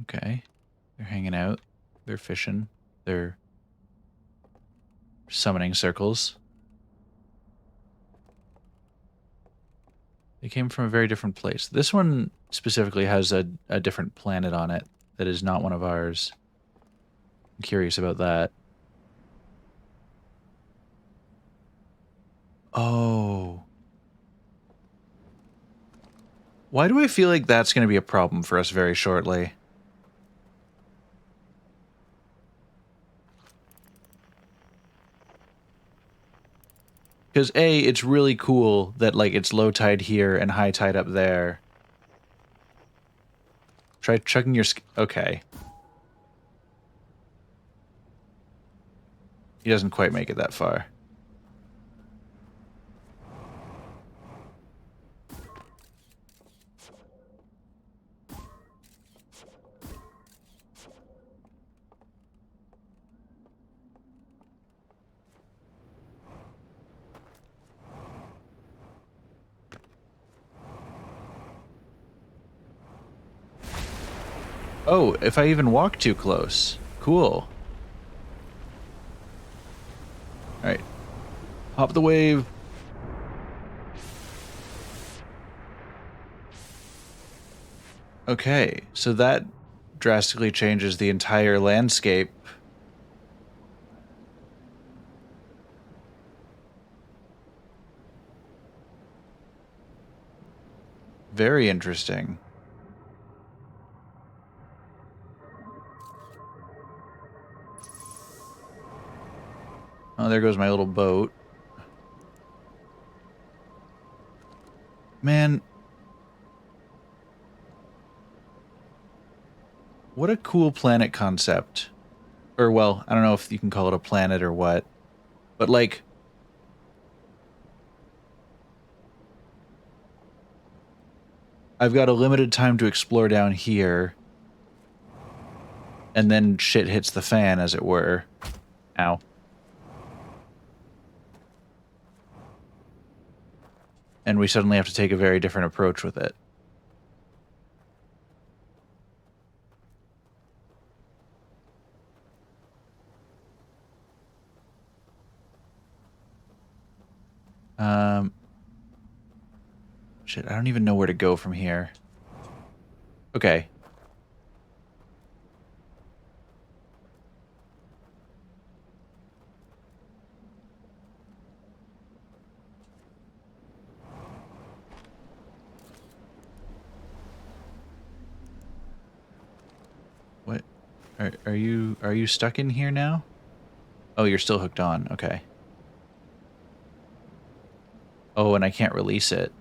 Speaker 1: Okay. They're hanging out. They're fishing. They're summoning circles. They came from a very different place. This one specifically has a different planet on it that is not one of ours. I'm curious about that. Oh. Why do I feel like that's going to be a problem for us very shortly? Because A, it's really cool that, like, it's low tide here and high tide up there. Try chucking your... Okay. He doesn't quite make it that far. Oh, if I even walk too close. Cool. Alright. Hop the wave. Okay, so that drastically changes the entire landscape. Very interesting. Oh, there goes my little boat. Man, what a cool planet concept. Or, well, I don't know if you can call it a planet or what. But, like, I've got a limited time to explore down here. And then shit hits the fan, as it were. Ow. And we suddenly have to take a very different approach with it. Shit, I don't even know where to go from here. Okay. What? Are you stuck in here now? Oh, you're still hooked on. Okay. Oh, and I can't release it.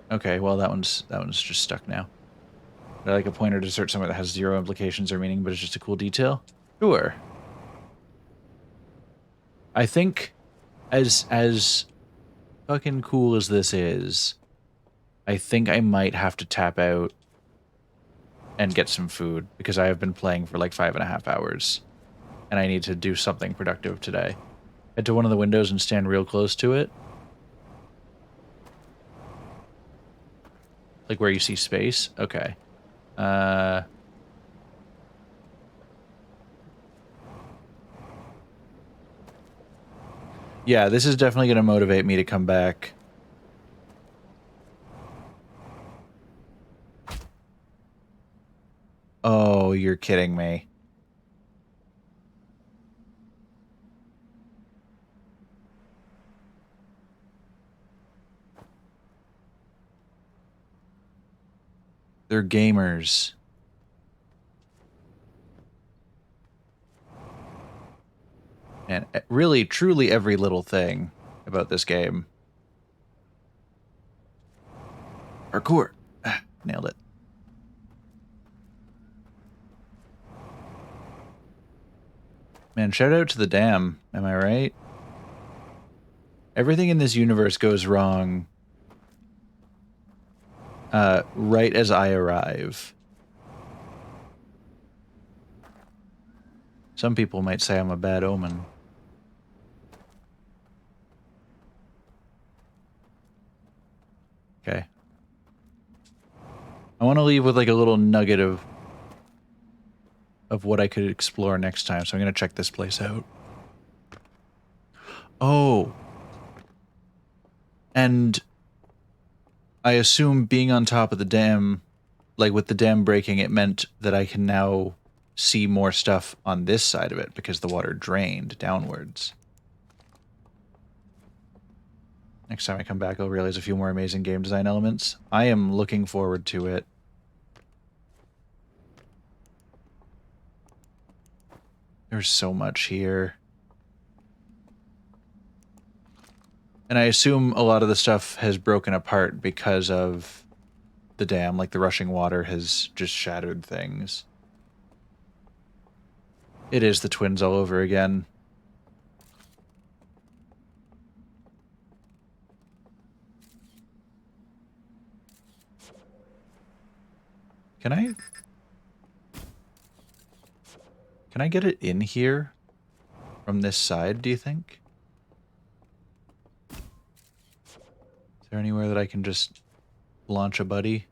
Speaker 1: Okay, well that one's just stuck now. I like a pointer to search somewhere that has zero implications or meaning, but it's just a cool detail. Sure. I think as fucking cool as this is, I think I might have to tap out and get some food because I have been playing for like 5.5 hours and I need to do something productive today. Head to one of the windows and stand real close to it. Like where you see space? Okay. Yeah, this is definitely going to motivate me to come back. Oh, you're kidding me. They're gamers. And really, truly every little thing about this game. Parkour. Ah, nailed it. Man, shout out to the dam. Am I right? Everything in this universe goes wrong right as I arrive. Some people might say I'm a bad omen. Okay. I want to leave with like a little nugget of what I could explore next time, so I'm going to check this place out. Oh. And I assume being on top of the dam, like with the dam breaking, it meant that I can now see more stuff on this side of it because the water drained downwards. Next time I come back, I'll realize a few more amazing game design elements. I am looking forward to it. There's so much here. And I assume a lot of the stuff has broken apart because of the dam, like the rushing water has just shattered things. It is the twins all over again. Can I get it in here from this side, do you think? Is there anywhere that I can just launch a buddy?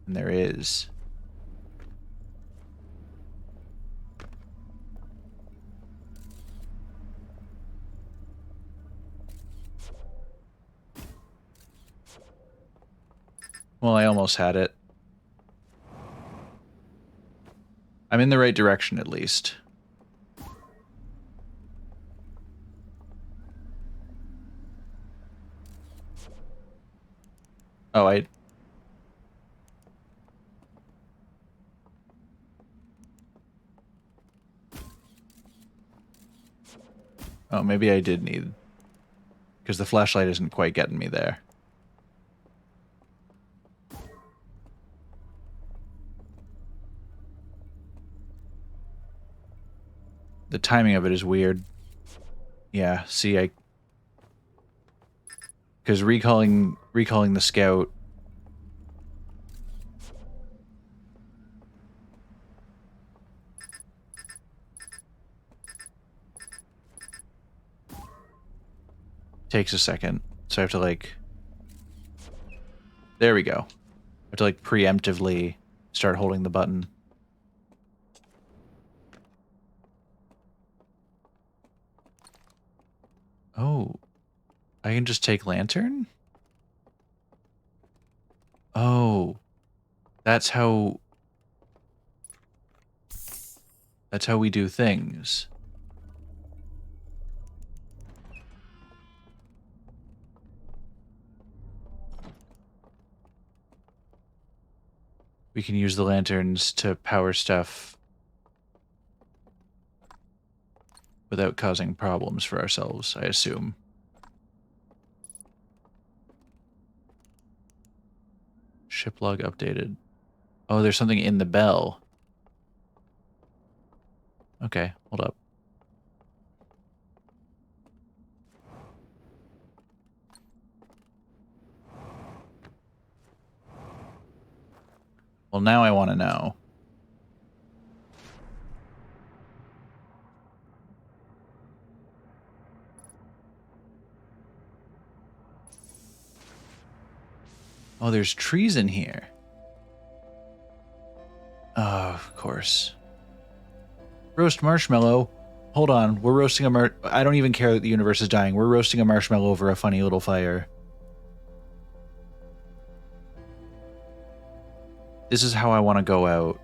Speaker 1: And there is. Well, I almost had it. I'm in the right direction, at least. Oh, Oh, maybe I did need... because the flashlight isn't quite getting me there. The timing of it is weird. Yeah, see, because recalling the scout. Takes a second, so I have to like. There we go. I have to like preemptively start holding the button. Oh, I can just take lantern? Oh, that's how we do things. We can use the lanterns to power stuff without causing problems for ourselves, I assume. Ship log updated. Oh, there's something in the bell. Okay, hold up. Well, now I want to know. Oh, there's trees in here. Oh, of course. Roast marshmallow. Hold on, we're roasting a I don't even care that the universe is dying. We're roasting a marshmallow over a funny little fire. This is how I want to go out.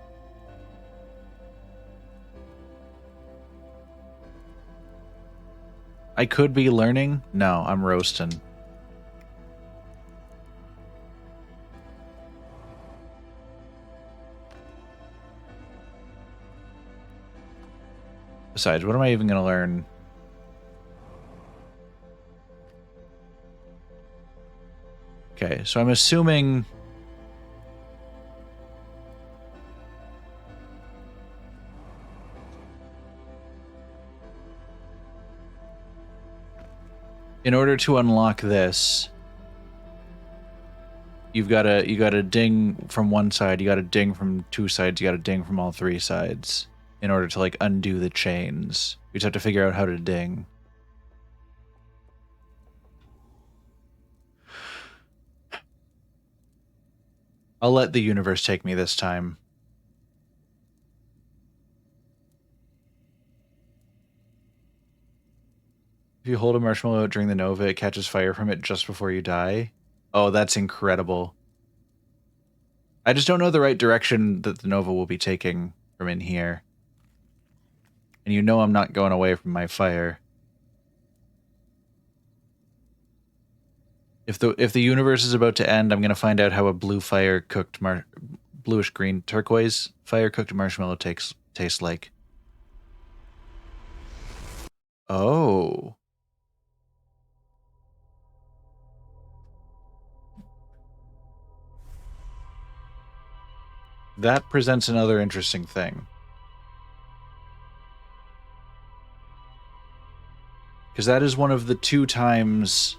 Speaker 1: I could be learning. No, I'm roasting. Besides, what am I even going to learn? Okay, so I'm assuming... in order to unlock this, you got to ding from one side, you got to ding from two sides, you got to ding from all three sides in order to like undo the chains. You just have to figure out how to ding. I'll let the universe take me this time. If you hold a marshmallow out during the nova, it catches fire from it just before you die. Oh, that's incredible. I just don't know the right direction that the nova will be taking from in here. And you know I'm not going away from my fire. If the universe is about to end, I'm going to find out how a blue fire cooked bluish green turquoise fire cooked marshmallow tastes like. Oh. That presents another interesting thing. Because that is one of the 2 times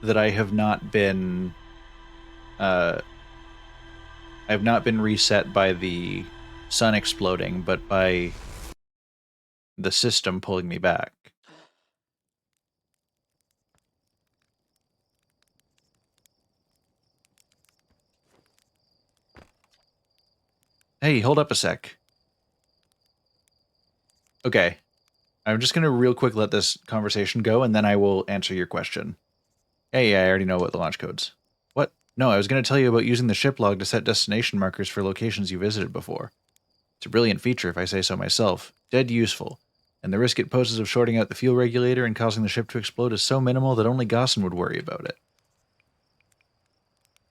Speaker 1: that I have not been I've not been reset by the sun exploding, but by the system pulling me back. Hey, hold up a sec. Okay. I'm just going to real quick let this conversation go, and then I will answer your question. Hey, I already know what the launch codes. What? No, I was going to tell you about using the ship log to set destination markers for locations you visited before. It's a brilliant feature, if I say so myself. Dead useful. And the risk it poses of shorting out the fuel regulator and causing the ship to explode is so minimal that only Gossan would worry about it.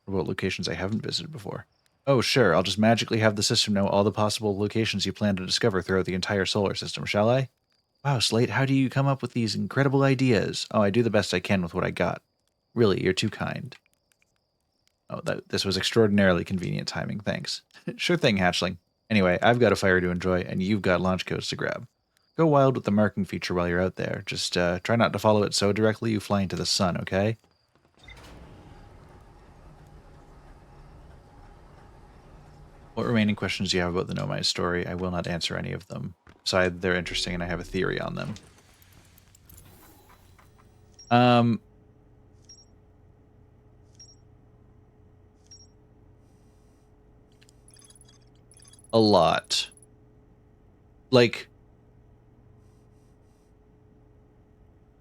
Speaker 1: What about locations I haven't visited before? Oh, sure, I'll just magically have the system know all the possible locations you plan to discover throughout the entire solar system, shall I? Wow, Slate, how do you come up with these incredible ideas? Oh, I do the best I can with what I got. Really, you're too kind. Oh, this was extraordinarily convenient timing, thanks. Sure thing, Hatchling. Anyway, I've got a fire to enjoy, and you've got launch codes to grab. Go wild with the marking feature while you're out there. Just try not to follow it so directly you fly into the sun, okay? What remaining questions do you have about the Nomai story? I will not answer any of them. Besides, they're interesting and I have a theory on them. A lot. Like,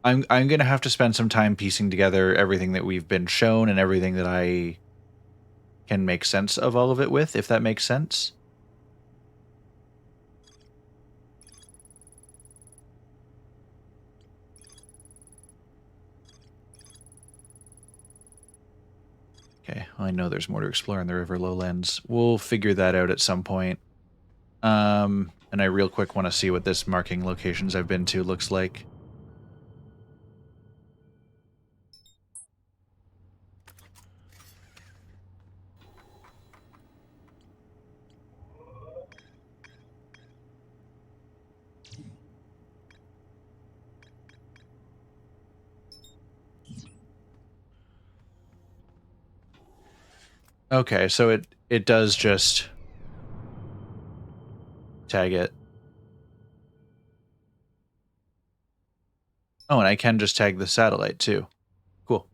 Speaker 1: I'm gonna have to spend some time piecing together everything that we've been shown and everything that I can make sense of all of it with, if that makes sense. Okay, well, I know there's more to explore in the river lowlands. We'll figure that out at some point. And I real quick want to see what this marking locations I've been to looks like. Okay, so it does just tag it. Oh, and I can just tag the satellite too. Cool.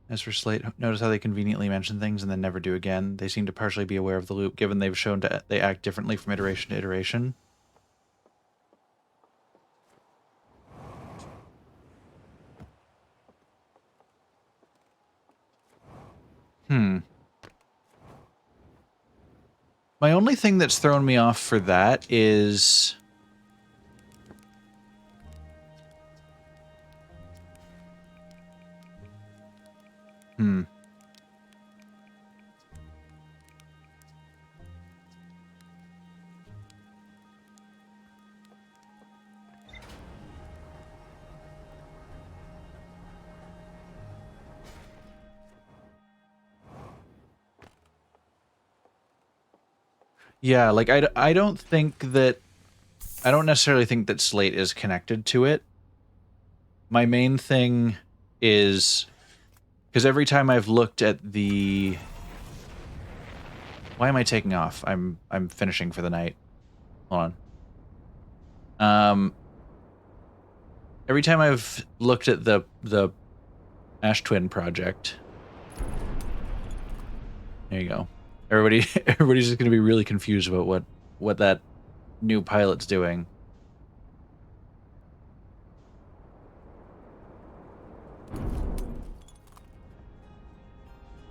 Speaker 1: As for Slate, notice how they conveniently mention things and then never do again. They seem to partially be aware of the loop, given they've shown they act differently from iteration to iteration. My only thing that's thrown me off for that is... Yeah, like, I don't think that... I don't necessarily think that Slate is connected to it. My main thing is... Because every time I've looked at the... Why am I taking off? I'm finishing for the night. Hold on. Every time I've looked at the Ash Twin project... There you go. Everybody's just going to be really confused about what that new pilot's doing.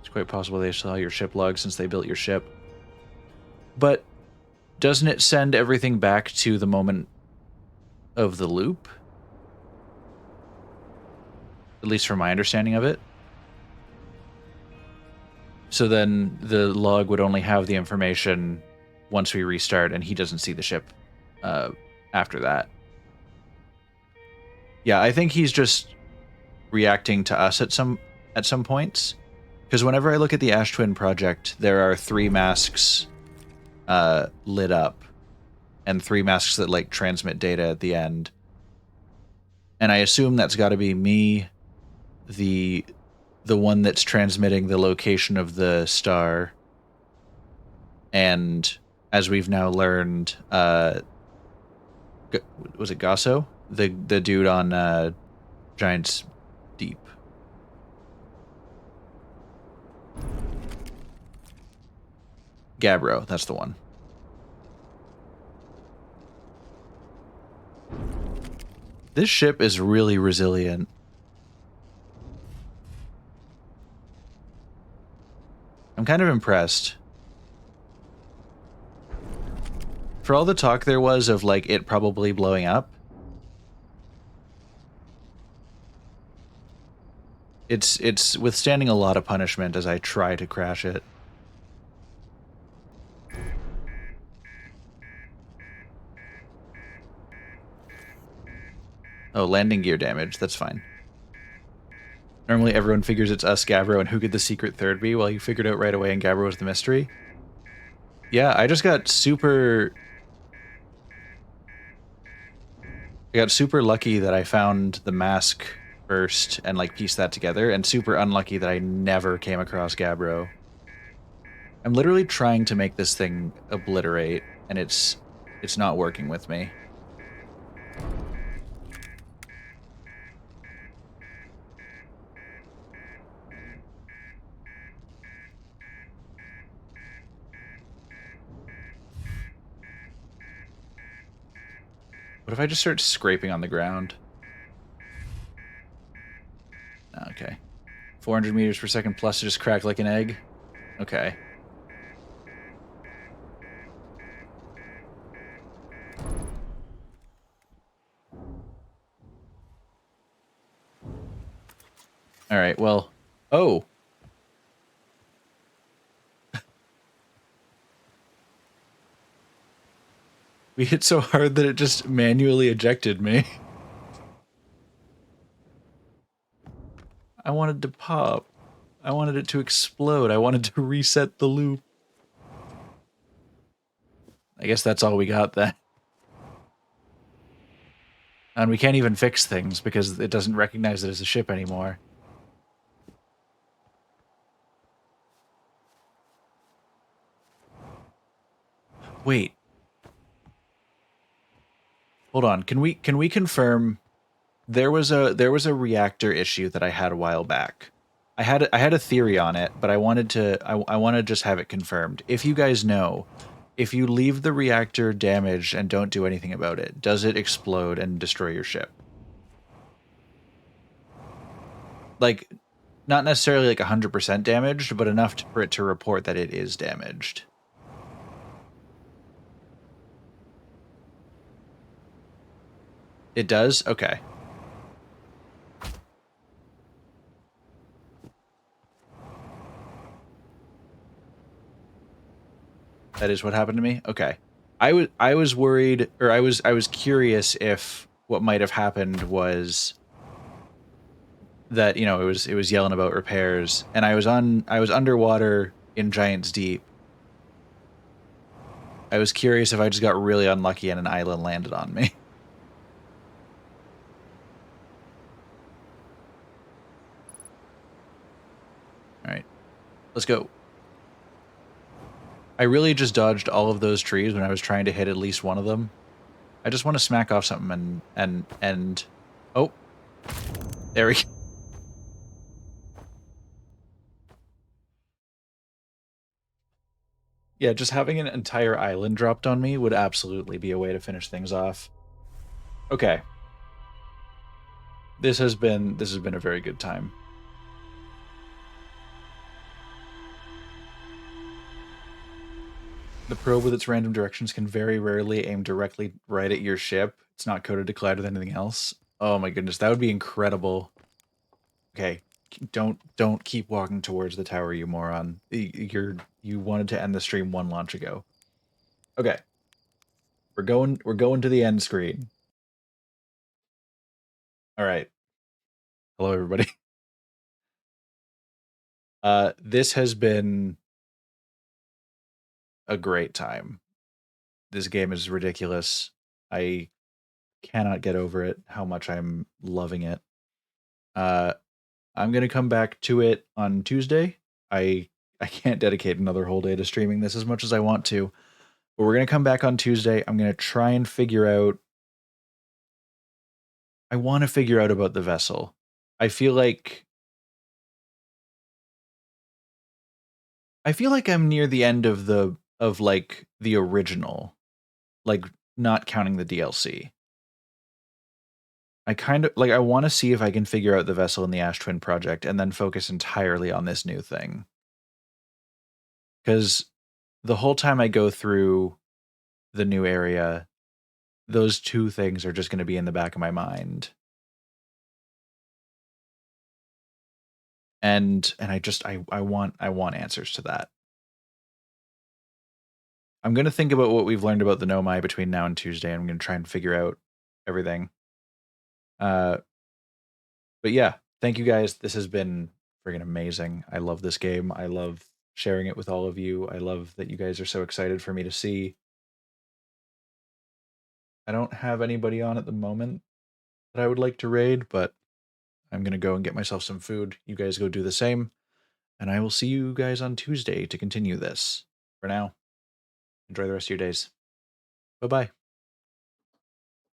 Speaker 1: It's quite possible they saw your ship log since they built your ship. But doesn't it send everything back to the moment of the loop? At least from my understanding of it. So then the log would only have the information once we restart, and he doesn't see the ship after that. Yeah, I think he's just reacting to us at some points. Because whenever I look at the Ash Twin project, there are 3 masks lit up, and 3 masks that like transmit data at the end. And I assume that's got to be me, the one that's transmitting the location of the star, and as we've now learned, was it Gasso? The dude on Giant's Deep. Gabbro, that's the one. This ship is really resilient. I'm kind of impressed. For all the talk there was of, like, it probably blowing up, It's withstanding a lot of punishment as I try to crash it. Oh, landing gear damage. That's fine. Normally everyone figures it's us, Gabbro, and who could the secret third be? Well, you figured out right away and Gabbro was the mystery. Yeah, I got super lucky that I found the mask first and like pieced that together, and super unlucky that I never came across Gabbro. I'm literally trying to make this thing obliterate, and it's not working with me. What if I just start scraping on the ground? Okay. 400 meters per second plus to just crack like an egg? Okay. Alright, well... Oh! We hit so hard that it just manually ejected me. I wanted to pop. I wanted it to explode. I wanted to reset the loop. I guess that's all we got then. And we can't even fix things because it doesn't recognize it as a ship anymore. Wait. Hold on. Can we confirm there was a reactor issue that I had a while back. I had a theory on it, but I wanted to I want to just have it confirmed. If you guys know, if you leave the reactor damaged and don't do anything about it, does it explode and destroy your ship? Like, not necessarily like 100% damaged, but enough for it to report that it is damaged. It does? Okay. That is what happened to me? Okay. I was worried, or I was curious if what might have happened was that, you know, it was yelling about repairs, and I was underwater in Giant's Deep. I was curious if I just got really unlucky and an island landed on me. Alright. Let's go. I really just dodged all of those trees when I was trying to hit at least one of them. I just want to smack off something and oh. There we go. Yeah, just having an entire island dropped on me would absolutely be a way to finish things off. Okay. This has been a very good time. The probe with its random directions can very rarely aim directly right at your ship. It's not coded to collide with anything else. Oh my goodness, that would be incredible. Okay, don't keep walking towards the tower, you moron. You wanted to end the stream one launch ago. Okay. We're going to the end screen. All right. Hello everybody. This has been a great time. This game is ridiculous. I cannot get over it, how much I'm loving it. I'm gonna come back to it on Tuesday. I can't dedicate another whole day to streaming this as much as I want to, but we're gonna come back on Tuesday. I'm gonna try and figure out. I want to figure out about the vessel. I feel like I'm near the end of like the original, like not counting the DLC. I kind of like I want to see if I can figure out the vessel in the Ash Twin project and then focus entirely on this new thing. Cuz the whole time I go through the new area, those two things are just going to be in the back of my mind. And I want answers to that. I'm gonna think about what we've learned about the Nomai between now and Tuesday. I'm gonna try and figure out everything. Uh, but yeah, thank you guys. This has been friggin' amazing. I love this game. I love sharing it with all of you. I love that you guys are so excited for me to see. I don't have anybody on at the moment that I would like to raid, but I'm gonna go and get myself some food. You guys go do the same, and I will see you guys on Tuesday to continue this. For now, enjoy the rest of your days. Bye bye.